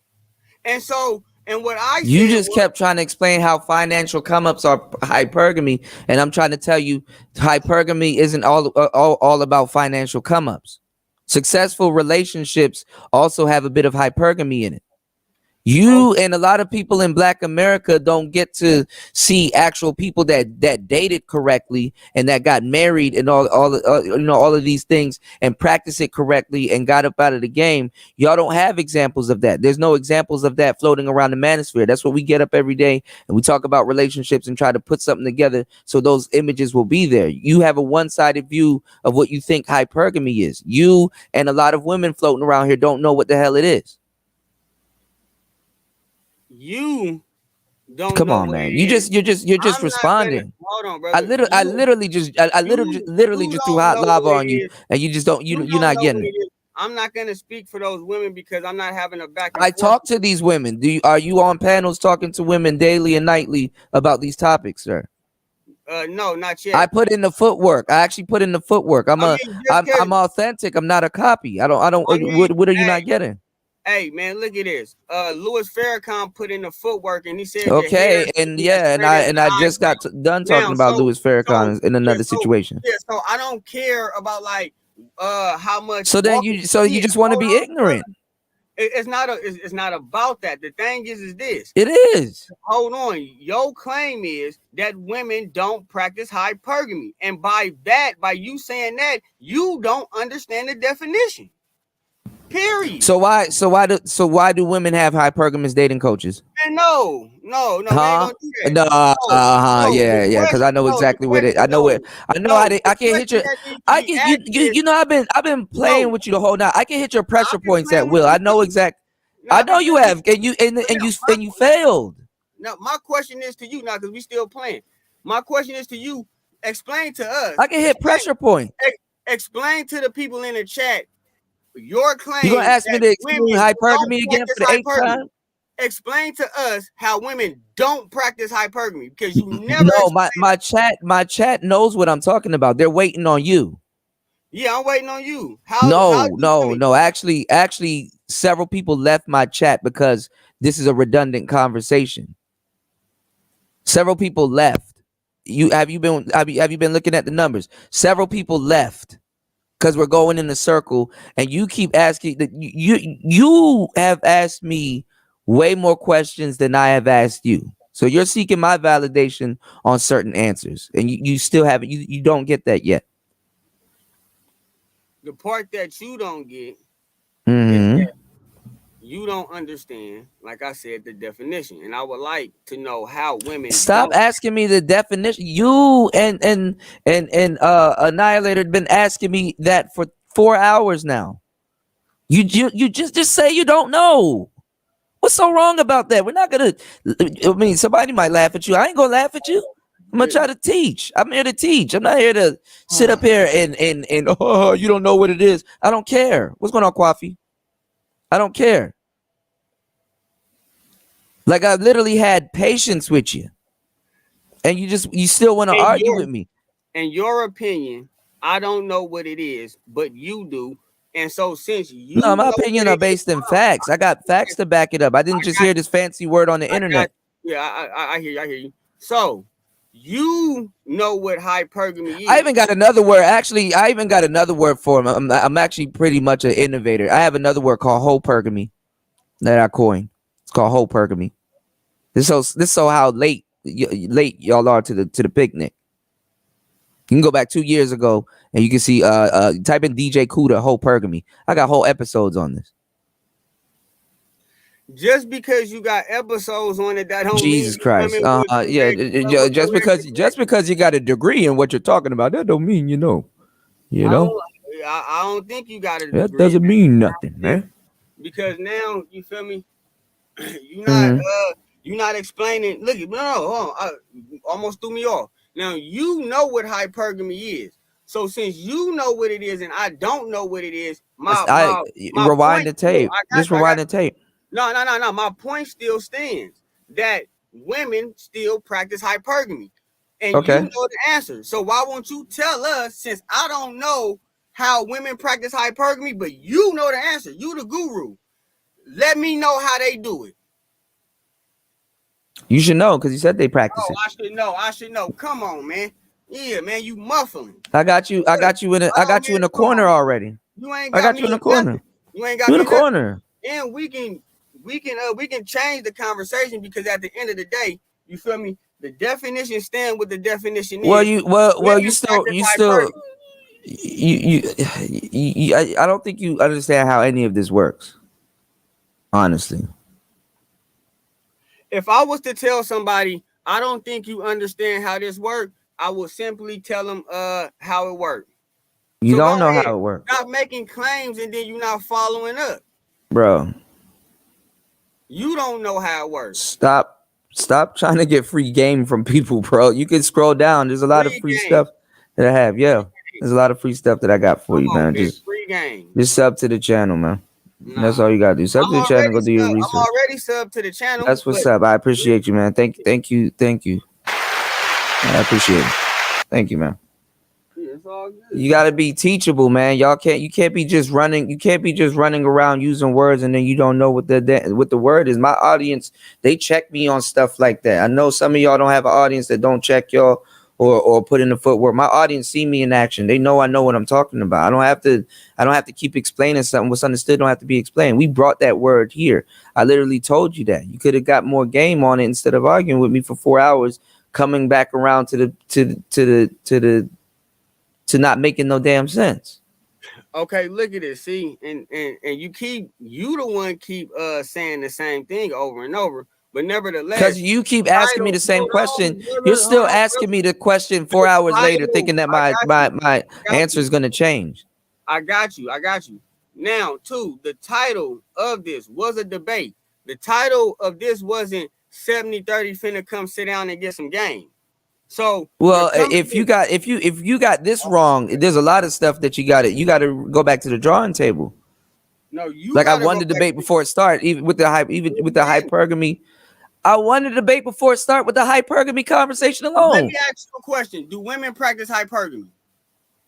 And so, and what I You said just was, kept trying to explain how financial come-ups are hypergamy, and I'm trying to tell you hypergamy isn't all about financial come-ups. Successful relationships also have a bit of hypergamy in it. You and a lot of people in Black America don't get to see actual people that dated correctly and that got married and all of these things and practice it correctly and got up out of the game. Y'all don't have examples of that. There's no examples of that floating around the manosphere. That's what we get up every day and we talk about relationships and try to put something together so those images will be there. You have a one-sided view of what you think hypergamy is. You and a lot of women floating around here don't know what the hell it is. you don't Come know on, what man. it You're is. just I'm not gonna, responding. hold on, I brother. literally just You threw don't hot know lava what on it you, is. and you just don't You you're don't not know getting what it. it is. I'm not gonna speak for those women because I'm not having a back and I forth. talk to these women. Are you on panels talking to women daily and nightly about these topics, sir? No, not I yet. put in the footwork. I actually put in the footwork. I mean, just cause, I'm authentic. I'm not a copy. I don't. I mean, What are you not getting? hey, man, look at this. Louis Farrakhan put in the footwork, and he said the hair Okay, should and be yeah, as and straight as the I eyebrow. just got done Now, talking about Louis Farrakhan in another situation. Yeah, so I don't care about like how much. So then you just want to be ignorant. It's not about that. The thing is this. It is. Hold on. Your claim is that women don't practice hypergamy, and by you saying that, you don't understand the definition. Period. So why do women have hypergamous dating coaches? And no, we ain't gonna do that. Yeah, because I know exactly what it. I know it. I know I can hit your. You know I've been playing with you the whole night. I can hit your pressure points at will. I know exact. I know you have, and you failed. Now my question is to you now, because we still playing. My question is to you. Explain to us. I can hit pressure point. Explain to the people in the chat your claim. You gonna ask me to explain hypergamy again for the 8th time? Explain to us how women don't practice hypergamy, because you never. No, my chat knows what I'm talking about. They're waiting on you. Yeah, I'm waiting on you. No. Actually, several people left my chat because this is a redundant conversation. Several people left. Have you been looking at the numbers? Several people left because we're going in a circle, and you keep asking that you have asked me way more questions than I have asked you. So you're seeking my validation on certain answers, and you still haven't. You don't get that yet. The part that you don't get is that you don't understand, like I said, the definition. And I would like to know how women stop asking me the definition. You and Annihilator been asking me that for 4 hours now. You just say you don't know. What's so wrong about that? We're not gonna. I mean, somebody might laugh at you. I ain't gonna laugh at you. I'm gonna try to teach. I'm here to teach. I'm not here to sit up here and oh, you don't know what it is. I don't care. What's going on, Kwafi? I don't care. Like I literally had patience with you, and you still want to argue with me. In your opinion, I don't know what it is, but you do. And so since you No, my opinion are based in facts. I got facts to back it up. I didn't just hear this fancy word on the internet. I hear you. So you know what hypergamy is. I even got another word. Actually, I even got another word for him. I'm actually pretty much an innovator. I have another word called hopergamy that I coined. It's called hopergamy. This so how late y'all are to the picnic. You can go back 2 years ago and you can see type in DJ Kuda hopergamy. I got whole episodes on this. Just because you got episodes on it, that don't Jesus mean Christ. Just because you got a degree in what you're talking about, that don't mean you know. I don't think you got a degree. That doesn't mean nothing, man. Because now you feel me. You're not explaining. Look, almost threw me off. Now you know what hypergamy is. So since you know what it is and I don't know what it is, rewind the tape. Just rewind the tape. No. My point still stands that women still practice hypergamy. And you know the answer. So why won't you tell us, since I don't know how women practice hypergamy, but you know the answer. You the guru. Let me know how they do it. You should know because you said they practice it. I should know. Come on, man. Yeah, man, you muffling. I got you in the corner already. I got you in the corner. You ain't got you in the corner. And we can change the conversation because at the end of the day, you feel me? The definition stand with the definition is. I don't think you understand how any of this works. Honestly. If I was to tell somebody, I don't think you understand how this works, I will simply tell them how it works. You don't know how it works. Not making claims and then you're not following up. Bro. You don't know how it works. Stop trying to get free game from people, bro. You can scroll down. There's a lot of free stuff that I have. Yeah. There's a lot of free stuff that I got for you, man. Just sub to the channel, man. Nah. That's all you gotta do. Sub to the channel, go do your research. I'm already sub to the channel. That's what's up. I appreciate you, man. Thank you. I appreciate it. Thank you, man. Yeah, it's all good. You gotta be teachable, man. You can't be just running around using words and then you don't know what the word is. My audience, they check me on stuff like that. I know some of y'all don't have an audience that don't check y'all or put in the footwork. My audience see me in action. They know I know what I'm talking about. I don't have to keep explaining something. What's understood don't have to be explained. We brought that word here. I literally told you that. You could have got more game on it instead of arguing with me for 4 hours, coming back around to not making no damn sense. Okay, look at it. See, and you the one keep saying the same thing over and over. But nevertheless, because you keep asking me the same question, you're still asking me the question 4 hours later, thinking that my answer is going to change. I got you. Now, too, the title of this was a debate. The title of this wasn't 70-30 finna come sit down and get some game. So, well, if you got this wrong, there's a lot of stuff that you got to go back to the drawing table. No, you like I won the debate before it started, even with the hypergamy. I won the debate before it started with the hypergamy conversation alone. Let me ask you a question. Do women practice hypergamy?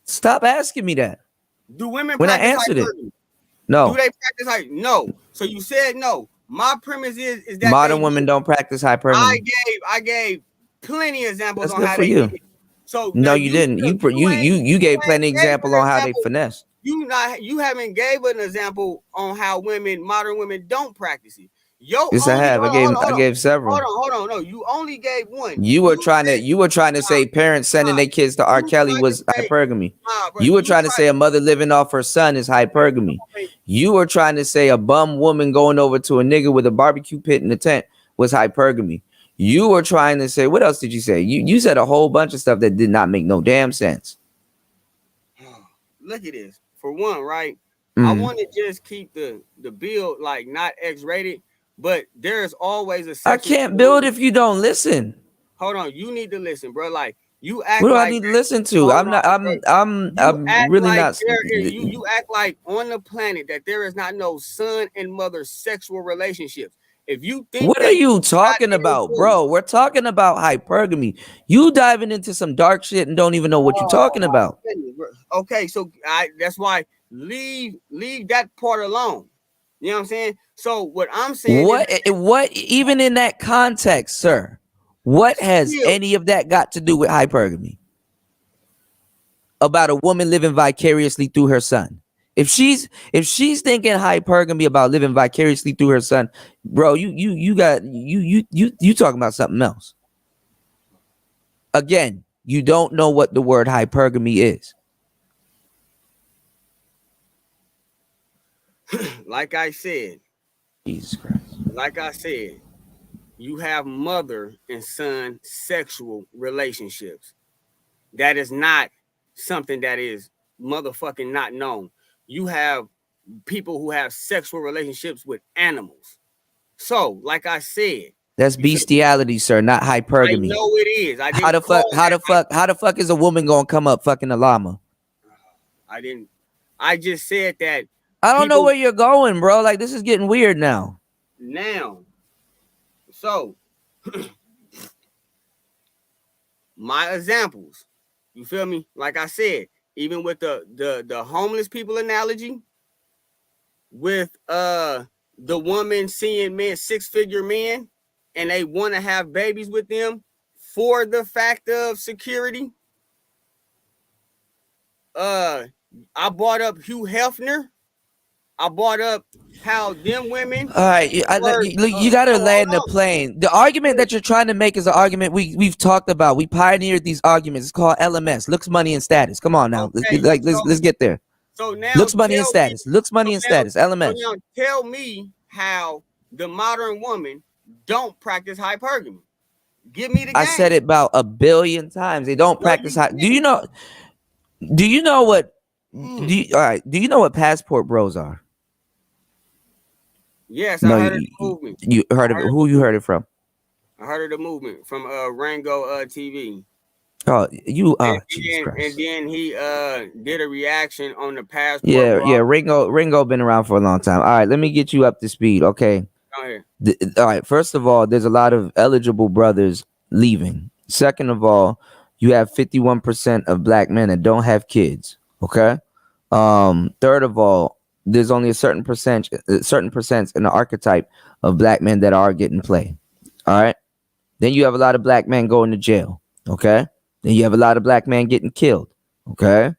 Stop asking me that. Do women when practice I answered hypergamy? It? No. Do they practice no? So you said no. My premise is that modern women don't practice hypergamy. I gave plenty of examples on how they do it. So no, you didn't. You gave plenty of examples on how they finesse. You haven't gave an example on how modern women don't practice it. Yes, I have. I gave several. Hold on. No, you only gave one. You were trying to say parents sending their kids to R. Kelly was hypergamy. You were trying to say a mother living off her son is hypergamy. You were trying to say a bum woman going over to a nigga with a barbecue pit in the tent was hypergamy. You were trying to say, what else did you say? You said a whole bunch of stuff that did not make no damn sense. Look at this. For one, right? I want to just keep the build like not X-rated. But there's always a I can't build if you don't listen. hold on. You need to listen, bro. Like you act What do I like need to listen to? hold I'm not. on, bro. I'm Act really like not. you act like on the planet that there is not no son and mother sexual relationships. If you think What that are you not talking in about, tune, bro? We're talking about hypergamy. You diving into some dark shit and don't even know what you're talking oh about. my goodness, bro. Okay, so that's why leave that part alone. You know what I'm saying? So what I'm saying is What even in that context, sir? What has still, any of that got to do with hypergamy? About a woman living vicariously through her son. If she's thinking hypergamy about living vicariously through her son, bro, you talking about something else. Again, you don't know what the word hypergamy is. like I said, Jesus Christ. like I said, you have mother and son sexual relationships. That is not something that is motherfucking not known. You have people who have sexual relationships with animals. So, like I said, That's bestiality, sir, not I hypergamy. know it is. I How didn't the fuck is a woman gonna come up fucking a llama? I didn't. I just said that I don't know people where you're going, bro. Like, this is getting weird now. now. So, my examples, you feel me? Like I said, even with the homeless people analogy, with the woman seeing men, 6-figure men, and they want to have babies with them for the fact of security. I brought up Hugh Hefner. I brought up how them women. All right, you gotta land the plane. The argument that you're trying to make is an argument we've talked about. We pioneered these arguments. It's called LMS, looks, money, and status. Come on now, Okay, let's get there. So now Looks, money, and tell status. me- Looks, money, so and now- status. LMS. So now tell me how the modern woman don't practice hypergamy. Give me the I game. said it about 1 billion times. They don't practice you high. Do you know what? All right. Do you know what passport bros are? Yes, No, I heard of the movement. you heard of it. Who you heard it from? I heard of the movement from Rango TV. Oh, you And Jesus then, Christ. and then he did a reaction on the passport. Yeah. Ringo been around for a long time. All right, let me get you up to speed. Okay. Go ahead. All right. First of all, there's a lot of eligible brothers leaving. Second of all, you have 51% of black men that don't have kids. Okay. Third of all, there's only a certain percent in the archetype of black men that are getting play. All right. Then you have a lot of black men going to jail. Okay. Then you have a lot of black men getting killed. Okay.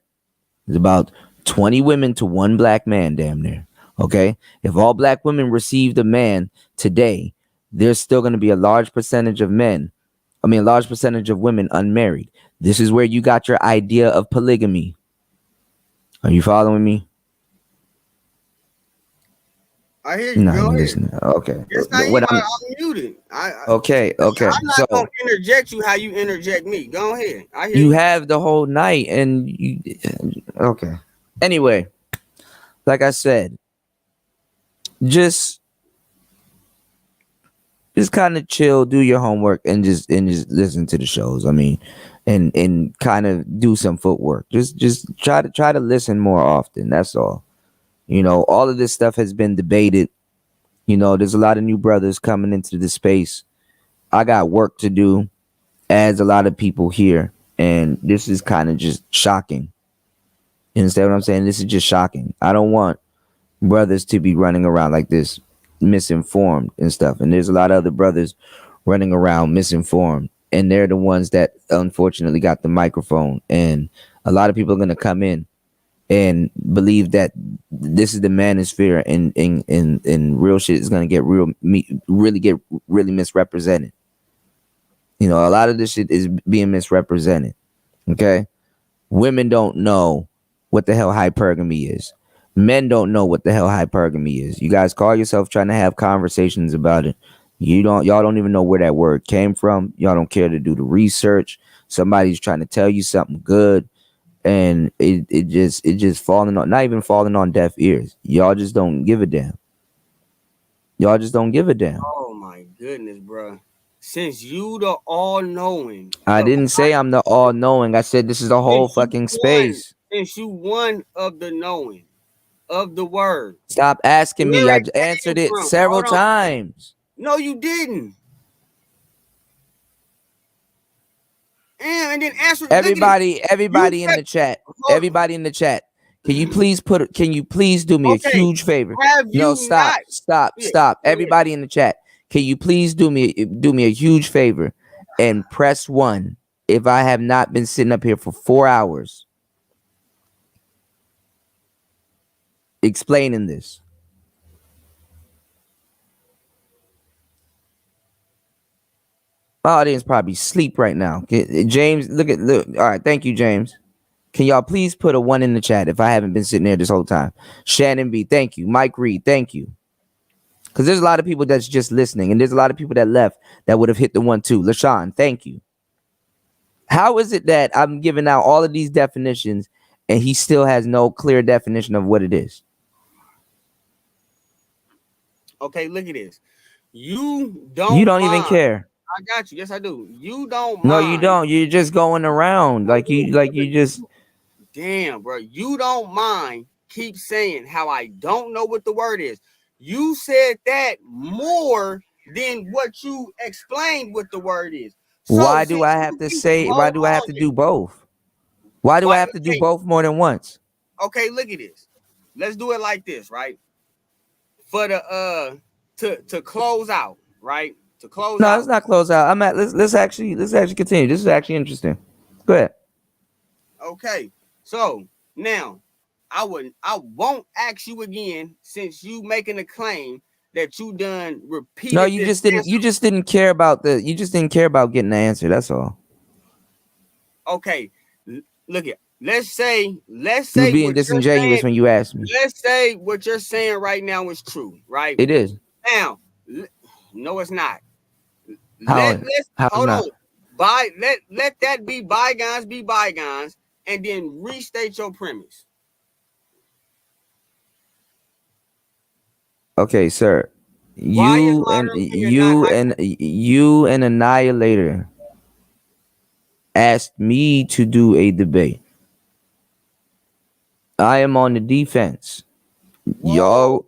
There's about 20 women to 1 black man, damn near. Okay. If all black women received a man today, there's still going to be a large percentage of women unmarried. This is where you got your idea of polygamy. Are you following me? I hear you. No, Go ahead. listen. Okay. Yes, I'm muted. Okay. I'm not gonna interject you how you interject me. Go ahead. I hear You have the whole night, and you. Okay. Anyway, like I said, just kind of chill, do your homework, and just listen to the shows. I mean, and kind of do some footwork. Just try to listen more often. That's all. You know, all of this stuff has been debated. You know, there's a lot of new brothers coming into the space. I got work to do, as a lot of people here, and this is kind of just shocking. You understand what I'm saying? This is just shocking. I don't want brothers to be running around like this, misinformed and stuff. And there's a lot of other brothers running around misinformed, and they're the ones that unfortunately got the microphone. And a lot of people are going to come in and believe that this is the manosphere, and real shit is gonna get really misrepresented. You know, a lot of this shit is being misrepresented. Okay, women don't know what the hell hypergamy is. Men don't know what the hell hypergamy is. You guys call yourself trying to have conversations about it. Y'all don't even know where that word came from. Y'all don't care to do the research. Somebody's trying to tell you something good, and it just falling on, not even falling on deaf ears. Y'all just don't give a damn. Y'all just don't give a damn. Oh my goodness, bro. since you the all-knowing, I didn't say I'm the all-knowing. I said this is the whole fucking space. Since you one of the knowing of the word. Stop asking me. Where I it answered came it from. several Hold on. times. No, you didn't. And then answer. Everybody in the chat. Everybody in the chat. Can you please do me a huge favor? No, stop. Everybody in the chat. Can you please do me a huge favor and press 1 if I have not been sitting up here for 4 hours explaining this? My audience probably sleep right now. James, look. All right, thank you, James. Can y'all please put a 1 in the chat if I haven't been sitting there this whole time? Shannon B, thank you. Mike Reed, thank you. Because there's a lot of people that's just listening, and there's a lot of people that left that would have hit the 1 too. LaShawn, thank you. How is it that I'm giving out all of these definitions and he still has no clear definition of what it is? Okay, look at this. You don't even care. I got you. Yes, I do. You don't No, mind. you don't. You're just going around like you just. Damn, bro. You don't mind keep saying how I don't know what the word is. You said that more than what you explained what the word is. So why do I have to say? Why do I have to do both? Why do I have to do both more than once? Okay, look at this. Let's do it like this, right? For the to close out, right? To close out. No, let's not close out. Let's actually continue. This is actually interesting. Go ahead. Okay. So now I won't ask you again since you making a claim that you done repeated. No, you just didn't care about getting the answer. That's all. Okay. Look at. Let's say you're being disingenuous when you ask me. Let's say what you're saying right now is true, right? It is. Now, no, it's not. Hold on. Let that be bygones, and then restate your premise. Okay, sir. You and Annihilator asked me to do a debate. I am on the defense. Y'all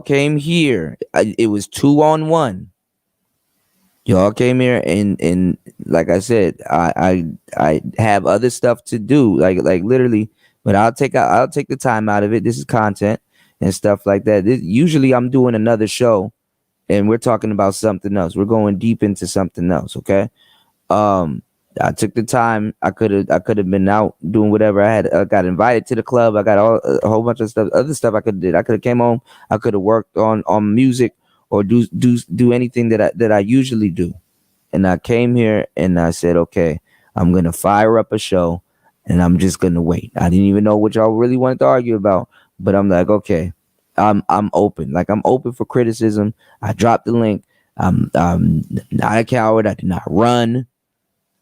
came here. It was 2-on-1. Y'all came here and like I said, I have other stuff to do, like literally. But I'll take the time out of it. This is content and stuff like that. Usually I'm doing another show, and we're talking about something else. We're going deep into something else. Okay. I took the time. I could have been out doing whatever I had. I got invited to the club. I got a whole bunch of other stuff I could have did. I could have came home. I could have worked on music or do anything that I usually do. And I came here and I said, okay, I'm gonna fire up a show, and I'm just gonna wait. I didn't even know what y'all really wanted to argue about, but I'm like, okay, I'm open. Like, I'm open for criticism. I dropped the link. I'm not a coward. I did not run.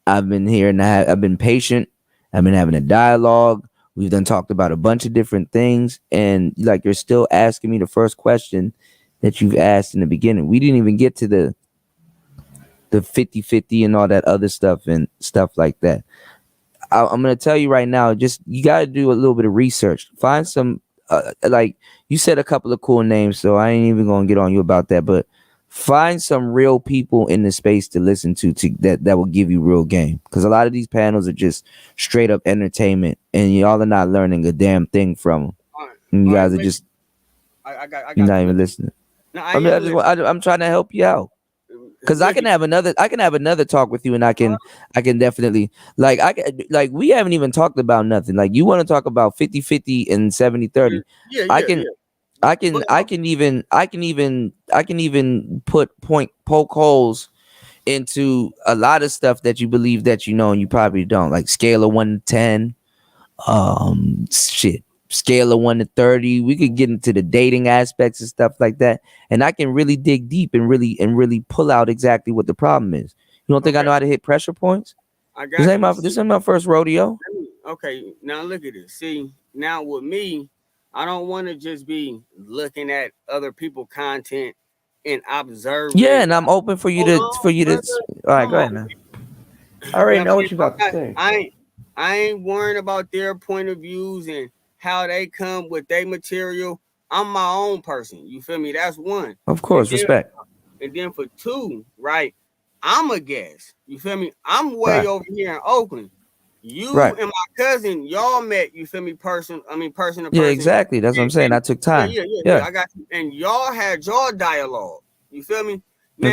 I've been here and I've been patient. I've been having a dialogue. We've done talked about a bunch of different things. And like, you're still asking me the first question that you've asked in the beginning. We didn't even get to the 50-50 and all that other stuff and stuff like that. I'm going to tell you right now, just, you got to do a little bit of research. Find some, like you said a couple of cool names, so I ain't even going to get on you about that, but find some real people in the space to listen to that will give you real game. Because a lot of these panels are just straight up entertainment, and y'all are not learning a damn thing from them. And you guys are just you're not even listening. No, I'm trying to help you out. Because I can have another talk with you, and I can definitely like we haven't even talked about nothing. Like, you want to talk about 50-50 and 70-30. I can even poke holes into a lot of stuff that you believe that you know and you probably don't. Like, scale of 1 to 10, scale of 1 to 30. We could get into the dating aspects and stuff like that, and I can really dig deep and really pull out exactly what the problem is. You don't think I know how to hit pressure points? This ain't my first rodeo. Okay, now look at this. See, now with me, I don't want to just be looking at other people's content and observe. Yeah, and I'm open for you Hold to on, All right, come go ahead, on. man. I You already know know what what you I'm about to saying? say. I ain't worrying about their point of views and how they come with their material. I'm my own person. You feel me? That's one. Of And course, then respect. for two, right? I'm a guest. You feel me? I'm way Right, over here in Oakland. You right. and my cousin, y'all met, you feel me, person to Yeah, person. exactly. That's what I'm saying. I And took time. yeah, Yeah, I got you. And y'all had your dialogue. You feel me? of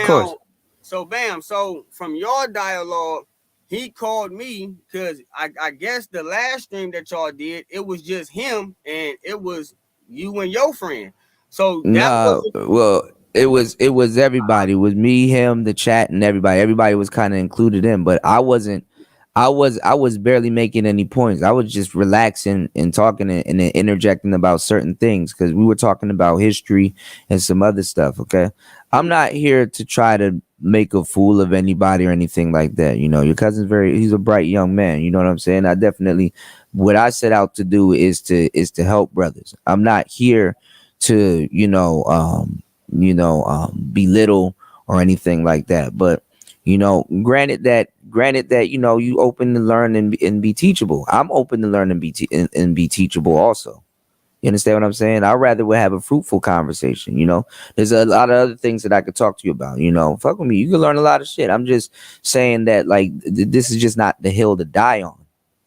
course. Now, so bam, so from your dialogue, he called me because I guess the last stream that y'all did, it was just him and it was you and your friend. So that Nah, wasn't well, it was everybody. It was me, him, the chat, and everybody. Everybody was kind of included in, but I wasn't. I was barely making any points. I was just relaxing and talking and then interjecting about certain things because we were talking about history and some other stuff. Okay, I'm not here to try to make a fool of anybody or anything like that. You know, your cousin's he's a bright young man. You know what I'm saying? I definitely, what I set out to do is to help brothers. I'm not here to belittle or anything like that, but granted that you open to learn and be teachable. I'm open to learn and be teachable also. You understand what I'm saying? I'd rather we have a fruitful conversation. There's a lot of other things that I could talk to you about. Fuck with me, you can learn a lot of shit. I'm just saying that, like, this is just not the hill to die on.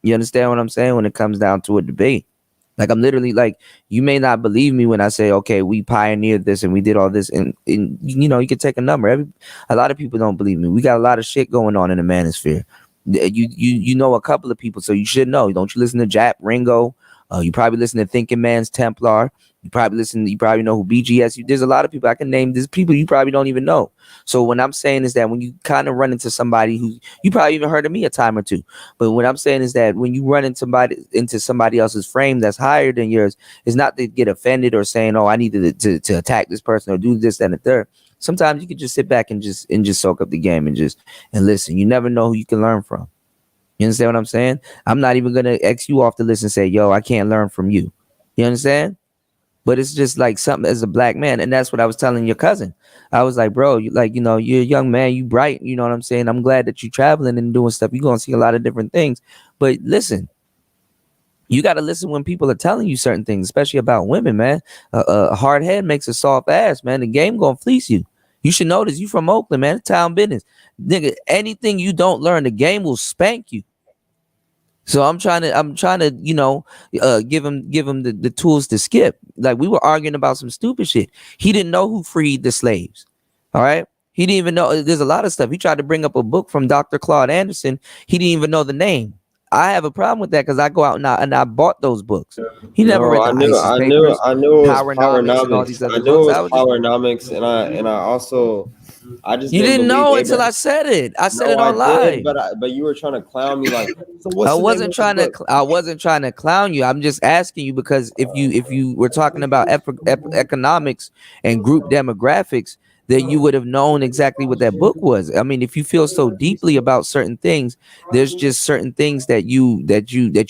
You understand what I'm saying? When it comes down to a debate, like, I'm literally, like, you may not believe me when I say, okay, we pioneered this and we did all this, and you can take a number. A lot of people don't believe me. We got a lot of shit going on in the manosphere. You know a couple of people, so you should know. Don't you listen to Jap Ringo? You probably listen to Thinking Man's Templar. You probably know who BGS. There's a lot of people I can name. There's people you probably don't even know. So what I'm saying is that when you kind of run into somebody who you probably even heard of me a time or two, but what I'm saying is that when you run into somebody else's frame that's higher than yours, it's not to get offended or saying, oh, I need to attack this person or do this, that, and the third. Sometimes you can just sit back and just soak up the game and listen. You never know who you can learn from. You understand what I'm saying? I'm not even gonna X you off the list and say, yo, I can't learn from you. You understand? But it's just like something as a black man, and that's what I was telling your cousin. I was like, bro, you're a young man, you bright, you know what I'm saying? I'm glad that you're traveling and doing stuff. You're gonna see a lot of different things. But listen, you gotta listen when people are telling you certain things, especially about women, man. A hard head makes a soft ass, man. The game gonna fleece you. You should know this. You from Oakland, man. It's town business. Nigga, anything you don't learn, the game will spank you. So I'm trying to, give him the tools to skip. Like, we were arguing about some stupid shit. He didn't know who freed the slaves. All right. He didn't even know. There's a lot of stuff. He tried to bring up a book from Dr. Claude Anderson. He didn't even know the name. I have a problem with that because I go out and I bought those books. He never No, read the ISIS papers, I knew it was Powernomics, and all these Powernomics. I other knew it books. was Powernomics, and I also, I just You didn't didn't believe know until Abraham. I said it. I said No, it I on did, live. but you were trying to clown me, like, so what's I the name wasn't of the trying to. book? I wasn't trying to clown you. I'm just asking you because if you were talking about economics and group demographics, then you would have known exactly what that book was. I mean, if you feel so deeply about certain things, there's just certain things that you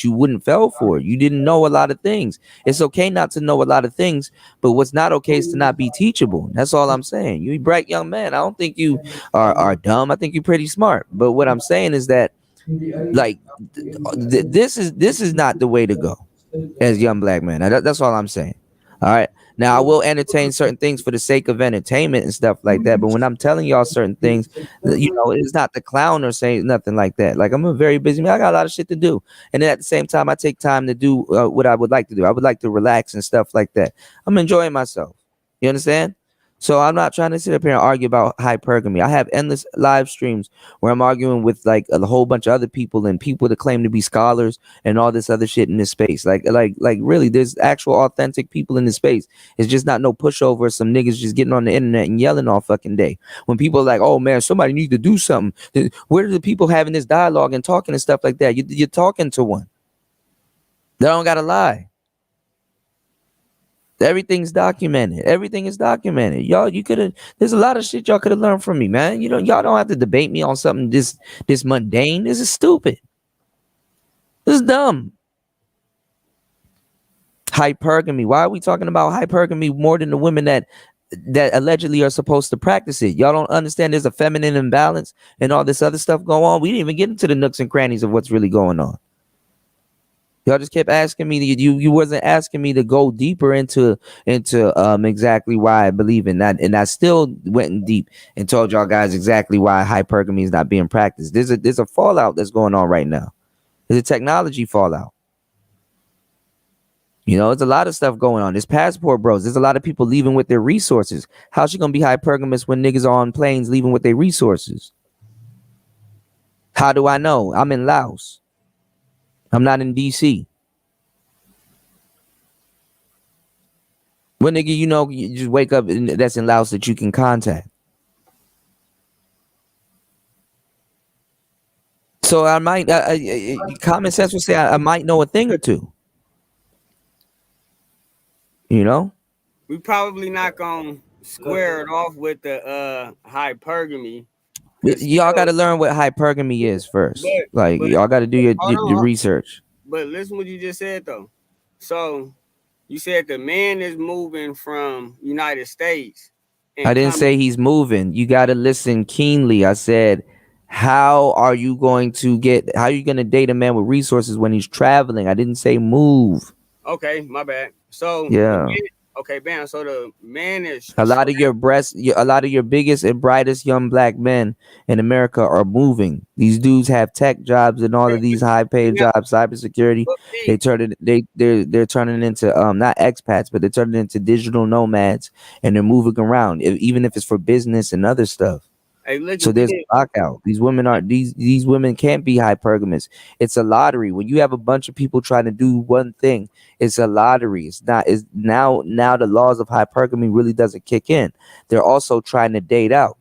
wouldn't fell for. You didn't know a lot of things. It's okay not to know a lot of things, but what's not okay is to not be teachable. That's all I'm saying. You're a bright young man. I don't think you are dumb. I think you're pretty smart. But what I'm saying is that, like, this is not the way to go as a young black man. That's all I'm saying. All right. Now, I will entertain certain things for the sake of entertainment and stuff like that. But when I'm telling y'all certain things, it's not the clown or saying nothing like that. Like, I'm a very busy man. I got a lot of shit to do. And then at the same time, I take time to do what I would like to do. I would like to relax and stuff like that. I'm enjoying myself. You understand? So I'm not trying to sit up here and argue about hypergamy. I have endless live streams where I'm arguing with, like, a whole bunch of other people and people that claim to be scholars and all this other shit in this space. Like really, there's actual authentic people in this space. It's just not no pushover, some niggas just getting on the internet and yelling all fucking day. When people are like, oh man, somebody needs to do something. Where are the people having this dialogue and talking and stuff like that? You're talking to one. They don't gotta lie. Everything's documented. Everything is documented. Y'all, there's a lot of shit y'all could have learned from me, man. Y'all don't have to debate me on something this mundane. This is stupid. This is dumb. Hypergamy. Why are we talking about hypergamy more than the women that that allegedly are supposed to practice it. Y'all don't understand there's a feminine imbalance and all this other stuff going on. We didn't even get into the nooks and crannies of what's really going on. Y'all just kept asking me. You wasn't asking me to go deeper into exactly why I believe in that, and I still went in deep and told y'all guys exactly why hypergamy is not being practiced. There's a fallout that's going on right now. There's a technology fallout. You know, there's a lot of stuff going on. There's passport bros. There's a lot of people leaving with their resources. How's she gonna be hypergamous when niggas are on planes leaving with their resources? How do I know? I'm in Laos. I'm not in DC. What nigga, you know, you just wake up and that's in Laos that you can contact. So I might, common sense would say I might know a thing or two. You know? We probably not gonna square it off with the hypergamy. Y'all got to learn what hypergamy is first. Y'all got to do your research. But listen what you just said though. So you said the man is moving from United States. I didn't say he's moving. You got to listen keenly. I said, how are you going to date a man with resources when he's traveling? I didn't say move. Okay, my bad. So yeah. Okay, bam. So the man is a lot of your biggest and brightest young black men in America are moving. These dudes have tech jobs and all of these high-paid jobs, cybersecurity. They're turning into not expats, but they're turning into digital nomads, and they're moving around, even if it's for business and other stuff. So there's a lockout. These women can't be hypergamous. It's a lottery. When you have a bunch of people trying to do one thing, it's a lottery. It's now the laws of hypergamy really doesn't kick in. They're also trying to date out.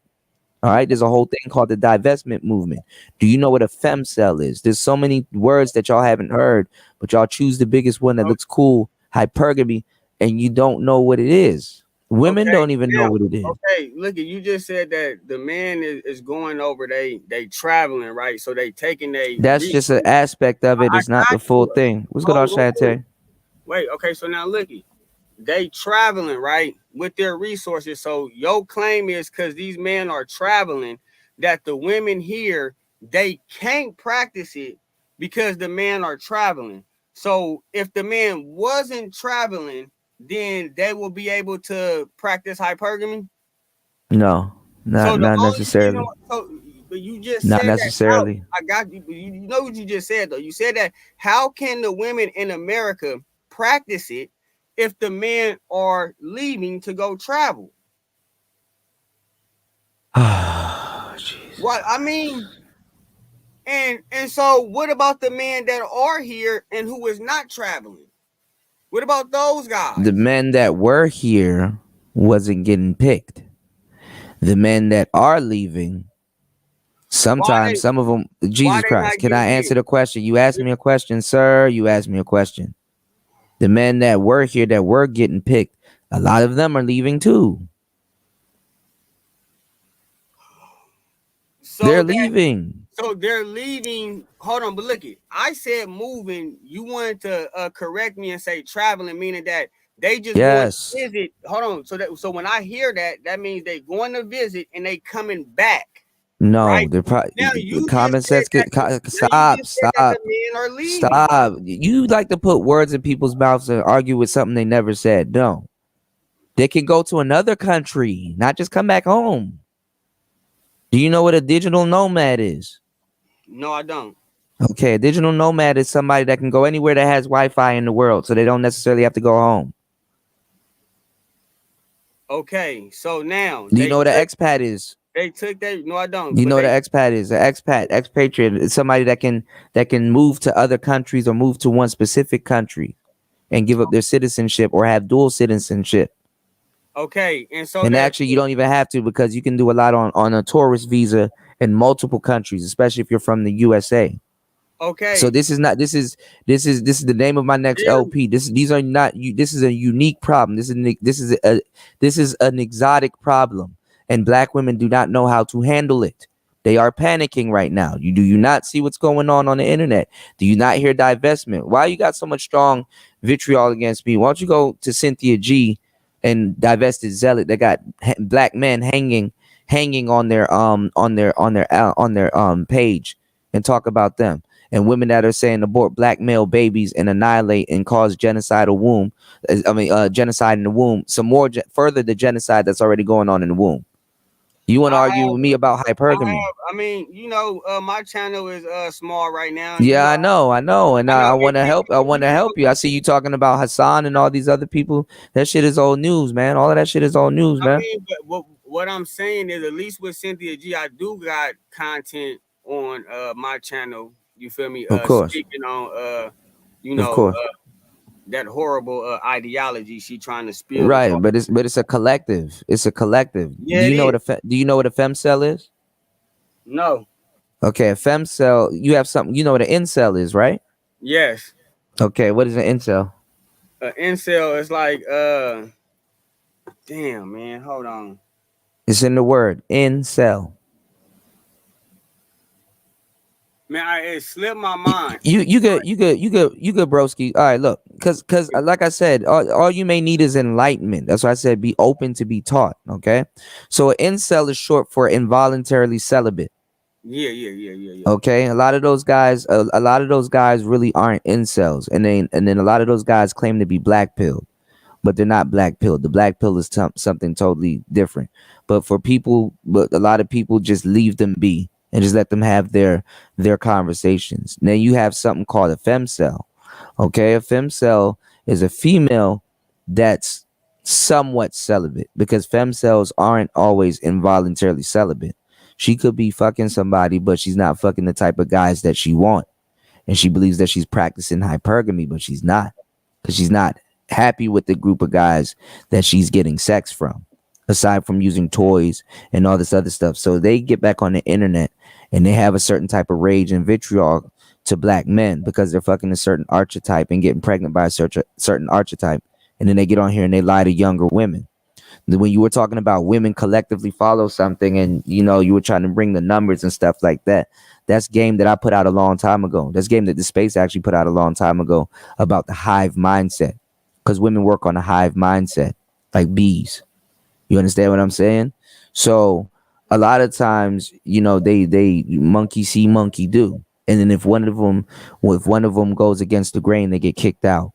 All right. There's a whole thing called the divestment movement. Do you know what a femcel is? There's so many words that y'all haven't heard, but y'all choose the biggest one that looks cool, hypergamy, and you don't know what it is. Women don't even know what it is. Okay, look, you just said that the man is going over, they traveling, right? So they taking that's just an aspect of it. It's not the full thing. What's going on, Shantae? Wait, okay, so now looky, they traveling, right, with their resources. So your claim is because these men are traveling that the women here, they can't practice it because the men are traveling. So if the man wasn't traveling, then they will be able to practice hypergamy? No, not necessarily. But you just not said necessarily. I got you. You know what you just said though. You said that how can the women in America practice it if the men are leaving to go travel? What I mean, and so what about the men that are here and who is not traveling? What about those guys? The men that were here wasn't getting picked. The men that are leaving, sometimes some of them, Jesus Christ, can I answer the question? You asked me a question, sir. You asked me a question. The men that were here that were getting picked, a lot of them are leaving too. They're leaving. So they're leaving. Hold on, but look it. I said moving. You wanted to correct me and say traveling, meaning that they just want to visit. Hold on. So when I hear that, that means they going to visit and they coming back. No, right? they're probably common sense. Stop. You like to put words in people's mouths and argue with something they never said. No, they can go to another country, not just come back home. Do you know what a digital nomad is? No, I don't. Okay, a digital nomad is somebody that can go anywhere that has Wi-Fi in the world, so they don't necessarily have to go home. Okay, so now do you know what an expat is? They took that. No, I don't. You know what an expat is? An expatriate is somebody that can move to other countries or move to one specific country and give up their citizenship or have dual citizenship. Okay, and actually you don't even have to, because you can do a lot on a tourist visa in multiple countries, especially if you're from the USA. Okay. So this is the name of my next LP. This is a unique problem. This is an exotic problem, and black women do not know how to handle it. They are panicking right now. Do you not see what's going on the internet? Do you not hear divestment? Why you got so much strong vitriol against me? Why don't you go to Cynthia G and divested zealot that got black men hanging on their page and talk about them, and women that are saying abort black male babies and annihilate and cause genocidal womb. Genocide in the womb. Some more further the genocide that's already going on in the womb. You want to argue with me about hypergamy? I mean, my channel is small right now. Yeah, I know, and I want to help. I want to help you. I see you talking about Hassan and all these other people. That shit is old news, man. All of that shit is old news, man. I mean, but what I'm saying is, at least with Cynthia G, I do got content on my channel. You feel me? Of course. Speaking on of course. That horrible ideology she trying to spill. Right, but it's a collective. It's a collective. Yeah, do you know what a femcel is? No. Okay, a femcel. You have something. You know what an incel is, right? Yes. Okay, what is an incel? An incel is like damn, man, hold on. It's in the word incel. Man, it slipped my mind. You good, broski. All right, look, cause like I said, all you may need is enlightenment. That's why I said be open to be taught. Okay, so an incel is short for involuntarily celibate. Yeah. Okay, a lot of those guys really aren't incels, and then a lot of those guys claim to be black pilled, but they're not black pilled. The black pill is something totally different. But a lot of people just leave them be and just let them have their conversations. Then you have something called a femcel. Okay, a femcel is a female that's somewhat celibate, because femcels aren't always involuntarily celibate. She could be fucking somebody, but she's not fucking the type of guys that she want. And she believes that she's practicing hypergamy, but she's not, because she's not happy with the group of guys that she's getting sex from, aside from using toys and all this other stuff. So they get back on the internet and they have a certain type of rage and vitriol to black men because they're fucking a certain archetype and getting pregnant by a certain archetype. And then they get on here and they lie to younger women. When you were talking about women collectively follow something, and you were trying to bring the numbers and stuff like that, that's game that I put out a long time ago. That's game that the space actually put out a long time ago about the hive mindset, because women work on a hive mindset like bees. You understand what I'm saying? So a lot of times, they monkey see, monkey do. And then if one of them goes against the grain, they get kicked out.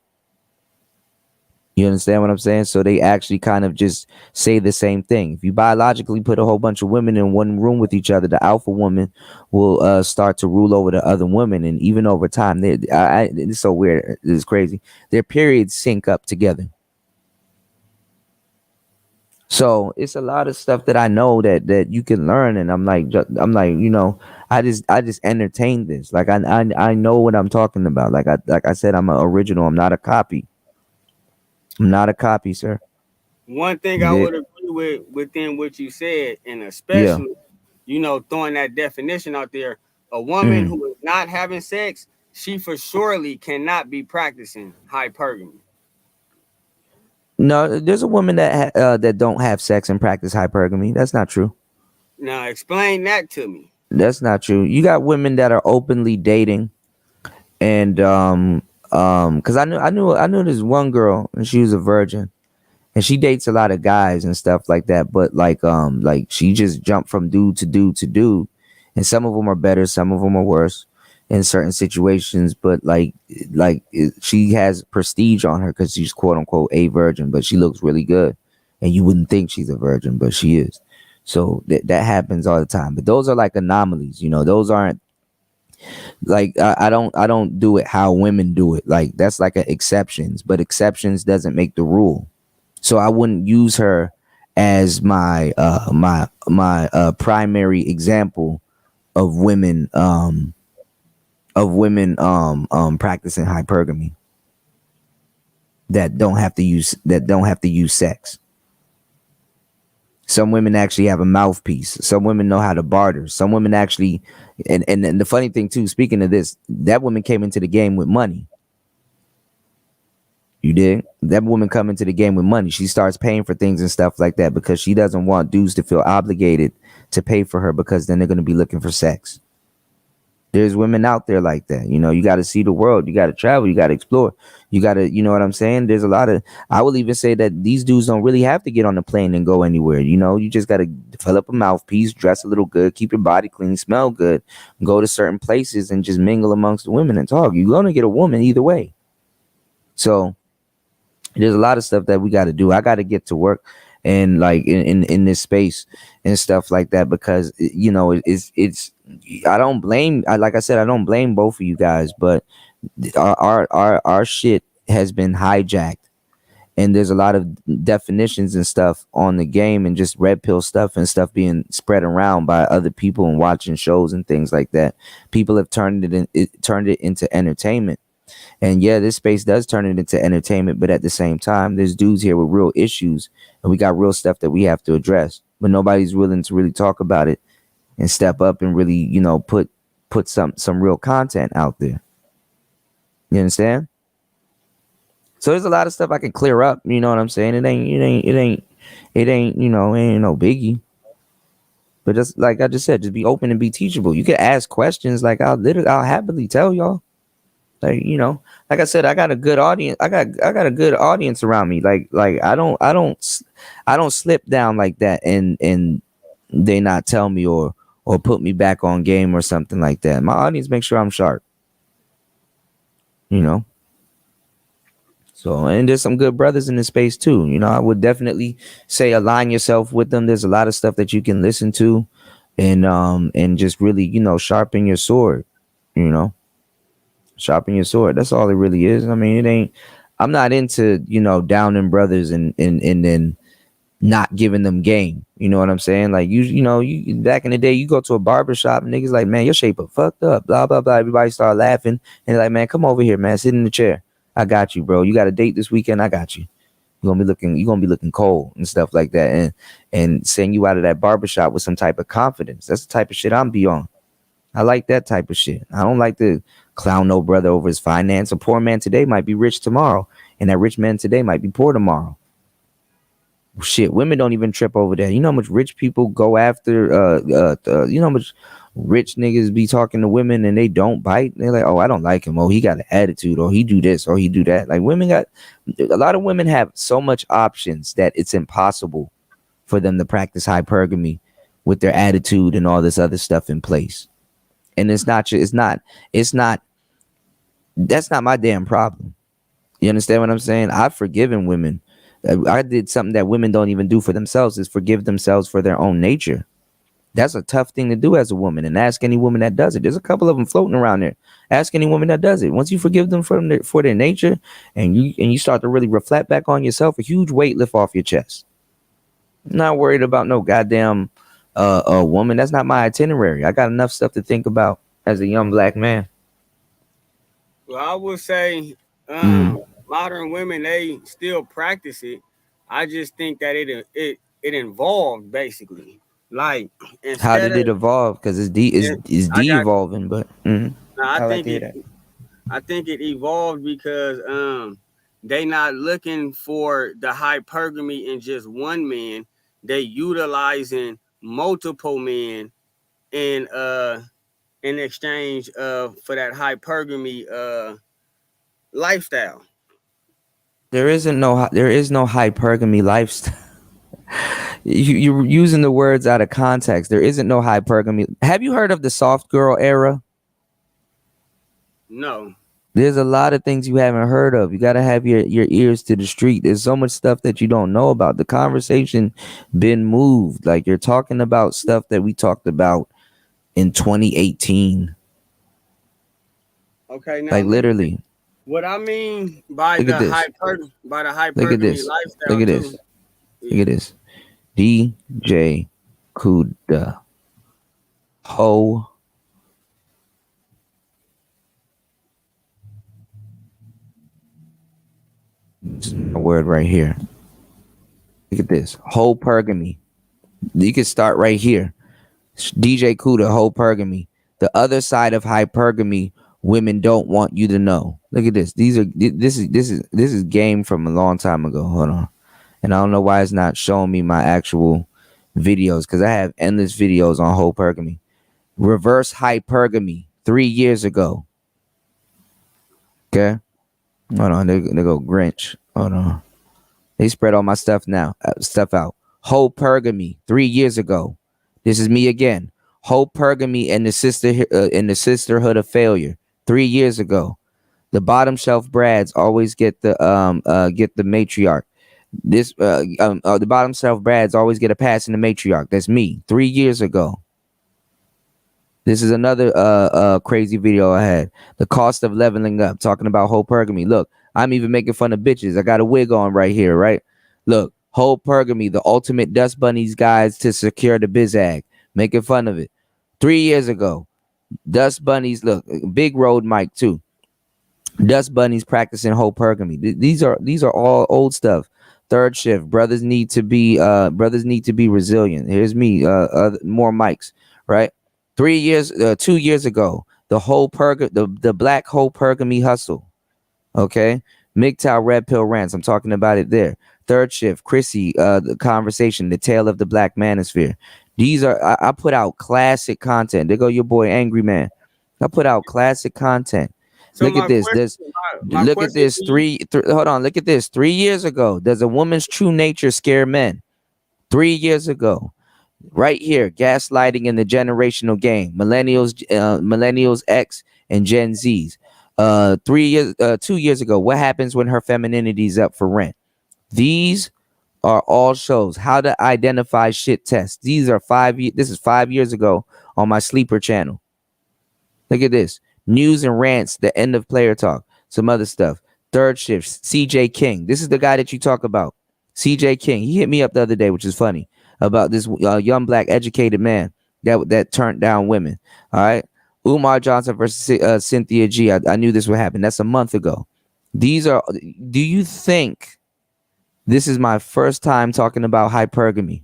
You understand what I'm saying? So they actually kind of just say the same thing. If you biologically put a whole bunch of women in one room with each other, the alpha woman will start to rule over the other women. And even over time, it's so weird. It's crazy. Their periods sync up together. So it's a lot of stuff that I know that you can learn, and I'm like, I just entertain this. Like I know what I'm talking about. Like I said, I'm an original. I'm not a copy. I'm not a copy, sir. One thing I would agree within what you said, and especially, throwing that definition out there, a woman who is not having sex, she for surely cannot be practicing hypergamy. No, there's a woman that don't have sex and practice hypergamy. That's not true. Now explain that to me. That's not true. You got women that are openly dating, and because I knew this one girl, and she was a virgin, and she dates a lot of guys and stuff like that. But like she just jumped from dude to dude to dude, and some of them are better, some of them are worse in certain situations. But she has prestige on her because she's quote unquote a virgin, but she looks really good, and you wouldn't think she's a virgin, but she is. So that happens all the time. But those are like anomalies, those aren't. Like I don't do it how women do it. Like that's like exceptions, but exceptions doesn't make the rule. So I wouldn't use her as my primary example of women practicing hypergamy that don't have to use sex. Some women actually have a mouthpiece. Some women know how to barter. Some women actually, and the funny thing too, speaking of this, that woman came into the game with money. You did? That woman come into the game with money. She starts paying for things and stuff like that because she doesn't want dudes to feel obligated to pay for her, because then they're going to be looking for sex. There's women out there like that. You know, you got to see the world. You got to travel. You got to explore. You got to, you know what I'm saying? There's a lot of, I will even say that these dudes don't really have to get on the plane and go anywhere. You know, you just got to develop a mouthpiece, dress a little good, keep your body clean, smell good, go to certain places and just mingle amongst the women and talk. You're going to get a woman either way. So there's a lot of stuff that we got to do. I got to get to work and like in this space and stuff like that, because you know it's I don't blame, like I said, I don't blame both of you guys, but our shit has been hijacked, and there's a lot of definitions and stuff on the game and just red pill stuff and stuff being spread around by other people and watching shows and things like that. People have turned it into entertainment. And yeah, this space does turn it into entertainment, but at the same time, there's dudes here with real issues, and we got real stuff that we have to address, but nobody's willing to really talk about it and step up and really, you know, put some real content out there. You understand? So there's a lot of stuff I can clear up. You know what I'm saying? It ain't, you know, it ain't no biggie. But just like I just said, just be open and be teachable. You can ask questions. Like I'll happily tell y'all. Like, you know, like I said, I got a good audience. I got a good audience around me. Like I don't slip down like that and they not tell me or put me back on game or something like that. My audience makes sure I'm sharp. You know. So, and there's some good brothers in this space too. You know, I would definitely say align yourself with them. There's a lot of stuff that you can listen to and just really, you know, sharpen your sword, you know. Sharpen your sword. That's all it really is. I mean, it ain't. I'm not into, you know, downing brothers and then not giving them game. You know what I'm saying? Like you know, you back in the day, you go to a barbershop and niggas like, man, your shape up fucked up. Blah blah blah. Everybody start laughing and they're like, man, come over here, man. Sit in the chair. I got you, bro. You got a date this weekend? I got you. You're gonna be looking cold and stuff like that, and send you out of that barbershop with some type of confidence. That's the type of shit I'm be on. I like that type of shit. I don't like to clown no brother over his finance. A poor man today might be rich tomorrow, and that rich man today might be poor tomorrow. Shit, women don't even trip over that. You know how much rich people go after? You know how much rich niggas be talking to women and they don't bite? They're like, oh, I don't like him. Oh, he got an attitude. Or he do this. Or he do that. Like a lot of women have so much options that it's impossible for them to practice hypergamy with their attitude and all this other stuff in place. And that's not my damn problem. You understand what I'm saying? I've forgiven women. I did something that women don't even do for themselves, is forgive themselves for their own nature. That's a tough thing to do as a woman, and ask any woman that does it. There's a couple of them floating around there. Ask any woman that does it. Once you forgive them for their nature and you start to really reflect back on yourself, a huge weight lift off your chest. I'm not worried about no goddamn a woman. That's not my itinerary. I got enough stuff to think about as a young black man. Well, I would say modern women, they still practice it. I just think that it involved basically. Like, how did it evolve? Because it's de-evolving, but I think it evolved because they not looking for the hypergamy in just one man. They utilizing multiple men in exchange for that hypergamy lifestyle. There is no hypergamy lifestyle. You're using the words out of context. There isn't no hypergamy. Have you heard of the soft girl era? No. There's a lot of things you haven't heard of. You got to have your ears to the street. There's so much stuff that you don't know about. The conversation been moved. Like, you're talking about stuff that we talked about in 2018. Okay, now, like literally. What I mean by the hypergamy lifestyle. Look at this. Look at this. DJ Kuda. Ho. A word right here. Look at this. Hypergamy. You can start right here. DJ Kuda, hypergamy. The other side of hypergamy, women don't want you to know. Look at this. This is game from a long time ago. Hold on. And I don't know why it's not showing me my actual videos, because I have endless videos on hypergamy. Reverse hypergamy. 3 years ago. Okay. Hold on. They go Grinch. Hold on. They spread all my stuff out. Whole Pergamy 3 years ago. This is me again. Whole Pergamy and the Sisterhood of Failure 3 years ago. The bottom shelf Brads always get the matriarch. The bottom shelf Brads always get a pass in the matriarch. That's me 3 years ago. This is another crazy video I had. The cost of leveling up, talking about whole Pergamy. Look, I'm even making fun of bitches. I got a wig on right here, right? Look, whole Pergamy, the ultimate Dust Bunnies guides to secure the Bizag. Making fun of it. 3 years ago, Dust Bunnies, look, big road mic too. Dust Bunnies practicing whole Pergamy. These are all old stuff. Third shift. Brothers need to be resilient. Here's me. More mics, right? 2 years ago, the black whole Pergamy hustle. Okay. MGTOW Red Pill Rants. I'm talking about it there. Third shift. Chrissy, the conversation, the tale of the black manosphere. These are I put out classic content. There go your boy Angry Man. I put out classic content. So Look at this. Look at this. Hold on. Look at this. 3 years ago, does a woman's true nature scare men? 3 years ago. Right here, gaslighting in the generational game. Millennials X and Gen Zs. 2 years ago, what happens when her femininity is up for rent? These are all shows. How to identify shit tests. These are this is 5 years ago on my sleeper channel. Look at this. News and rants, the end of player talk, some other stuff. Third shift, CJ King. This is the guy that you talk about. CJ King. He hit me up the other day, which is funny, about this young black educated man that turned down women. All right. Umar Johnson versus Cynthia G. I knew this would happen. That's a month ago. Do you think this is my first time talking about hypergamy?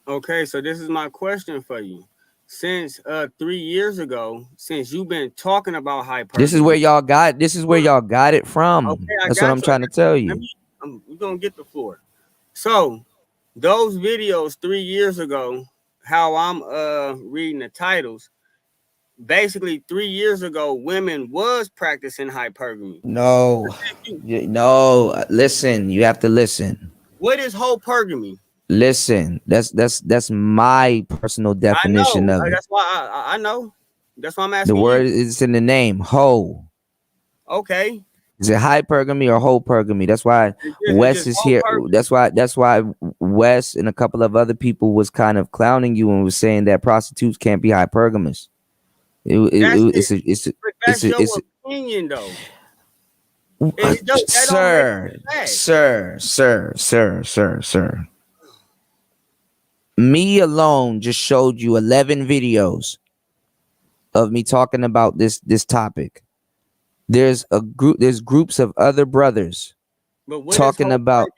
Okay, so this is my question for you. Since 3 years ago, since you've been talking about hypergamy, this is where y'all got it from. Okay, that's what I'm trying to tell you. We're gonna get the floor. So those videos 3 years ago, how I'm reading the titles, basically 3 years ago, women was practicing hypergamy. No, listen, you have to listen. What is hypergamy? Listen, that's my personal definition of it. That's why I know. That's why I'm asking. The word is in the name, ho. Okay. Is it hypergamy or whole Pergamy? That's why Wes is here. That's why Wes and a couple of other people was kind of clowning you and was saying that prostitutes can't be hypergamous. It's your opinion, though. Sir. Me alone just showed you 11 videos of me talking about this topic. There's groups of other brothers talking about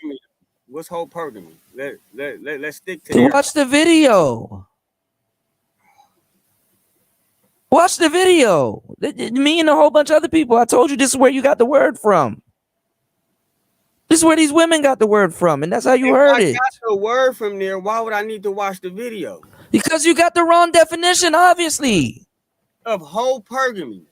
what's whole Pergamy. Let's stick to watch the video. Watch the video. Me and a whole bunch of other people. I told you this is where you got the word from. This is where these women got the word from, and that's how you heard it. If I got the word from there, why would I need to watch the video? Because you got the wrong definition, obviously. Of whole Pergamy.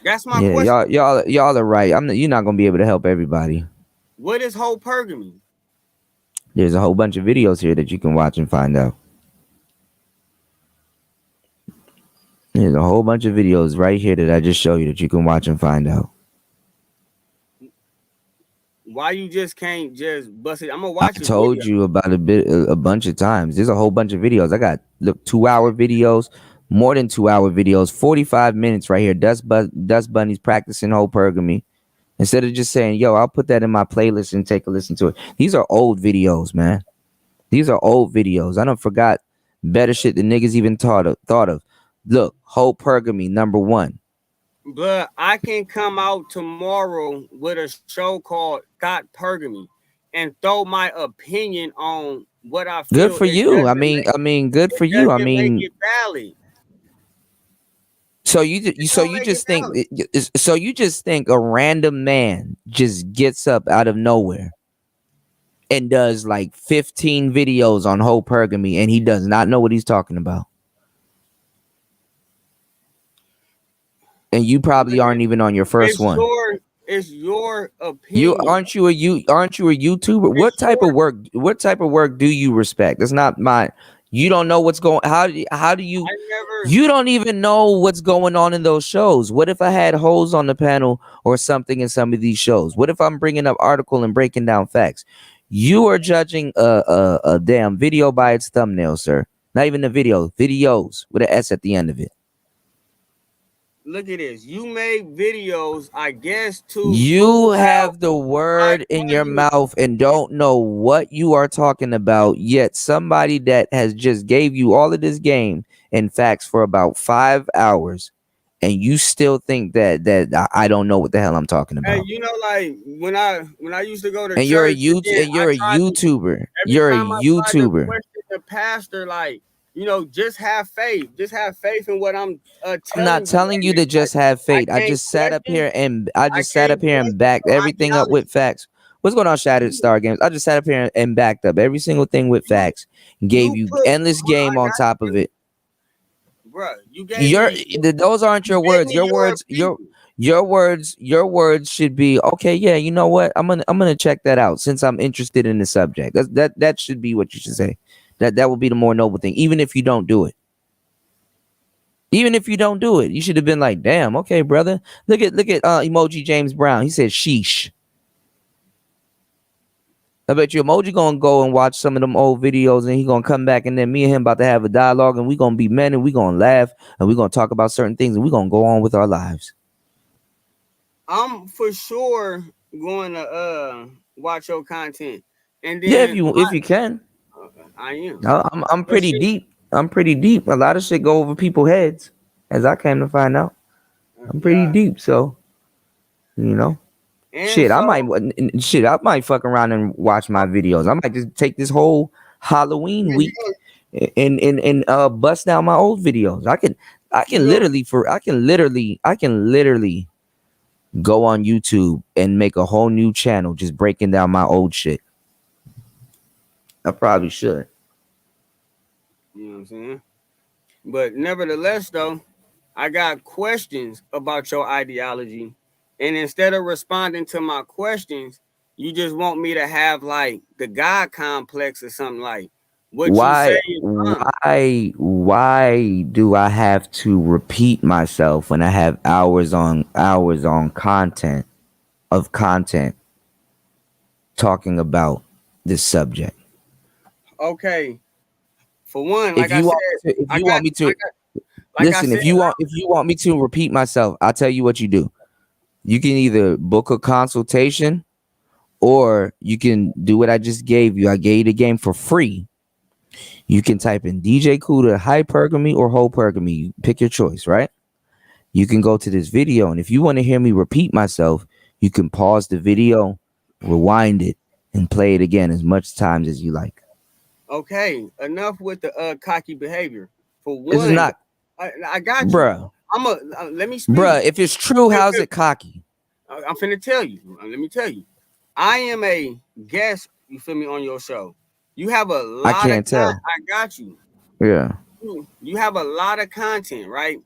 That's my question. Y'all are right. You're not gonna be able to help everybody. What is whole Pergamy? There's a whole bunch of videos here that you can watch and find out. There's a whole bunch of videos right here that I just show you that you can watch and find out. Why you just can't just bust it? I'm gonna watch. I told you about a bunch of times. There's a whole bunch of videos. I got 2-hour videos, more than 2-hour videos, 45 minutes right here. Dust Bunnies practicing whole Pergamy. Instead of just saying, yo, I'll put that in my playlist and take a listen to it. These are old videos, man. These are old videos. I done forgot better shit than niggas even thought of. Look, whole Pergamy, number 1. But I can come out tomorrow with a show called Got Pergamy and throw my opinion on what I feel. Good for you. I mean, good for you. I mean, make it valid. So you just think a random man just gets up out of nowhere and does like 15 videos on hypergamy, and he does not know what he's talking about. And you probably aren't even on your first one. It's your opinion. You aren't you a YouTuber? What type of work do you respect? That's not mine. You don't know what's going. How do you? You don't even know what's going on in those shows. What if I had hoes on the panel or something in some of these shows? What if I'm bringing up article and breaking down facts? You are judging a damn video by its thumbnail, sir. Not even the video. Videos with an S at the end of it. Look at this. You make videos, I guess, to you have the word in your mouth and don't know what you are talking about, yet somebody that has just gave you all of this game and facts for about 5 hours, and you still think that I don't know what the hell I'm talking about. Hey, you know, like when I used to go to and church, you're a YouTuber. You're a YouTuber. The pastor, like, you know, just have faith. Just have faith in what I'm telling you. I'm not telling you to just have faith. I just sat up here and backed everything up with facts. What's going on, Shattered Star Games? I just sat up here and backed up every single thing with facts. Gave you endless game on top of it. Bro, you gave those aren't your words. Your words should be okay. Yeah, you know what? I'm gonna check that out since I'm interested in the subject. That should be what you should say. That would be the more noble thing, even if you don't do it. Even if you don't do it, you should have been like, damn, okay, brother. Look at emoji James Brown. He said sheesh. I bet you emoji gonna go and watch some of them old videos and he gonna come back, and then me and him about to have a dialogue, and we gonna be men, and we gonna laugh, and we gonna talk about certain things, and we gonna go on with our lives. I'm for sure going to watch your content. And then if you can. I am. I'm pretty deep. I'm pretty deep. A lot of shit go over people's heads, as I came to find out. I'm pretty deep, so you know. And I might fuck around and watch my videos. I might just take this whole Halloween week and bust down my old videos. I can literally go on YouTube and make a whole new channel just breaking down my old shit. I probably should. You know what I'm saying? But nevertheless, though, I got questions about your ideology. And instead of responding to my questions, you just want me to have like the God complex or something like what you say is wrong. Why do I have to repeat myself when I have hours on content talking about this subject? Okay. For one, if you want me to repeat myself, I'll tell you what you do. You can either book a consultation or you can do what I just gave you. I gave you the game for free. You can type in DJ Kuda hypergamy or hypergamy. Pick your choice, right? You can go to this video, and if you want to hear me repeat myself, you can pause the video, rewind it, and play it again as much times as you like. Okay, enough with the cocky behavior. For one, this is not. I got you, bruh. Let me speak. Bruh, if it's true, how's it cocky? I'm finna tell you. Let me tell you. I am a guest, you feel me, on your show. You have a lot I can't tell. I got you. Yeah. You have a lot of content, right?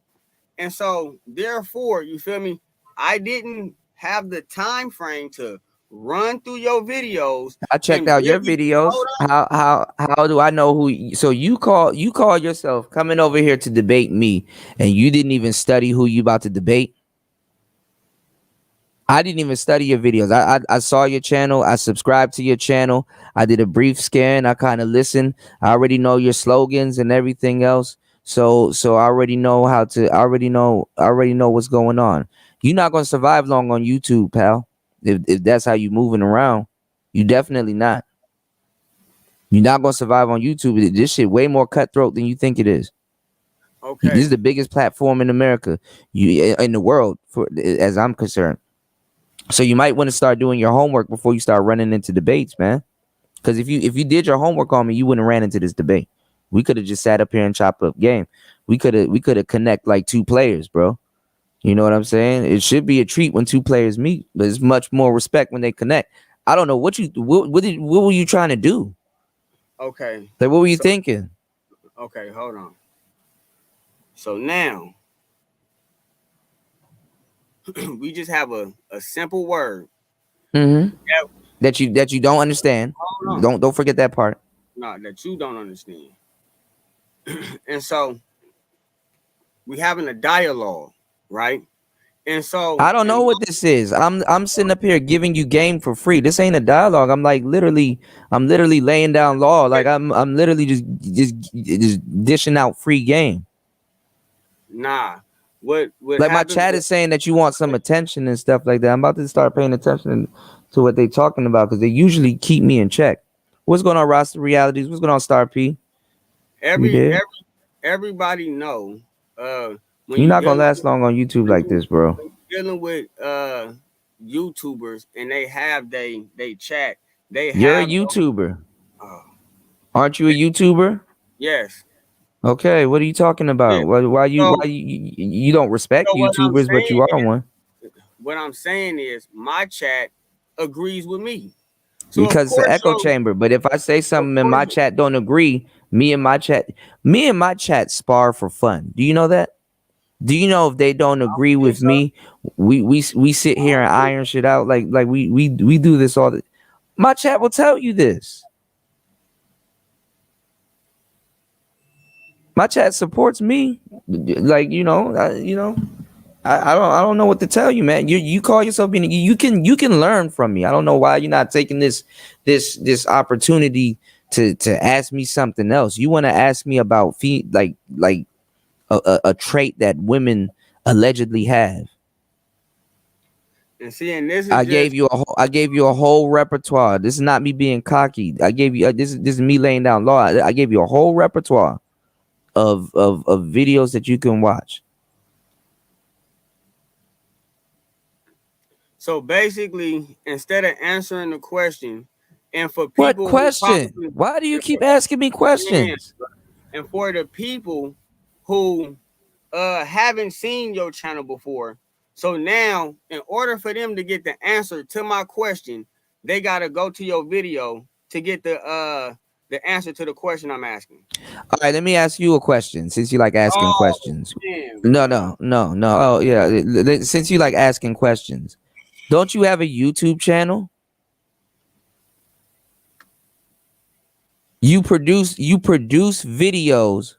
And so, therefore, you feel me? I didn't have the time frame to run through your videos. I checked out your videos. How do I know who? So you call yourself coming over here to debate me, and you didn't even study who you about to debate. I didn't even study your videos. I saw your channel. I subscribed to your channel. I did a brief scan. I kind of listened. I already know your slogans and everything else. So I already know how to. I already know what's going on. You're not gonna survive long on YouTube, pal. If that's how you moving around, you definitely not. You're not gonna survive on YouTube. This shit way more cutthroat than you think it is. Okay, this is the biggest platform in America, in the world, as I'm concerned. So you might want to start doing your homework before you start running into debates, man. Because if you did your homework on me, you wouldn't have ran into this debate. We could have just sat up here and chopped up game. We could have connect like two players, bro. You know what I'm saying? It should be a treat when two players meet, but it's much more respect when they connect. I don't know what were you trying to do? Okay. Like, what were you thinking? Okay, hold on. So now we just have a simple word. Mm-hmm. That you don't understand. Don't forget that part. No, that you don't understand. And so we having a dialogue, right? And so I don't know what this is. I'm sitting up here giving you game for free. This ain't a dialogue. I'm literally laying down law. Like I'm literally just dishing out free game. Nah. What like my chat is saying that you want some attention and stuff like that. I'm about to start paying attention to what they're talking about because they usually keep me in check. What's going on, Roster Realities? What's going on, Star P? Everybody know when you're not gonna last long on YouTube like this, bro. Dealing with YouTubers and they have they chat. You're a YouTuber. Aren't you a YouTuber? Yes. Okay, what are you talking about? Yeah. Why you don't respect YouTubers, but you are one? What I'm saying is my chat agrees with me. So because it's an echo chamber. But if I say something and my chat don't agree, me and my chat spar for fun. Do you know that? Do you know if they don't agree with me, we sit here and iron shit out like we do this all the. My chat will tell you this. My chat supports me, like I don't know what to tell you, man. You call yourself being you can learn from me. I don't know why you're not taking this opportunity to ask me something else. You want to ask me about like a trait that women allegedly have. And see, and this is I gave you a whole repertoire. This is not me being cocky. I gave you this is me laying down law. I gave you a whole repertoire of videos that you can watch. So basically, instead of answering the question, and for people, what question? Why do you keep asking me questions? And for the people who haven't seen your channel before, so now in order for them to get the answer to my question, they gotta go to your video to get the answer to the question I'm asking. All right, let me ask you a question. Since you like asking questions, no. Oh yeah, since you like asking questions, don't you have a YouTube channel? You produce videos.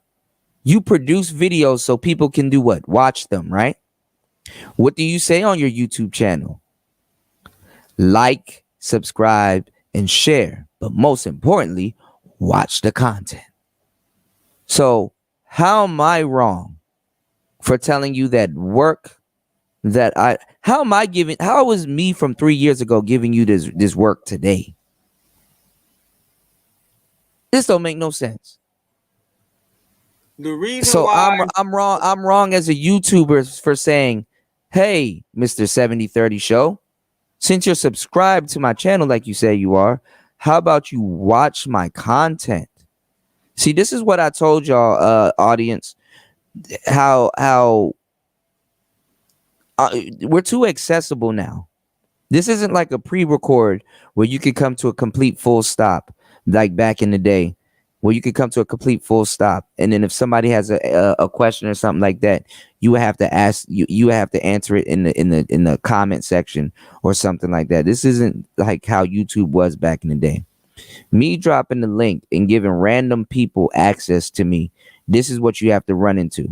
You produce videos so people can do what? Watch them, right? What do you say on your YouTube channel? Like, subscribe, and share. But most importantly, watch the content. So how am I wrong for telling you that how was me from 3 years ago giving you this work today? This don't make no sense. The reason so why I'm wrong as a YouTuber for saying, hey, Mr. 7030 Show, since you're subscribed to my channel like you say you are, how about you watch my content? See, this is what I told y'all, audience, how we're too accessible now. This isn't like a pre-record where you could come to a complete full stop like back in the day, where you could come to a complete full stop, and then if somebody has a question or something like that, you would have to ask you have to answer it in the comment section or something like that. This isn't like how YouTube was back in the day. Me dropping the link and giving random people access to me, this is what you have to run into.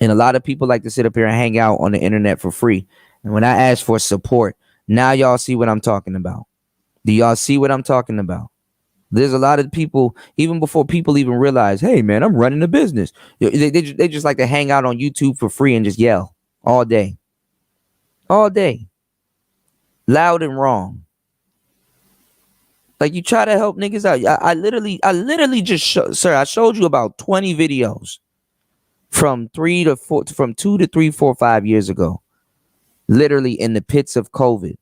And a lot of people like to sit up here and hang out on the internet for free. And when I ask for support, now y'all see what I'm talking about. Do y'all see what I'm talking about? There's a lot of people, even before people even realize, hey, man, I'm running a business. They just like to hang out on YouTube for free and just yell all day. All day. Loud and wrong. Like you try to help niggas out. I literally just I showed you about 20 videos from 2 to 3, 4, 5 years ago. Literally in the pits of COVID.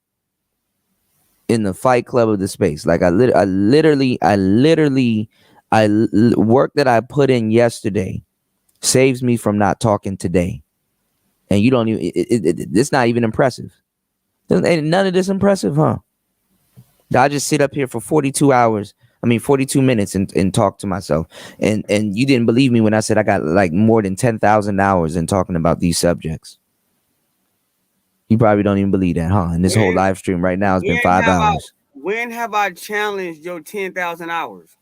In the Fight Club of the space. Like I literally work that I put in yesterday saves me from not talking today. And you don't even it's not even impressive. Ain't none of this impressive, huh? I just sit up here for 42 hours. 42 minutes and talk to myself. And you didn't believe me when I said I got like more than 10,000 hours in talking about these subjects. You probably don't even believe that, huh? And this whole live stream right now has been 5 hours. When have I challenged your 10,000 hours?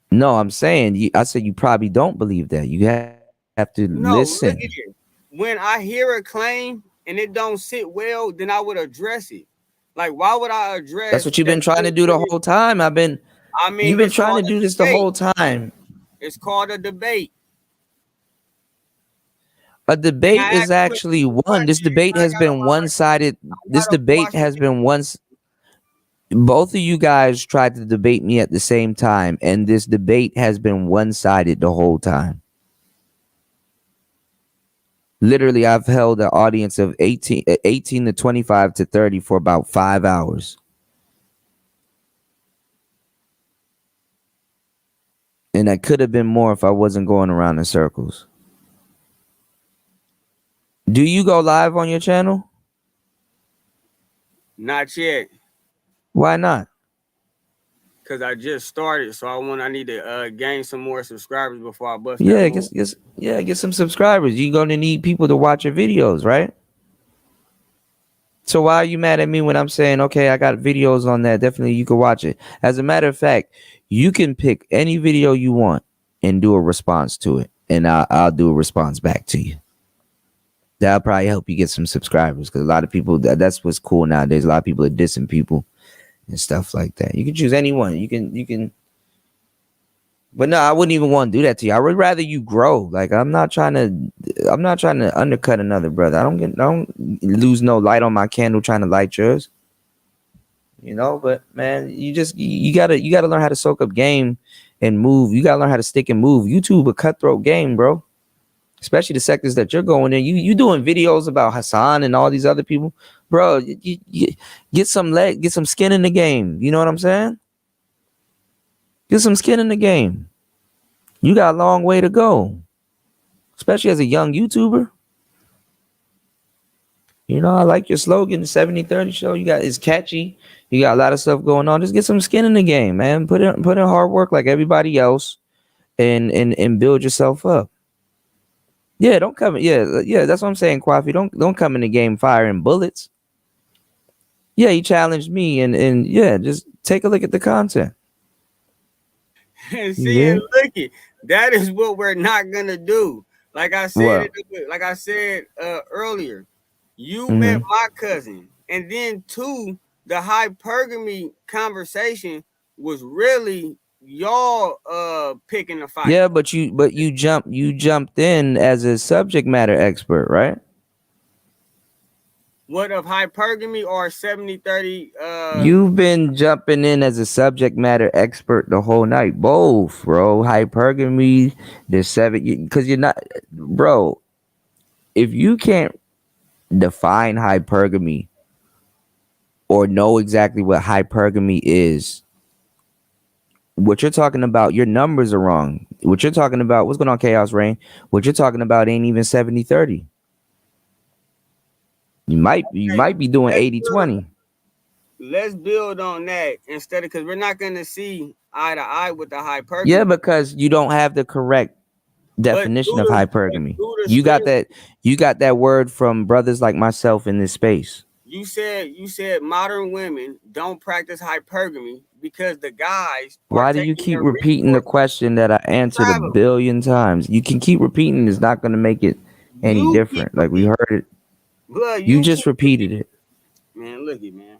No, I'm saying, I said you probably don't believe that. You have to listen. Look at it. When I hear a claim and it don't sit well, then I would address it. Like, why would I address? That's what you've been trying to do the whole time. You've been trying to do this the whole time. It's called a debate. A debate is actually one. This debate has been one-sided. This debate has been once. Both of you guys tried to debate me at the same time, and this debate has been one-sided the whole time. Literally, I've held an audience of 18 to 25 to 30 for about 5 hours. And that could have been more if I wasn't going around in circles. Do you go live on your channel? Not yet. Why not? Because I just started, so I need to gain some more subscribers before I bust. Get some subscribers. You're gonna need people to watch your videos, right? So why are you mad at me when I'm saying, okay, I got videos on that? Definitely you can watch it. As a matter of fact, you can pick any video you want and do a response to it, and I'll do a response back to you. That'll probably help you get some subscribers, because a lot of people, that's what's cool nowadays. A lot of people are dissing people and stuff like that. You can choose anyone. You can. But no, I wouldn't even want to do that to you. I would rather you grow. Like, I'm not trying to undercut another brother. I don't lose no light on my candle trying to light yours. You know, but man, you gotta learn how to soak up game and move. You gotta learn how to stick and move. YouTube a cutthroat game, bro. Especially the sectors that you're going in. You doing videos about Hassan and all these other people, bro. You get some skin in the game. You know what I'm saying? Get some skin in the game. You got a long way to go, especially as a young YouTuber. You know, I like your slogan, the 70-30 show. It's catchy. You got a lot of stuff going on. Just get some skin in the game, man. Put in hard work like everybody else, and build yourself up. Yeah, don't come. Yeah, that's what I'm saying, Kwafi. Don't come in the game firing bullets. Yeah, he challenged me, and yeah, just take a look at the content. And see, look it. That is what we're not gonna do. Like I said, earlier, you met my cousin, and then the hypergamy conversation was really y'all picking a fight. Yeah, but you jumped in as a subject matter expert, right? What, of hypergamy or 70-30? You've been jumping in as a subject matter expert the whole night. Both, bro. Hypergamy, because you're not, bro. If you can't define hypergamy or know exactly what hypergamy is, what you're talking about, your numbers are wrong. What you're talking about, what's going on, Chaos Rain? What you're talking about ain't even 70-30. You might be doing 80-20. Let's build on that instead of, because we're not going to see eye to eye with the hypergamy. Yeah, because you don't have the correct definition of hypergamy. You got that word from brothers like myself in this space. You said modern women don't practice hypergamy because the guys. Why do you keep repeating the question that I answered a billion times? You can keep repeating. It's not going to make it any different. Like, we heard it. Blood, you just repeated it. Man, look it, man.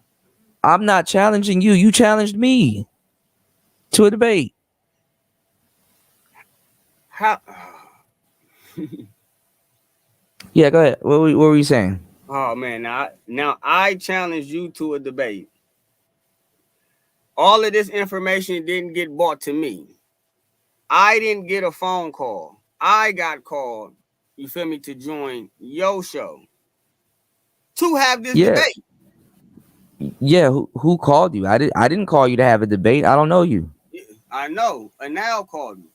I'm not challenging you. You challenged me to a debate. How? Yeah, go ahead. What were you saying? Oh man, now I challenge you to a debate. All of this information didn't get brought to me. I didn't get a phone call. I got called, you feel me, to join your show to have this debate. Yeah, who called you? I didn't call you to have a debate. I don't know you. I know. Anal called me.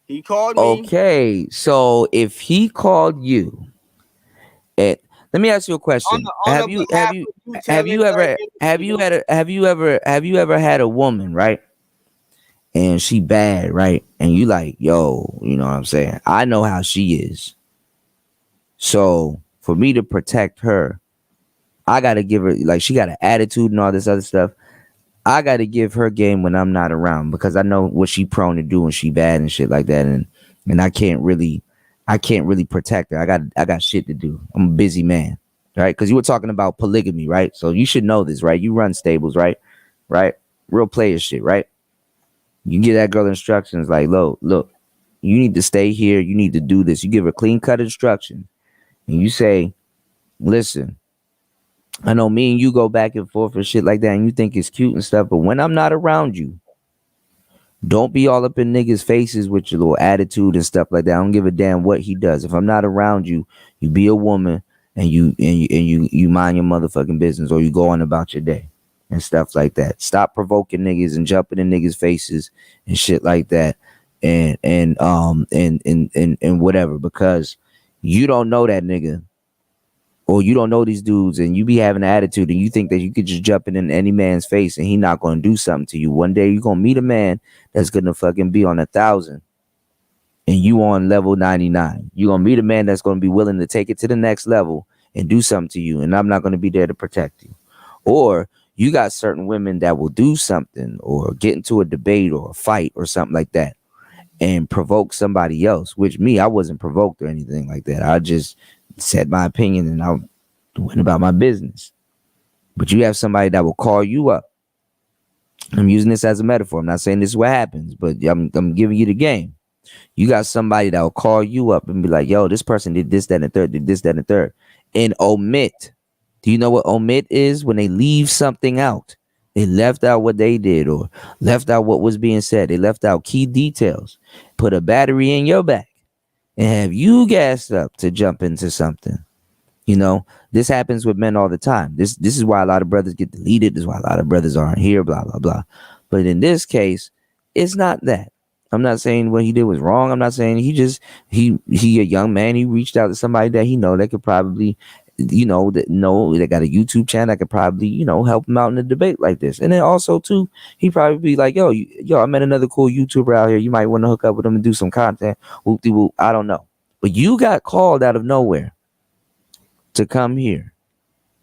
He called me. Okay, so if he called you, Let me ask you a On question. the on the behalf of you Have telling you ever third have you ever had a woman, right? And she bad, right? And you like, yo, you know what I'm saying? I know how she is. So for me to protect her, I gotta give her, like, she got an attitude and all this other stuff. I gotta give her game when I'm not around because I know what she prone to do when she bad and shit like that. And I can't really protect her. I got shit to do. I'm a busy man, right? Because you were talking about polygamy, right? So you should know this, right? You run stables, right? Right? Real player shit, right? You give that girl instructions like, look, you need to stay here. You need to do this. You give her clean cut instructions. And you say, listen, I know me and you go back and forth and shit like that, and you think it's cute and stuff, but when I'm not around you, don't be all up in niggas' faces with your little attitude and stuff like that. I don't give a damn what he does. If I'm not around you, you be a woman and you mind your motherfucking business, or you go on about your day and stuff like that. Stop provoking niggas and jumping in niggas' faces and shit like that, and whatever, because you don't know that nigga, or you don't know these dudes, and you be having an attitude and you think that you could just jump in any man's face and he not going to do something to you. One day you're going to meet a man that's going to fucking be on 1,000 and you on level 99. You're going to meet a man that's going to be willing to take it to the next level and do something to you, and I'm not going to be there to protect you. Or you got certain women that will do something or get into a debate or a fight or something like that and provoke somebody else, which me, I wasn't provoked or anything like that. I just said my opinion and I went about my business. But you have somebody that will call you up. I'm using this as a metaphor. I'm not saying this is what happens, but I'm giving you the game. You got somebody that will call you up and be like, yo, this person did this, that, and the third, did this, that, and the third, and omit. Do you know what omit is? When they leave something out. They left out what they did or left out what was being said. They left out key details. Put a battery in your back and have you gassed up to jump into something. You know, this happens with men all the time. This is why a lot of brothers get deleted. This is why a lot of brothers aren't here, blah, blah, blah. But in this case, it's not that. I'm not saying what he did was wrong. I'm not saying he a young man. He reached out to somebody that he know that could probably, you know, they got a YouTube channel that could probably, you know, help him out in a debate like this. And then also too, he probably be like, yo, I met another cool YouTuber out here. You might want to hook up with him and do some content. Whoop-de-whoop. I don't know. But you got called out of nowhere to come here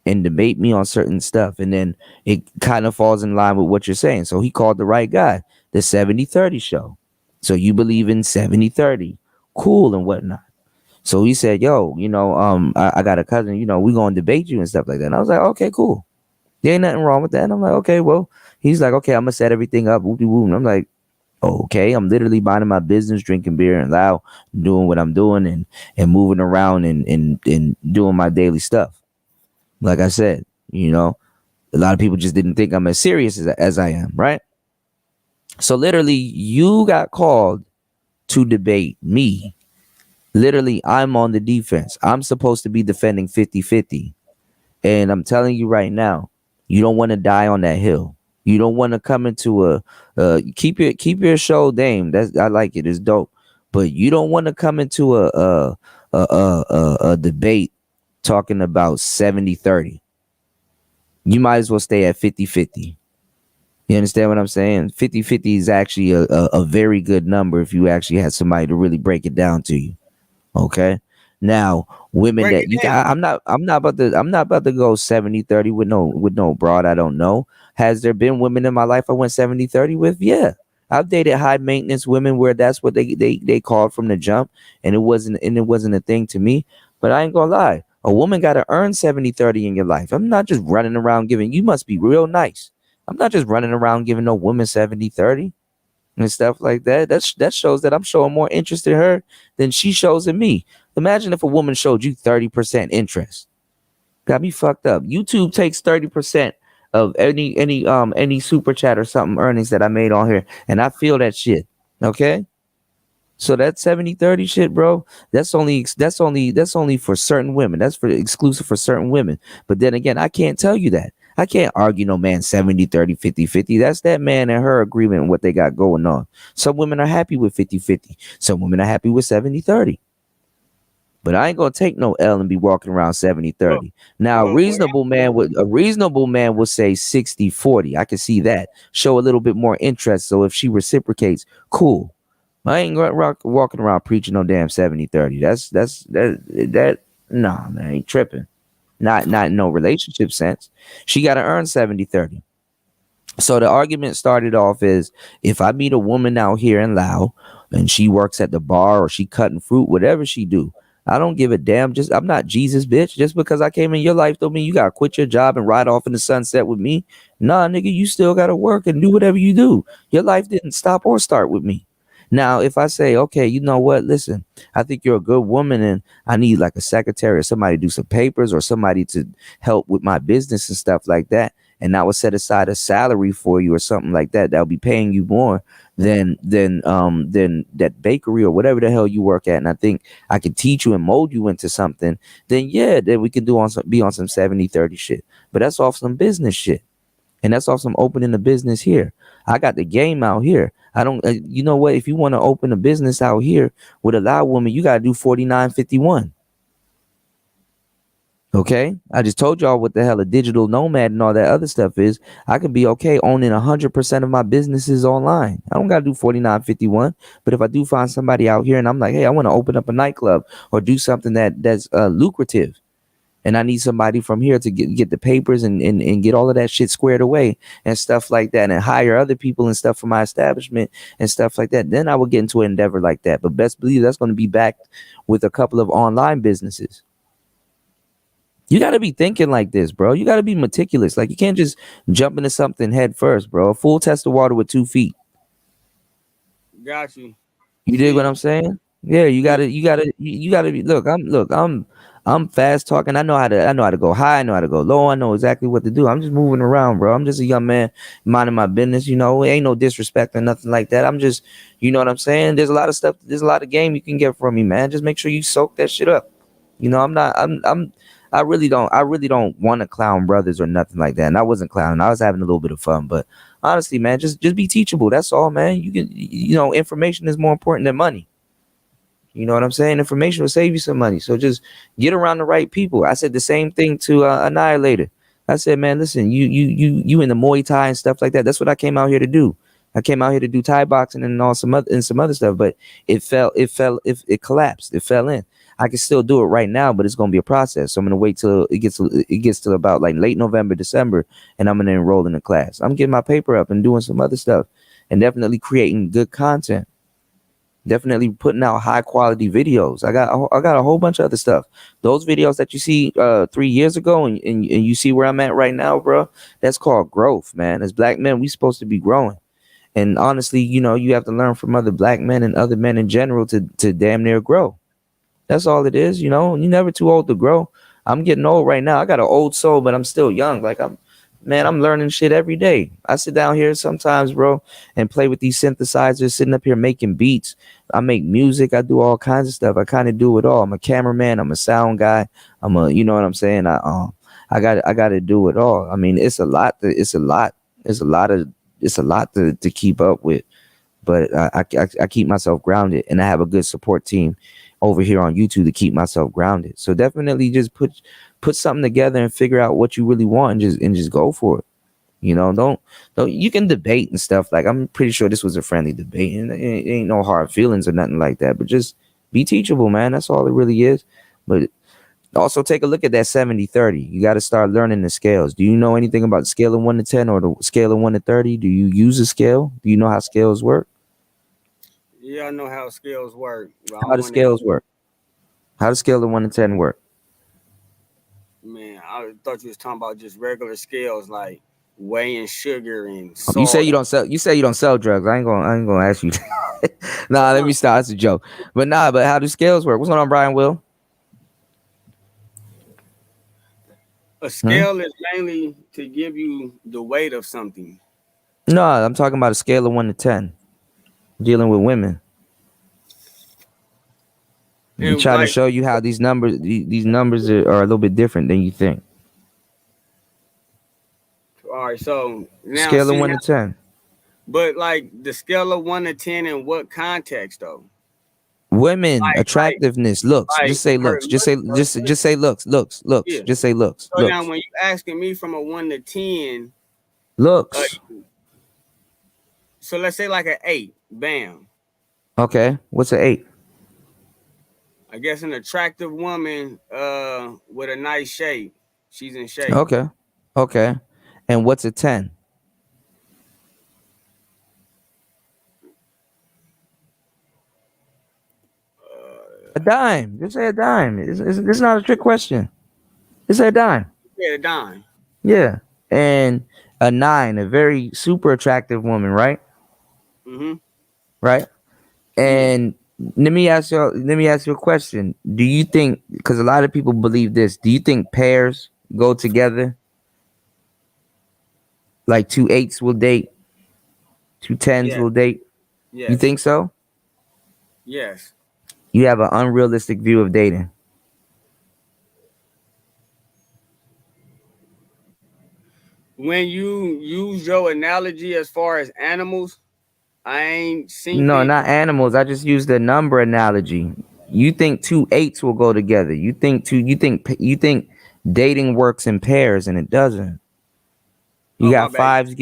and debate me on certain stuff. And then it kind of falls in line with what you're saying. So he called the right guy, the 70-30 show. So you believe in 70-30, cool and whatnot. So he said, yo, you know, I got a cousin, you know, we going to debate you and stuff like that. And I was like, okay, cool. There ain't nothing wrong with that. And I'm like, okay, well, he's like, okay, I'm going to set everything up. Whoop-de-whoop. And I'm like, okay, I'm literally minding my business, drinking beer and loud, doing what I'm doing and moving around and doing my daily stuff. Like I said, you know, a lot of people just didn't think I'm as serious as I am, right? So literally, you got called to debate me. Literally, I'm on the defense. I'm supposed to be defending 50-50. And I'm telling you right now, you don't want to die on that hill. You don't want to come into keep your show name. I like it. It's dope. But you don't want to come into a debate talking about 70-30. You might as well stay at 50-50. You understand what I'm saying? 50-50 is actually a very good number if you actually had somebody to really break it down to you. Okay. Now, women that you got, I'm not about to go 70-30 with no broad I don't know. Has there been women in my life I went 70-30 with? Yeah. I've dated high maintenance women where that's what they called from the jump, and it wasn't a thing to me. But I ain't gonna lie. A woman gotta earn 70-30 in your life. I'm not just running around giving. You must be real nice. I'm not just running around giving no woman 70-30 and stuff like that. That shows that I'm showing more interest in her than she shows in me. Imagine if a woman showed you 30% interest. Got me fucked up. YouTube takes 30% of any super chat or something earnings that I made on here, and I feel that shit. Okay? So that 70-30 shit, bro, that's only for certain women. That's for exclusive for certain women. But then again, I can't tell you that. I can't argue no man 70-30, 50-50. That's that man and her agreement and what they got going on. Some women are happy with 50-50. Some women are happy with 70-30. But I ain't gonna take no L and be walking around 70-30. Now, Well, a reasonable man would say 60-40. I can see that. Show a little bit more interest. So if she reciprocates, cool. I ain't walking around preaching no damn 70-30. That nah, man, I ain't tripping. Not in no relationship sense. She gotta earn 70-30. So the argument started off is if I meet a woman out here in Lao and she works at the bar or she cutting fruit, whatever she do, I don't give a damn. Just I'm not Jesus, bitch. Just because I came in your life don't mean you gotta quit your job and ride off in the sunset with me. Nah, nigga, you still gotta work and do whatever you do. Your life didn't stop or start with me. Now, if I say, okay, you know what? Listen, I think you're a good woman and I need like a secretary or somebody to do some papers or somebody to help with my business and stuff like that. And I would set aside a salary for you or something like that. That'll be paying you more than that bakery or whatever the hell you work at. And I think I can teach you and mold you into something. Then yeah, then we can be on some 70-30 shit. But that's off some business shit. And that's off some opening a business here. I got the game out here. I don't, you know what? If you want to open a business out here with a Lao woman, you got to do 4951. Okay. I just told y'all what the hell a digital nomad and all that other stuff is. I could be okay owning 100% of my businesses online. I don't got to do 4951. But if I do find somebody out here and I'm like, hey, I want to open up a nightclub or do something that's lucrative. And I need somebody from here to get the papers and get all of that shit squared away and stuff like that and hire other people and stuff for my establishment and stuff like that. Then I would get into an endeavor like that. But best believe that's going to be backed with a couple of online businesses. You got to be thinking like this, bro. You got to be meticulous. Like you can't just jump into something head first, bro. A full test of water with 2 feet. Got you. You dig what I'm saying? Yeah, you gotta be. I'm fast talking. I know how to go high. I know how to go low. I know exactly what to do. I'm just moving around, bro. I'm just a young man minding my business. You know, ain't no disrespect or nothing like that. I'm just, you know what I'm saying? There's a lot of stuff. There's a lot of game you can get from me, man. Just make sure you soak that shit up. You know, I really don't want to clown brothers or nothing like that. And I wasn't clowning. I was having a little bit of fun, but honestly, man, just be teachable. That's all, man. Information is more important than money. You know what I'm saying? Information will save you some money. So just get around the right people. I said the same thing to Annihilator. I said, man, listen, you in the Muay Thai and stuff like that. That's what I came out here to do. I came out here to do Thai boxing and some other stuff, but it collapsed. It fell in. I can still do it right now, but it's gonna be a process. So I'm gonna wait till it gets to about like late November, December, and I'm gonna enroll in the class. I'm getting my paper up and doing some other stuff, and definitely creating good content. Definitely putting out high quality videos. I got a whole bunch of other stuff. Those videos that you see 3 years ago and you see where I'm at right now, bro. That's called growth, man. As black men, we supposed to be growing. And honestly, you know, you have to learn from other black men and other men in general to damn near grow. That's all it is, you know. You're never too old to grow. I'm getting old right now. I got an old soul, but I'm still young. Like I'm learning shit every day. I sit down here sometimes, bro, and play with these synthesizers, sitting up here making beats. I make music. I do all kinds of stuff. I kind of do it all. I'm a cameraman. I'm a sound guy. You know what I'm saying? I got to do it all. I mean, it's a lot to keep up with, but I keep myself grounded, and I have a good support team over here on YouTube to keep myself grounded. So definitely just put something together and figure out what you really want and just go for it. You know, don't you can debate and stuff. Like I'm pretty sure this was a friendly debate and it ain't no hard feelings or nothing like that, but just be teachable, man. That's all it really is. But also take a look at that 70-30. You got to start learning the scales. Do you know anything about the scale of 1 to 10 or the scale of 1 to 30? Do you use a scale? Do you know how scales work? Yeah, I know how scales work. How do scales work? How does scale of 1 to 10 work? Man, I thought you was talking about just regular scales like weighing sugar and salt. You say you don't sell drugs. I ain't gonna ask you. Nah, let me stop. That's a joke. But how do scales work? What's going on, Brian Will? A scale is mainly to give you the weight of something. No, I'm talking about a scale of 1 to 10. Dealing with women. I'm trying to show you how these numbers are a little bit different than you think. All right, so now scale of 1 to 10. But like the scale of 1 to 10 in what context though? Women, Like, attractiveness, looks. like Just say her looks. Just say looks. just say looks. Yeah. Just say looks. So now when you asking me from a 1 to 10, Looks. so let's say like an 8, bam. Okay. What's an 8? I guess an attractive woman with a nice shape. She's in shape. Okay. And what's a 10? A dime. Just say a dime. It's not a trick question. Just say a dime. Yeah, a dime. Yeah. And a 9, a very super attractive woman, right? Mm-hmm. Right. And let me ask you a question. Do you think, because a lot of people believe this, do you think pairs go together? Like 2 8s will date, 2 10s will date? Yes. You think so? Yes. You have an unrealistic view of dating. When you use your analogy as far as animals, I ain't seen No, not animals. I just used the number analogy. You think 2 8s will go together. You think dating works in pairs, and it doesn't. You got fives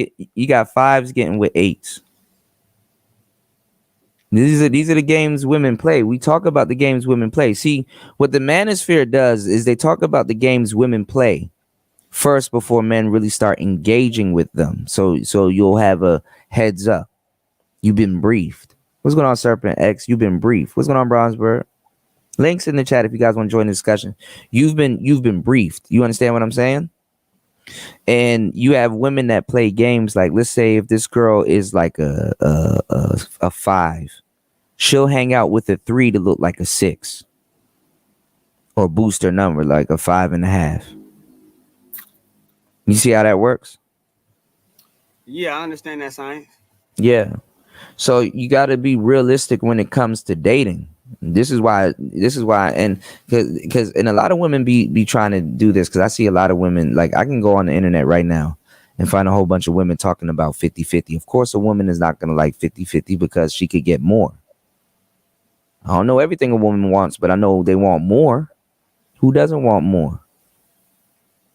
getting with 8s. These are the games women play. We talk about the games women play. See, what the manosphere does is they talk about the games women play first before men really start engaging with them. So you'll have a heads up. You've been briefed. What's going on, Serpent X? You've been briefed. What's going on, Bronzebird? Links in the chat if you guys want to join the discussion. You've been briefed. You understand what I'm saying? And you have women that play games like, let's say if this girl is like a 5, she'll hang out with a 3 to look like a 6, or boost her number like a 5.5. You see how that works? Yeah, I understand that science. Yeah. So you got to be realistic when it comes to dating. This is why, and because a lot of women be trying to do this, because I see a lot of women, like I can go on the internet right now and find a whole bunch of women talking about 50-50. Of course, a woman is not going to like 50-50 because she could get more. I don't know everything a woman wants, but I know they want more. Who doesn't want more?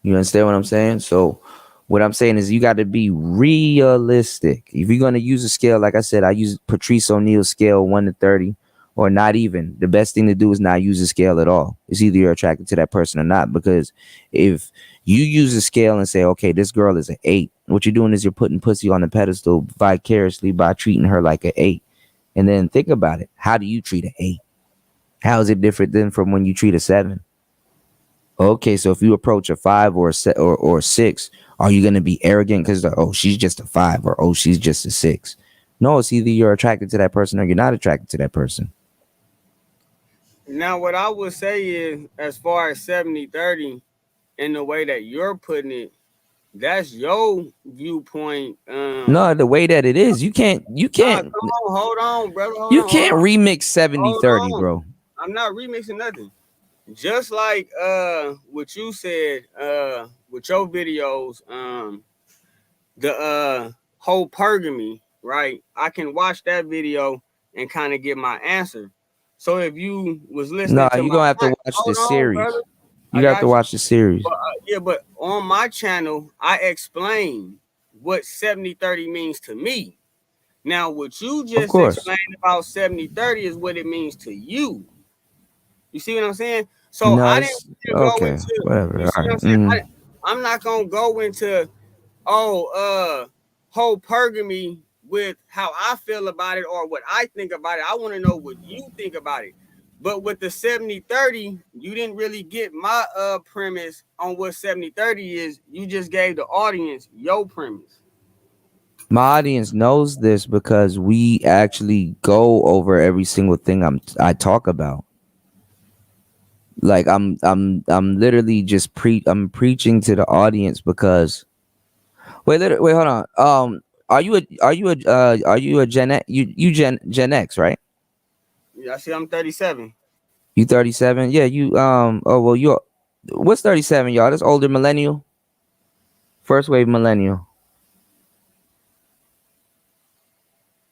You understand what I'm saying? So what I'm saying is you got to be realistic. If you're going to use a scale, like I said, I use Patrice O'Neal's scale 1 to 30, or not even. The best thing to do is not use a scale at all. It's either you're attracted to that person or not, because if you use a scale and say, okay, this girl is an 8, what you're doing is you're putting pussy on the pedestal vicariously by treating her like an 8. And then think about it. How do you treat an 8? How is it different than from when you treat a 7? Okay, so if you approach a 5 or a 6, are you going to be arrogant because, oh, she's just a 5, or oh, she's just a 6? No, it's either you're attracted to that person or you're not attracted to that person. Now, what I would say is, as far as 70-30, in the way that you're putting it, that's your viewpoint. No, the way that it is, you can't. Come on, hold on, brother. You can't remix 70-30, bro. I'm not remixing nothing. Just like what you said with your videos, the whole pergamy, right? I can watch that video and kind of get my answer. So if you was listening, no, you're gonna have to watch the series. Brother. You got to watch the series. But, but on my channel, I explain what 70-30 means to me. Now, what you just explained about 70-30 is what it means to you. You see what I'm saying? So no, I didn't go into whatever. You see what I'm saying? I'm not gonna go into whole pergamy with how I feel about it or what I think about it. I want to know what you think about it. But with the 70-30, you didn't really get my premise on what 70-30 is. You just gave the audience your premise. My audience knows this because we actually go over every single thing I talk about. Like I'm literally just preaching to the audience because wait, hold on. Are you a Gen X? You Gen X, right? Yeah, I see I'm 37. You 37? Yeah, you what's 37, y'all? That's older millennial. First wave millennial.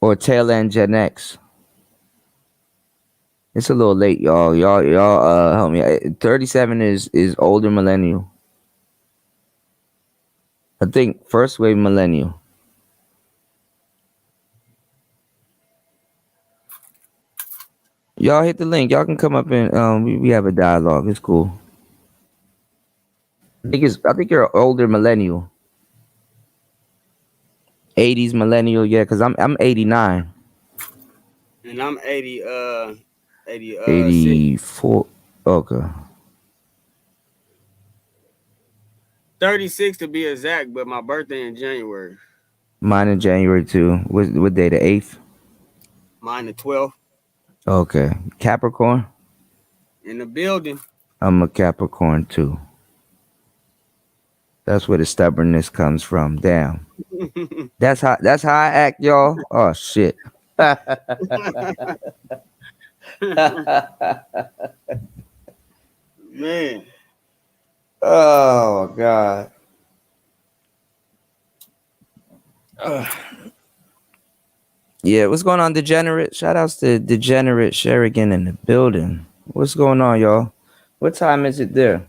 Or tail end Gen X. It's a little late, y'all. Y'all help me. 37 is older millennial. I think first wave millennial. Y'all hit the link. Y'all can come up and we have a dialogue. It's cool. I think you're an older millennial. 80s millennial, yeah, because I'm 89. And I'm 86. 84. Okay. 36 to be exact, but my birthday in January. Mine in January too. What day? The 8th? Mine the 12th. Okay. Capricorn? In the building. I'm a Capricorn too. That's where the stubbornness comes from. Damn. That's how I act, y'all. Oh shit. Man. Oh God. Yeah, what's going on, Degenerate? Shout outs to Degenerate Sherigan in the building. What's going on, y'all? What time is it there?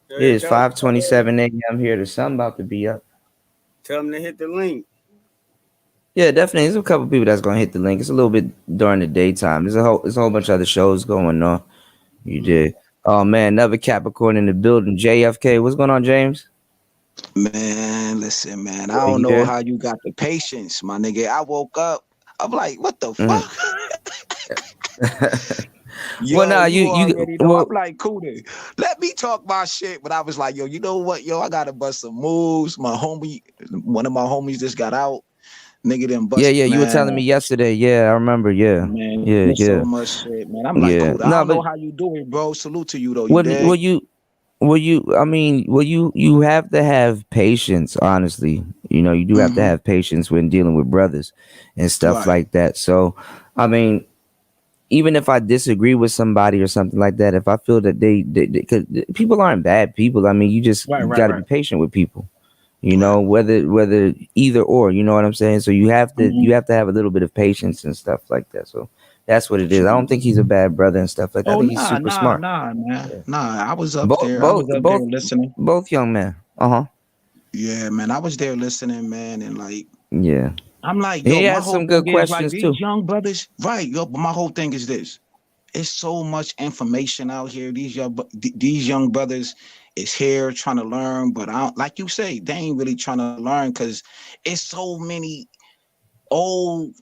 It is 5:27 a.m. here. The sun about to be up. Tell them to hit the link. Yeah, definitely. There's a couple people that's gonna hit the link. It's a little bit during the daytime. There's a whole bunch of other shows going on. You did. Oh man, another Capricorn in the building. JFK. What's going on, James? Man, listen, man. I don't know how you got the patience, my nigga. I woke up. I'm like, what the fuck? Yo, well, nah, you already know. I'm like, cool. Let me talk my shit. But I was like, yo, you know what? Yo, I gotta bust some moves. My homie, one of my homies just got out. Nigga didn't bust. Yeah, you were telling me yesterday. Yeah, I remember. Yeah, man, yeah. So much shit, man. I'm like, cool. I don't know how you do it, bro. Salute to you though. You have to have patience, honestly. You know, you do have to have patience when dealing with brothers and stuff like that. So, I mean, even if I disagree with somebody or something like that, if I feel that they cause people aren't bad people. I mean, you just got to be patient with people. You know, whether either or, you know what I'm saying? So you have to have a little bit of patience and stuff like that. So that's what it is. I don't think he's a bad brother and stuff like that. I think he's super smart. Man. Yeah. I was up there. I was up there listening. Both young men. Yeah, man. I was there listening, man, and like, yeah. I'm like, yo, he has some good questions like, too. These young brothers, right? Yo, but my whole thing is this: it's so much information out here. These young brothers is here trying to learn, but I don't, like you say, they ain't really trying to learn because it's so many old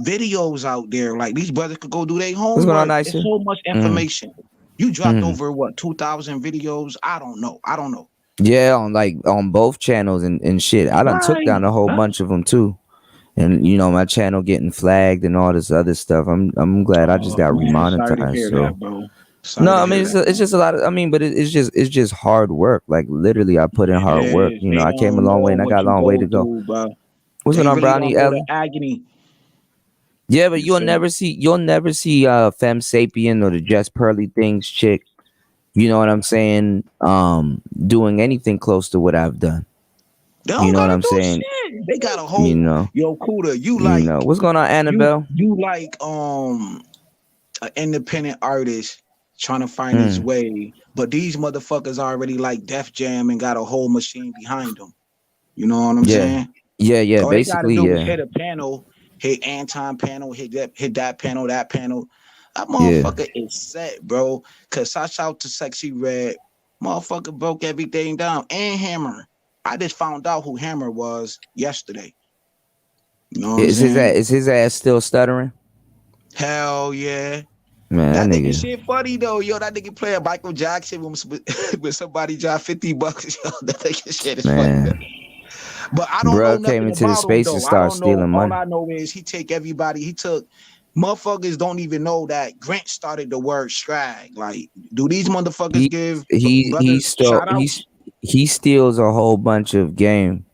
videos out there. Like these brothers could go do their homework. There's so much information. You dropped over what 2,000 videos? I don't know. Yeah, on both channels and shit. I done took down a whole bunch of them too. And you know, my channel getting flagged and all this other stuff. I'm glad I just got remonetized. No, I mean it's just a lot of. I mean, but it's just hard work. Like literally, I put in hard work. You know, I came a long way and I got a long way to go. What's going on, Brownie Ellie? Agony. Yeah, but you'll never see Femme Sapien or the Just Pearly Things chick. You know what I'm saying? Doing anything close to what I've done. You know what I'm saying? Shit. They got a whole. You know, yo, Kuda, you like? You know what's going on, Annabelle? You like an independent artist trying to find his way, but these motherfuckers already like Def Jam and got a whole machine behind them. You know what I'm saying? Yeah. All basically, they gotta do is hit a panel, hit Anton panel, hit that panel, that panel. That motherfucker is set, bro. Cause shout out to Sexy Red, motherfucker broke everything down, and Hammer. I just found out who Hammer was yesterday. You know what I'm saying? Is his ass still stuttering? Hell yeah. Man, that nigga shit funny though. Yo, that nigga playing Michael Jackson with somebody dropped $50. Yo, that nigga shit is funny. But I don't know nothing came into about the space him, and started stealing money. All I know is he took motherfuckers don't even know that Grant started the word strag. Like, do these motherfuckers give he steals a whole bunch of game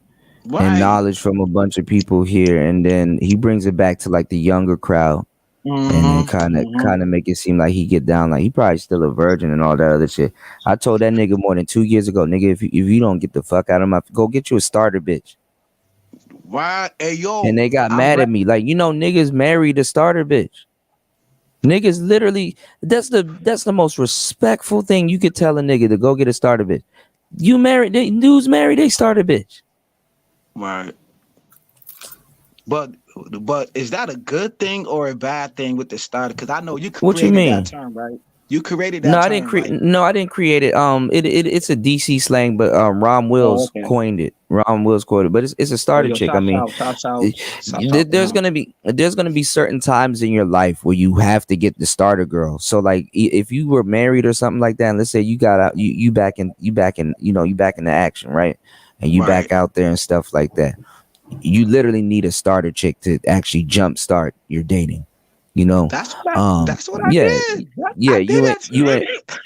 and knowledge from a bunch of people here, and then he brings it back to like the younger crowd, and then kind of make it seem like he get down like he probably still a virgin and all that other shit. I told that nigga more than 2 years ago, nigga, if you don't get the fuck out of my, go get you a starter bitch. Why? Hey yo, and they got mad at me like, you know, niggas married a starter bitch. Niggas literally, that's the most respectful thing you could tell a nigga, to go get a starter bitch. You married, dudes married, they starter bitch. Right. But is that a good thing or a bad thing with the starter? Because I know you What you created mean? that term, right? You created that No, I term, didn't create. right? No, I didn't create it. It's a DC slang, but Ron Oh, Wills okay. coined it. Ron Wills coined it, but it's a Oh, starter yo, chick. I shouts mean, out, shouts out, it- shouts out to there's him. gonna be certain times in your life where you have to get the starter girl. So like, if you were married or something like that, and let's say you got out, you back in you back in the action, right? And you Right. back out there and stuff like that. You literally need a starter chick to actually jumpstart your dating. You know, That's what I yeah, did. yeah, I did that.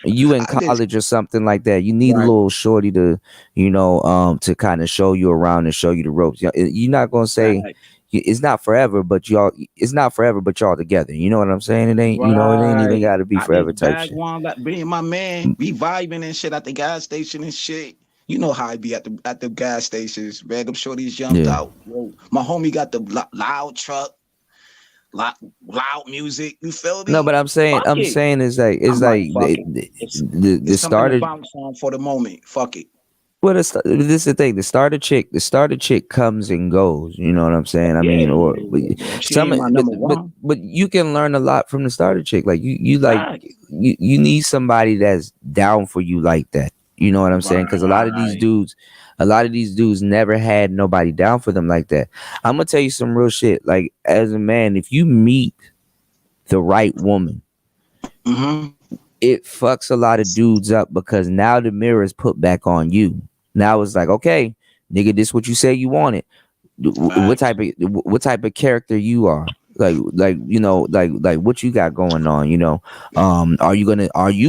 you in I did. college or something like that. You need a Right. little shorty to, to kind of show you around and show you the ropes. You're not gonna say Right. it's not forever, but y'all together. You know what I'm saying? It ain't even Right. gotta be I forever did type bag shit. one, like me and my man, we vibing and shit at the gas station and shit. You know how I be at the gas stations. Random shorties jumped Yeah. out. Whoa. My homie got the loud truck, loud music. You feel me? No, but I'm saying Fuck it. is like I'm like, fuck it. the It's something to starter. bounce on for the moment. Fuck it. Well, this is the thing. The starter chick comes and goes. You know what I'm saying? I mean, or She some, ain't my number one. but you can learn a lot from the starter chick. Like you Right. you need somebody that's down for you like that. You know what I'm saying? Because a lot of these dudes never had nobody down for them like that. I'm gonna tell you some real shit. Like, as a man, if you meet the right woman, Mm-hmm. it fucks a lot of dudes up, because now the mirror is put back on you. Now it's like, okay, nigga, this what you say you wanted. What type of character you are? Like what you got going on? Are you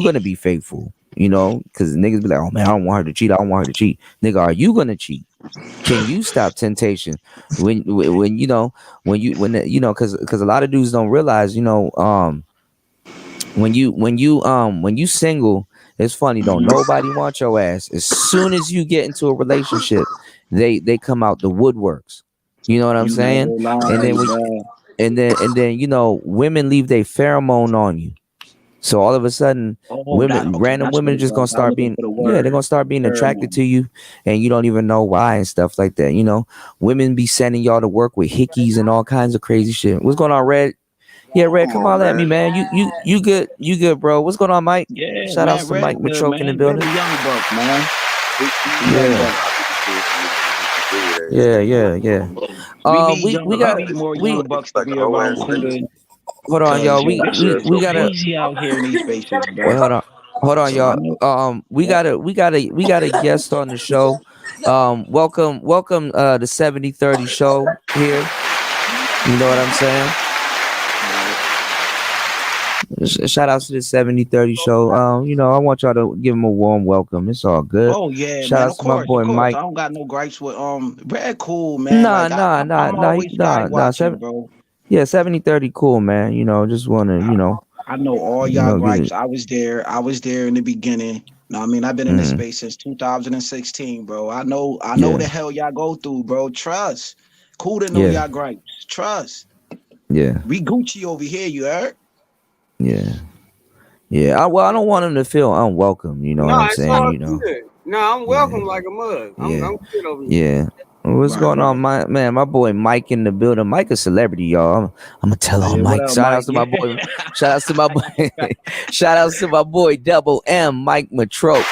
gonna be faithful? Because niggas be like, oh man, I don't want her to cheat. Nigga, are you gonna cheat? Can you stop temptation? Because a lot of dudes don't realize, when you single, it's funny, don't nobody want your ass. As soon as you get into a relationship, they come out the woodworks. You know what I'm saying? And then women leave their pheromone on you. So all of a sudden, random women just gonna start being, they're gonna start being attracted to you, and you don't even know why and stuff like that. Women be sending y'all to work with hickeys and all kinds of crazy shit. What's going on, Red? Yeah, Red, come on at me, man. You good, bro. What's going on, Mike? Yeah, Shout man, out to Red Mike good, Matroke in the man. building. Red the young buck, man. Yeah. We got more young bucks to be around Kuda. hold on, y'all. We gotta Easy out here in these spaces, bro. wait. Hold on, So I know. y'all. We got a guest on the show. Welcome, the 7030 show here. You know what I'm saying? Shout out to the 7030 show. I want y'all to give him a warm welcome. It's all good. Oh yeah, Shout man. out to my boy Mike. I don't got no gripes with Red cool, man. I'm always watching, bro. Yeah, 7030 cool, man. Just wanna, I know all y'all gripes. I was there in the beginning. No, I mean, I've been in this space since 2016, bro. I know the hell y'all go through, bro. Trust. Cool to know y'all gripes. Trust. Yeah. We Gucci over here, you heard? Yeah. I don't want him to feel unwelcome. You know what I'm saying? No, I'm welcome like a mug. I'm good over here. Yeah. What's going on, my boy Mike in the building. Mike a celebrity, y'all. I'm gonna tell on Mike. Shout out to my boy. Shout out to my boy. Shout out to my boy Double M, Mike Matroke.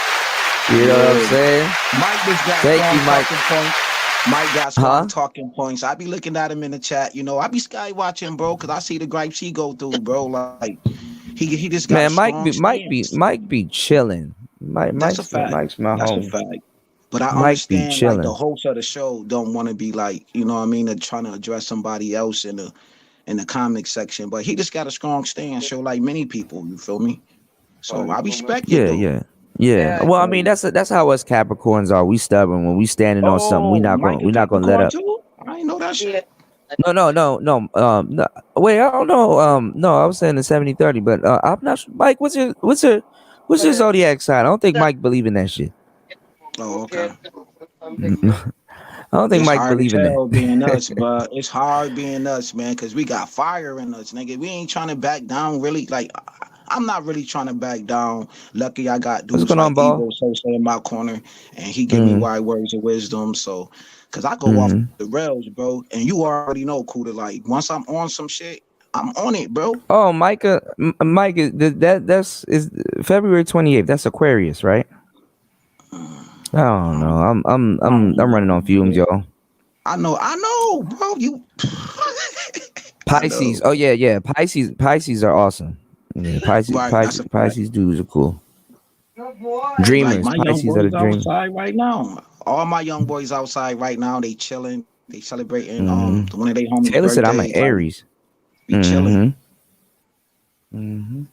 You know what I'm saying? Mike just got Thank you, Mike. points. Mike got strong talking points. I be looking at him in the chat. I be sky watching, bro, because I see the gripes he go through, bro. Like he just got Mike be chilling. That's a fact. Mike's my That's homie. a fact. But I understand like the host of the show don't want to be like, trying to address somebody else in the comic section. But he just got a strong stand, show like many people. You feel me? So I respect it. Yeah. Well, I mean, that's how us Capricorns are. We stubborn. When we standing on something, we not gonna let up. I ain't know that shit. No. Wait, I don't know. No, I was saying the 7030, but I'm not sure. Mike, what's your zodiac sign? I don't think Mike believe in that shit. Oh, okay. I don't think It's Mike hard to believe in tell being us, that. but it's hard being us, man, because we got fire in us, nigga. We ain't trying to back down, really. Like, I'm not really trying to back down. Lucky I got What's dudes going on, like Evo ball? so in my corner, and he give me Mm-hmm. wise words of wisdom. So, because I go off Mm-hmm. the rails, bro, and you already know, Kuda. Like, once I'm on some shit, I'm on it, bro. Oh, Micah, Micah, that's is February 28th. That's Aquarius, right? I don't know. I'm running on fumes, y'all. I know, bro. You, I Pisces. know. Oh yeah. Pisces are awesome. Yeah, Right, that's a fact. Pisces dudes are cool. Like Dreamers. my young Pisces are the boys dreamers. outside right now. All my young boys outside right now. They chilling. They celebrating Mm-hmm. one of their homies' Taylor said I'm an birthday. Like Aries. we chilling. Mm-hmm. Mm-hmm.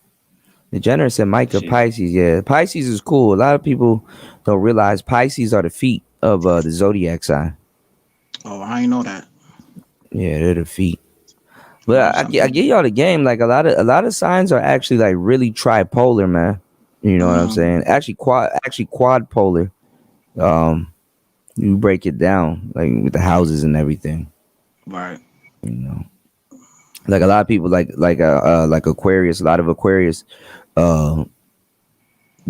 The generous said Micah Shit. Pisces. Yeah, Pisces is cool. A lot of people don't realize Pisces are the feet of the zodiac sign. Oh, I ain't know that. Yeah, they're the feet. But Learn I something. get y'all the game. Like a lot of signs are actually like really tripolar, man. You know what I'm saying? Actually quad polar. You break it down like with the houses and everything. Right. You know, like a lot of people like Aquarius. A lot of Aquarius, they're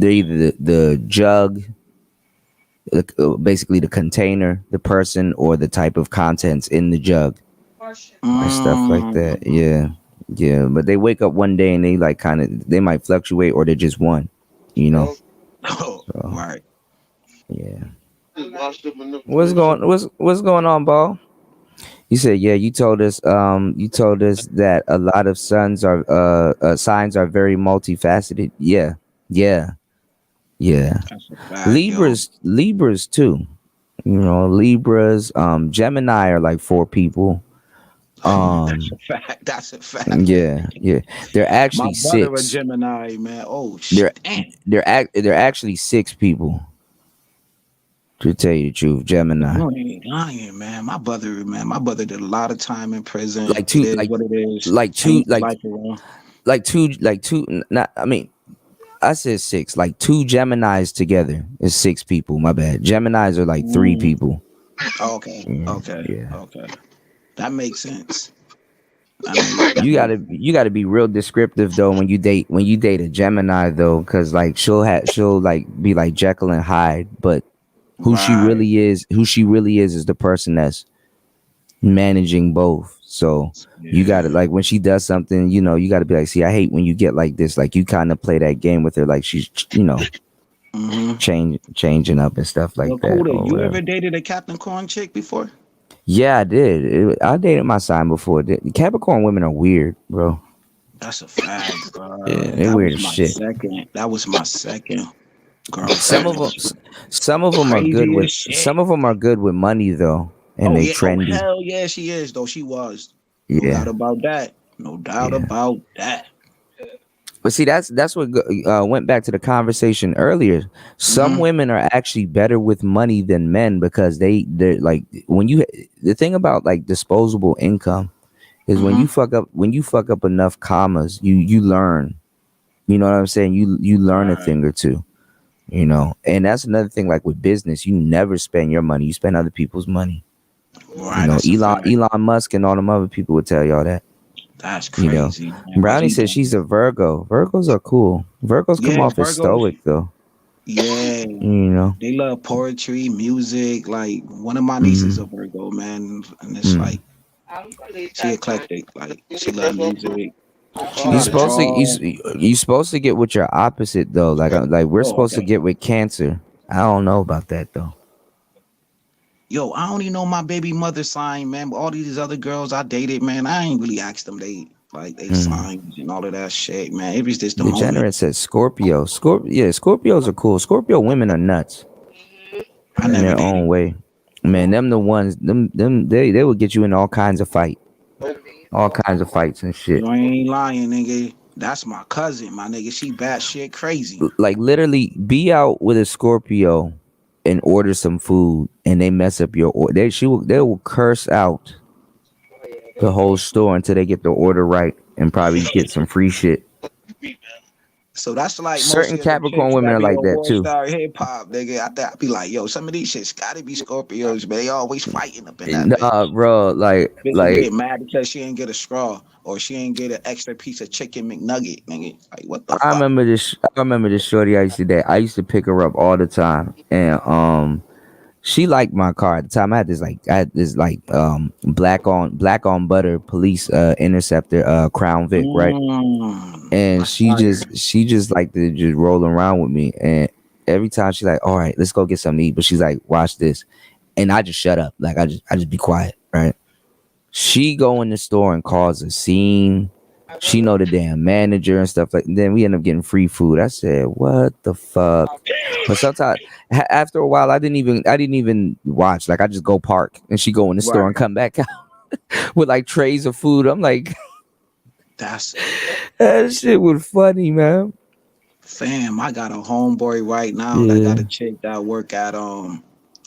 either the jug, basically the container, the person, or the type of contents in the jug and stuff like that. Yeah. But they wake up one day and they like they might fluctuate, or they're just one. You know. Oh, So, right. yeah. What's going on, ball? You said, yeah, you told us that a lot of signs are very multifaceted. Yeah. That's a fact, Libras too. You know, Libras, Gemini are like 4 people. That's a fact. That's a fact. Yeah. They're actually My brother a 6. Gemini, man. Oh shit. They're actually 6 people. To tell you the truth, Gemini. No, he ain't lying, man. My brother did a lot of time in prison. Like two, It is like what it is. like two, Changed his like life around. like two. Not, I mean, I said 6. Like 2 Geminis together is 6 people. My bad. Geminis are like 3 people. Okay. Yeah. Okay. That makes sense. You gotta be real descriptive though when you date a Gemini though, because like she'll like be like Jekyll and Hyde, but who she really is the person that's managing both. So you gotta, like, when she does something, you know, you gotta be like, see, I hate when you get like this. Like you kind of play that game with her, like she's, you know, changing up and stuff like that. Kuda, you ever dated a Captain Corn chick before? Yeah, I did. I dated my sign before. Capricorn women are weird, bro. That's a fact, bro. Yeah, they're weird as shit. That was my second girl. Some of them are good with money though, and they trendy. Oh, hell yeah, she is though. She was. Yeah. No doubt about that. No doubt about that. But see, that's what went back to the conversation earlier. Some women are actually better with money than men because they're like, the thing about like disposable income is when you fuck up enough commas, you learn. You know what I'm saying? You learn a thing or two. You know, and that's another thing. Like with business, you never spend your money; you spend other people's money. Right, you know, Elon Musk and all them other people would tell y'all that. That's crazy. You know, Brownie says she's a Virgo. Virgos are cool. Virgos come off as stoic though. Yeah, you know, they love poetry, music. Like one of my nieces a Virgo, man, and it's like she eclectic. Like she loves music. You're supposed to get with your opposite though. Like we're supposed to get with Cancer. I don't know about that though. Yo, I only know my baby mother sign, man. But all these other girls I dated, man, I ain't really asked them they signs and all of that shit, man. It was just the moment. Degenerate says Scorpio. Scorpios are cool. Scorpio women are nuts in their own way. Man, them the ones. Them they will get you in all kinds of fights and shit. You ain't lying, nigga. That's my cousin, my nigga. She bad shit crazy. Like literally, be out with a Scorpio and order some food, and they mess up your order. They will curse out the whole store until they get the order right and probably get some free shit. So that's like Certain mostly of the Capricorn chicks women that are be like on that World too. Star Hip Hop, nigga. I be like, yo, some of these shits gotta be Scorpios, but they always fighting up in that bitch. Nah, bro, Bitch get mad because she ain't get a straw or she ain't get an extra piece of chicken McNugget, nigga. Like, what the I fuck? remember this shorty I used to date. I used to pick her up all the time, and she liked my car at the time. I had this black on butter police interceptor Crown Vic, right? And That's she fire. just liked to just roll around with me, and every time she's like, all right, let's go get something to eat, but she's like, watch this, and I just shut up, like I just be quiet, right? She go in the store and cause a scene. She know the damn manager and stuff like. Then we end up getting free food. I said, what the fuck? But sometimes after a while, I didn't even watch. Like I just go park, and she go in the store and come back out with like trays of food. I'm like, That's that shit was funny, man. fam. I got a homeboy right now that got a chick that work at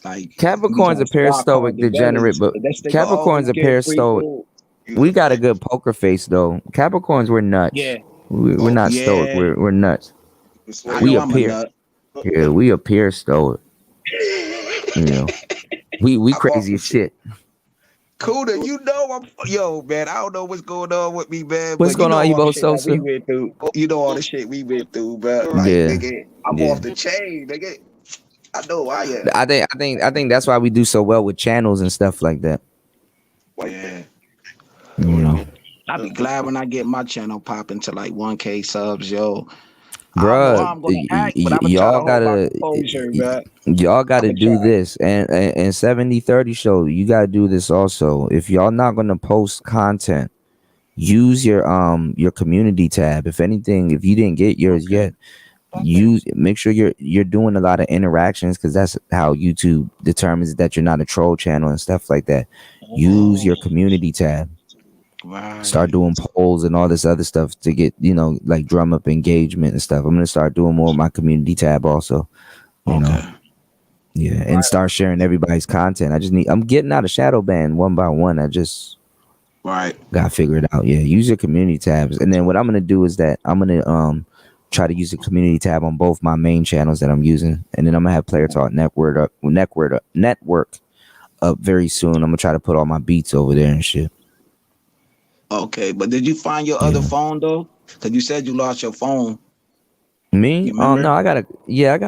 like Capricorn's a pair stoic degenerate, but Capricorn's a pair stoic. We got a good poker face though. Capricorns, we're nuts. Yeah. We're not stoic. We're nuts. We appear. Yeah, we appear stoic. You know, we crazy as shit. Kuda, you know yo, man. I don't know what's going on with me, man. What's going on, Ebo Sosa? You know all the shit we went through, man. Like, Yeah. nigga, I'm off the chain, nigga. I know I am. I think that's why we do so well with channels and stuff like that. Yeah. You know, I'll be glad when I get my channel popping to like 1K subs, yo. bruh, y'all gotta do this, and 70-30 show, you gotta do this also. If y'all not gonna post content, use your community tab. If anything, if you didn't get yours yet, make sure you're doing a lot of interactions, because that's how YouTube determines that you're not a troll channel and stuff like that. Use your community tab. Right. Start doing polls and all this other stuff to get, like drum up engagement and stuff. I'm gonna start doing more of my community tab also. You know, yeah, and start sharing everybody's content. I'm getting out of shadow ban one by one. I just gotta figure it out. Yeah, use your community tabs, and then what I'm gonna do is that I'm gonna try to use the community tab on both my main channels that I'm using, and then I'm gonna have Player Talk Network up very soon. I'm gonna try to put all my beats over there and shit. Okay, but did you find your other phone though? Because you said you lost your phone. Me? Oh no, I got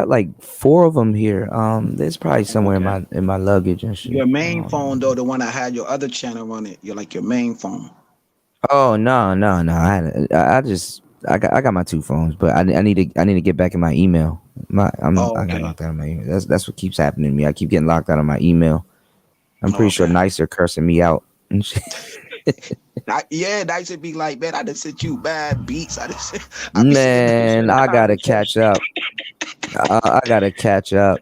like 4 of them here. There's probably somewhere in my luggage and shit. Your main phone though, the one that had your other channel on it. You're like your main phone. Oh no. I got my 2 phones, but I need to get back in my email. I got locked out of my email. That's what keeps happening to me. I keep getting locked out of my email. I'm pretty sure Nicer cursing me out and shit. Nicer be like, man, I done sent you bad beats. I gotta catch up. I gotta catch up.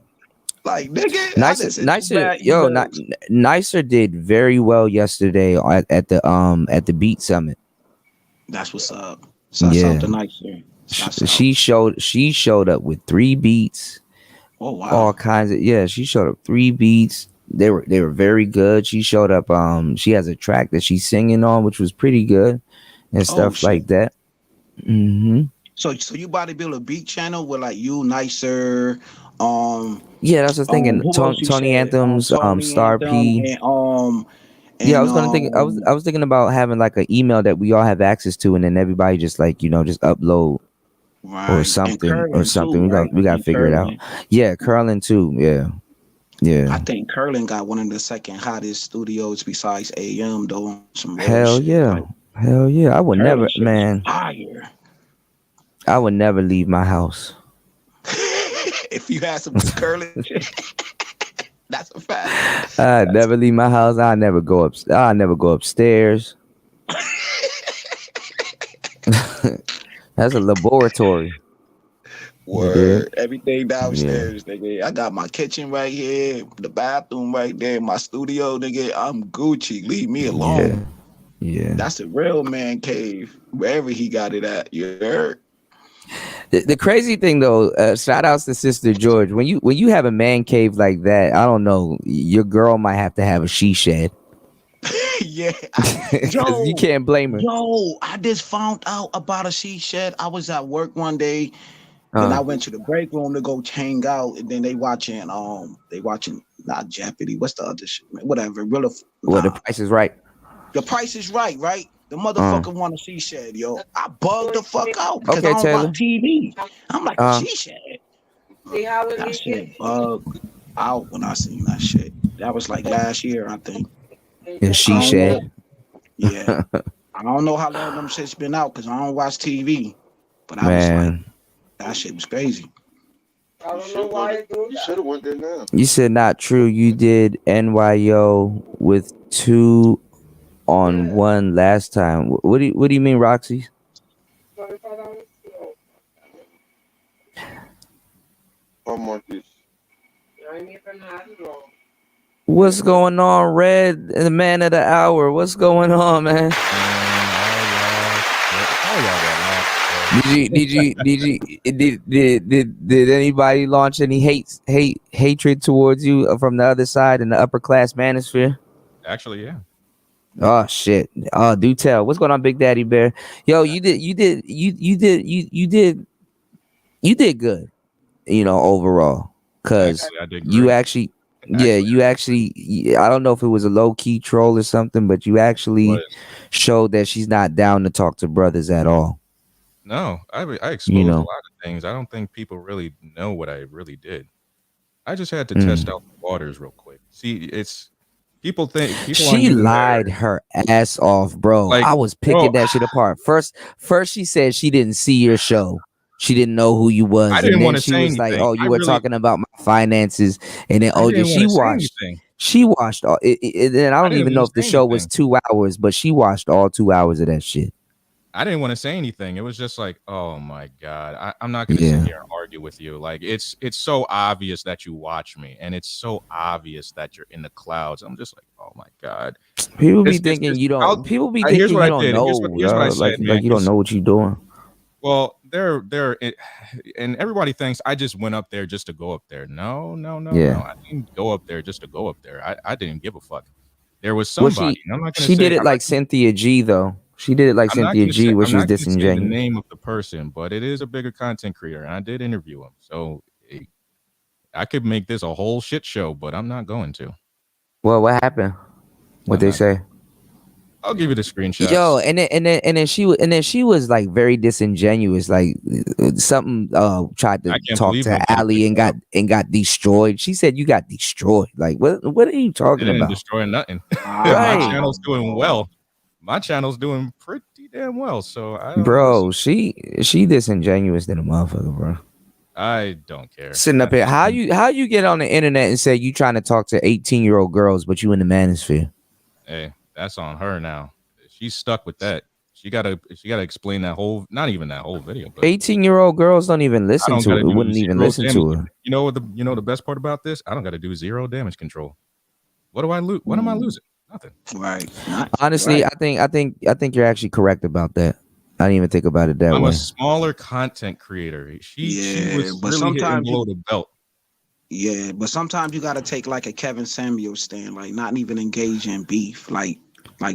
Like, nigga, Nicer did very well yesterday at the Beat Summit. That's what's up. Shouts out to Nicer. She showed up with 3 beats. Oh wow. All kinds of she showed up 3 beats. They were very good. She showed up. She has a track that she's singing on, which was pretty good, and stuff like that. Mm-hmm. So you about to build a beat channel with like you, Nicer, yeah, that's what I was thinking. Tony Anthems, Star P. And, I was thinking about having like an email that we all have access to, and then everybody just like just upload or something too, We gotta figure it out. Yeah, Curlin too. Yeah. I think Curlin got one of the second hottest studios besides AM though. Hell yeah. I would never, man. Fire. I would never leave my house. If you had some Curlin, that's a fact. I'd never leave my house. I'll never go upstairs. That's a laboratory. Word. Everything downstairs, nigga. I got my kitchen right here, the bathroom right there, my studio, nigga. I'm Gucci. Leave me alone. Yeah. That's a real man cave. Wherever he got it at. You heard? The crazy thing though, shout outs to Sister George. When you have a man cave like that, I don't know, your girl might have to have a she shed. Yeah. You can't blame her. I just found out about a she shed. I was at work one day, then I went to the break room to go hang out, and then they watching not Jeopardy. What's the other shit? Whatever. Well, The Price is Right. The Price is Right, right? The motherfucker want a she shed, yo. I bugged the fuck out because Okay, I don't Taylor. watch TV. I'm like, she shed. See how it That is? shit bugged out when I seen that shit. That was like last year, I think. Yeah, she I don't shed. know. Yeah. I don't know how long them shit's been out because I don't watch TV. But I was like, Man, that shit was crazy. I don't know why they do You that. should have went there now. you said not true. You did NYO with 2 on 1 last time. What do you mean, Roxy? Oh, Marcus. I ain't even had it all. What's going on, Red? The man of the hour. What's going on, man? Did anybody launch any hatred towards you from the other side in the upper class manosphere? Actually, yeah. Oh shit. Oh, do tell. What's going on, Big Daddy Bear? Yo, you did good, overall. Cause Actually, I did you great. actually I don't know if it was a low key troll or something, but you actually Was. showed that she's not down to talk to brothers at all. No, I exposed You know. a lot of things. I don't think people really know what I really did. I just had to test out the waters real quick. See, it's people think people on She here- lied her ass off, bro. Like, I was picking that shit apart. First she said she didn't see your show. She didn't know who you was. I And didn't then wanna she say was like, anything. "Oh, you I were really- talking about my finances." And then I OJ, didn't she wanna say watched. anything. She watched all. And I don't didn't even know wanna if the say show was anything. 2 hours, but she watched all 2 hours of that shit. I didn't want to say anything. It was just like, oh my God, I'm not gonna Yeah. sit here and argue with you. Like it's so obvious that you watch me, and it's so obvious that you're in the clouds. I'm just like, oh my God. People be It's- thinking you I'll- don't. People be here's thinking you what I don't did. know. Here's what I like said, man. you don't know what you're doing. Well, and everybody thinks I just went up there just to go up there. No. Yeah. I didn't go up there just to go up there. I didn't give a fuck. There was Well, somebody. and I'm not gonna she say, did it I'm like not- Cynthia G though. She did it like I'm not Cynthia gonna G, say- where I'm she was not gonna say the disingenuous. name of the person, but it is a bigger content creator, and I did interview him. So I could make this a whole shit show, but I'm not going to. Well, what happened? What I'm they not- say? I'll give you the screenshots. Yo, and then she was like very disingenuous. Like something tried to I can't talk believe to nobody Ali picked and got destroyed. She said you got destroyed. Like what are you It talking didn't about? destroy nothing. Right. My channel's doing well. My channel's doing pretty damn well. So I don't Bro, she disingenuous than a motherfucker, bro. I don't care. Sitting up here, how you get on the internet and say you trying to talk to 18-year-old girls, but you in the manosphere? Hey, that's on her now. She's stuck with that. She gotta explain that whole, not even that whole video, but 18-year-old girls don't even listen to it. Wouldn't even listen to her. You know what the best part about this? I don't got to do 0 damage control. What do I lose? What am I losing? Nothing. Right. Honestly, Right. I think you're actually correct about that. I didn't even think about it that I'm way. a smaller content creator. She was but really hitting sometimes below the belt. Yeah, but sometimes you gotta take like a Kevin Samuel stand, like not even engage in beef. Like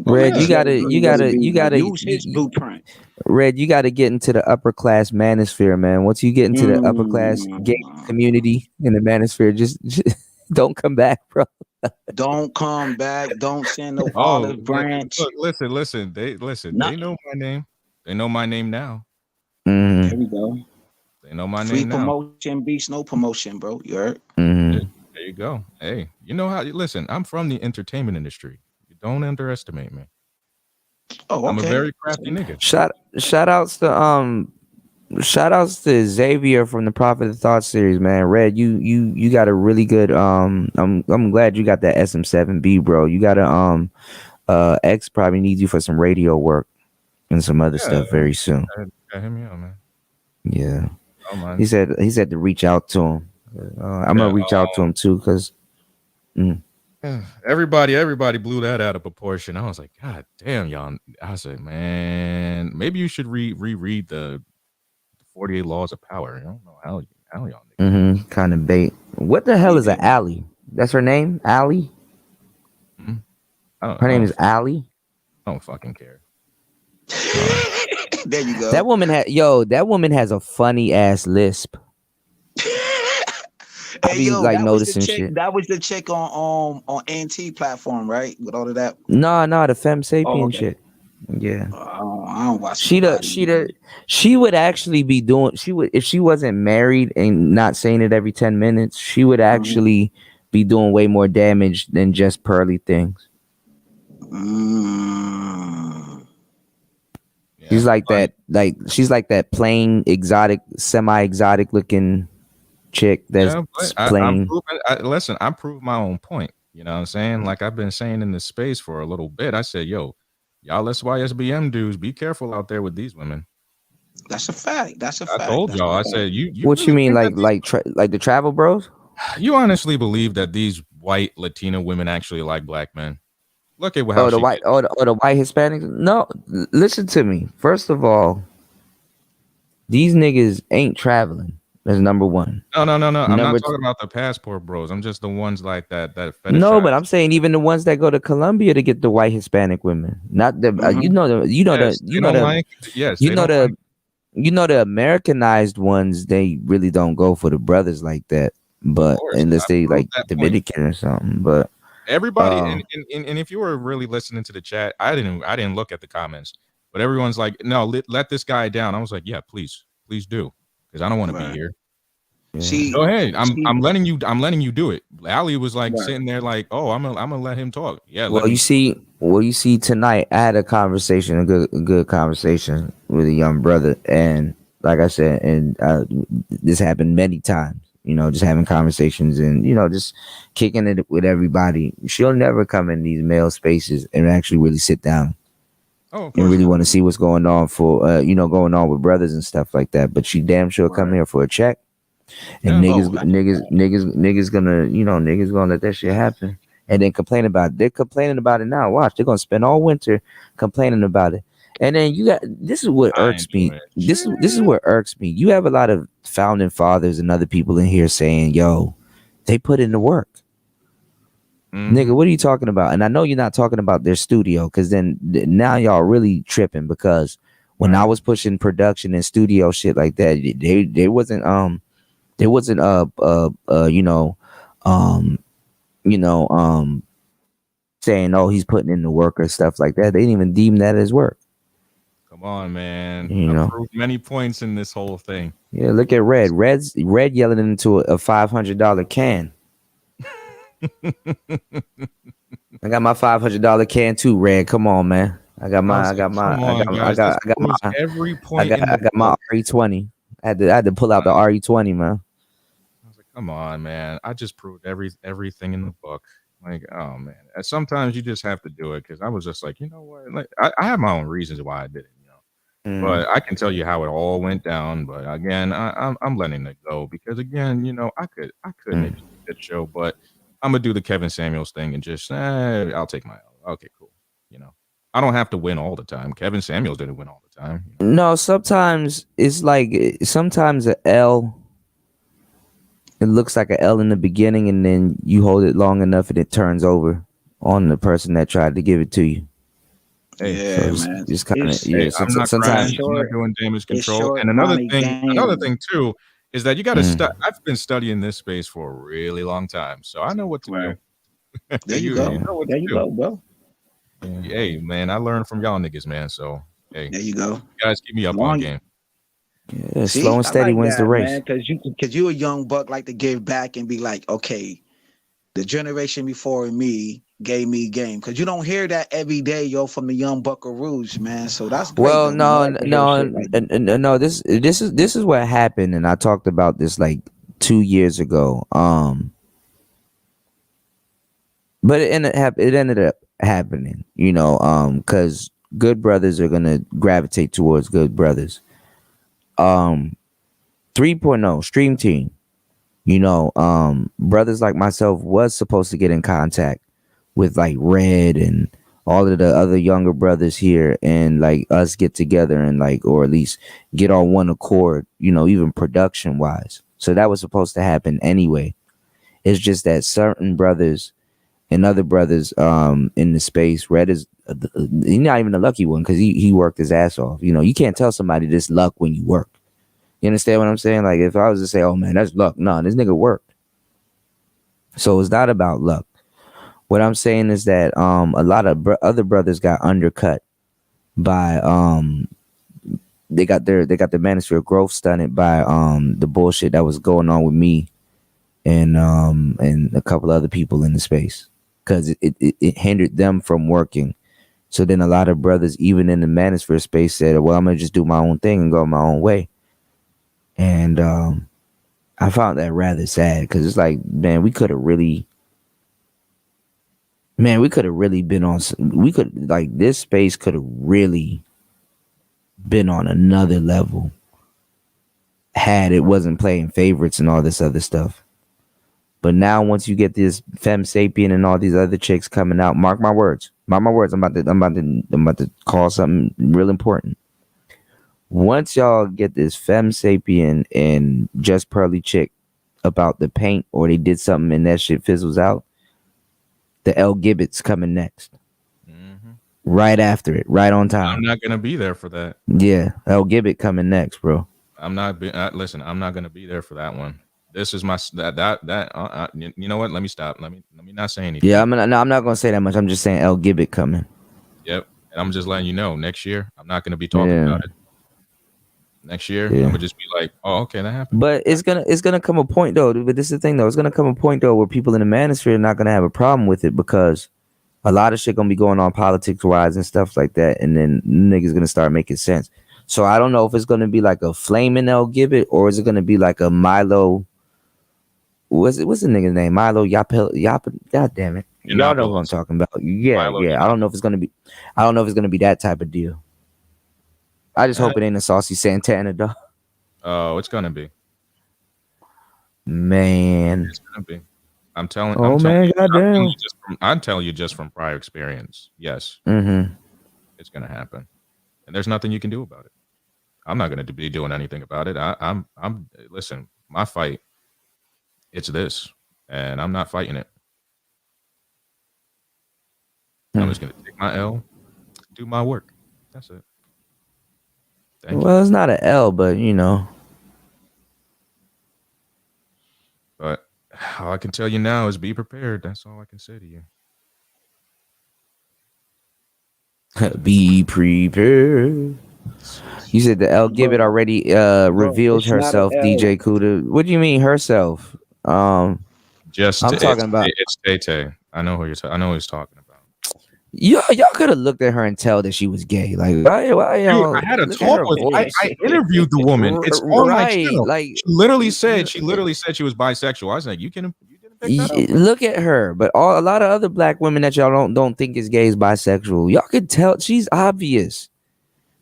Red, you gotta use his blueprint. Red, you gotta get into the upper class manosphere, man. Once you get into the upper class gay community in the manosphere, just don't come back, bro. Don't come back. Don't send no Oh, olive branch. look, listen. They know my name. They know my name now. Mhm. There we go. They know my Free name now. promotion beats no promotion, bro. You heard? Mhm. There you go. Hey, you know how? Listen, I'm from the entertainment industry. You don't underestimate me. Oh, okay. I'm a very crafty nigga. Shout outs to Xavier from the Prophet of Thought series, man. Red, you got a really good I'm glad you got that SM7B, bro. You got a X probably needs you for some radio work and some other stuff very soon. Hit me up, man. Yeah. Oh, man. He said to reach out to him. I'm gonna reach out to him too, because everybody blew that out of proportion. I was like, God damn, y'all. I said, man, maybe you should reread the 48 Laws of Power. I don't know how y'all kind of bait. What the hell is an Allie? That's her name? Allie? Her name is Allie. I don't fucking care. There you go. That woman has a funny ass lisp. I Hey be yo, like that was the noticing chick. shit. That was the chick on NT platform, right? With all of that. No, the Femme Sapien Oh, okay. shit. Yeah. I don't watch. She would actually be doing. She would, if she wasn't married and not saying it every 10 minutes, she would actually be doing way more damage than just pearly things. She's like that. She's like that plain exotic, semi-exotic looking chick that's plain. Listen, I proved my own point. You know what I'm saying? Like I've been saying in this space for a little bit. I said, yo, y'all SYSBM dudes, be careful out there with these women. That's a fact. That's a fact. I told y'all. I said, you what really you mean, think like the travel bros? You honestly believe that these white Latina women actually like black men? Look at how the white Hispanics. No, listen to me. First of all, these niggas ain't traveling. That's number one. No. I'm not talking about the passport bros. I'm just the ones like that fetishize. No, but I'm saying even the ones that go to Colombia to get the white Hispanic women, not the the Americanized ones. They really don't go for the brothers like that. But unless they like Dominican or something. But everybody, and if you were really listening to the chat, I didn't look at the comments, but everyone's like, no, let this guy down. I was like, yeah, please do, because I don't want to be here. See, go ahead. I'm letting you do it. Allie was like sitting there like, oh, I'm gonna let him talk. Yeah. Well, you see tonight I had a good conversation with a young brother, and like I said, and this happened many times. You know, just having conversations and, you know, just kicking it with everybody. She'll never come in these male spaces and actually really sit down and really want to see what's going on going on with brothers and stuff like that. But she damn sure come here for a check. And niggas gonna let that shit happen and then complain about it. They're complaining about it now. Watch, they're gonna spend all winter complaining about it. And then this is what irks me. This is what irks me. You have a lot of founding fathers and other people in here saying, yo, they put in the work. Nigga, what are you talking about? And I know you're not talking about their studio, because then now y'all really tripping, because when I was pushing production and studio shit like that, they wasn't saying, oh, he's putting in the work or stuff like that. They didn't even deem that as work. Come on, man. I proved many points in this whole thing. Yeah, look at Red. Red yelling into a $500 can. I got my $500 can too, Red. Come on, man. I got my RE20. I had to pull out the RE20, man. I was like, come on, man. I just proved everything in the book. Like, oh man. And sometimes you just have to do it, because I was just like, you know what? Like, I have my own reasons why I did it, But I can tell you how it all went down. But again, I'm letting it go, because again, I could make a good show, but I'm gonna do the Kevin Samuels thing and just I'll take my L. Okay, cool. I don't have to win all the time. Kevin Samuels didn't win all the time. No, sometimes it's like an L. It looks like an L in the beginning, and then you hold it long enough, and it turns over on the person that tried to give it to you. Hey, so man. Just kind of sometimes I'm not doing damage control. And another thing too is that you got to I've been studying this space for a really long time, so I know what to do. There you go. There you go, bro. Hey, man, I learned from y'all niggas, man. So hey, there you go. You guys keep me up on game. Yeah, slow and steady wins the race. Because you a young buck, like to give back and be like, okay, the generation before me gave me game, because you don't hear that every day, from the young buckaroos, man. So that's great. Well, no. This is what happened, and I talked about this like 2 years ago. But it ended up happening, because good brothers are gonna gravitate towards good brothers. 3.0 Stream Team, brothers like myself was supposed to get in contact with like Red and all of the other younger brothers here, and like us get together and like, or at least get on one accord, even production wise. So that was supposed to happen anyway. It's just that certain brothers and other brothers in the space. Red is he's not even a lucky one because he worked his ass off. You know, you can't tell somebody this luck when you work. You understand what I'm saying? Like if I was to say, oh man, that's luck. No, this nigga worked. So it's not about luck. What I'm saying is that a lot of other brothers got undercut by they got their manosphere growth stunted by the bullshit that was going on with me and a couple other people in the space, because it hindered them from working. So then a lot of brothers, even in the manosphere space, said, well, I'm gonna just do my own thing and go my own way. And I found that rather sad, because it's like, man, we could have really been on, this space could have really been on another level had it wasn't playing favorites and all this other stuff. But now once you get this Femme Sapien and all these other chicks coming out, mark my words, I'm about to call something real important. Once y'all get this Femme Sapien and Just Pearly chick about the paint, or they did something and that shit fizzles out, the El Gibbet's coming next. Right after it, right on time. I'm not gonna be there for that. Yeah, El Gibbet coming next, bro. Listen, I'm not gonna be there for that one. This is my you know what? Let me stop. Let me not say anything. Yeah, I'm not gonna say that much. I'm just saying El Gibbet coming. Yep, and I'm just letting you know. Next year, I'm not gonna be talking about it. Next year, I'm gonna just be like, oh, okay, that happened. But it's gonna come a point though. But this is the thing though. It's gonna come a point though where people in the manosphere are not gonna have a problem with it, because a lot of shit gonna be going on politics wise and stuff like that, and then niggas gonna start making sense. So I don't know if it's gonna be like a flaming El Gibbet, or is it gonna be like a Milo? What's the nigga's name? Milo Yapel. God damn it! Y'all know what I'm talking about. Yeah, Milo, yeah. I don't know if it's gonna be that type of deal. I just hope it ain't a Saucy Santana, dog. Oh, it's gonna be. Man, it's gonna be. I'm telling. Oh man, goddamn! I'm telling you just from prior experience. Yes, it's gonna happen, and there's nothing you can do about it. I'm not gonna be doing anything about it. I'm. Listen, my fight. It's this, and I'm not fighting it. I'm just gonna take my L, do my work. That's it. Well, it's not an L, but you know. But all I can tell you now is be prepared. That's all I can say to you. Be prepared. You said the El Gibbet already revealed herself, DJ Kuda. What do you mean herself? I'm talking about. It's Tay. I know who I know who he's talking about. Y'all could have looked at her and tell that she was gay. Like, why y'all? I had a talk with her. I interviewed the woman. It's on my channel. Like, she literally said she was bisexual. I was like, you didn't pick that up? Look at her. But a lot of other black women that y'all don't think is gay is bisexual. Y'all could tell she's obvious.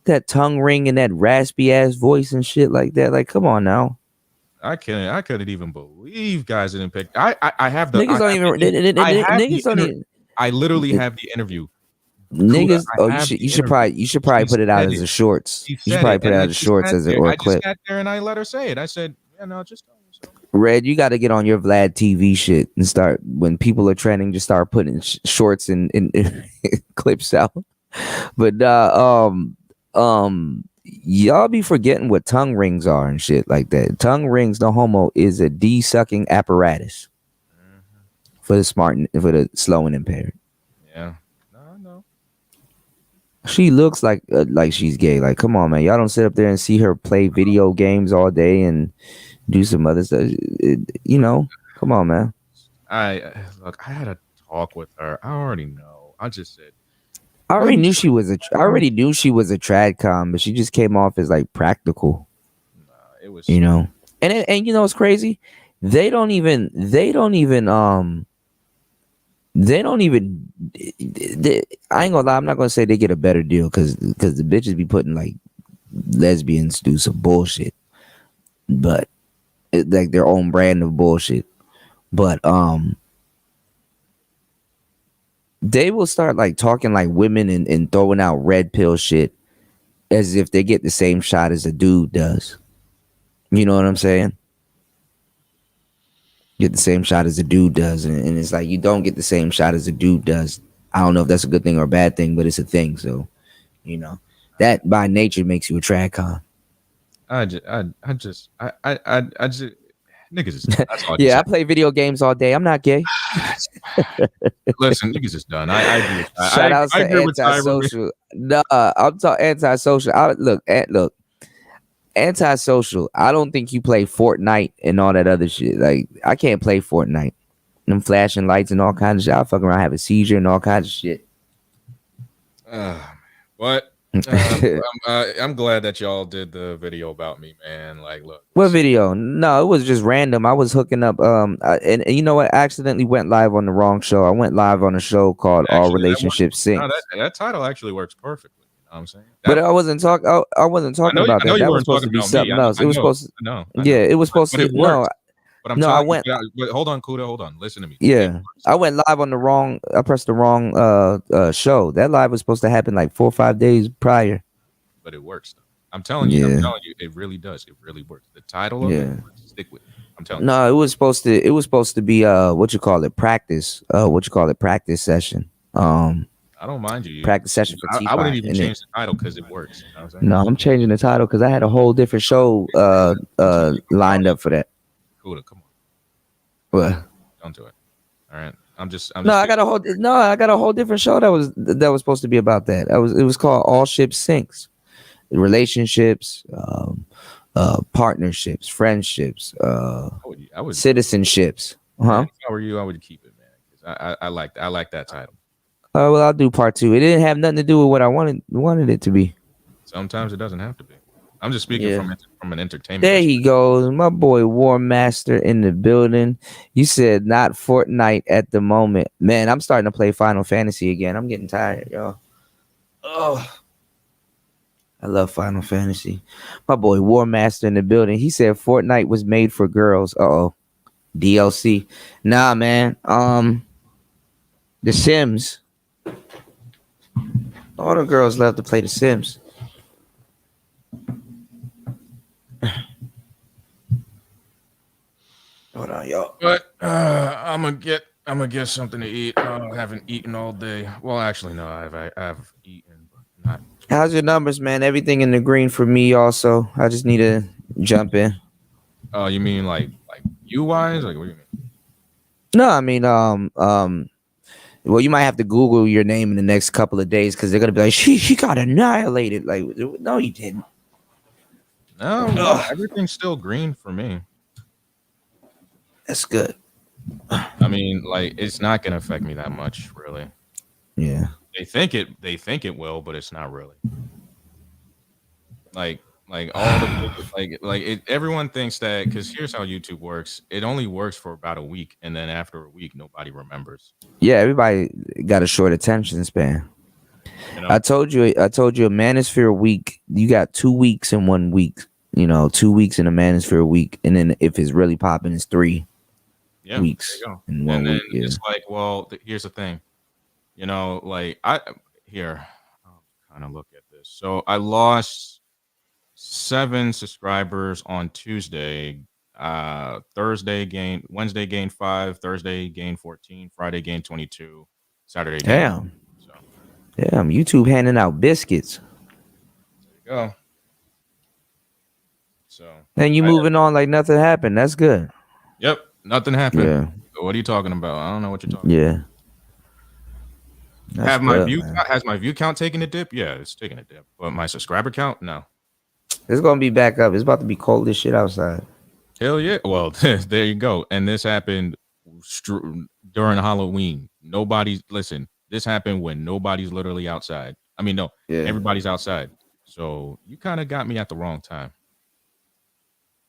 That tongue ring and that raspy ass voice and shit like that. Like, come on now. I couldn't even believe guys didn't pick. I have the niggas don't even. I literally have the interview. Niggas, you should probably put it out as a shorts. You should probably put it out as shorts or a clip. I just sat there and I let her say it. I said, yeah, no, just tell me so. Red, you got to get on your Vlad TV shit and start, when people are trending, just start putting shorts and clips out. But y'all be forgetting what tongue rings are and shit like that. Tongue rings, no homo, is a de-sucking apparatus for the slow and impaired. Yeah, no. She looks like she's gay. Like, come on, man. Y'all don't sit up there and see her play video games all day and do some other stuff. You know, come on, man. I had a talk with her. I already know. I just said. I already knew she was a tradcom, but she just came off as like practical. It was, you know, and you know what's crazy? They don't even. I ain't gonna lie. I'm not gonna say they get a better deal because the bitches be putting like lesbians do some bullshit, but like their own brand of bullshit. But they will start like talking like women and throwing out red pill shit as if they get the same shot as a dude does. You know what I'm saying? get the same shot as a dude does, and it's like you don't get the same shot as a dude does. I don't know if that's a good thing or a bad thing, but it's a thing. So, you know, that by nature makes you a trad con. I just niggas is done. That's all I can Yeah, I say. play video games all day. I'm not gay. Listen, niggas is done. I agree. Shout out I to agree with Tyra. antisocial. No, I'm talking antisocial. Look, antisocial. I don't think you play Fortnite and all that other shit. Like, I can't play Fortnite. Them flashing lights and all kinds of shit. I'll fuck around, have a seizure and all kinds of shit. But I'm glad that y'all did the video about me, man. Like, look. What video? No, it was just random. I was hooking up. And you know what? I accidentally went live on the wrong show. I went live on a show called All Relationships Sync. No, that title actually works perfectly. You know what I'm saying? But I wasn't talking. I wasn't talking about that. That was supposed to be something else. It was supposed to. No. Yeah, it was supposed to. No. But I'm I went. But hold on, Kuda. Hold on. Listen to me. Yeah, I went live on the wrong. I pressed the wrong show. That live was supposed to happen like 4 or 5 days prior. But it works. Though. I'm telling you, it really does. It really works. The title of it, stick with it. I'm telling you. No, it was supposed to be practice. Practice session. I don't mind you. Practice session for T5. I wouldn't even change the title because it works. You know what I'm saying? No, I'm changing the title because I had a whole different show lined up for that. Kuda, come on. What? Don't do it. All right. I'm just I got a whole different show that was supposed to be about that. It was called All Ships Sinks. Relationships, partnerships, friendships, citizenships. Huh? If I were you, I would keep it, man. 'Cause I like that title. Well, I'll do part 2. It didn't have nothing to do with what I wanted it to be. Sometimes it doesn't have to be. I'm just speaking from an entertainment. There he goes, my boy War Master in the building. You said not Fortnite at the moment, man. I'm starting to play Final Fantasy again. I'm getting tired, y'all. Oh, I love Final Fantasy. My boy War Master in the building. He said Fortnite was made for girls. DLC. Nah, man. The Sims. All the girls love to play The Sims. Hold on, y'all. But I'm gonna get something to eat. I haven't eaten all day. Well, actually, no, I've eaten, but not. How's your numbers, man? Everything in the green for me. Also, I just need to jump in. Oh, you mean like you wise? Like, what do you mean? No, I mean, well, you might have to Google your name in the next couple of days because they're gonna be like, she got annihilated. Like, no, you didn't. No, everything's still green for me. That's good. I mean, like, it's not gonna affect me that much, really. Yeah. They think it will, but it's not really. Like all the everyone thinks that, because here's how YouTube works. It only works for about a week, and then after a week, nobody remembers. Yeah, everybody got a short attention span. You know? I told you a Manosphere week. You got 2 weeks in 1 week. 2 weeks in a Manosphere week, and then if it's really popping, it's 3 weeks in 1 week. Yeah. It's like, well, here's the thing. Like I'll kind of look at this. So I lost 7 subscribers on Tuesday. Thursday gained, Wednesday gained 5, Thursday gained 14, Friday gained 22, Saturday gained 10. Damn, YouTube handing out biscuits. There you go. So and you moving on like nothing happened. That's good. Yep, nothing happened. Yeah. What are you talking about? I don't know what you're talking about. Yeah. Has my view count taken a dip? Yeah, it's taking a dip. But my subscriber count, no. It's gonna be back up. It's about to be cold as shit outside. Hell yeah. Well, there you go. And this happened during Halloween. This happened when nobody's literally outside. I mean, everybody's outside. So you kind of got me at the wrong time.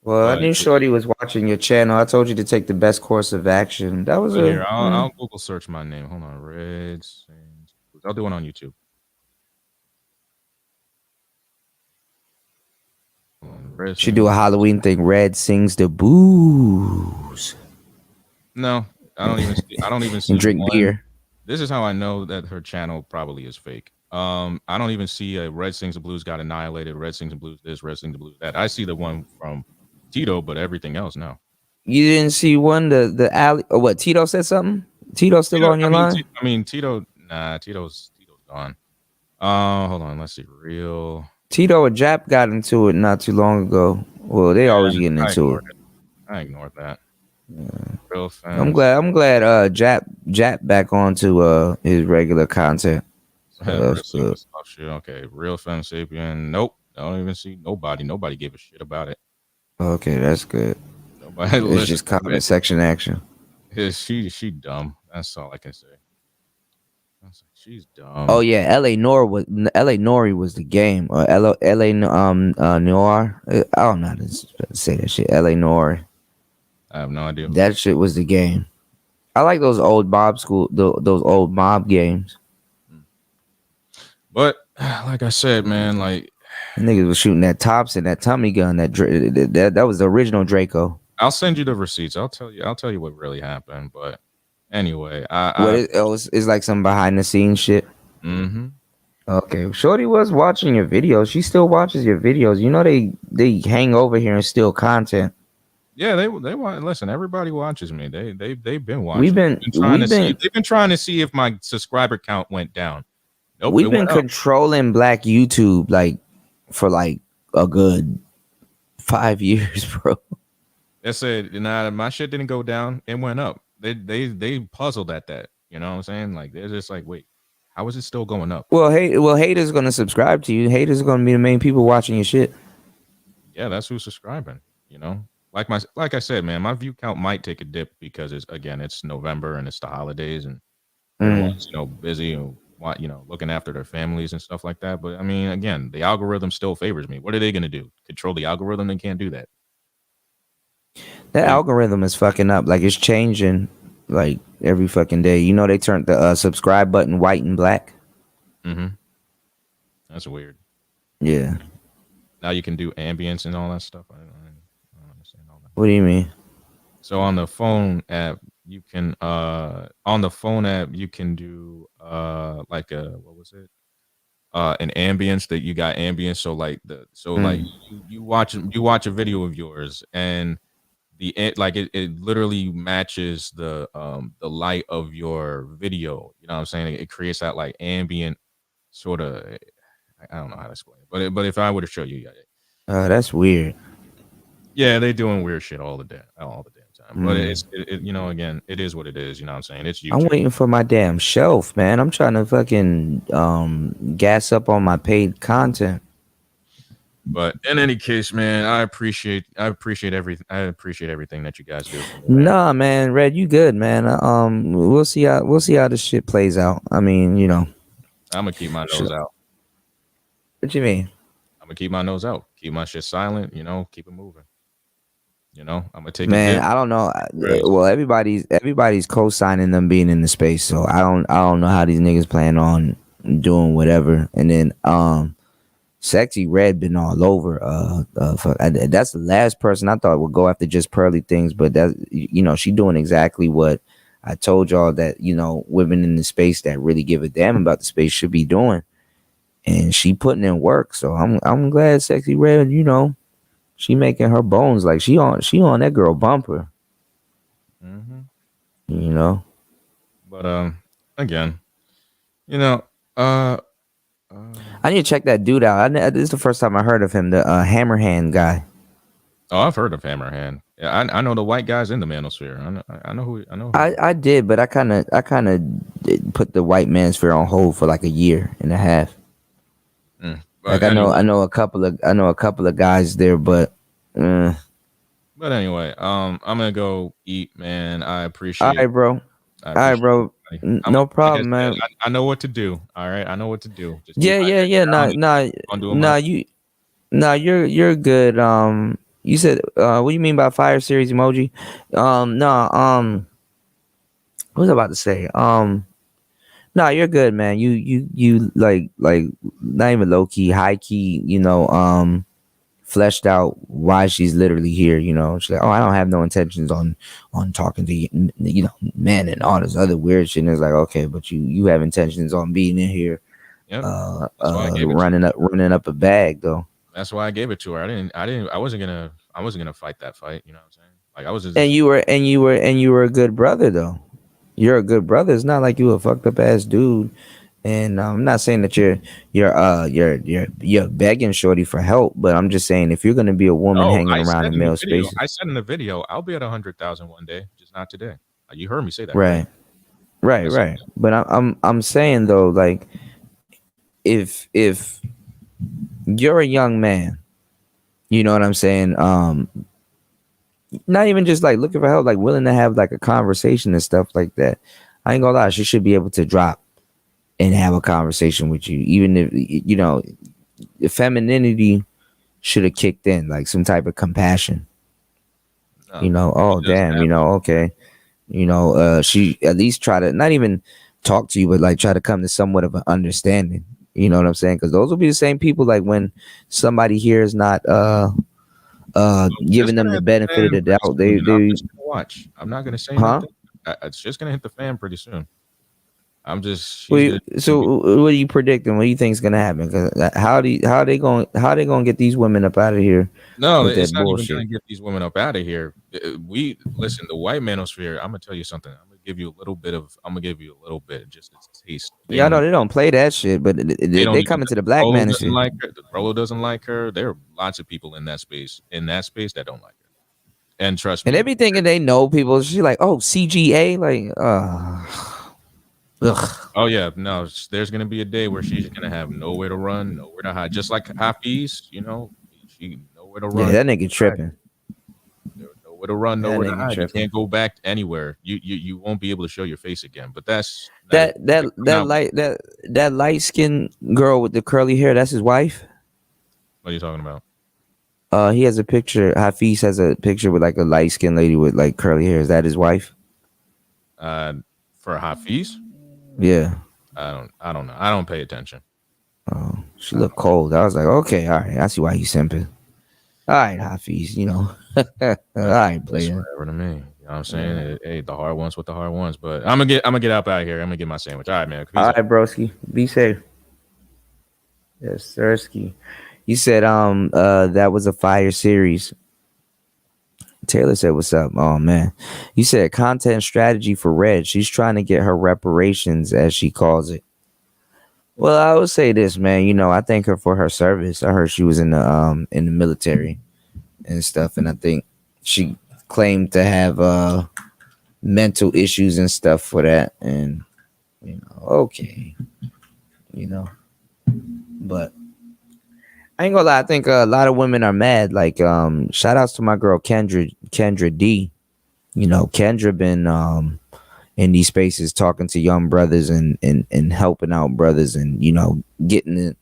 Well, I knew Shorty was watching your channel. I told you to take the best course of action. That was I'll Google search my name. Hold on, Red Sings. I'll do one on YouTube. Should do a Halloween thing. Red Sings the Booze. No, I don't even see. And drink beer. This is how I know that her channel probably is fake. I don't even see a Red Sings the Blues got annihilated. Red Sings the Blues this, Red Sings the Blues that. I see the one from Tito, but everything else, no. You didn't see one the alley or what? Tito said something. Tito still on your line? Tito. Nah, Tito's gone. Hold on. Let's see. Real Tito and Jap got into it not too long ago. Well, they always getting into it. I ignored that. Real fans. I'm glad. Jap back onto his regular content. That's good. Okay, Real Femme Sapien. Nope. I don't even see nobody. Nobody gave a shit about it. Okay, that's good. Nobody. It's just comment section action. She dumb. That's all I can say. She's dumb. Oh yeah, L.A. Nori was the game. Or L.A. Noir. I don't know how to say that shit. L.A. Nori. I have no idea. That shit was the game. I like those old those old mob games. But like I said, man, like niggas was shooting that Tops and that Tommy gun. That was the original Draco. I'll send you the receipts. I'll tell you what really happened. But anyway, it's like some behind the scenes shit. Mm-hmm. Okay, Shorty was watching your videos. She still watches your videos. You know they hang over here and steal content. Yeah, they want. Listen, everybody watches me. They've been watching. They've been trying to see if my subscriber count went down. Nope, we've been controlling Black YouTube like for like a good 5 years, bro. They said, nah, my shit didn't go down. It went up. They puzzled at that. You know what I'm saying? Like they're just like, wait, how is it still going up? Well, haters gonna subscribe to you. Haters gonna be the main people watching your shit. Yeah, that's who's subscribing. You know, like I said, man, my view count might take a dip because it's November and it's the holidays and everyone's busy and looking after their families and stuff like that. But I mean, again, the algorithm still favors me. What are they gonna do? Control the algorithm? They can't do that. That algorithm is fucking up. Like it's changing like every fucking day. You know they turned the subscribe button white and black. Mm-hmm. That's weird. Yeah. Now you can do ambience and all that stuff. I don't understand all that. What do you mean? So on the phone app, you can do like an ambience that you got ambience. So like like you watch a video of yours and it literally matches the light of your video. You know what I'm saying? It creates that like ambient sort of. I don't know how to explain it, but if I were to show you, that's weird. Yeah, they doing weird shit all the damn time. But again, it is what it is. You know what I'm saying? It's YouTube. I'm waiting for my damn shelf, man. I'm trying to fucking gas up on my paid content. But in any case, man, I appreciate everything. I appreciate everything that you guys do. Nah, man, Red, you good, man. We'll see how this shit plays out. I mean, I'm gonna keep my nose out. What you mean? I'm gonna keep my nose out. Keep my shit silent. Keep it moving. I'm gonna take. Man, I don't know. Well, everybody's co-signing them being in the space, so I don't know how these niggas plan on doing whatever. And then Sexy Red been all over. That's the last person I thought would go after just Pearly Things, but that she doing exactly what I told y'all that women in the space that really give a damn about the space should be doing, and she putting in work. So I'm glad Sexy Red, she making her bones like she on that girl bumper. Mm-hmm. But again, I need to check that dude out. This is the first time I heard of him, the Hammerhand guy. Oh, I've heard of Hammerhand. Yeah, I know the white guys in the manosphere. I know who. I did, but I kind of put the white manosphere on hold for like a year and a half. Like anyway. I know a couple of guys there, but. But anyway, I'm gonna go eat, man. I appreciate. All right, bro. No problem, man. I know what to do. All right, I know what to do. Yeah. You're good. You said, what do you mean by fire series emoji? What was I about to say? No, you're good, man. You like not even low key, high key. Fleshed out why she's literally here. She's like, oh, I don't have no intentions on talking to men and all this other weird shit. And it's like, okay, but you have intentions on being in here, running up a bag though. That's why I gave it to her. I wasn't gonna fight that fight. You know what I'm saying? Like I was just And you were a good brother though. You're a good brother. It's not like you a fucked up ass dude. And I'm not saying that you're begging shorty for help, but I'm just saying if you're gonna be a woman no. hanging around in male spaces, I said in the video, I'll be at 100,000 one day, just not today. You heard me say that, right, right, That's- right. But I'm saying though, like if you're a young man, you know what I'm saying. Not even just like looking for help, like willing to have like a conversation and stuff like that. I ain't gonna lie, she should be able to drop and have a conversation with you, even if you know the femininity should have kicked in, like some type of compassion. No, You know, oh it doesn't damn, you happen. know, okay, you know, she at least try to not even talk to you, but like try to come to somewhat of an understanding. You know what I'm saying? Because those will be the same people like when somebody here is not giving them the benefit of the doubt. I'm They just gonna watch. I'm not gonna say huh? nothing. It's just gonna hit the fan pretty soon. I'm just So what are you predicting? What do you think is gonna happen? 'Cause how they gonna get these women up out of here no, with it's that not even bullshit? gonna get these women up out of here. We listen, the white manosphere. I'm gonna tell you something. I'm gonna give you a little bit, just a taste. Yeah, I know they don't play that shit, but they coming to the black man and shit. Like her. The Rolo doesn't like her. There are lots of people in that space that don't like her. And trust me, And they be thinking they know people. She like, oh, CGA, like, ugh. oh yeah, no, there's gonna be a day where she's gonna have nowhere to run, nowhere to hide, just like Hafiz, you know, she nowhere to run. Yeah, that nigga tripping. Nowhere to run, That nowhere to nigga hide. You tripping. can't go back anywhere. You won't be able to show your face again. But that's That light skinned girl with the curly hair, that's his wife. What are you talking about? He has a picture. Hafiz has a picture with like a light skinned lady with like curly hair. Is that his wife? For Hafiz? Yeah. I don't know. I don't pay attention. Oh, she looked cold. I was like, okay, all right. I see why he's simping. All right, Hafiz, you know. All right, That's player. whatever to me. You know what I'm saying? Hey, the hard ones with the hard ones. But I'm gonna get up out of here. I'm gonna get my sandwich. All right, man. Peace All out. right, broski. Be safe. Yes, sirski. You said that was a fire series. Taylor said, what's up? Oh man. You said content strategy for Red. She's trying to get her reparations, as she calls it. Well, I would say this, man. You know, I thank her for her service. I heard she was in the military and stuff, and I think she claimed to have mental issues and stuff for that. And you know, okay, you know, but I ain't gonna lie. I think a lot of women are mad. Like, shout outs to my girl Kendra D. You know, Kendra been in these spaces talking to young brothers and helping out brothers and, you know, getting,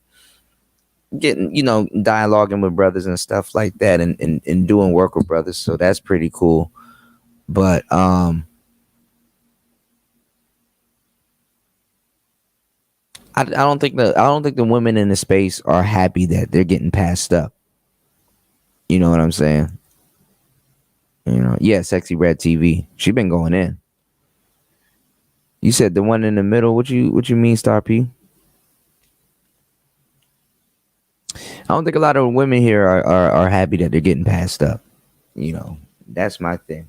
you know, dialoguing with brothers and stuff like that and doing work with brothers. So that's pretty cool. But I don't think the women in the space are happy that they're getting passed up. You know what I'm saying? You know, yeah, Sexy Red TV. She been going in. You said the one in the middle. What you mean, Star P? I don't think a lot of women here are happy that they're getting passed up. You know, that's my thing.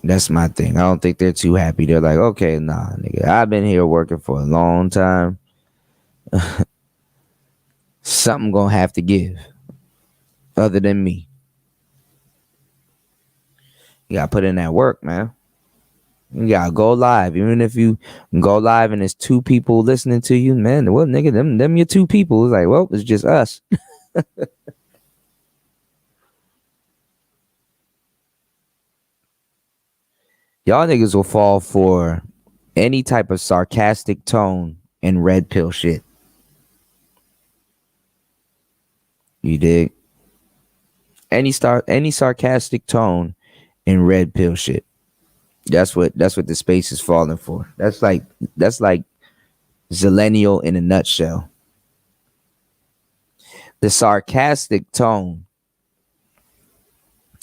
That's my thing. I don't think they're too happy. They're like, okay, nah, nigga, I've been here working for a long time. Something gonna have to give other than me. You gotta put in that work, man. You gotta go live. Even if you go live and there's two people listening to you, man, well, nigga, them your two people. It's like, well, it's just us. Y'all niggas will fall for any type of sarcastic tone and red pill shit. You dig? Any sarcastic tone and red pill shit. That's what the space is falling for. That's like Zillennial in a nutshell. The sarcastic tone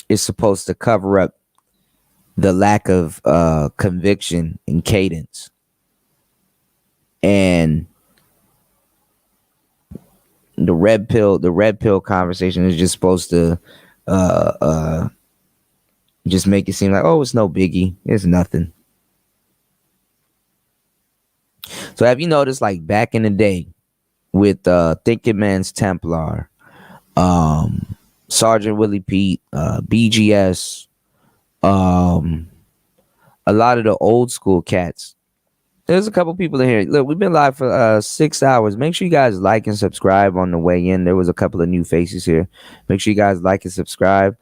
is supposed to cover up the lack of conviction and cadence. And the red pill conversation is just supposed to just make it seem like, oh, it's no biggie, it's nothing. So have you noticed, like back in the day with Thinking Man's Templar, Sergeant Willie Pete, BGS, a lot of the old school cats. There's a couple people in here. Look, we've been live for 6 hours. Make sure you guys like and subscribe on the way in. There was a couple of new faces here. Make sure you guys like and subscribe.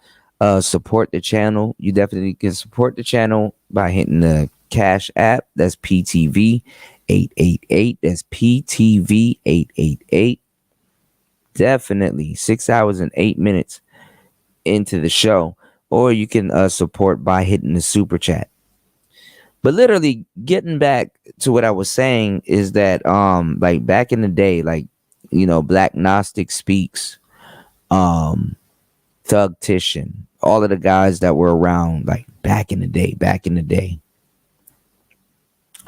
Support the channel. You definitely can support the channel by hitting the Cash app. That's PTV 888. That's PTV 888. Definitely 6 hours and 8 minutes into the show. Or you can support by hitting the super chat. But literally, getting back to what I was saying is that like back in the day, like, you know, Black Gnostic Speaks, Thug Titian, all of the guys that were around like back in the day.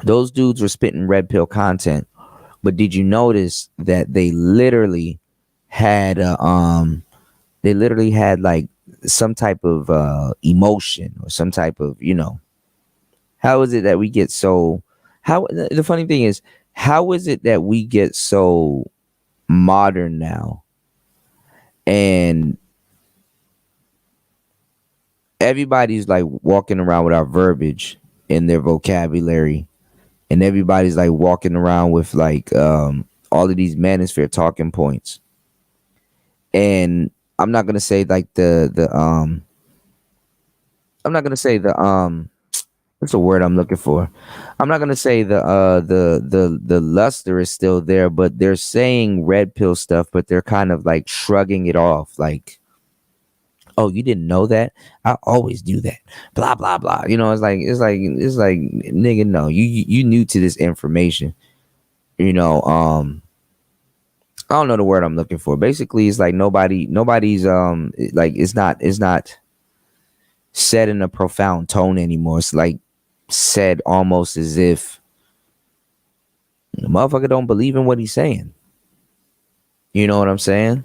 Those dudes were spitting red pill content. But did you notice that they literally had like some type of emotion or some type of, you know, how is it that we get so, how, the funny thing is, how is it that we get so modern now and everybody's like walking around with our verbiage in their vocabulary, and everybody's like walking around with like all of these manosphere talking points. And I'm not gonna say like I'm not gonna say what's the word I'm looking for? I'm not gonna say the luster is still there, but they're saying red pill stuff, but they're kind of like shrugging it off, like, oh, you didn't know that? I always do that. Blah blah blah. You know, it's like nigga, no, you new to this information. You know, I don't know the word I'm looking for. Basically, it's like nobody's like it's not said in a profound tone anymore. It's like said almost as if the motherfucker don't believe in what he's saying. You know what I'm saying?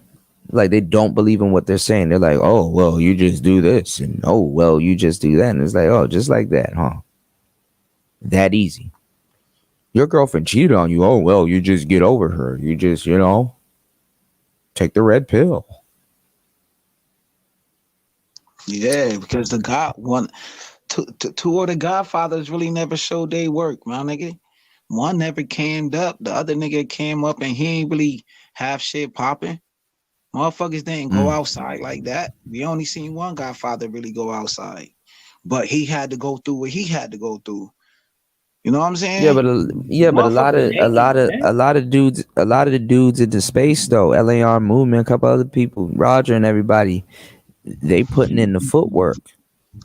Like they don't believe in what they're saying. They're like, oh, well, you just do this, and oh, well, you just do that. And it's like, oh, just like that, huh? That easy. Your girlfriend cheated on you. Oh, well, you just get over her. You just, you know, take the red pill. Yeah, because two of the Godfathers really never showed their work, man, nigga. One never came up. The other nigga came up and he ain't really have shit popping. Motherfuckers didn't go outside like that. We only seen one Godfather really go outside, but he had to go through what he had to go through. You know what I'm saying? Yeah, but a lot of the dudes in the space though, LAR movement, a couple other people, Roger and everybody, they putting in the footwork.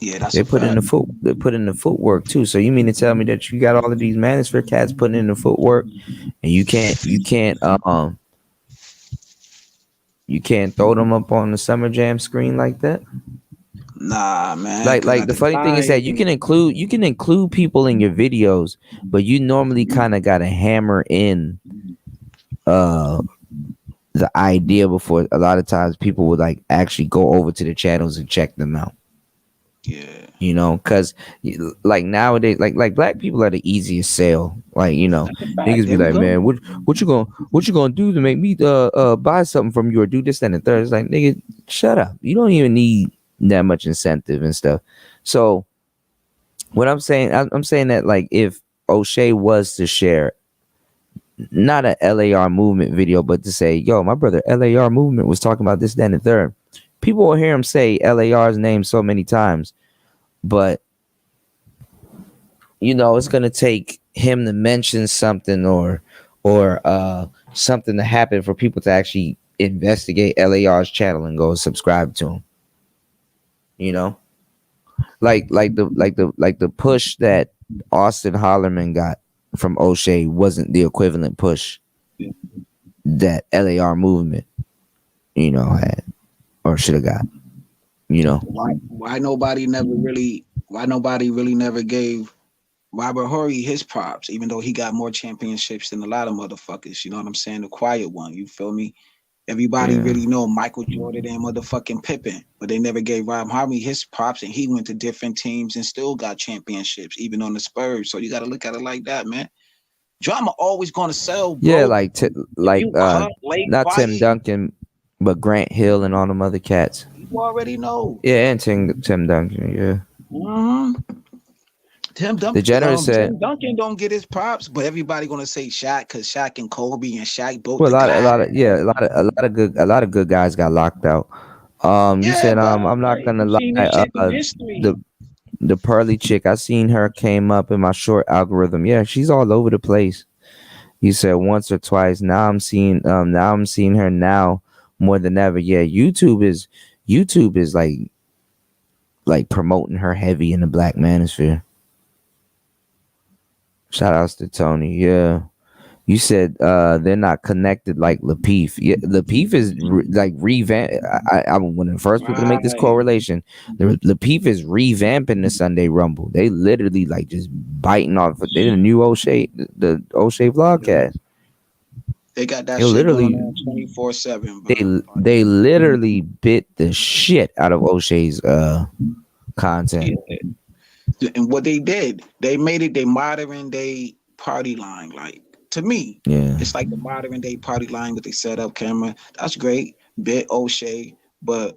Yeah, that's they put in the footwork too. So you mean to tell me that you got all of these manosphere cats putting in the footwork, and you can't throw them up on the Summer Jam screen like that? Nah, man. Like the funny thing is that you can include people in your videos, but you normally kind of gotta hammer in the idea before. A lot of times people would like actually go over to the channels and check them out. Yeah, you know, because like nowadays, like black people are the easiest sale. Like, you know, niggas be like, man, what you gonna do to make me buy something from you or do this and the third? It's like, nigga, shut up. You don't even need that much incentive and stuff. So what I'm saying that like if O'Shea was to share not a LAR movement video, but to say, yo, my brother LAR movement was talking about this, that, and the third, people will hear him say LAR's name so many times, but you know, it's gonna take him to mention something or something to happen for people to actually investigate LAR's channel and go subscribe to him. You know, like the push that Austin Hollerman got from O'Shea wasn't the equivalent push that LAR movement, you know, had or should have got. You know, why nobody really never gave Robert Horry his props, even though he got more championships than a lot of motherfuckers. You know what I'm saying? The quiet one, you feel me? Everybody Yeah. really know Michael Jordan and motherfucking Pippen, but they never gave Rob Harvey his props, and he went to different teams and still got championships, even on the Spurs. So you got to look at it like that, man. Drama always gonna sell, bro. Yeah, like You late, not Tim quiet, Duncan, but Grant Hill and all them other cats. you already know. Yeah, and Tim Duncan. Yeah. Tim The Jenner said, Tim Duncan don't get his props, but everybody gonna say Shaq because Shaq and Kobe and Shaq both. well, the a lot guy. of yeah, a lot of good guys got locked out. You Yeah, said bro, I'm not like, gonna you lie. seen this shit in history. The pearly chick, I seen her came up in my short algorithm. Yeah, she's all over the place. You said once or twice. Now I'm seeing her now more than ever. Yeah, YouTube is like promoting her heavy in the black manosphere. Shout outs to Tony. Yeah. You said they're not connected like Lapeef. Yeah, Lapeef is like revamp. I'm one of the first people to make this correlation. Lapeef is revamping the Sunday Rumble. They literally like just biting off. They the new O'Shea, the O'Shea vlogcast. They got that They shit literally going on 24/7. they literally bit the shit out of O'Shea's content. Yeah. And what they did, they made it their modern day party line. Like, to me, Yeah. it's like the modern day party line with they set up camera. That's great. Bit O'Shea, but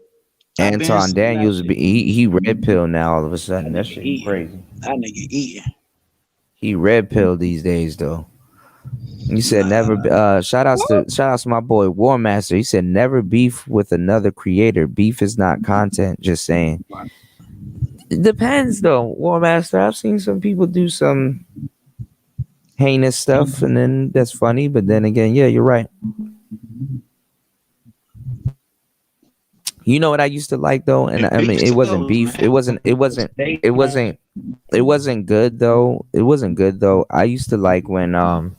I've been Anton seeing Daniels, that shit. he red pill now all of a sudden. That shit Eating. crazy. That nigga eating. He red pill these days though. He said never. Shout outs to my boy War Master. He said never beef with another creator. Beef is not content. Just saying. It depends though, War Master. I've seen some people do some heinous stuff, and then that's funny. But then again, yeah, you're right. You know what I used to like though, and I mean it wasn't beef. It wasn't good though. It wasn't good though. I used to like when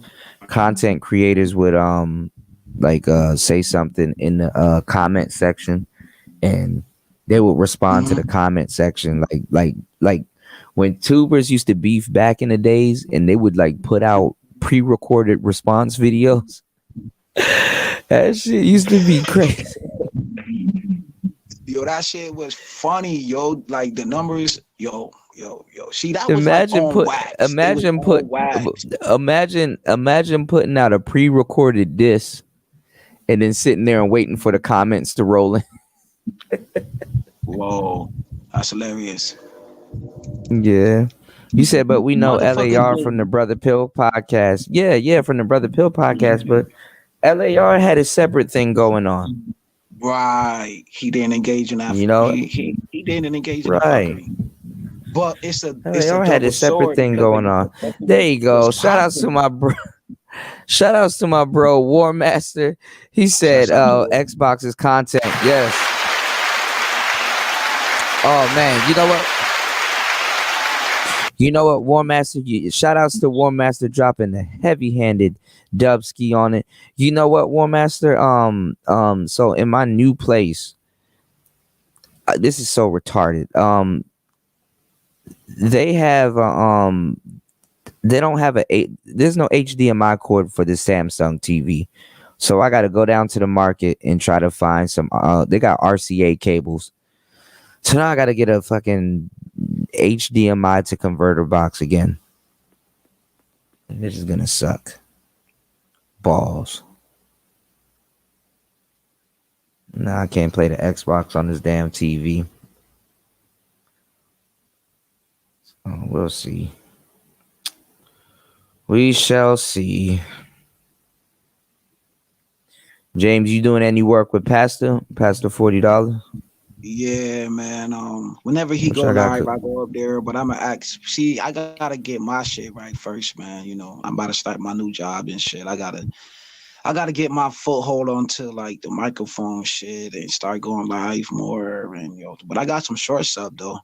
content creators would say something in the comment section, and they would respond to the comment section like when tubers used to beef back in the days, and they would like put out pre-recorded response videos. That shit used to be crazy. Yo, that shit was funny, yo. Like the numbers, yo. See, that was Imagine like on wax. Imagine putting out a pre-recorded diss and then sitting there and waiting for the comments to roll in. Whoa, that's hilarious. Yeah. You said, but we know LAR from the Brother Pill podcast. Yeah, from the Brother Pill podcast, but LAR had a separate thing going on. Right. He didn't engage in that. You know, he didn't engage in right. That. But it's a had a separate thing going on. There you go. Shout outs to my bro. Shout outs to my bro War Master. He said Xbox is content. Yes. Oh man, you know what, War Master? Shout outs to War Master dropping the heavy-handed dub ski on it. You know what, War Master? So in my new place, this is so retarded. They have they don't have there's no HDMI cord for this Samsung TV. So I got to go down to the market and try to find some they got RCA cables. So now I got to get a fucking HDMI to converter box again. And this is going to suck. Balls. Now I can't play the Xbox on this damn TV. So we'll see. We shall see. James, you doing any work with Pastor $40? Yeah, man. Whenever he go live, I go up there. But I'm gonna ask. See, I gotta get my shit right first, man. You know, I'm about to start my new job and shit. I gotta get my foothold onto like the microphone shit and start going live more. And but I got some short sub though.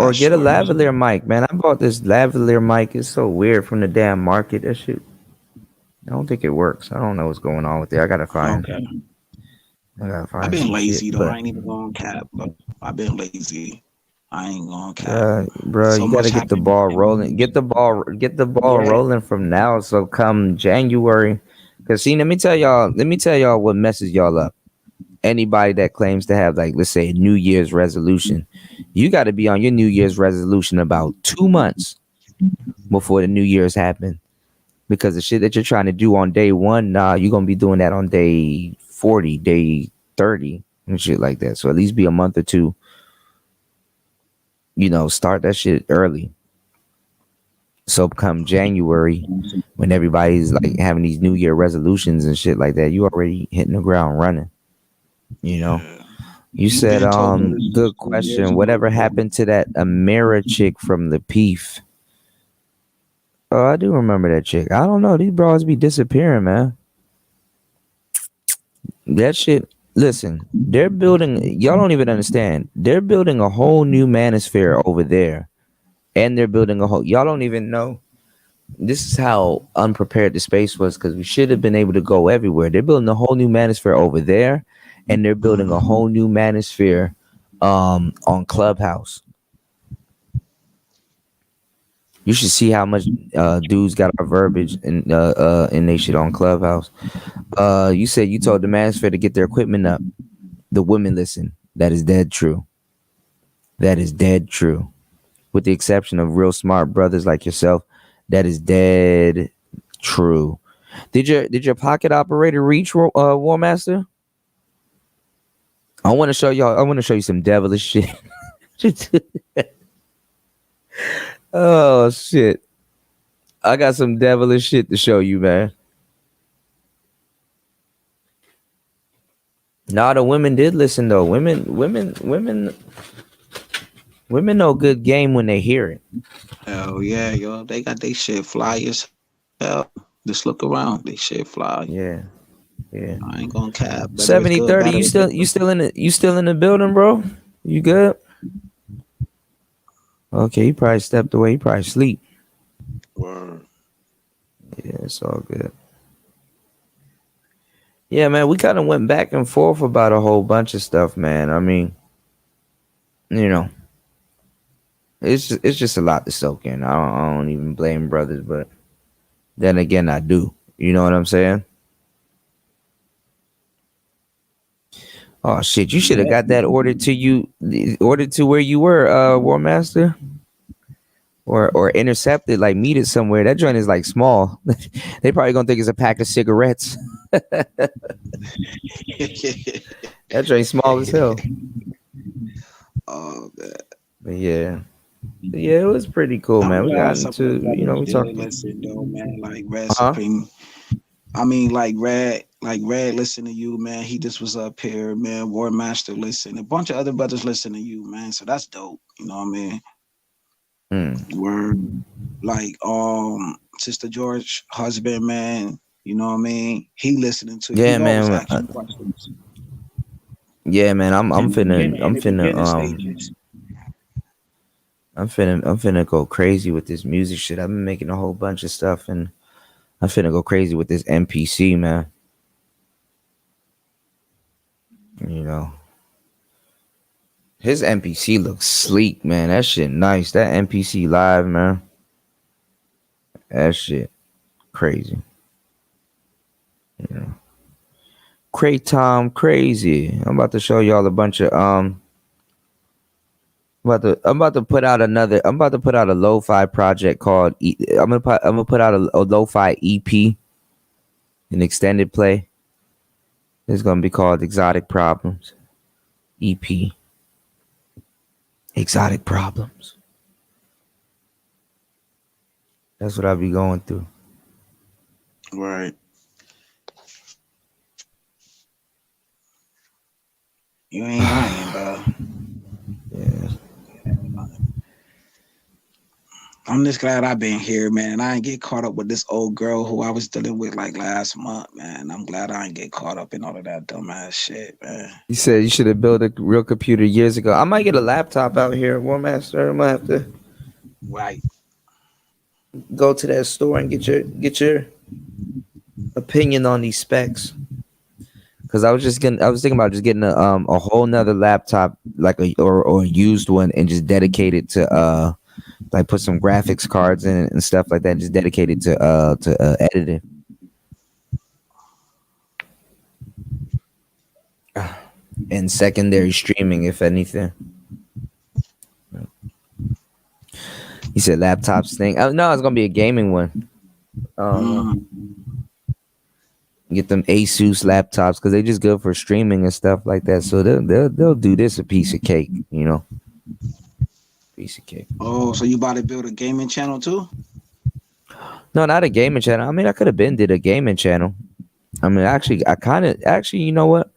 Or get a lavalier mic, man. I bought this lavalier mic. It's so weird from the damn market. That shit. I don't think it works. I don't know what's going on with it. I gotta find. Okay. I've been lazy though. I ain't even going cap. But I've been lazy. I ain't going cap. Bro, so you gotta get the ball rolling. Get the ball rolling from now. So come January, Cause see, let me tell y'all what messes y'all up. Anybody that claims to have, like, let's say, a New Year's resolution, you got to be on your New Year's resolution about 2 months before the New Year's happen. Because the shit that you're trying to do on day 1, you're gonna be doing that on day 40, day 30, and shit like that. So at least be a month or two. Start that shit early. So come January, when everybody's like having these New Year resolutions and shit like that, you already hitting the ground running. You said, good question. Whatever happened to that Amira chick from the Peef? Oh, I do remember that chick. I don't know. These bras be disappearing, man. That shit. Listen, they're building. Y'all don't even understand. They're building a whole new manosphere over there, and they're building a whole. Y'all don't even know. This is how unprepared the space was, because we should have been able to go everywhere. They're building a whole new manosphere over there, and they're building a whole new manosphere on Clubhouse. You should see how much dudes got our verbiage in they shit on Clubhouse. You said you told the manosphere to get their equipment up. The women listen. That is dead true. That is dead true. With the exception of real smart brothers like yourself, that is dead true. Did your pocket operator reach, War Master? I want to show y'all. I want to show you some devilish shit. Oh shit! I got some devilish shit to show you, man. Nah, the women did listen though. Women know good game when they hear it. Hell yeah, yo, they got they shit fly as hell. Just look around, they shit fly. Yeah. I ain't gonna cap. 70-30. You still in the building, bro? You good? Okay, he probably stepped away. He probably sleep. Word. Yeah, it's all good. Yeah, man, we kind of went back and forth about a whole bunch of stuff, man. I mean, it's just a lot to soak in. I don't even blame brothers, but then again, I do. You know what I'm saying? Oh shit! You should have got that ordered to where you were, War Master, or intercepted, like meet it somewhere. That joint is like small. They probably gonna think it's a pack of cigarettes. That joint small as hell. Oh man. But yeah, it was pretty cool, man. We got into, we talked. Listen, though, man, like Red Supreme. I mean, like Red listen to you, man. He just was up here, man. War Master listen. A bunch of other brothers listen to you, man. So that's dope. You know what I mean? Word. Like Sister George husband, man. You know what I mean? He listening to you. Yeah, man. Yeah, man. I'm finna go crazy with this music shit. I've been making a whole bunch of stuff, and I'm finna go crazy with this MPC, man. His MPC looks sleek, man. That shit nice. That MPC live, man. That shit crazy. Kratom crazy. I'm about to show y'all a bunch of I'm about to put out a lo-fi project called I'm gonna put out a lo-fi EP, an extended play. It's gonna be called Exotic Problems EP. Exotic Problems. That's what I'll be going through. Right. You ain't lying, bro. Yeah. I'm just glad I've been here, man. And I ain't get caught up with this old girl who I was dealing with like last month, man. I'm glad I ain't get caught up in all of that dumbass shit, man. You said you should have built a real computer years ago. I might get a laptop out here, War Master. I might have to go to that store and get your opinion on these specs. Cause I was thinking about just getting a whole nother laptop, like or a used one, and just dedicate it to like put some graphics cards in it and stuff like that. Just dedicated to editing. and secondary streaming, if anything. He said laptops thing. Oh, no, it's gonna be a gaming one. Get them Asus laptops because they just good for streaming and stuff like that. So they'll do this a piece of cake, you know. Piece of cake. Oh, so you about to build a gaming channel too? No, not a gaming channel. I mean, I could have been did a gaming channel. I mean, actually, you know what?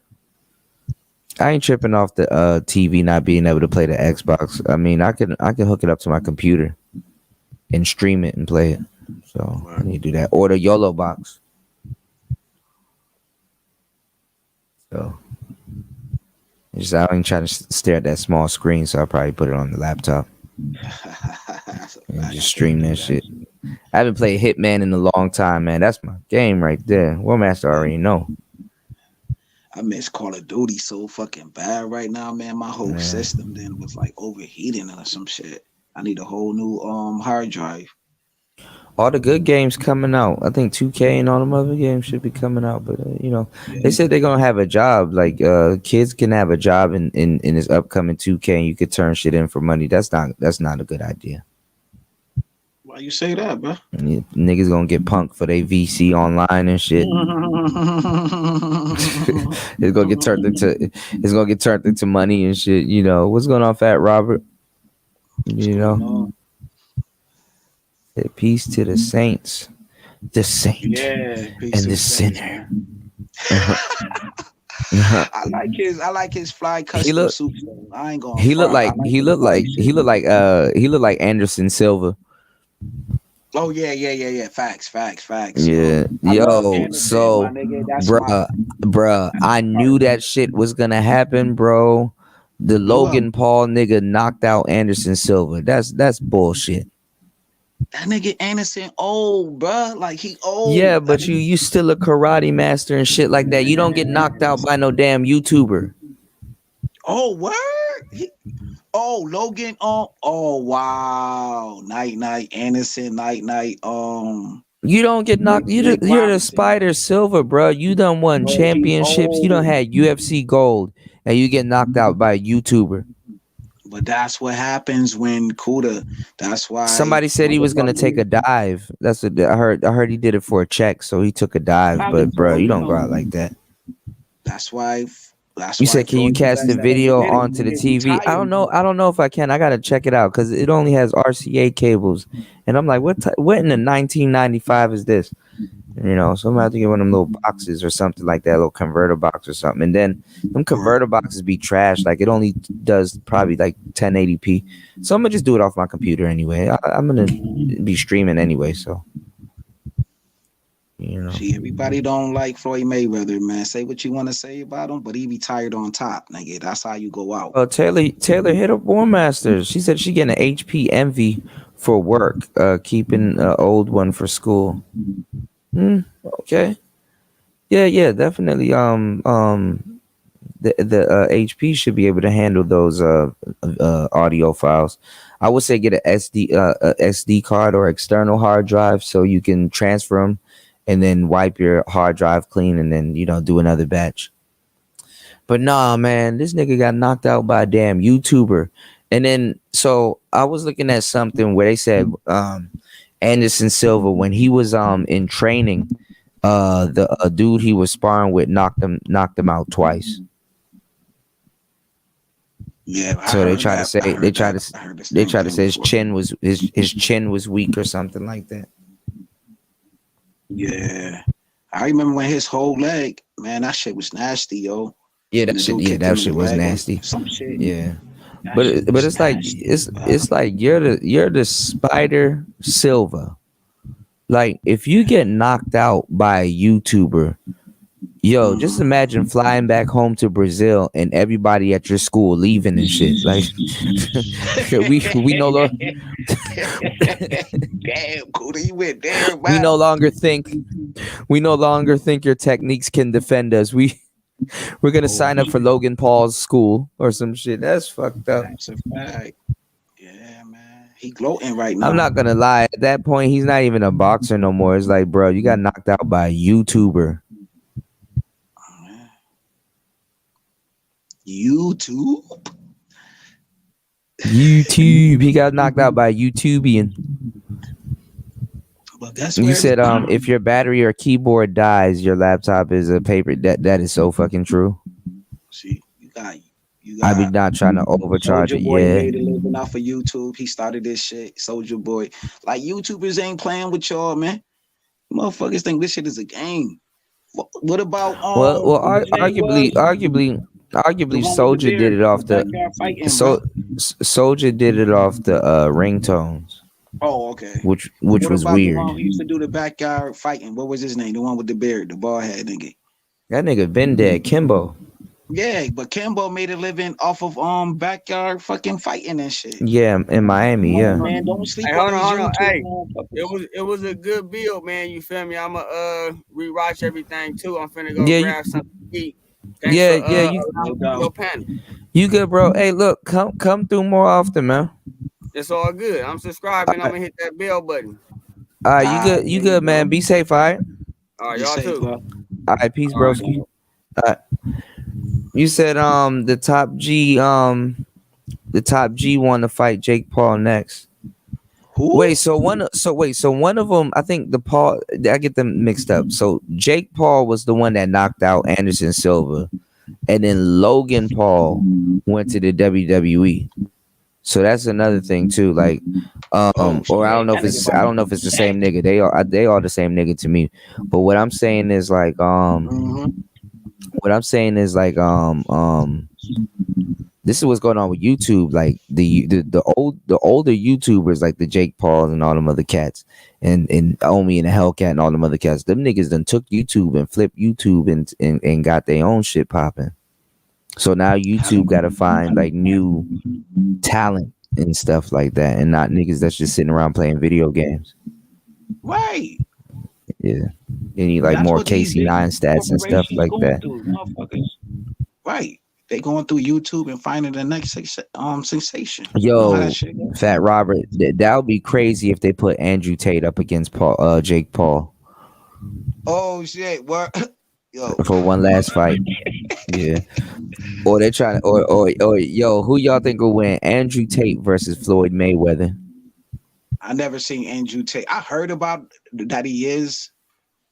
I ain't tripping off the TV not being able to play the Xbox. I mean, I can hook it up to my computer and stream it and play it. So I need to do that. Or the YOLO box. So just I ain't trying to stare at that small screen, so I'll probably put it on the laptop and just stream that shit. I haven't played Hitman in a long time, man. That's my game right there. War Master already know. I miss Call of Duty so fucking bad right now, man. My whole system then was like overheating or some shit. I need a whole new hard drive. All the good games coming out. I think 2K and all them other games should be coming out. But they said they're gonna have a job. Like kids can have a job in this upcoming 2K, and you could turn shit in for money. That's not a good idea. Why you say that, bro? Niggas gonna get punked for their VC online and shit. It's gonna get turned into money and shit. You know what's going on, Fat Robert? You know. Peace to the saints, the saint, and the sinner. I like his fly custom suit. I ain't gonna. He looked like Anderson Silva. Oh yeah. Facts. Yeah, so bruh, I knew that shit was gonna happen, bro. The Logan Paul nigga knocked out Anderson Silva. That's bullshit. That nigga Anderson old, bruh. Like he old. Yeah, but you still a karate master and shit like that. You don't get knocked out by no damn YouTuber. Oh, word? Logan. Oh, wow. Night, Anderson, night. You don't get knocked. You're the Spider Silver, bro. You done won championships. You done had UFC gold, and you get knocked out by a YouTuber. But that's what happens when Kuda. That's why somebody said he was gonna take a dive. That's what I heard. I heard he did it for a check, so he took a dive. But bro, you don't go out like that. That's why. You said, can you cast the video onto the TV? I don't know if I can. I gotta check it out because it only has RCA cables, and I'm like, what in the 1995 is this? You know, so I'm gonna have to get one of them little boxes or something like that, little converter box or something. And then them converter boxes be trash. Like it only does probably like 1080p. So I'm gonna just do it off my computer anyway. I'm gonna be streaming anyway, so you know. See, everybody don't like Floyd Mayweather, man. Say what you want to say about him, but he be tired on top, nigga. That's how you go out. Taylor hit up War Masters. She said she getting an HP Envy for work, keeping an old one for school. Okay. Yeah, definitely. The HP should be able to handle those audio files. I would say get a SD card or external hard drive so you can transfer them and then wipe your hard drive clean and then do another batch. But nah, man, this nigga got knocked out by a damn YouTuber. And then so I was looking at something where they said Anderson Silva, when he was in training, the dude he was sparring with knocked him out twice. Yeah. So they try to say his chin was weak or something like that. Yeah. I remember when his whole leg, man, that shit was nasty, yo. Yeah, that shit was nasty. Some shit. Yeah. But it's like you're the Spider Silva. Like if you get knocked out by a YouTuber, just imagine flying back home to Brazil and everybody at your school leaving and shit. Like we no longer damn, Cootie, you went there. We no longer think your techniques can defend us. We're gonna sign up for Logan Paul's school or some shit. That's fucked up. That's a fact. Yeah, man. He gloating right now. I'm not gonna lie. At that point, he's not even a boxer no more. It's like, bro, you got knocked out by a YouTuber. YouTube. YouTube. He got knocked out by a YouTubian. But that's You where said if your battery or keyboard dies, your laptop is a paper. That is so fucking true. See, you got I be not trying to overcharge Soulja it. Boy Yeah. made a living off of YouTube. He started this shit. Soulja Boy. Like YouTubers ain't playing with y'all, man. Motherfuckers think this shit is a game. What about Well, arguably, Soulja did it off the Soulja did it off the ringtones. Oh, okay. Which What was about weird. the one who used to do the backyard fighting? What was his name? The one with the beard, the bald head nigga. That nigga been dead, Kimbo. Yeah, but Kimbo made a living off of backyard fucking fighting and shit. Yeah, in Miami. Yeah. Man, don't sleep Hey, on hold on. these Hey, YouTube it was a good build, man. You feel me? I'ma rewatch everything too. I'm finna go Yeah, grab something to eat. Thanks Yeah, for, yeah, your panel. you good, bro. Hey, look, come through more often, man. It's all good. I'm subscribing. I'm gonna hit that bell button. All right, you good, man. Be safe, all right? All right, y'all too. All right, peace, broski. All right. You said the top G want to fight Jake Paul next. Who? Wait, so one of them, I think I get them mixed up. So Jake Paul was the one that knocked out Anderson Silva, and then Logan Paul went to the WWE. So that's another thing too. Like, or I don't know if it's the same nigga. They are the same nigga to me. But what I'm saying is like this is what's going on with YouTube. Like the older YouTubers like the Jake Paul and all them other cats and Omi and the Hellcat and all them other cats. Them niggas done took YouTube and flipped YouTube and got their own shit popping. So now YouTube got to find like new talent and stuff like that, and not niggas that's just sitting around playing video games. Right. Yeah. You need like That's more what these Casey Neistats and stuff corporations like going that. through, motherfuckers. Right. They going through YouTube and finding the next sensation. You know how Yo, that shit goes? Fat Robert, that would be crazy if they put Andrew Tate up against Jake Paul Oh shit! What? Yo. for one last fight. Yeah. Or they trying to, or yo, who y'all think will win? Andrew Tate versus Floyd Mayweather. I never seen Andrew Tate. I heard about that he is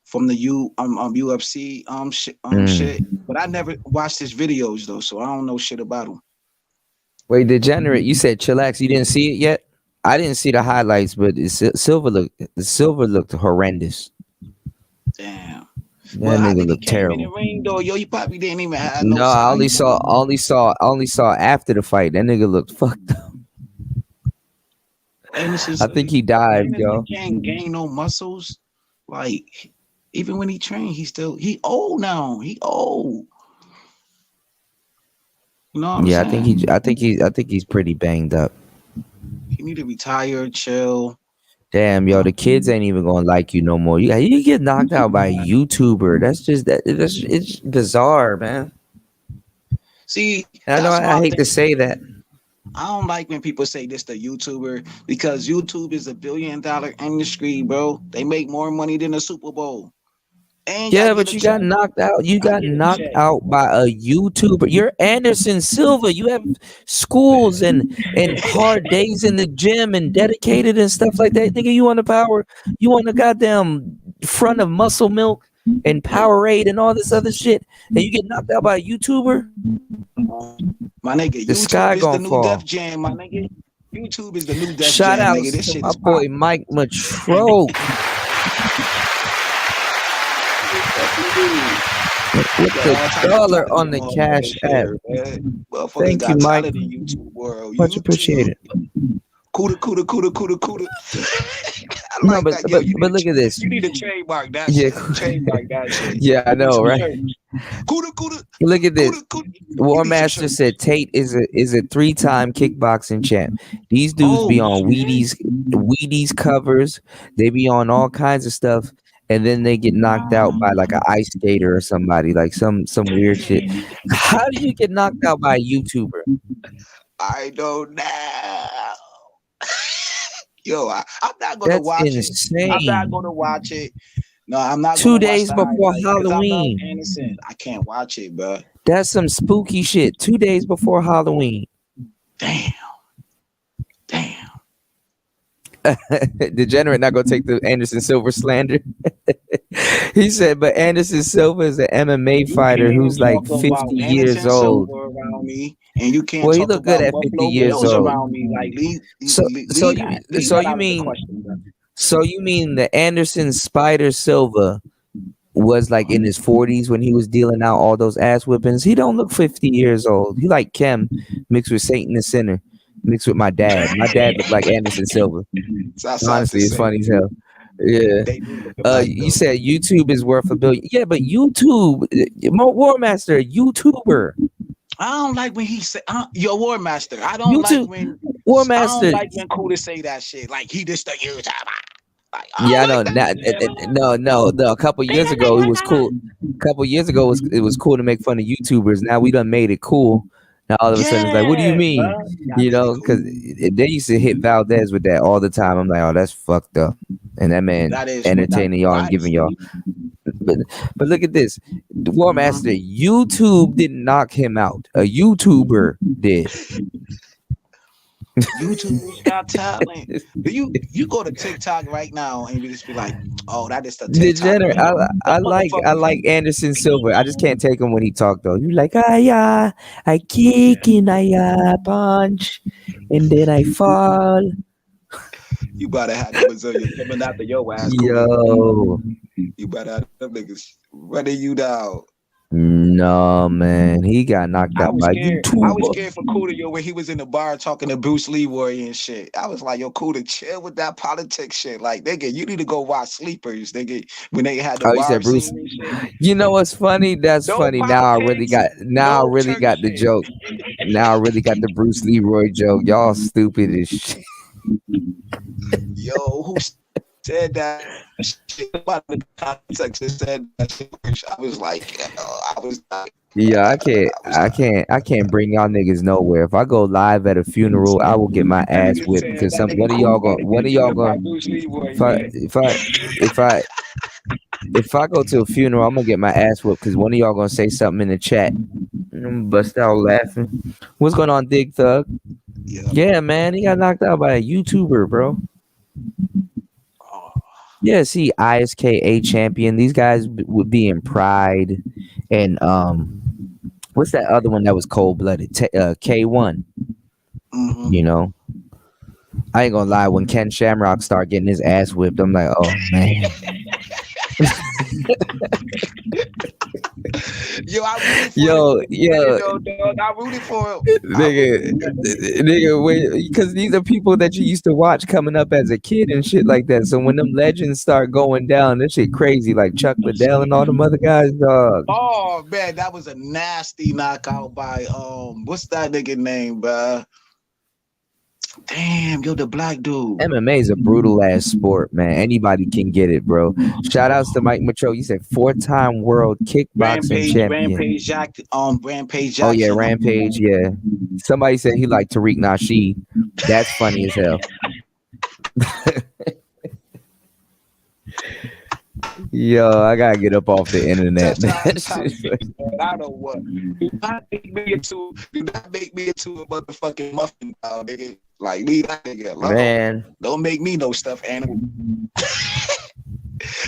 from the UFC shit, but I never watched his videos though, so I don't know shit about him. Wait, Degenerate, you said chillax. You didn't see it yet? I didn't see the highlights, but Silver looked horrendous. Damn. That nigga looked terrible. In the ring, though, yo, he probably didn't even have No, I sign. only saw after the fight. That nigga looked fucked up. And this is, I think he died, yo. He can't gain no muscles. Like, even when he trained, he old now. He old. You know what I'm Yeah, saying? I think he's pretty banged up. He need to retire, chill. Damn, yo, the kids ain't even gonna like you no more. You get knocked out by a YouTuber. It's bizarre, man. See, And I know I hate to say that. I don't like when people say this to YouTuber because YouTube is $1 billion industry, bro. They make more money than the Super Bowl. And Yeah, but you got knocked out. You got knocked out by a YouTuber. You're Anderson Silva. You have schools and hard days in the gym and dedicated and stuff like that. Nigga, you on the power. You on the goddamn front of Muscle Milk and Powerade and all this other shit. And you get knocked out by a YouTuber? My nigga, The YouTube sky is gonna the new fall. Def Jam, my nigga. YouTube is the new Def Shout Jam, out nigga. This to shit my is boy Mike Matro. With the dollar on the Cash App. Thank you, Mike. Much appreciated. Cuda. No, but look at this. You need to trademark that Yeah. shit. Trademark that shit. Yeah, I know, right? Cuda. Look at this. War Master said Tate is a 3-time kickboxing champ. These dudes be on Wheaties covers. They be on all kinds of stuff, and then they get knocked out by like an ice skater or somebody, like some weird shit. How do you get knocked out by a YouTuber? I don't know. Yo, I'm not gonna That's watch insane. it. I'm not gonna watch it. No, I'm not. 2 gonna days watch the before highlights 'cause I'm not Halloween. innocent. I can't watch it, bro. That's some spooky shit. 2 days before Halloween. Damn. Degenerate not gonna take the Anderson Silva slander. He said, but Anderson Silva is an MMA fighter who's like 50 years old. Around me, and you can't Well, he talk look good about at 50 Buffalo years Bills old. around me. Like, leave So that you out of the mean question, bro. so you mean the Anderson Spider Silva was like in his 40s when he was dealing out all those ass whippings? He don't look 50 years old. He like Kim mixed with Satan the Sinner, mixed with my dad. My dad looked like Anderson Silva. Honestly, it's funny as hell. Yeah. You said YouTube is worth $1 billion. Yeah, but YouTube, War Master, YouTuber. I don't like when he say, "Yo, War Master." I don't YouTube, like when War I Master. don't like when Kuda say that shit. Like he just the YouTuber. Like, Yeah, I know. No. A couple years ago, it was cool. A couple years ago, it was cool to make fun of YouTubers. Now we done made it cool. Now all of a sudden it's like, what do you mean? You know, because they used to hit Valdez with that all the time. I'm like, oh, that's fucked up. And that man entertaining y'all and giving y'all. But look at this, War Master. YouTube didn't knock him out. A YouTuber did. YouTube's got talent. You go to TikTok right now and you just be like, oh, that is the TikTok. Degenerate. I like Anderson Silva. I just can't take him when he talk though. You like, I kick and I punch and then I fall. You better have the Brazilian coming after your ass. Yo. You better have them niggas running you down. No, man. He got knocked out by YouTube. I was scared for Kuda, yo, when he was in the bar talking to Bruce Leroy and shit. I was like, yo, Kuda, chill with that politics shit. Like, nigga, you need to go watch Sleepers, nigga, when they had the bar you said Bruce. scene and shit. You know what's funny? That's funny. Now I really got the joke. Now I really got the Bruce Leroy joke. Y'all stupid as shit. Yo, who said that shit about the context and said that shit? I was like, yeah, I can't bring y'all niggas nowhere. If I go live at a funeral, I will get my ass whipped because one of y'all going if I go to a funeral, I'm gonna get my ass whipped because one of y'all gonna say something in the chat. I'm gonna bust out laughing. What's going on, Dig Thug? Yeah, man, he got knocked out by a YouTuber, bro. Yeah, see, ISKA champion. These guys would be in Pride, and what's that other one that was cold blooded? K1. Mm-hmm. You know, I ain't gonna lie. When Ken Shamrock started getting his ass whipped, I'm like, oh man. Yo, I rooted for him. Nigga, because these are people that you used to watch coming up as a kid and shit like that. So when them legends start going down, that shit crazy, like Chuck Liddell and all them other guys, dog. Oh man, that was a nasty knockout by what's that nigga name, bruh? Damn, yo, the black dude. MMA is a brutal ass sport, man. Anybody can get it, bro. Shout outs to Mike Matro. You said 4-time world kickboxing champion. Rampage Jackson. Oh yeah, Rampage. Yeah. Somebody said he liked Tariq Nasheed. That's funny as hell. Yo, I gotta get up off the internet, man. I don't what. Do not make me into a motherfucking muffin, nigga. Like, leave that nigga alone. Man. Don't make me no stuffed animal.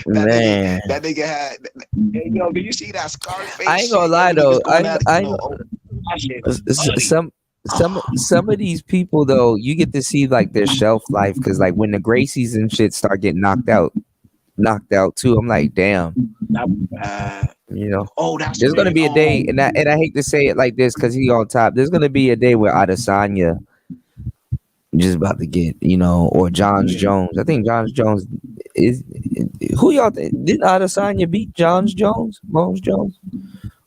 That nigga had. Hey, yo, do you see that Scarface? I ain't gonna lie though. Some of these people though, you get to see like their shelf life because like when the Gracies and shit start getting knocked out too. I'm like, damn. You know, there's gonna be a day, and I hate to say it like this because he on top. There's gonna be a day where Adesanya just about to get, you know, or Johns Jones. I think Johns Jones is who y'all think? Didn't Adesanya beat Bones Jones?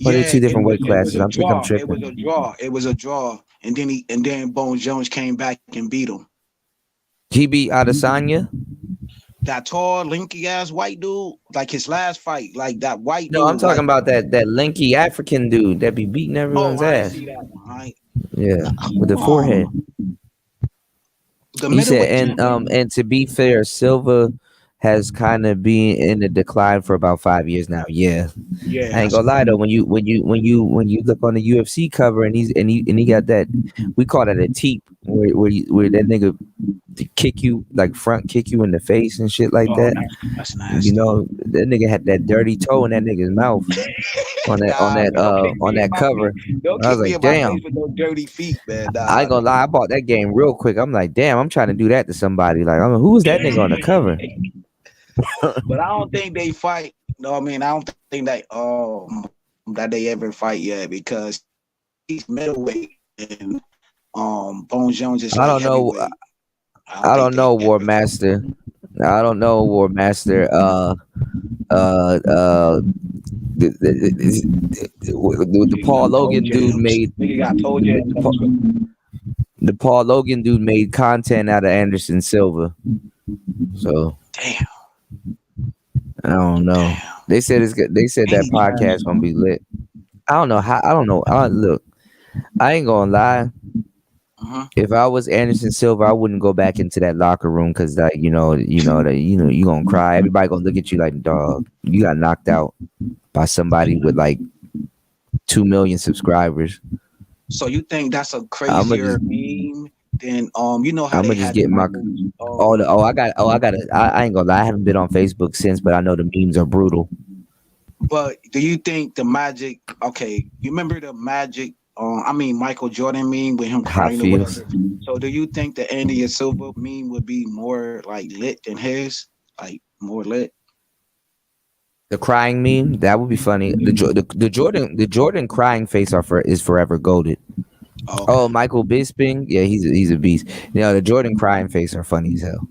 Or they two different weight classes? I'm tripping. It was a draw, and then Bones Jones came back and beat him. He beat Adesanya. That tall, linky ass white dude, like his last fight, like that white. No, I'm talking about that linky African dude that be beating everyone's ass. See that one, right? Yeah, with the forehead. He said, and to be fair, Silva has kind of been in a decline for about 5 years now. Yeah, Yeah, I ain't that's gonna lie right. though. When you look on the UFC cover and he got that, we call that a teep, where that nigga kick you, like front kick you in the face and shit like Oh, that. that's You nasty. know, that nigga had that dirty toe in that nigga's mouth on Nah, man, on that cover. don't I was kick me like, in my face damn. with no dirty feet, man. I ain't Nah, gonna lie, I bought that game real quick. I'm like, damn, I'm trying to do that to somebody. Like, who was that nigga on the cover? but I don't think they fight. No, I mean, I don't think that they ever fight yet because he's middleweight and Bones Jones is I like don't know. heavyweight. I don't know, War ever. Master. I don't know, War Master. The Paul Logan dude made the Paul Logan dude made content out of Anderson Silva. So damn, I don't know. Damn. They said it's good. They said that podcast gonna be lit. I don't know how. I don't know. Look, I ain't gonna lie. If I was Anderson Silva, I wouldn't go back into that locker room because, like, you gonna cry. Everybody gonna look at you like, dog, you got knocked out by somebody with like 2 million subscribers. So you think that's a crazier meme than you know how I'm they gonna just had get my I ain't gonna lie. I haven't been on Facebook since, but I know the memes are brutal. But do you think the Magic? Okay, you remember the Magic? Michael Jordan meme with him crying or whatever. So do you think the Andy Silva meme would be more like lit than his? Like more lit? The crying meme, that would be funny. The Jordan crying face is forever goated. Oh, Michael Bisping, yeah, he's a beast. The Jordan crying face are funny as hell.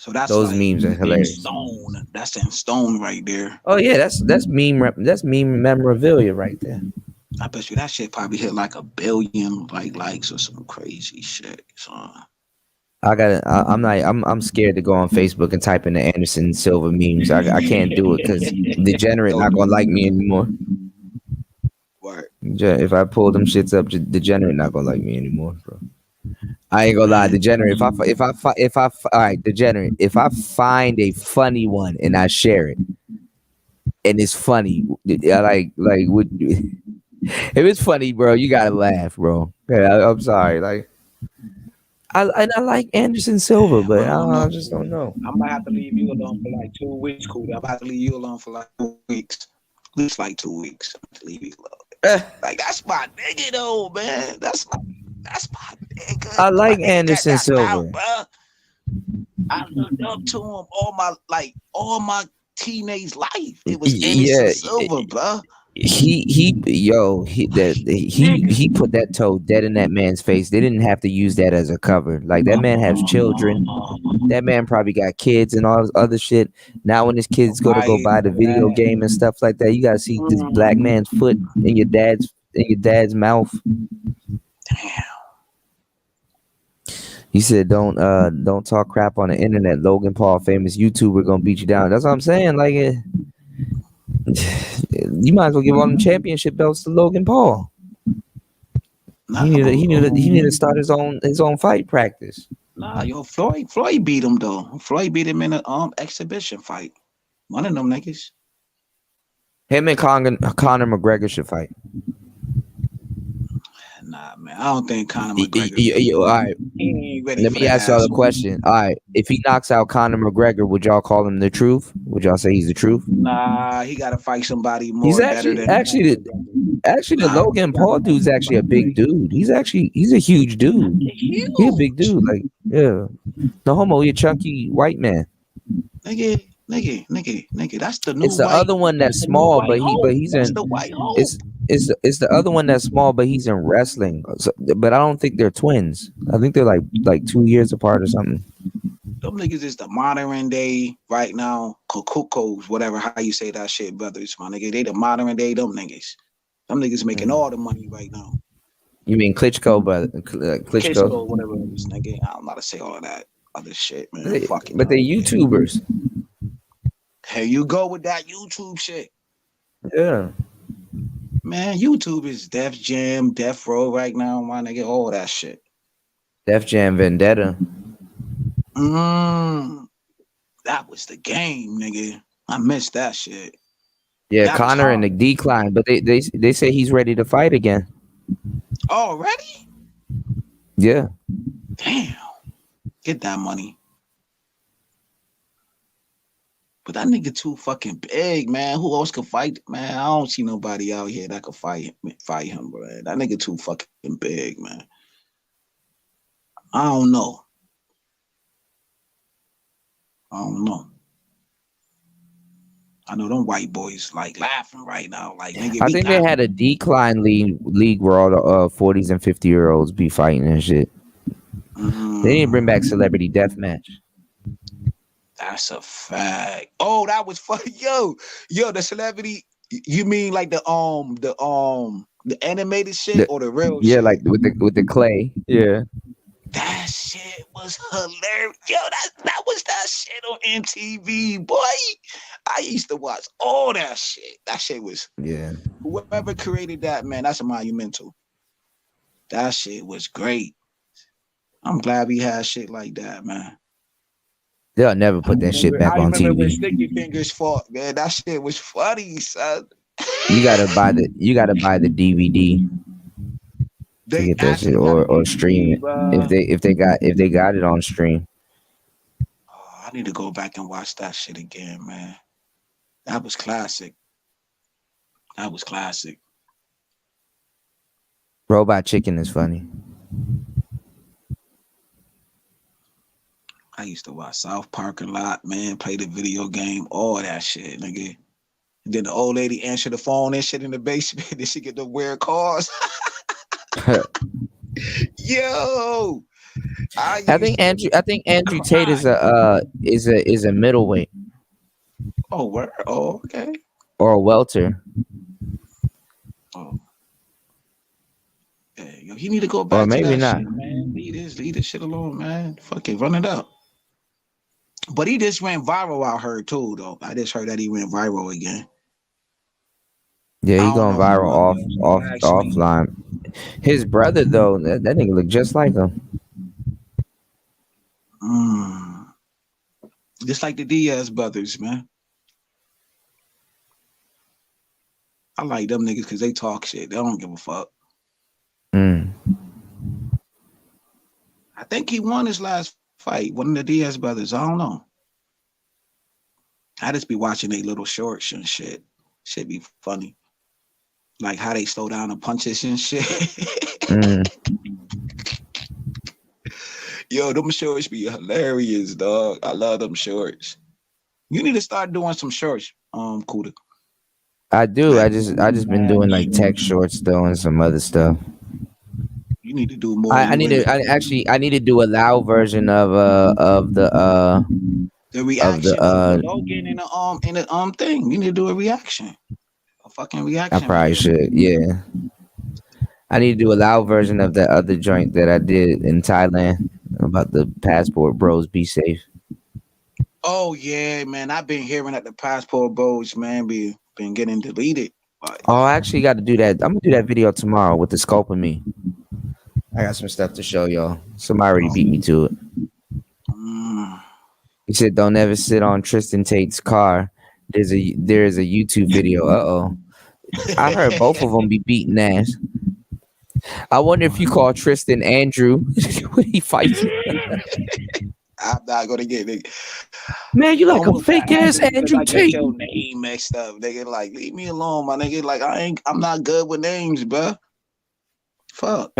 So that's those like memes are hilarious. Stone. That's in stone right there. Oh yeah, that's meme memorabilia right there. I bet you that shit probably hit like 1 billion likes or some crazy shit. So I'm scared to go on Facebook and type in the Anderson Silva memes. I can't do it because Degenerate not gonna like me anymore. What? If I pull them shits up, Degenerate not gonna like me anymore, bro. I ain't gonna lie, Degenerate. Degenerate. If I find a funny one and I share it, and it's funny, if it's funny, bro, you gotta laugh, bro. Yeah, I'm sorry, like. I like Anderson Silva, but I just don't know. I might have to leave you alone for like 2 weeks, cool. I'm about to leave you alone for like 2 weeks. At least like 2 weeks. I'm to leave you alone. Like that's my nigga though, man. That's my nigga. I like Anderson Silva. I looked up to him all my teenage life. It was Anderson Silva, bro. He put that toe dead in that man's face. They didn't have to use that as a cover. Like, that man has children. That man probably got kids and all this other shit. Now when his kids go buy the video game and stuff like that, you gotta see this black man's foot in your dad's mouth. Damn. He said, "Don't talk crap on the internet. Logan Paul, famous YouTuber, gonna beat you down." That's what I'm saying. Like, you might as well give all them championship belts to Logan Paul. He need to start his own fight practice. Nah, Floyd beat him though. Floyd beat him in an exhibition fight. One of them niggas. Him and Conor McGregor should fight. Nah, man, I don't think Conor McGregor. All right, let me ask y'all a question. All right, if he knocks out Conor McGregor, would y'all call him the truth? Would y'all say he's the truth? Nah, he got to fight somebody more. He's actually the Logan Paul dude's actually a big dude. He's a huge dude. He's a big dude. Like, yeah, no homo. He a chunky white man. Nigga. That's the new. It's the other one that's small, but he's in. The white hole. It's the other one that's small, but he's in wrestling. So, but I don't think they're twins. I think they're like 2 years apart or something. Them niggas is the modern day right now. Kokokos, whatever how you say that shit, brothers, my nigga. They the modern day. Them niggas making all the money right now. You mean Klitschko, brother? Klitschko, whatever it is, nigga. I don't know how to say all of that other shit, man. But they YouTubers. Here you go with that YouTube shit. Yeah. Man, YouTube is Def Jam, Death Row right now, my nigga. All that shit. Def Jam Vendetta. That was the game, nigga. I missed that shit. Yeah, That was Connor in hard. the decline, but they say he's ready to fight again. Already? Yeah. Damn. Get that money. But that nigga too fucking big, man. Who else could fight? Man, I don't see nobody out here that could fight him, bro. That nigga too fucking big, man. I don't know. I know them white boys like laughing right now. Like, nigga, I we think they got had a decline league where all the 40s and 50-year-olds be fighting and shit. They need to bring back Celebrity Deathmatch. That's a fact. Oh, that was funny. Yo, the celebrity. You mean like the animated shit or the real shit? Yeah, like with the clay. Yeah. That shit was hilarious. Yo, that was that shit on MTV, boy. I used to watch all that shit. That shit was whoever created that, man, that's a monumental. That shit was great. I'm glad we had shit like that, man. They'll never put that shit back on remember when TV. Sticky Fingers fought, man. That shit was funny, son. You gotta buy the DVD to get that shit or stream it if they got it on stream. Oh, I need to go back and watch that shit again, man. That was classic. Robot Chicken is funny. I used to watch South Park a lot, man. Play the video game, all that shit, nigga. And then the old lady answered the phone and shit in the basement. Then she get the weird calls. Yo, I think Andrew Tate is a middleweight. Oh, where? Oh, okay. Or a welter. Oh. Yeah, yo, he need to go back or maybe to that not. shit, man. Leave this shit alone, man. Fuck it, run it up. But he just went viral, I heard too, though. I just heard that he went viral again. Yeah, he going viral offline. His brother though, that nigga look just like him. Just like the Diaz brothers, man. I like them niggas because they talk shit. They don't give a fuck. I think he won his last fight. One of the Diaz brothers. I don't know. I just be watching they little shorts and shit. Shit be funny. Like how they slow down the punches and shit. Yo, them shorts be hilarious, dog. I love them shorts. You need to start doing some shorts, Kuda. I do. I just been doing like tech shorts though and some other stuff. You need to do more. I need to do a loud version of the reaction of Logan in the thing. You need to do a reaction. A fucking reaction. I probably should, yeah. I need to do a loud version of that other joint that I did in Thailand about the passport bros. Be safe. Oh yeah, man. I've been hearing that the passport bros, man, been getting deleted. Oh, I actually got to do that. I'm gonna do that video tomorrow with the scope of me. I got some stuff to show y'all. Somebody already beat me to it. He said, "Don't ever sit on Tristan Tate's car." There is a YouTube video. I heard both of them be beating ass. I wonder if you call Tristan Andrew, would he fight you? I'm not gonna get it. Man, you like a fake ass Andrew Tate. Your name mixed up, nigga. Like, leave me alone, my nigga. Like, I'm not good with names, bro. Fuck.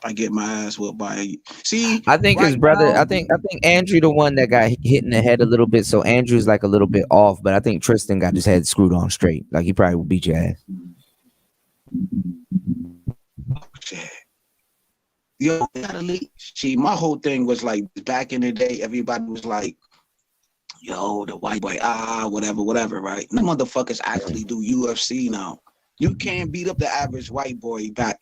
I get my ass whooped by. See, I think his brother. Now, I think Andrew the one that got hit in the head a little bit. So Andrew's like a little bit off, but I think Tristan got his head screwed on straight. Like he probably would beat your ass. Yo, see, my whole thing was like back in the day, everybody was like, "Yo, the white boy, whatever, right?" The motherfuckers actually do UFC now. You can't beat up the average white boy back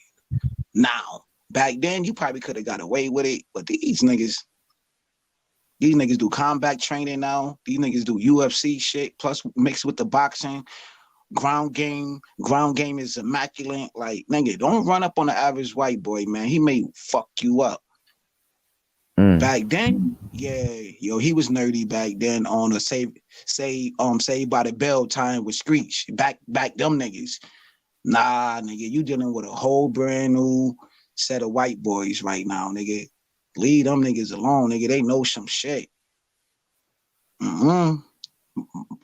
now. Back then, you probably could have got away with it, but these niggas do combat training now. These niggas do UFC shit, plus mixed with the boxing. Ground game is immaculate. Like, nigga, don't run up on the average white boy, man. He may fuck you up. Back then, yeah, yo, he was nerdy back then on a Saved by the Bell time with Screech. Back them niggas. Nah, nigga, you dealing with a whole brand new set of white boys right now, nigga. Leave them niggas alone, nigga. They know some shit.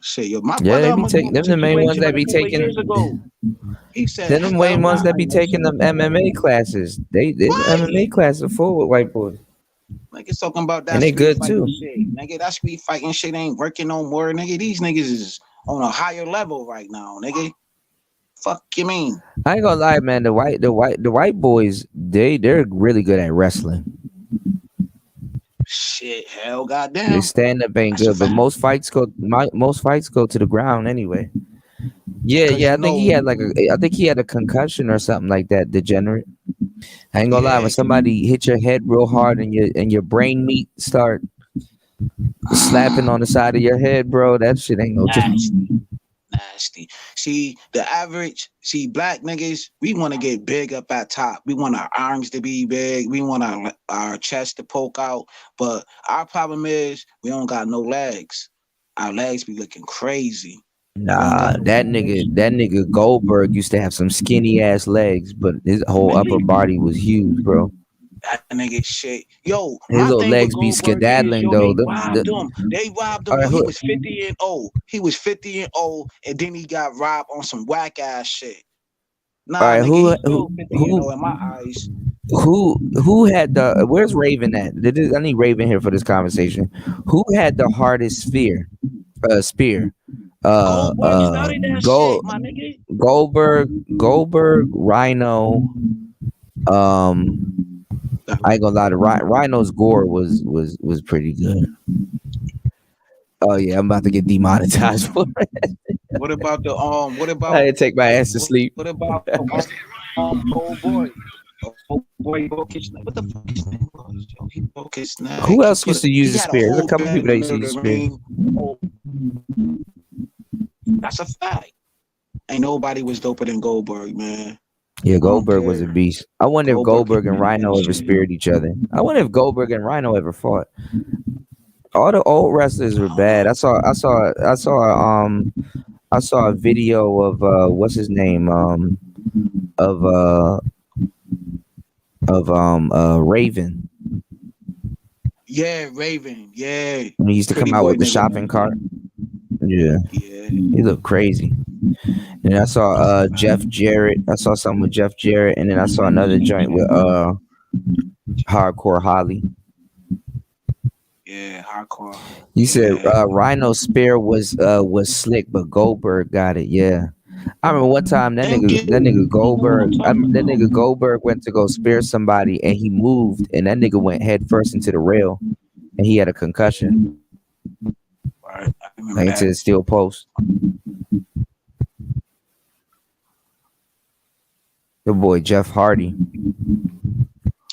Shit, yo, my Yeah, brother they be taking them the main ones that be taking. years ago. He said, Then the main ones that be taking them MMA classes. They MMA classes are full with white boys. Niggas talking about that And they street good fighting too. shit. Nigga, that street fighting shit ain't working no more, nigga. These niggas is on a higher level right now, nigga. Fuck you mean? I ain't gonna lie, man. The white boys, they're really good at wrestling. Shit, hell, goddamn. Their stand up ain't good, but most fights go to the ground anyway. Yeah. I think he had a concussion or something like that. Degenerate. I ain't gonna lie. When somebody hit your head real hard and your brain meat start slapping on the side of your head, bro, that shit ain't no joke. Nasty. See, black niggas, we want to get big up at top. We want our arms to be big. We want our chest to poke out. But our problem is we don't got no legs. Our legs be looking crazy. Nah, that nigga Goldberg used to have some skinny ass legs, but his whole upper body was huge, bro. That nigga shit. Yo, his little legs be skedaddling though. They robbed him. He was 50 and old. He was 50 and old, and then he got robbed on some whack ass shit. Nah, all right, nigga, in my eyes. Who had the? Where's Raven at? I need Raven here for this conversation. Who had the hardest spear? Goldberg, Rhino. I ain't gonna lie, the Rhino's gore was pretty good. Oh yeah, I'm about to get demonetized for it. What about the What about? I had to take my ass to sleep. What about old boy? Old boy broke his neck. What the fuck his name was? Yo, he broke his neck. Who else used to use the spear? There's a couple people that used to use the spear. That's a fact. Ain't nobody was doper than Goldberg, man. Yeah, Goldberg was a beast. I wonder if Goldberg and Rhino ever speared each other. I wonder if Goldberg and Rhino ever fought. All the old wrestlers were bad. I saw a video of what's his name? Raven. Yeah, Raven. Yeah. When he used to come out with the shopping cart. Yeah. He looked crazy. And I saw Jeff Jarrett. I saw something with Jeff Jarrett, and then I saw another joint with Hardcore Holly. Yeah, Hardcore. You said Rhino Spear was slick, but Goldberg got it. Yeah. I remember one time that nigga Goldberg went to go spear somebody, and he moved, and that nigga went head first into the rail, and he had a concussion. Right. Like into the steel post. The boy Jeff Hardy.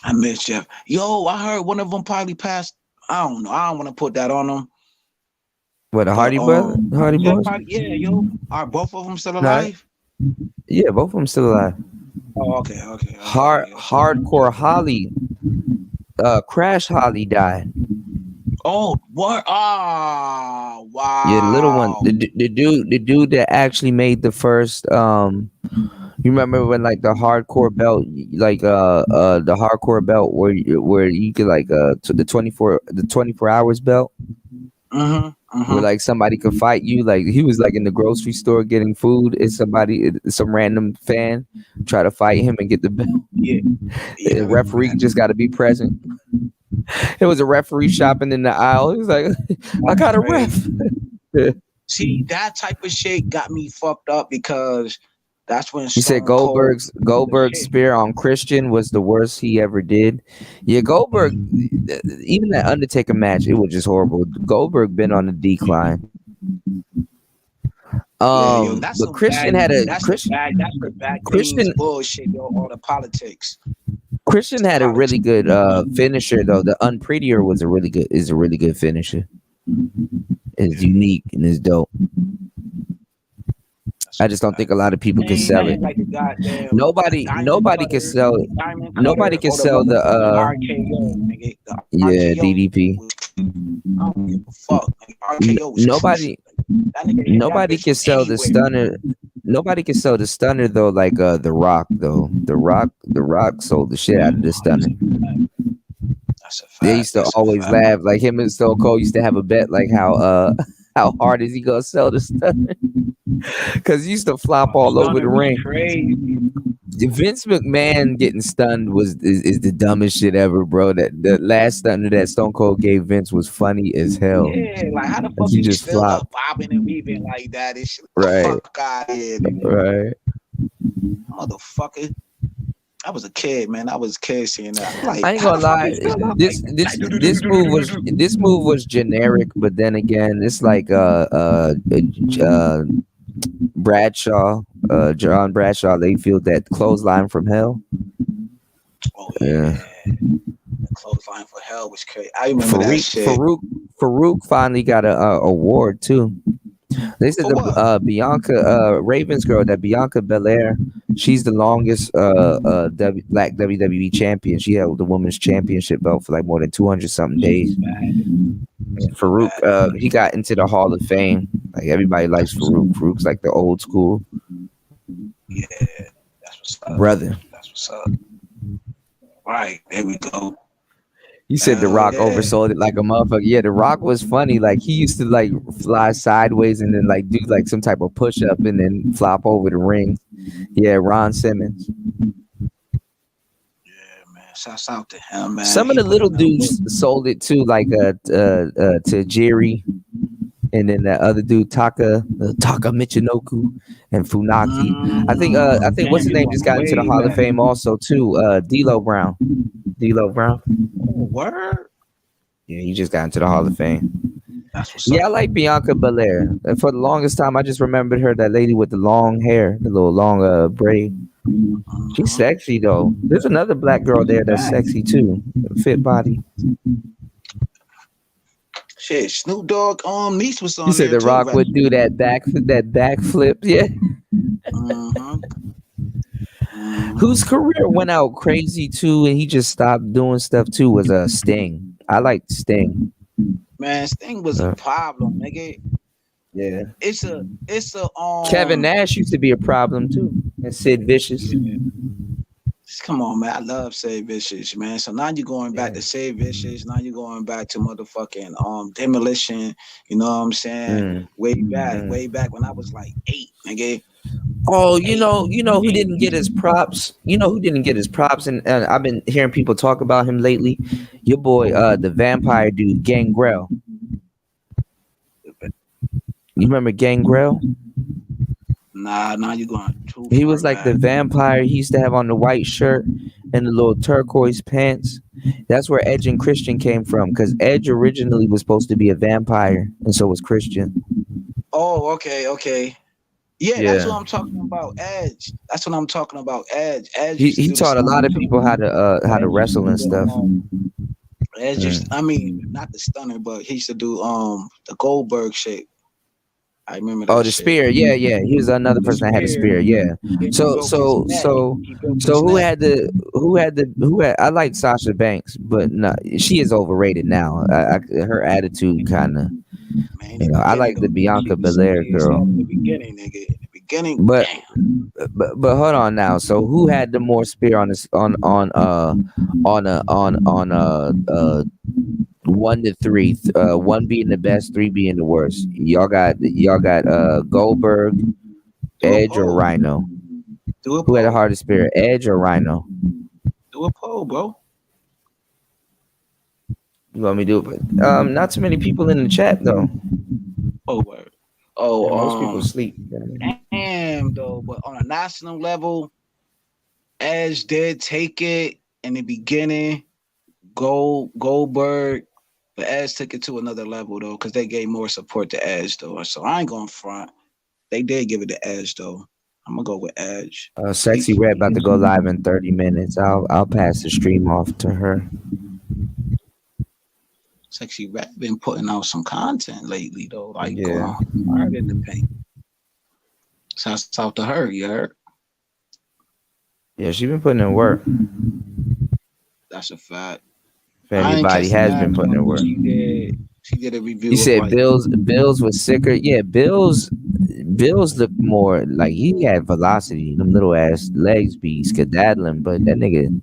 I miss Jeff. Yo, I heard one of them probably passed. I don't know. I don't want to put that on them. What, the Hardy brother? The Hardy boys? Yeah, yo. Are both of them still alive? Yeah, both of them still alive. Oh, okay. Hardcore Holly. Crash Holly died. Oh, what? Ah, wow. Yeah, the little one. The dude that actually made the first you remember when like the hardcore belt, like the hardcore belt where you could like to the 24 hours belt? Where like somebody could fight you, like he was like in the grocery store getting food, and some random fan try to fight him and get the belt. Yeah. The referee just got to be present. It was a referee shopping in the aisle. He was like, I got a ref. See, that type of shit got me fucked up because that's when he said Goldberg's spear on Christian was the worst he ever did. Yeah, Goldberg, even that Undertaker match, it was just horrible. Goldberg been on the decline. But Christian Christian bullshit, yo, all the politics. Christian had a really good finisher though. The Unprettier was a really good finisher. It's unique and it's dope. I just don't think a lot of people can sell it. Like the goddamn Nobody can sell it. Nobody can sell the RKO, nigga. The yeah, RKO DDP. I don't give a fuck. RKO was Nobody can sell the stunner. Nobody can sell the stunner though, like the Rock though. The Rock sold the shit out of the stunner. That's a fact. They used to always laugh, like him and Stone Cold used to have a bet, like how hard is he gonna sell the stunner? Because he used to flop all over the ring. Crazy. Vince McMahon getting stunned is the dumbest shit ever, bro. That the last stunner that Stone Cold gave Vince was funny as hell. Yeah, like how the fuck he you just still flopped. up bobbing and weaving like that? It's Right. Fuck out here, nigga. Right. Motherfucker. I was a kid, man. I was a kid seeing that. Like, I ain't gonna lie. This move was generic, but then again, it's like Bradshaw, John Bradshaw. They feel that clothesline from hell. Oh yeah. The clothesline for hell was crazy. I remember that shit. Farouk finally got a award too. They said the Bianca Ravens girl, that Bianca Belair, she's the longest black WWE champion. She held the women's championship belt for like more than 200 something days. Farouk, he got into the Hall of Fame. Like everybody likes Farouk. Farouk's like the old school. Yeah, that's what's up. Brother. That's what's up. Right, there we go. You said The Rock oversold it like a motherfucker. Yeah, The Rock was funny. Like he used to like fly sideways and then like do like some type of push up and then flop over the ring. Yeah, Ron Simmons. Yeah, man. Shouts out to him, man. Some of the little dudes sold it too, like to Jerry, and then that other dude Taka Michinoku and Funaki. I think what's his name just got into the Hall of Fame also too. D'Lo Brown. Word? Yeah, he just got into the Hall of Fame. That's what's I like Bianca Belair. And for the longest time, I just remembered her, that lady with the long hair, the little long braid. She's sexy though. There's another black girl there that's sexy too, fit body. Shit, Snoop Dogg niece was on. You said there The Rock too, would do that backflip, yeah. Whose career went out crazy too, and he just stopped doing stuff too, was Sting. I liked Sting. Man, Sting was a problem, nigga. Yeah. It's a Kevin Nash used to be a problem too, and Sid Vicious. Come on, man. I love Sid Vicious, man. So now you're going back to Sid Vicious. Now you're going back to motherfucking Demolition. You know what I'm saying? Way back when I was like 8, nigga. Oh, you know who didn't get his props? You know who didn't get his props? And I've been hearing people talk about him lately. Your boy, the vampire dude, Gangrel. You remember Gangrel? Nah, you're going too He far was like back. the vampire. He used to have on the white shirt and the little turquoise pants. That's where Edge and Christian came from, because Edge originally was supposed to be a vampire, and so was Christian. Oh, okay. Yeah, that's what I'm talking about. Edge. That's what I'm talking about. Edge. He taught a lot of people how to wrestle and stuff. Edge just, I mean, not the stunner, but he used to do the Goldberg shit. I remember that. Oh, the spear. Yeah. He was another person that had a spear. Yeah. So who had I like Sasha Banks, but no, she is overrated now. Her attitude kind of, I like the Bianca Belair girl. In the beginning, nigga. In the beginning, but hold on now. So who had the more spear on this on 1 to 3, 1 being the best, 3 being the worst? Y'all got Goldberg, Edge, or Rhino? Who had the hardest spear, Edge or Rhino? Do a poll, bro. You want me to do it? Not too many people in the chat though. Oh, word. Oh, most people sleep. Damn, though. But on a national level, Edge did take it in the beginning. Goldberg, but Edge took it to another level though, because they gave more support to Edge though. So I ain't going front. They did give it to Edge though. I'm gonna go with Edge. Sexy Red about to go live in 30 minutes. I'll pass the stream off to her. Sexy Red been putting out some content lately though, like hard in the paint. Shouts out to her, you heard? Yeah, she been putting in work. That's a fact. If anybody has been putting in work. She did a review. You said of like, Bills was sicker. Yeah, Bills looked more like he had velocity. Them little ass legs be skedaddling, but that nigga,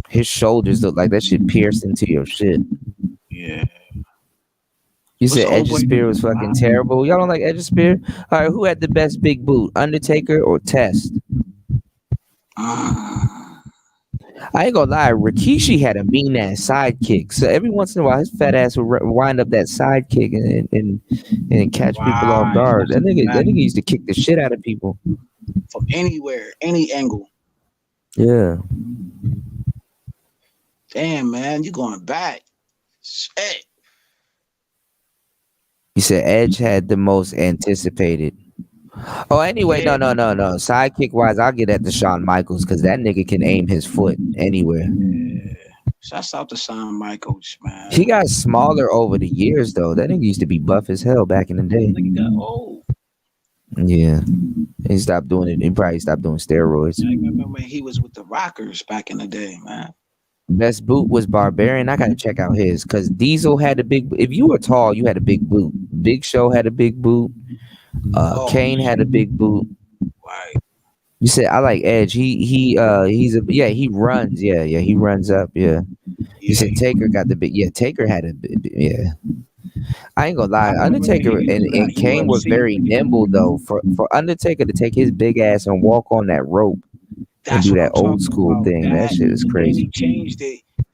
his shoulders look like that shit pierced into your shit. Yeah. You said Edge of Spear was fucking terrible. Y'all don't like Edge of Spear? All right, who had the best big boot, Undertaker or Test? I ain't gonna lie, Rikishi had a mean ass sidekick. So every once in a while, his fat ass would wind up that sidekick and catch people off guard. That nigga used to kick the shit out of people from anywhere, any angle. Yeah. Damn, man, you going back? Shit. You said Edge had the most anticipated. Oh, anyway, no. Sidekick wise, I'll get at the Shawn Michaels because that nigga can aim his foot anywhere. Yeah. Shouts out to Shawn Michaels, man. He got smaller over the years, though. That nigga used to be buff as hell back in the day. He got old. Yeah. He stopped doing it. He probably stopped doing steroids. I remember when he was with the Rockers back in the day, man. Best boot was Barbarian. I gotta check out his because Diesel had a big. If you were tall, you had a big boot. Big Show had a big boot. Kane had a big boot. Right. You said I like Edge. He runs. He runs up. Yeah. You said Taker got the big. Yeah, Taker had a big. Yeah. I ain't gonna lie. Undertaker and Kane were very nimble though. For Undertaker to take his big ass and walk on that rope. And do that old school thing. That shit is crazy.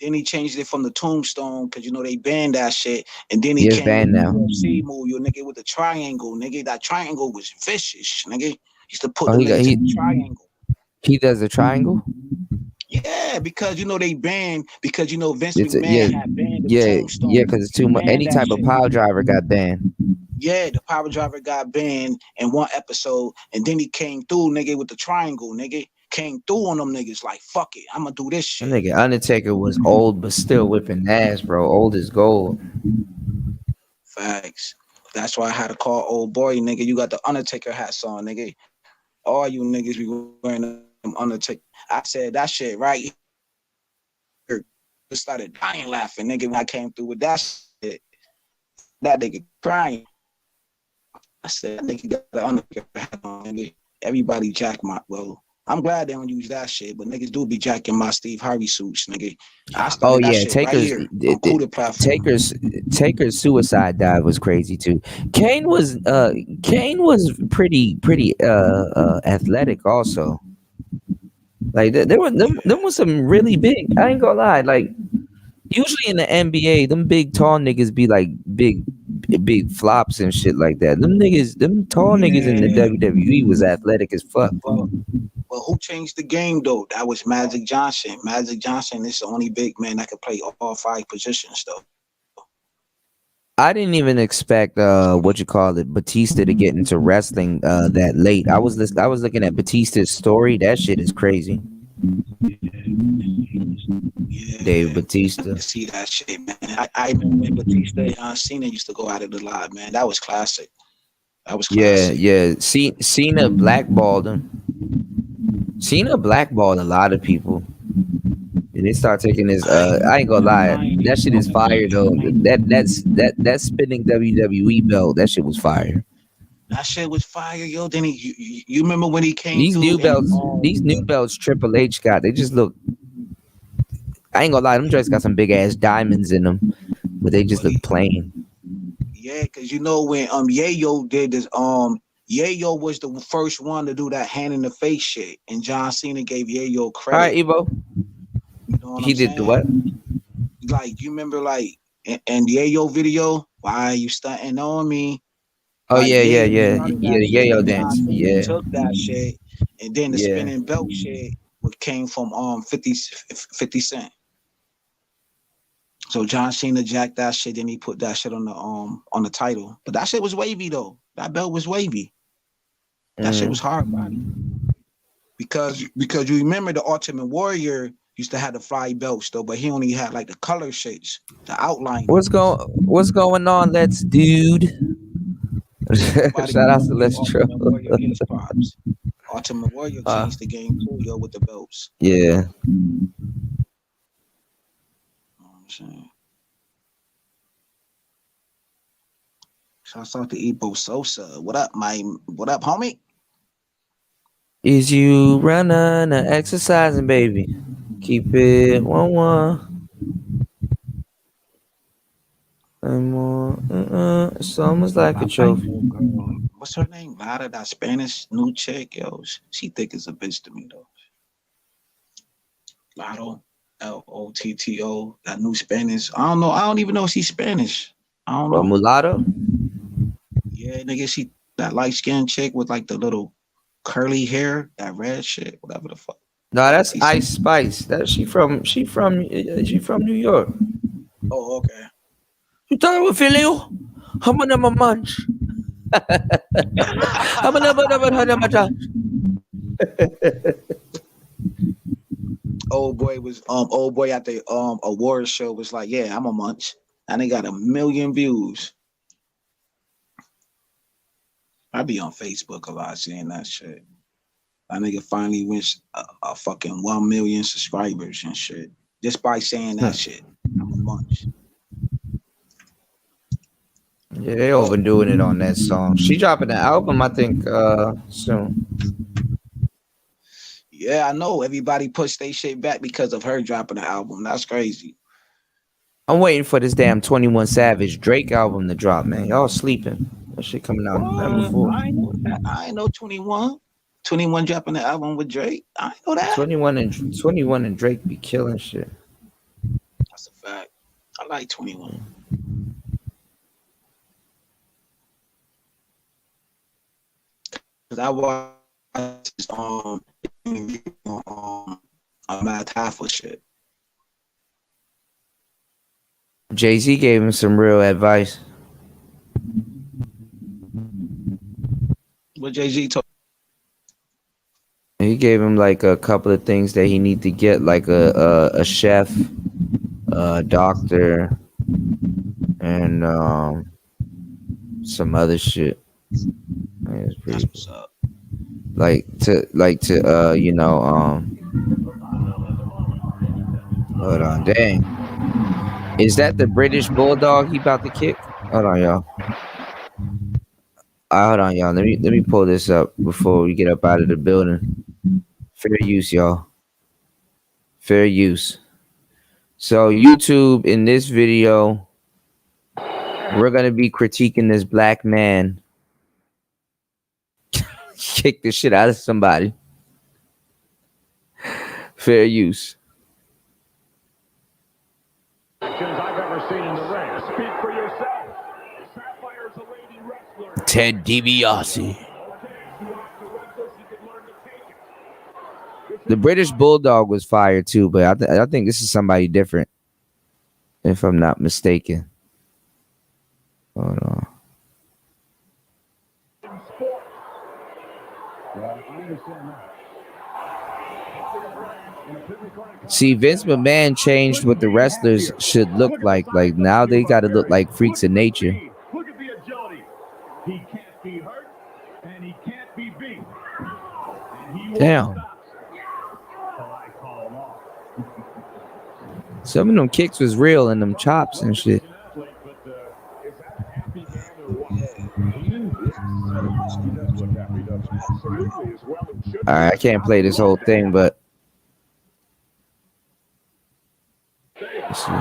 Then he changed it from the tombstone because you know they banned that shit. And then he came banned now. UFC move, you nigga with the triangle, nigga. That triangle was vicious, nigga. He used to put the triangle. He does the triangle? Yeah, because you know they banned because you know Vince McMahon had banned the tombstone. Yeah, because it's too much. Any type of power driver got banned. Yeah, the power driver got banned in one episode, and then he came through, nigga, with the triangle, nigga. Came through on them niggas like, fuck it, I'm gonna do this shit. That nigga Undertaker was old, but still whipping ass, bro. Old as gold. Facts. That's why I had to call old boy, nigga. You got the Undertaker hats on, nigga. All you niggas be wearing them Undertaker. I said that shit right here. Just started dying laughing, nigga, when I came through with that shit. That nigga crying. I said, that nigga got the Undertaker hat on, nigga. Everybody jack my, well, I'm glad they don't use that shit, but niggas do be jacking my Steve Harvey suits, nigga. Oh yeah, Taker's suicide dive was crazy too. Kane was pretty athletic also. Like there was some really big. I ain't gonna lie. Like usually in the NBA, them big tall niggas be like big flops and shit like that. Them tall niggas in the WWE was athletic as fuck. Well, who changed the game though? That was Magic Johnson. Magic Johnson is the only big man that could play all 5 positions though. I didn't even expect Batista to get into wrestling that late. I was looking at Batista's story. That shit is crazy. Yeah, Dave Batista. I see that shit, man. I remember when Batista and Cena used to go at it a lot, man. That was classic. Yeah. Cena blackballed him. Cena blackballed a lot of people. And they start taking his I ain't gonna lie, that shit is fire though. That spinning WWE belt, that shit was fire. That shit was fire, yo. Then you remember when he came? These new belts Triple H got, they just look. I ain't gonna lie, them dresses got some big ass diamonds in them, but they just look plain. Yeah, cause you know when Yayo did this, Yayo was the first one to do that hand in the face shit, and John Cena gave Yayo credit. All right, Evo. You know what he I'm did saying? the what? Like you remember, like in the Yayo video, why are you stunting on me? Oh like, yeah, the Yayo dance. Yeah, took that shit, and then the spinning belt shit came from 50 Cent. So John Cena jacked that shit, then he put that shit on the title. But that shit was wavy though. That belt was wavy. That shit was hard body. Because you remember the Ultimate Warrior used to have the fly belts though, but he only had like the color shades, the outline. What's going on, Let's Dude? Shout out to Lestro. Ultimate Warrior is pops. Ultimate Warrior changed the game too, yo, with the belts. Yeah. You know what I'm saying? Shouts out to Ibo Sosa. What up, homie? Is you running or exercising, baby? Keep it 1-1. And more. It's almost like a trophy. What's her name? Lada, that Spanish new chick, yo. She thick as a bitch to me though. Lotto, Lotto, that new Spanish. I don't know. I don't even know if she's Spanish. I don't know. Mulatto? Yeah, nigga, she that light skinned chick with like the little curly hair, that red shit, whatever the fuck. No, that's Ice Spice. That she from New York. Oh, okay. You talking with Philly? I'm gonna munch. I'm gonna Old boy at the award show was like, yeah, I'm a munch. And they got 1 million views. I be on Facebook a lot seeing that shit. That nigga finally reached a fucking 1 million subscribers and shit. Just by saying that shit. I'm a munch. Yeah, they overdoing it on that song. She dropping the album, I think, soon. Yeah, I know. Everybody pushed their shit back because of her dropping the album. That's crazy. I'm waiting for this damn 21 Savage Drake album to drop, man. Y'all sleeping. That shit coming out November 4th. I know that. I ain't know 21. 21 dropping the album with Drake. I ain't know that. 21 and Drake be killing shit. That's a fact. I like 21. Cause I watched his Matt Hoffa shit. Jay-Z gave him some real advice. What Jay-Z told? He gave him like a couple of things that he need to get, like a chef, a doctor, and some other shit. That's pretty what's up. Like to hold on, dang. Is that the British Bulldog he about to kick? Hold on, y'all. Hold on, y'all. Let me pull this up before we get up out of the building. Fair use, y'all. Fair use. So YouTube, in this video, we're gonna be critiquing this black man kick the shit out of somebody. Fair use. I've ever seen in the ring. Speak for yourself. Sapphire's a lady wrestler. Ted DiBiase. The British Bulldog was fired too, but I think this is somebody different, if I'm not mistaken. Hold on. See, Vince McMahon changed what the wrestlers should look like. Like now they got to look like freaks of nature. Look at the agility. He can't be hurt and he can't be beat. Damn. Some of them kicks was real and them chops and shit. All right, I can't play this whole thing, but let's see.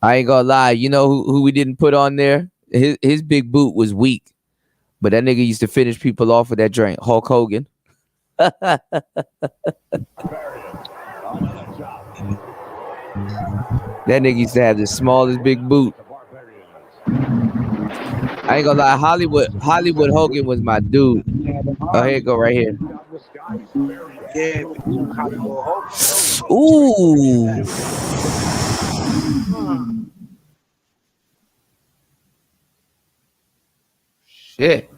I ain't gonna lie. You know who we didn't put on there? His big boot was weak, but that nigga used to finish people off with that drink. Hulk Hogan. That nigga used to have the smallest big boot. I ain't gonna lie. Hollywood Hogan was my dude. Oh, here you go, right here. Yeah, ooh. Shit.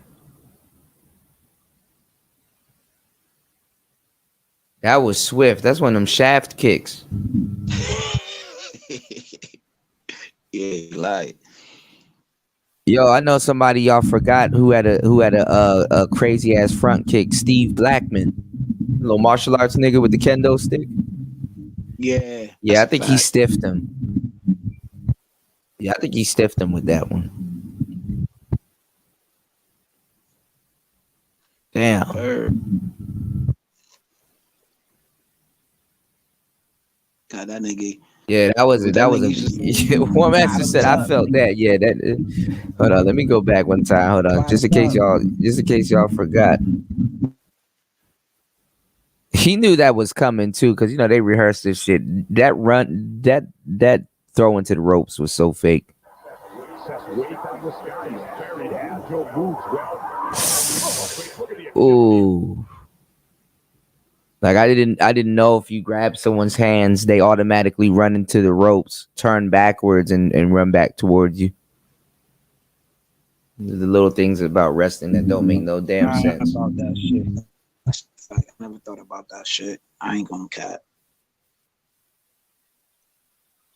That was swift. That's one of them shaft kicks. Yeah, like Yo, I know somebody y'all forgot who had a crazy ass front kick. Steve Blackman, little martial arts nigga with the kendo stick. yeah. Yeah, I That's a think he fact. stiffed him. Yeah, I think he stiffed him with that one. Damn. God, that nigga. Yeah, that was That that was a. nigga One got master him said, "I tough. felt that." Yeah, that. Hold on, let me go back one time. Hold on, just in case y'all forgot. He knew that was coming too, because you know they rehearsed this shit. That run, that throw into the ropes was so fake. Ooh. Like I didn't know if you grab someone's hands, they automatically run into the ropes, turn backwards, and run back towards you. The little things about wrestling that don't make no damn sense. About that shit. That's a fact. I never thought about that shit. I ain't gonna cap.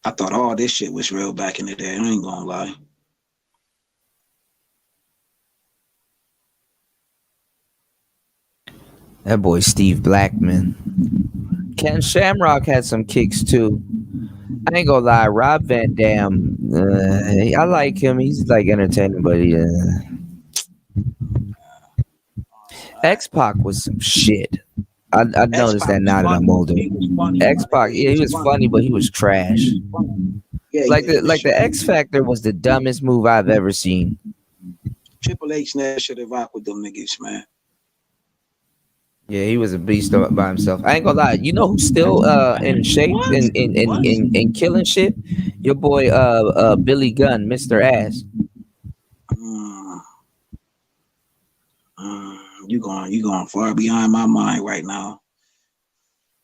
I thought all this shit was real back in the day. I ain't gonna lie. That boy Steve Blackman. Ken Shamrock had some kicks too. I ain't gonna lie, Rob Van Dam. I like him. He's like entertaining, but X-Pac was some shit. I noticed that now that I'm older. X-Pac, yeah, he was funny, but he was trash. Yeah, the X Factor was the dumbest move I've ever seen. Triple H never should have rocked with them niggas, man. Yeah, he was a beast by himself. I ain't gonna lie. You know who's still in shape and killing shit? Your boy Billy Gunn, Mr. Ass. You going far beyond my mind right now.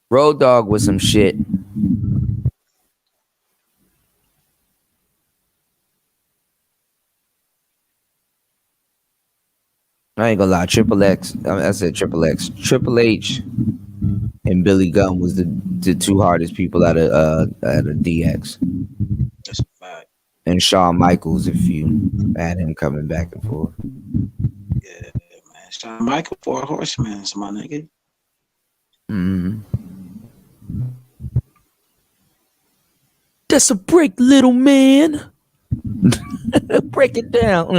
Road Dogg was some shit. I ain't gonna lie, Triple X. I said Triple X. Triple H and Billy Gunn was the two hardest people out of DX. That's a fact. And Shawn Michaels, if you had him coming back and forth. Yeah, man. Shawn Michaels, 4 Horsemen, my nigga. Mm-hmm. That's a break, little man. Break it down.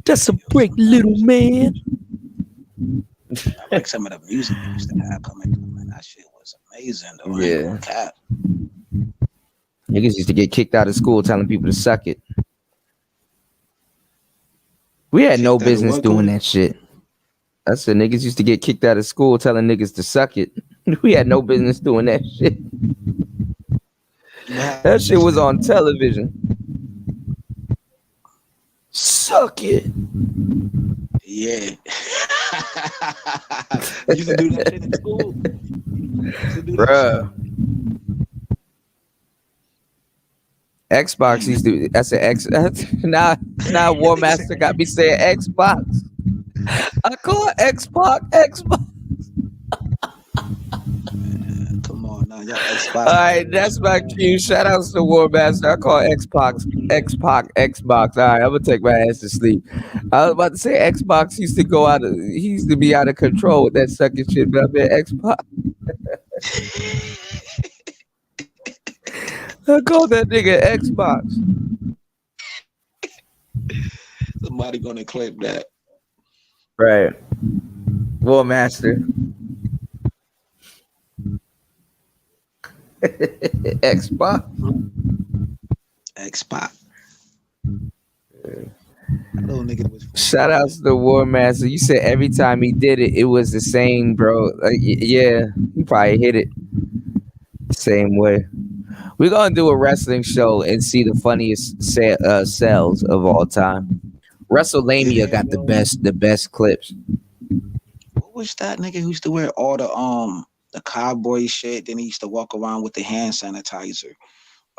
That's a break, little man. I like some of the music they used to have coming through, man. That shit was amazing, though. Yeah. Cap. Niggas used to get kicked out of school telling people to suck it. We had no business doing that shit. I said niggas used to get kicked out of school telling niggas to suck it. We had no business doing that shit. That shit was on television. Suck it. Yeah. You used to do that shit in school? Bruh. Xbox used to. I said X. Now War Master got me saying Xbox. I call it Xbox. Come on now, y'all Xbox. All right, that's my cue. Shout outs to War Master. I call Xbox. All right, I'm gonna take my ass to sleep. I was about to say Xbox used to go out of. He used to be out of control with that sucking shit, but I mean Xbox. I call that nigga Xbox. Somebody gonna clip that. Right. War Master. Xbox. Little nigga was Shout outs to the War Master. You said every time he did it, it was the same, bro. Like, yeah, he probably hit it the same way. We're gonna do a wrestling show and see the funniest sales of all time. WrestleMania got the best clips. What was that nigga who used to wear all the cowboy shit? Then he used to walk around with the hand sanitizer.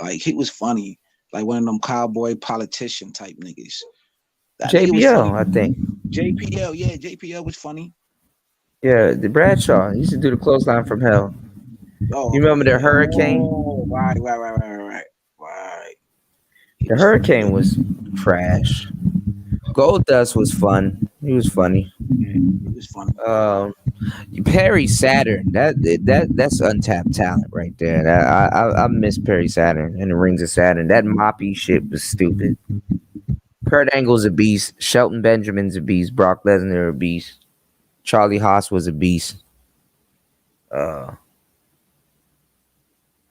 Like he was funny, like one of them cowboy politician type niggas. That nigga was JBL, funny. I think. JPL, yeah, JPL was funny. Yeah, the Bradshaw he used to do the clothesline from hell. Oh, You remember the Hurricane? oh, right. The Hurricane was trash. Goldust was fun. He was funny. It was funny. Perry Saturn, that's untapped talent right there. I miss Perry Saturn and the Rings of Saturn. That moppy shit was stupid. Kurt Angle's a beast. Shelton Benjamin's a beast. Brock Lesnar a beast. Charlie Haas was a beast.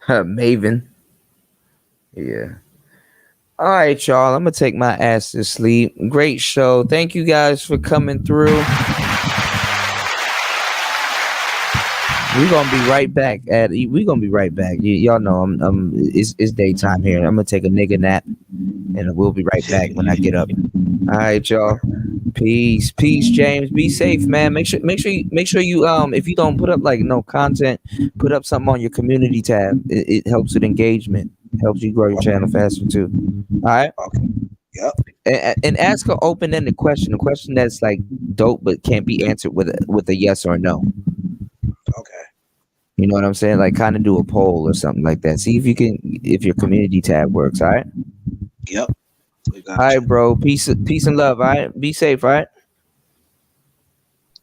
Maven. Yeah. All right, y'all. I'm gonna take my ass to sleep. Great show. Thank you guys for coming through. We're gonna be right back. Y'all know it's daytime here. I'm gonna take a nigga nap, and we'll be right back when I get up. All right, y'all. Peace, James. Be safe, man. Make sure you if you don't put up like no content, put up something on your community tab. It helps with engagement. Helps you grow your channel faster too. All right. Okay. Yep. And ask an open-ended question, a question that's like dope but can't be answered with a yes or no. Okay. You know what I'm saying? Like kind of do a poll or something like that. See if your community tab works. All right. Yep. All right, bro. Peace and love. All right. Be safe. All right.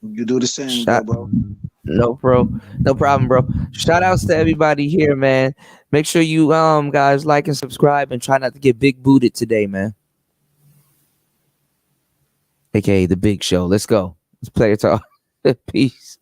You do the same, bro. No problem, bro. Shout outs to everybody here, man. Make sure you guys like and subscribe and try not to get big booted today, man. AKA the Big Show. Let's go. Let's play it all. Peace.